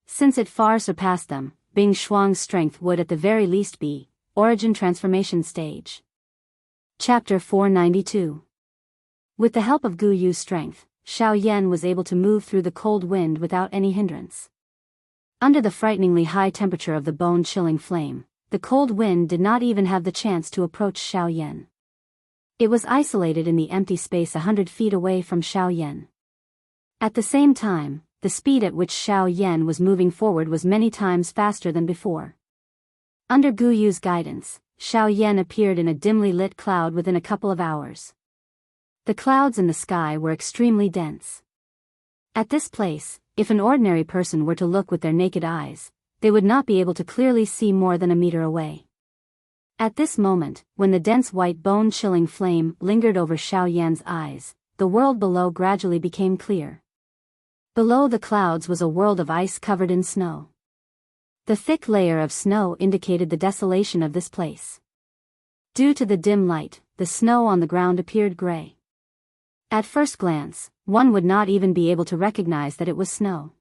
Since it far surpassed them, Bing Shuang's strength would at the very least be Origin Transformation Stage. Chapter 492. With the help of Gu Yu's strength, Xiao Yan was able to move through the cold wind without any hindrance. Under the frighteningly high temperature of the bone-chilling flame, the cold wind did not even have the chance to approach Xiao Yan. It was isolated in the empty space 100 feet away from Xiao Yan. At the same time, the speed at which Xiao Yan was moving forward was many times faster than before. Under Gu Yu's guidance, Xiao Yan appeared in a dimly lit cloud within a couple of hours. The clouds in the sky were extremely dense. At this place, if an ordinary person were to look with their naked eyes, they would not be able to clearly see more than a meter away. At this moment, when the dense white bone-chilling flame lingered over Xiao Yan's eyes, the world below gradually became clear. Below the clouds was a world of ice covered in snow. The thick layer of snow indicated the desolation of this place. Due to the dim light, the snow on the ground appeared gray. At first glance, one would not even be able to recognize that it was snow.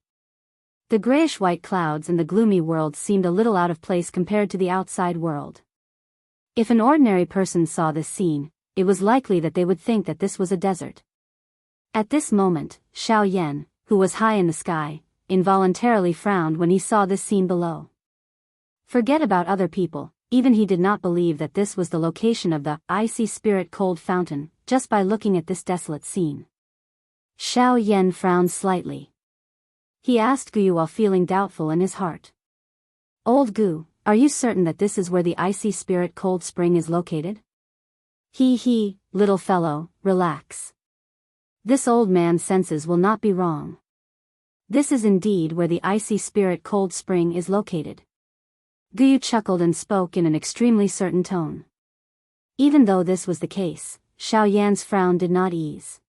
The grayish-white clouds in the gloomy world seemed a little out of place compared to the outside world. If an ordinary person saw this scene, it was likely that they would think that this was a desert. At this moment, Xiao Yan, who was high in the sky, involuntarily frowned when he saw this scene below. Forget about other people, even he did not believe that this was the location of the icy spirit cold fountain, just by looking at this desolate scene. Xiao Yan frowned slightly. He asked Gu Yu while feeling doubtful in his heart. "Old Gu, are you certain that this is where the icy spirit cold spring is located?" He, little fellow, relax. This old man's senses will not be wrong. This is indeed where the icy spirit cold spring is located. Gu Yu chuckled and spoke in an extremely certain tone. Even though this was the case, Xiao Yan's frown did not ease.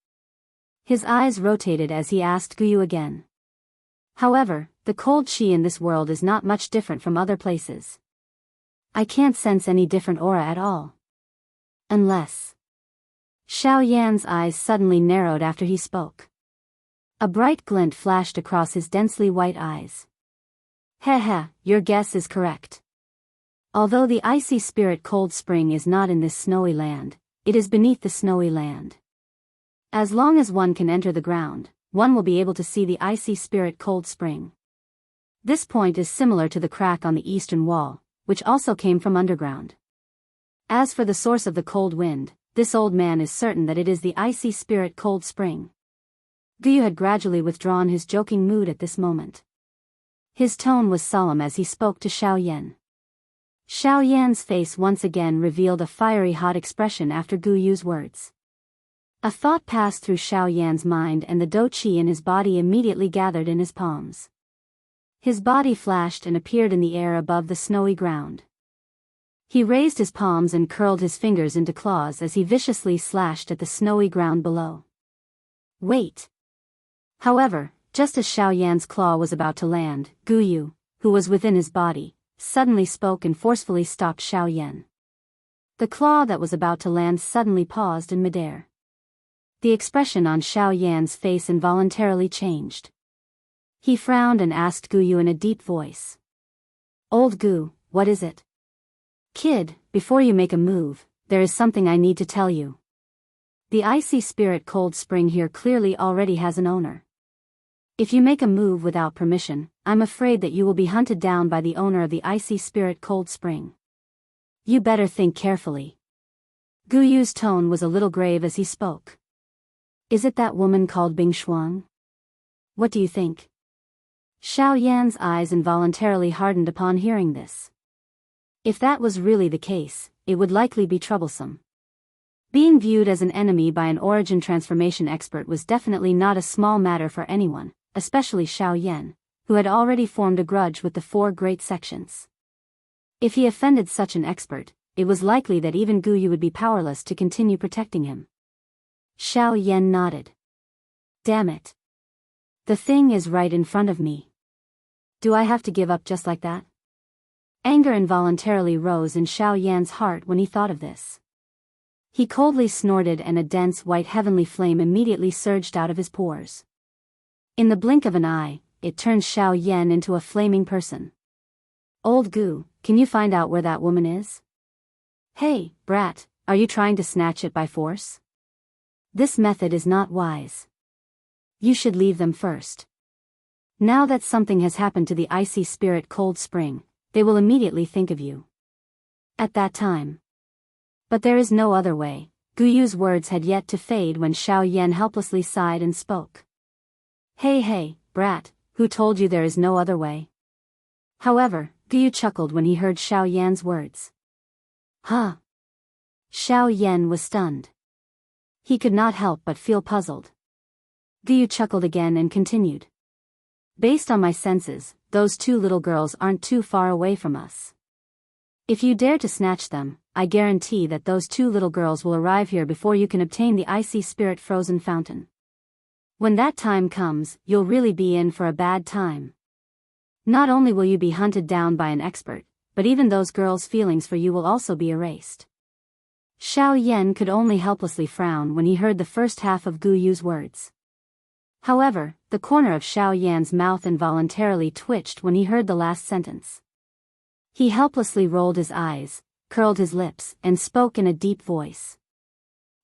His eyes rotated as he asked Gu Yu again. "However, the cold chi in this world is not much different from other places. I can't sense any different aura at all. Unless..." Xiao Yan's eyes suddenly narrowed after he spoke. A bright glint flashed across his densely white eyes. "Heh, your guess is correct. Although the icy spirit cold spring is not in this snowy land, it is beneath the snowy land. As long as one can enter the ground, one will be able to see the icy spirit cold spring. This point is similar to the crack on the eastern wall, which also came from underground. As for the source of the cold wind, this old man is certain that it is the icy spirit cold spring." Gu Yu had gradually withdrawn his joking mood at this moment. His tone was solemn as he spoke to Xiao Yan. Xiao Yan's face once again revealed a fiery hot expression after Gu Yu's words. A thought passed through Xiao Yan's mind and the dou qi in his body immediately gathered in his palms. His body flashed and appeared in the air above the snowy ground. He raised his palms and curled his fingers into claws as he viciously slashed at the snowy ground below. "Wait!" However, just as Xiao Yan's claw was about to land, Gu Yu, who was within his body, suddenly spoke and forcefully stopped Xiao Yan. The claw that was about to land suddenly paused in midair. The expression on Xiao Yan's face involuntarily changed. He frowned and asked Gu Yu in a deep voice. "Old Gu, what is it?" "Kid, before you make a move, there is something I need to tell you. The icy spirit cold spring here clearly already has an owner. If you make a move without permission, I'm afraid that you will be hunted down by the owner of the icy spirit cold spring. You better think carefully." Gu Yu's tone was a little grave as he spoke. "Is it that woman called Bing Shuang? What do you think?" Xiao Yan's eyes involuntarily hardened upon hearing this. If that was really the case, it would likely be troublesome. Being viewed as an enemy by an origin transformation expert was definitely not a small matter for anyone, especially Xiao Yan, who had already formed a grudge with the four great sections. If he offended such an expert, it was likely that even Gu Yu would be powerless to continue protecting him. Xiao Yan nodded. "Damn it. The thing is right in front of me. Do I have to give up just like that?" Anger involuntarily rose in Xiao Yan's heart when he thought of this. He coldly snorted and a dense white heavenly flame immediately surged out of his pores. In the blink of an eye, it turned Xiao Yan into a flaming person. "Old Gu, can you find out where that woman is? Hey, brat, are you trying to snatch it by force?" This method is not wise. You should leave them first. Now that something has happened to the icy spirit cold spring, they will immediately think of you. At that time. But there is no other way. Guyu's words had yet to fade when Xiao Yan helplessly sighed and spoke. Hey, brat, who told you there is no other way? However, Guyu chuckled when he heard Xiao Yan's words. Huh? Xiao Yan was stunned. He could not help but feel puzzled. Guyu chuckled again and continued. Based on my senses, those two little girls aren't too far away from us. If you dare to snatch them, I guarantee that those two little girls will arrive here before you can obtain the icy spirit frozen fountain. When that time comes, you'll really be in for a bad time. Not only will you be hunted down by an expert, but even those girls' feelings for you will also be erased. Xiao Yan could only helplessly frown when he heard the first half of Guyu's words. However, the corner of Xiao Yan's mouth involuntarily twitched when he heard the last sentence. He helplessly rolled his eyes, curled his lips, and spoke in a deep voice.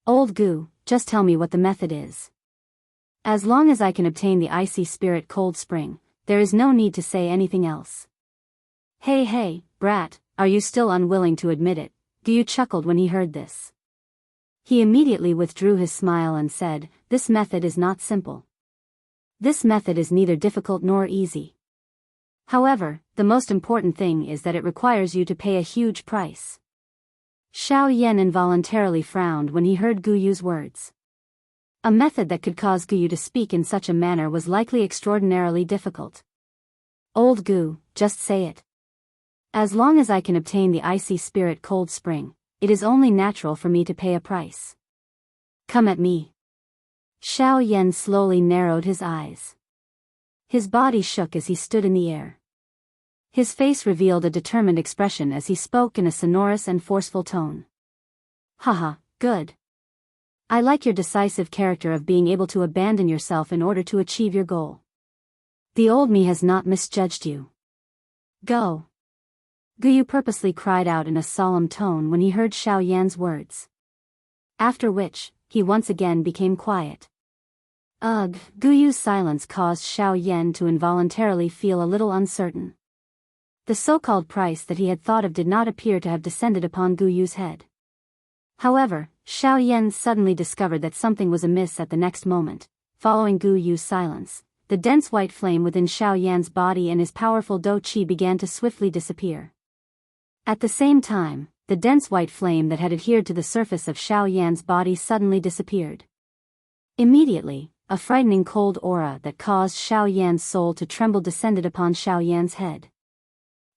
Old Gu, just tell me what the method is. As long as I can obtain the icy spirit cold spring, there is no need to say anything else. Hey, brat, are you still unwilling to admit it? Guyu chuckled when he heard this. He immediately withdrew his smile and said, this method is not simple. This method is neither difficult nor easy. However, the most important thing is that it requires you to pay a huge price. Xiao Yan involuntarily frowned when he heard Guyu's words. A method that could cause Guyu to speak in such a manner was likely extraordinarily difficult. Old Gu, just say it. As long as I can obtain the icy spirit cold spring, it is only natural for me to pay a price. Come at me. Xiao Yan slowly narrowed his eyes. His body shook as he stood in the air. His face revealed a determined expression as he spoke in a sonorous and forceful tone. Haha, good. I like your decisive character of being able to abandon yourself in order to achieve your goal. The old me has not misjudged you. Go. Guyu purposely cried out in a solemn tone when he heard Xiao Yan's words. After which, he once again became quiet. Ugh, Guyu's silence caused Xiao Yan to involuntarily feel a little uncertain. The so-called price that he had thought of did not appear to have descended upon Guyu's head. However, Xiao Yan suddenly discovered that something was amiss at the next moment. Following Guyu's silence, the dense white flame within Xiao Yan's body and his powerful Do Qi began to swiftly disappear. At the same time, the dense white flame that had adhered to the surface of Xiao Yan's body suddenly disappeared. Immediately, a frightening cold aura that caused Xiao Yan's soul to tremble descended upon Xiao Yan's head.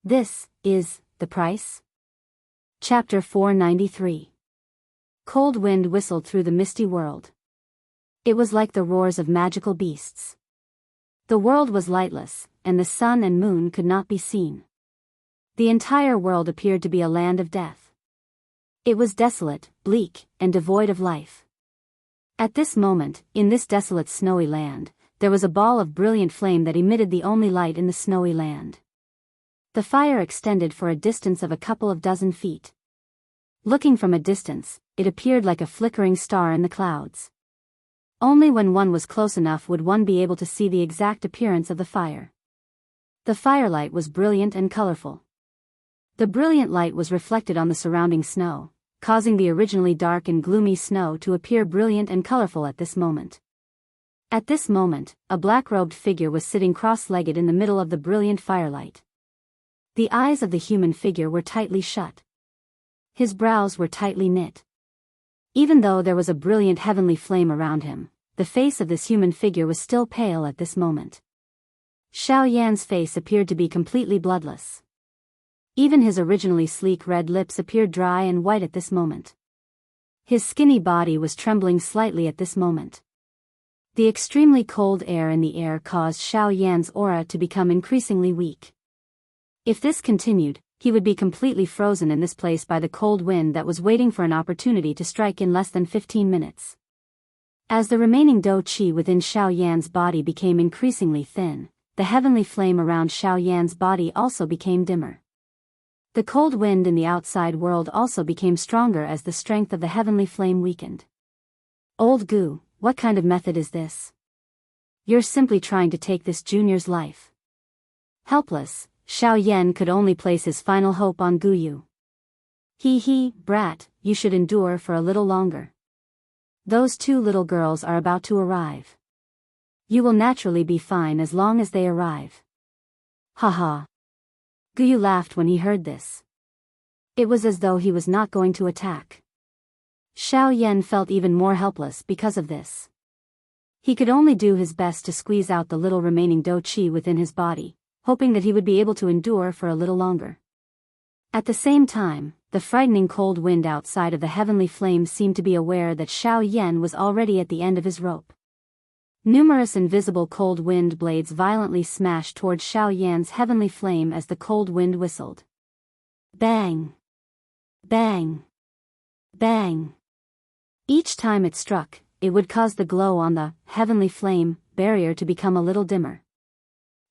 This is the price? Chapter 493. Cold wind whistled through the misty world. It was like the roars of magical beasts. The world was lightless, and the sun and moon could not be seen. The entire world appeared to be a land of death. It was desolate, bleak, and devoid of life. At this moment, in this desolate snowy land, there was a ball of brilliant flame that emitted the only light in the snowy land. The fire extended for a distance of a couple of dozen feet. Looking from a distance, it appeared like a flickering star in the clouds. Only when one was close enough would one be able to see the exact appearance of the fire. The firelight was brilliant and colorful. The brilliant light was reflected on the surrounding snow, causing the originally dark and gloomy snow to appear brilliant and colorful at this moment. At this moment, a black-robed figure was sitting cross-legged in the middle of the brilliant firelight. The eyes of the human figure were tightly shut. His brows were tightly knit. Even though there was a brilliant heavenly flame around him, the face of this human figure was still pale at this moment. Xiao Yan's face appeared to be completely bloodless. Even his originally sleek red lips appeared dry and white at this moment. His skinny body was trembling slightly at this moment. The extremely cold air in the air caused Xiao Yan's aura to become increasingly weak. If this continued, he would be completely frozen in this place by the cold wind that was waiting for an opportunity to strike in less than 15 minutes. As the remaining Do Qi within Xiao Yan's body became increasingly thin, the heavenly flame around Xiao Yan's body also became dimmer. The cold wind in the outside world also became stronger as the strength of the heavenly flame weakened. Old Gu, what kind of method is this? You're simply trying to take this junior's life. Helpless, Xiao Yan could only place his final hope on Gu Yu. He, brat, you should endure for a little longer. Those two little girls are about to arrive. You will naturally be fine as long as they arrive. Haha. Gu Yu laughed when he heard this. It was as though he was not going to attack. Xiao Yan felt even more helpless because of this. He could only do his best to squeeze out the little remaining dou qi within his body, hoping that he would be able to endure for a little longer. At the same time, the frightening cold wind outside of the heavenly flame seemed to be aware that Xiao Yan was already at the end of his rope. Numerous invisible cold wind blades violently smashed towards Xiao Yan's heavenly flame as the cold wind whistled. Bang! Bang! Bang! Each time it struck, it would cause the glow on the heavenly flame barrier to become a little dimmer.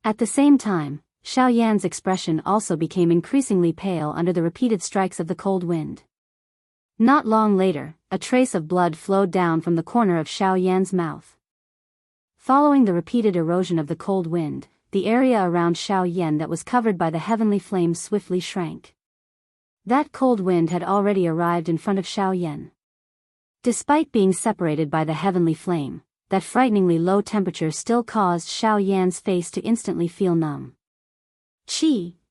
At the same time, Xiao Yan's expression also became increasingly pale under the repeated strikes of the cold wind. Not long later, a trace of blood flowed down from the corner of Xiao Yan's mouth. Following the repeated erosion of the cold wind, the area around Xiao Yan that was covered by the heavenly flame swiftly shrank. That cold wind had already arrived in front of Xiao Yan. Despite being separated by the heavenly flame, that frighteningly low temperature still caused Xiao Yan's face to instantly feel numb.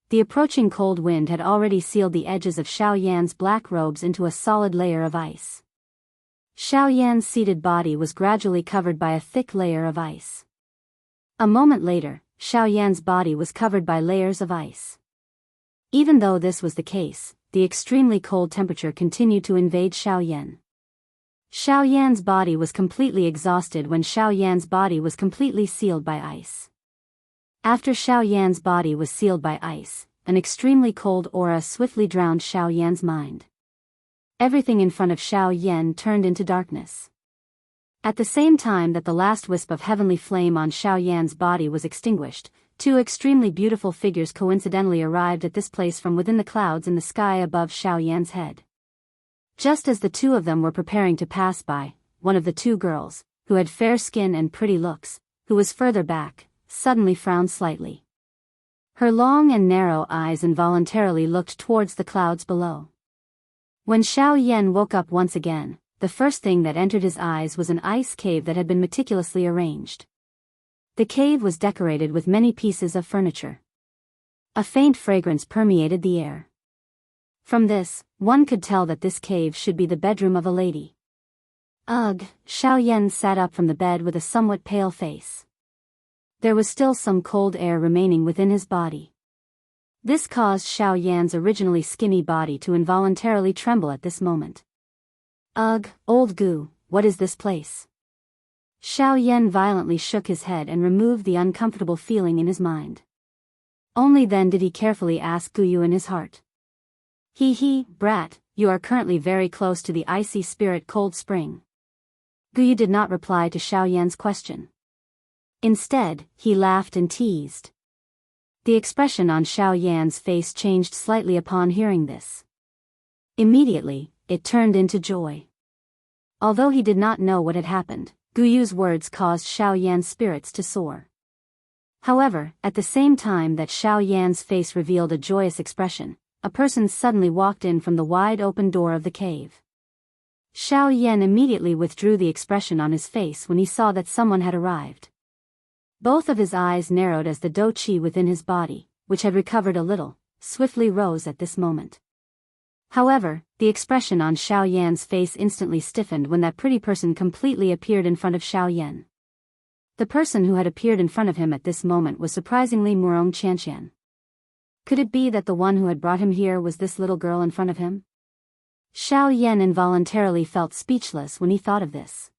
The approaching cold wind had already sealed the edges of Xiao Yan's black robes into a solid layer of ice. Xiao Yan's seated body was gradually covered by a thick layer of ice. A moment later, Xiao Yan's body was covered by layers of ice. Even though this was the case, the extremely cold temperature continued to invade Xiao Yan. Xiao Yan's body was completely exhausted when Xiao Yan's body was completely sealed by ice. After Xiao Yan's body was sealed by ice, an extremely cold aura swiftly drowned Xiao Yan's mind. Everything in front of Xiao Yan turned into darkness. At the same time that the last wisp of heavenly flame on Xiao Yan's body was extinguished, two extremely beautiful figures coincidentally arrived at this place from within the clouds in the sky above Xiao Yan's head. Just as the two of them were preparing to pass by, one of the two girls, who had fair skin and pretty looks, who was further back, suddenly frowned slightly. Her long and narrow eyes involuntarily looked towards the clouds below. When Xiao Yan woke up once again, the first thing that entered his eyes was an ice cave that had been meticulously arranged. The cave was decorated with many pieces of furniture. A faint fragrance permeated the air. From this, one could tell that this cave should be the bedroom of a lady. Ugh, Xiao Yan sat up from the bed with a somewhat pale face. There was still some cold air remaining within his body. This caused Xiao Yan's originally skinny body to involuntarily tremble at this moment. Ugh, old Gu, what is this place? Xiao Yan violently shook his head and removed the uncomfortable feeling in his mind. Only then did he carefully ask Gu Yu in his heart. Brat, you are currently very close to the icy spirit cold spring. Gu Yu did not reply to Xiao Yan's question. Instead, he laughed and teased. The expression on Xiao Yan's face changed slightly upon hearing this. Immediately, it turned into joy. Although he did not know what had happened, Gu Yu's words caused Xiao Yan's spirits to soar. However, at the same time that Xiao Yan's face revealed a joyous expression, a person suddenly walked in from the wide open door of the cave. Xiao Yan immediately withdrew the expression on his face when he saw that someone had arrived. Both of his eyes narrowed as the dou qi within his body, which had recovered a little, swiftly rose at this moment. However, the expression on Xiao Yan's face instantly stiffened when that pretty person completely appeared in front of Xiao Yan. The person who had appeared in front of him at this moment was surprisingly Murong Qianqian. Could it be that the one who had brought him here was this little girl in front of him? Xiao Yan involuntarily felt speechless when he thought of this.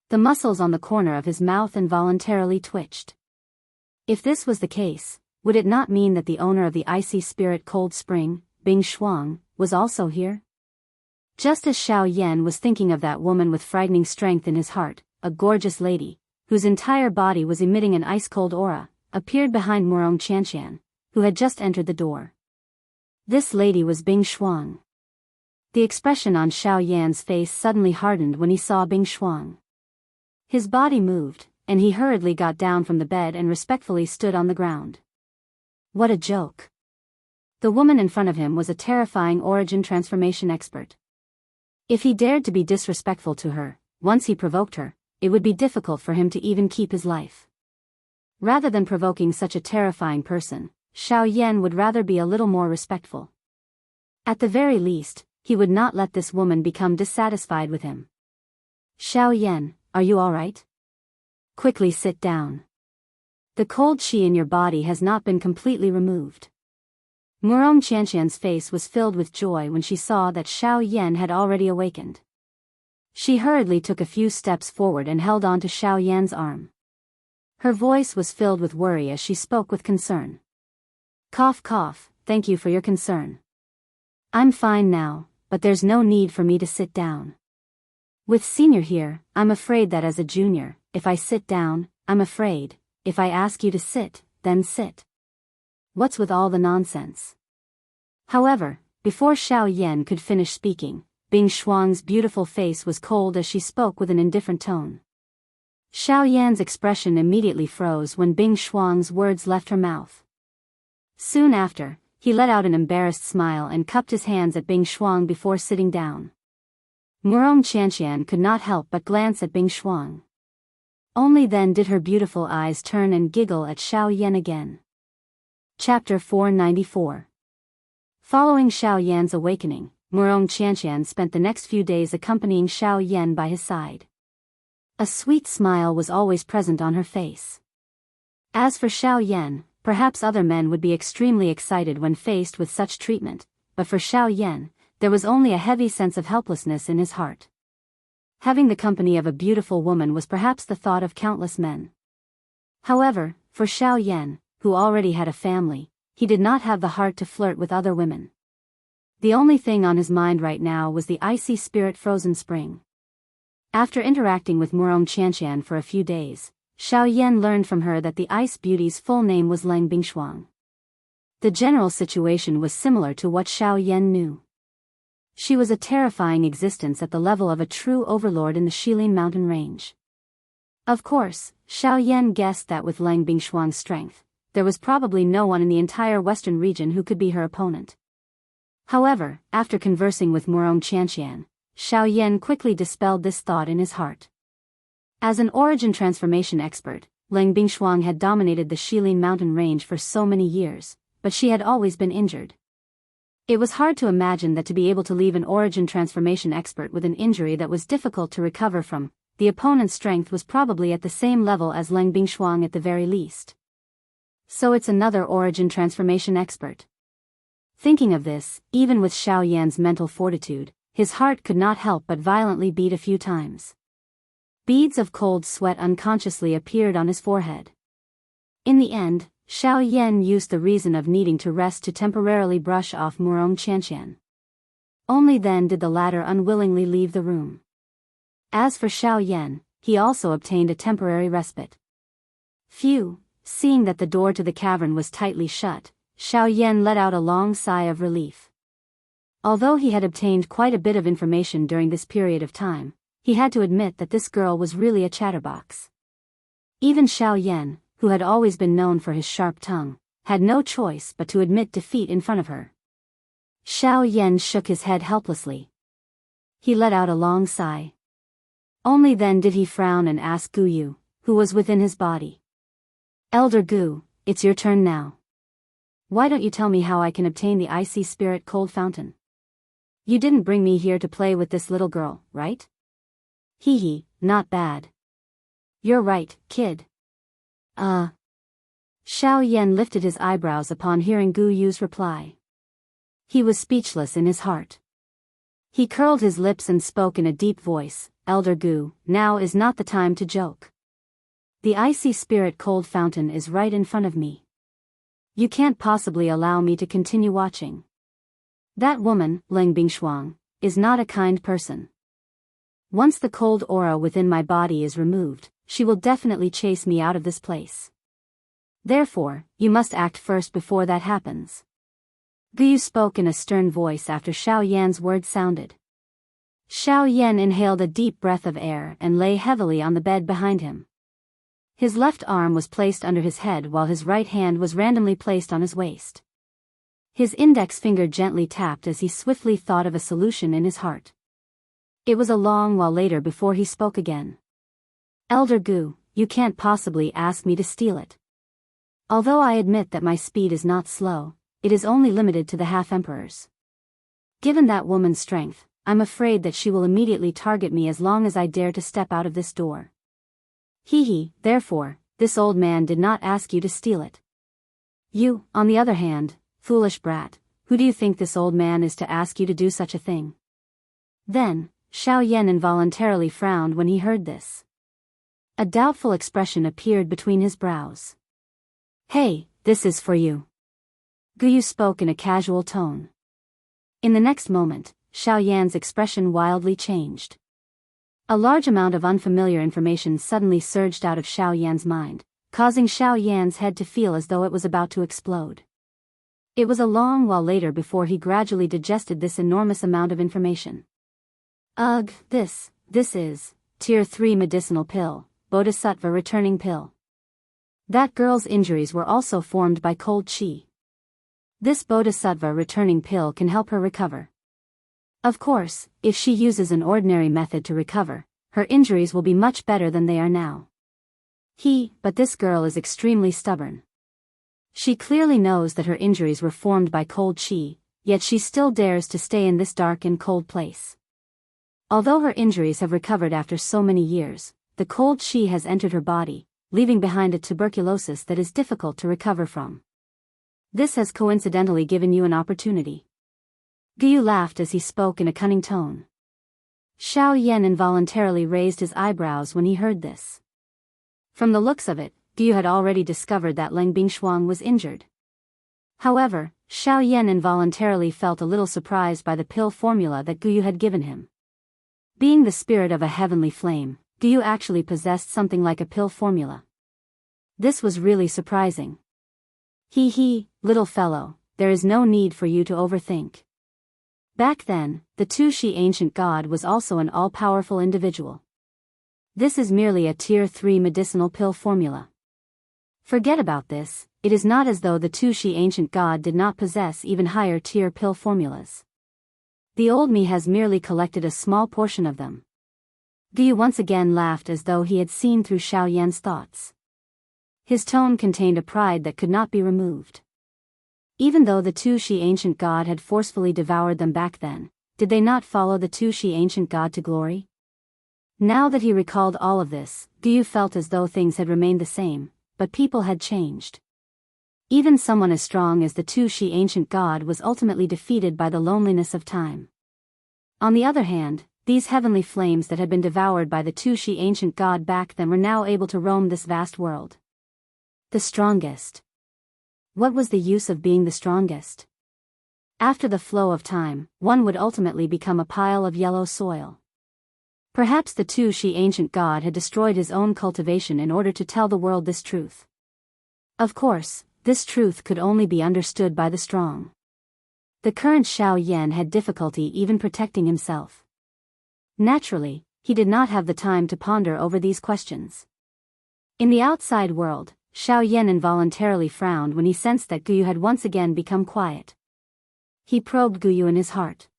The muscles on the corner of his mouth involuntarily twitched. If this was the case, would it not mean that the owner of the icy spirit cold spring, Bing Shuang, was also here? Just as Xiao Yan was thinking of that woman with frightening strength in his heart, a gorgeous lady, whose entire body was emitting an ice-cold aura, appeared behind Murong Qianqian, who had just entered the door. This lady was Bing Shuang. The expression on Xiao Yan's face suddenly hardened when he saw Bing Shuang. His body moved, and he hurriedly got down from the bed and respectfully stood on the ground. What a joke. The woman in front of him was a terrifying origin transformation expert. If he dared to be disrespectful to her, once he provoked her, it would be difficult for him to even keep his life. Rather than provoking such a terrifying person, Xiao Yan would rather be a little more respectful. At the very least, he would not let this woman become dissatisfied with him. Xiao Yan, are you all right? Quickly sit down. The cold qi in your body has not been completely removed. Murong Qianqian's face was filled with joy when she saw that Xiao Yan had already awakened. She hurriedly took a few steps forward and held on to Xiao Yan's arm. Her voice was filled with worry as she spoke with concern. Cough cough, thank you for your concern. I'm fine now, but there's no need for me to sit down. With senior here, I'm afraid that as a junior, if I sit down, I'm afraid, if I ask you to sit, then sit. What's with all the nonsense? However, before Xiao Yan could finish speaking, Bing Shuang's beautiful face was cold as she spoke with an indifferent tone. Xiao Yan's expression immediately froze when Bing Shuang's words left her mouth. Soon after, he let out an embarrassed smile and cupped his hands at Bing Shuang before sitting down. Murong Qianqian could not help but glance at Bing Shuang. Only then did her beautiful eyes turn and giggle at Xiao Yan again. Chapter 494. Following Xiao Yan's awakening, Murong Qianqian spent the next few days accompanying Xiao Yan by his side. A sweet smile was always present on her face. As for Xiao Yan, perhaps other men would be extremely excited when faced with such treatment, but for Xiao Yan, there was only a heavy sense of helplessness in his heart. Having the company of a beautiful woman was perhaps the thought of countless men. However, for Xiao Yan, who already had a family, he did not have the heart to flirt with other women. The only thing on his mind right now was the icy spirit frozen spring. After interacting with Murong Qianqian for a few days, Xiao Yan learned from her that the ice beauty's full name was Lang Bingshuang. The general situation was similar to what Xiao Yan knew. She was a terrifying existence at the level of a true overlord in the Shilin mountain range. Of course, Xiao Yan guessed that with Lang Bingshuang's strength, there was probably no one in the entire western region who could be her opponent. However, after conversing with Murong Qianqian, Xiao Yan quickly dispelled this thought in his heart. As an origin transformation expert, Lang Bingshuang had dominated the Shilin mountain range for so many years, but she had always been injured. It was hard to imagine that to be able to leave an origin transformation expert with an injury that was difficult to recover from, the opponent's strength was probably at the same level as Lang Bingshuang at the very least. So it's another origin transformation expert. Thinking of this, even with Xiao Yan's mental fortitude, his heart could not help but violently beat a few times. Beads of cold sweat unconsciously appeared on his forehead. In the end, Xiao Yan used the reason of needing to rest to temporarily brush off Murong Qianqian. Only then did the latter unwillingly leave the room. As for Xiao Yan, he also obtained a temporary respite. Phew, seeing that the door to the cavern was tightly shut, Xiao Yan let out a long sigh of relief. Although he had obtained quite a bit of information during this period of time, he had to admit that this girl was really a chatterbox. Even Xiao Yan, who had always been known for his sharp tongue, had no choice but to admit defeat in front of her. Xiao Yan shook his head helplessly. He let out a long sigh. Only then did he frown and ask Gu Yu, who was within his body. Elder Gu, it's your turn now. Why don't you tell me how I can obtain the icy spirit cold fountain? You didn't bring me here to play with this little girl, right? Hee hee, not bad. You're right, kid. Xiao Yan lifted his eyebrows upon hearing Gu Yu's reply. He was speechless in his heart. He curled his lips and spoke in a deep voice, Elder Gu, now is not the time to joke. The icy spirit cold fountain is right in front of me. You can't possibly allow me to continue watching. That woman, Lang Bingshuang, is not a kind person. Once the cold aura within my body is removed, she will definitely chase me out of this place. Therefore, you must act first before that happens. Gu spoke in a stern voice after Xiao Yan's words sounded. Xiao Yan inhaled a deep breath of air and lay heavily on the bed behind him. His left arm was placed under his head while his right hand was randomly placed on his waist. His index finger gently tapped as he swiftly thought of a solution in his heart. It was a long while later before he spoke again. Elder Gu, you can't possibly ask me to steal it. Although I admit that my speed is not slow, it is only limited to the half-emperors. Given that woman's strength, I'm afraid that she will immediately target me as long as I dare to step out of this door. Therefore, this old man did not ask you to steal it. You, on the other hand, foolish brat, who do you think this old man is to ask you to do such a thing? Then, Xiao Yan involuntarily frowned when he heard this. A doubtful expression appeared between his brows. Hey, this is for you. Gu spoke in a casual tone. In the next moment, Xiao Yan's expression wildly changed. A large amount of unfamiliar information suddenly surged out of Xiao Yan's mind, causing Xiao Yan's head to feel as though it was about to explode. It was a long while later before he gradually digested this enormous amount of information. Ugh, this is Tier 3 medicinal pill, Bodhisattva returning pill. That girl's injuries were also formed by cold qi. This Bodhisattva returning pill can help her recover. Of course, if she uses an ordinary method to recover, her injuries will be much better than they are now. But this girl is extremely stubborn. She clearly knows that her injuries were formed by cold qi, yet she still dares to stay in this dark and cold place. Although her injuries have recovered after so many years, the cold qi has entered her body, leaving behind a tuberculosis that is difficult to recover from. This has coincidentally given you an opportunity. Gu laughed as he spoke in a cunning tone. Xiao Yan involuntarily raised his eyebrows when he heard this. From the looks of it, Gu had already discovered that Leng Bingshuang was injured. However, Xiao Yan involuntarily felt a little surprised by the pill formula that Gu had given him. Being the spirit of a heavenly flame, Gu actually possessed something like a pill formula. This was really surprising. Little fellow, there is no need for you to overthink. Back then, the Tu-Shi ancient god was also an all-powerful individual. This is merely a Tier 3 medicinal pill formula. Forget about this, it is not as though the Tu-Shi ancient god did not possess even higher tier pill formulas. The old me has merely collected a small portion of them. Gu once again laughed as though he had seen through Xiao Yan's thoughts. His tone contained a pride that could not be removed. Even though the Tu-Shi ancient god had forcefully devoured them back then, did they not follow the Tu-Shi ancient god to glory? Now that he recalled all of this, Gu felt as though things had remained the same, but people had changed. Even someone as strong as the Tu-Shi ancient god was ultimately defeated by the loneliness of time. On the other hand, these heavenly flames that had been devoured by the Tu-Shi ancient god back then were now able to roam this vast world. The strongest. What was the use of being the strongest? After the flow of time, one would ultimately become a pile of yellow soil. Perhaps the Tu-Shi ancient god had destroyed his own cultivation in order to tell the world this truth. Of course, this truth could only be understood by the strong. The current Xiao Yan had difficulty even protecting himself. Naturally, he did not have the time to ponder over these questions. In the outside world, Xiao Yan involuntarily frowned when he sensed that Gu had once again become quiet. He probed Gu in his heart.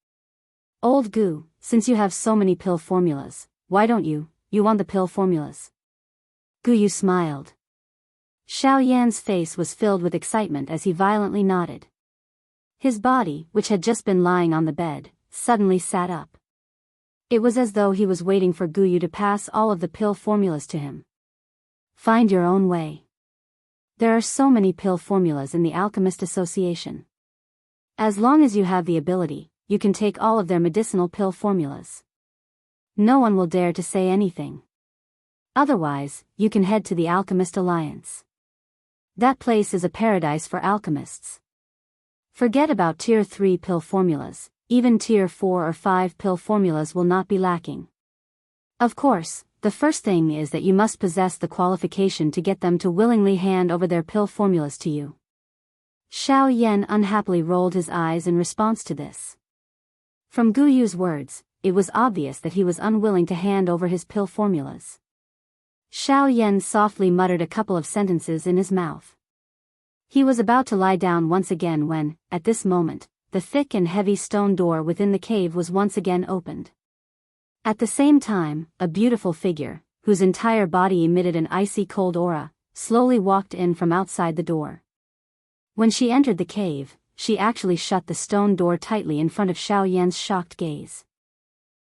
Old Gu, since you have so many pill formulas, why don't you want the pill formulas? Gu smiled. Xiao Yan's face was filled with excitement as he violently nodded. His body, which had just been lying on the bed, suddenly sat up. It was as though he was waiting for Gu to pass all of the pill formulas to him. Find your own way. There are so many pill formulas in the Alchemist Association. As long as you have the ability, you can take all of their medicinal pill formulas. No one will dare to say anything. Otherwise, you can head to the Alchemist Alliance. That place is a paradise for alchemists. Forget about Tier 3 pill formulas, even Tier 4 or 5 pill formulas will not be lacking. Of course, the first thing is that you must possess the qualification to get them to willingly hand over their pill formulas to you. Xiao Yan unhappily rolled his eyes in response to this. From Gu Yu's words, it was obvious that he was unwilling to hand over his pill formulas. Xiao Yan softly muttered a couple of sentences in his mouth. He was about to lie down once again when, at this moment, the thick and heavy stone door within the cave was once again opened. At the same time, a beautiful figure, whose entire body emitted an icy cold aura, slowly walked in from outside the door. When she entered the cave, she actually shut the stone door tightly in front of Xiao Yan's shocked gaze.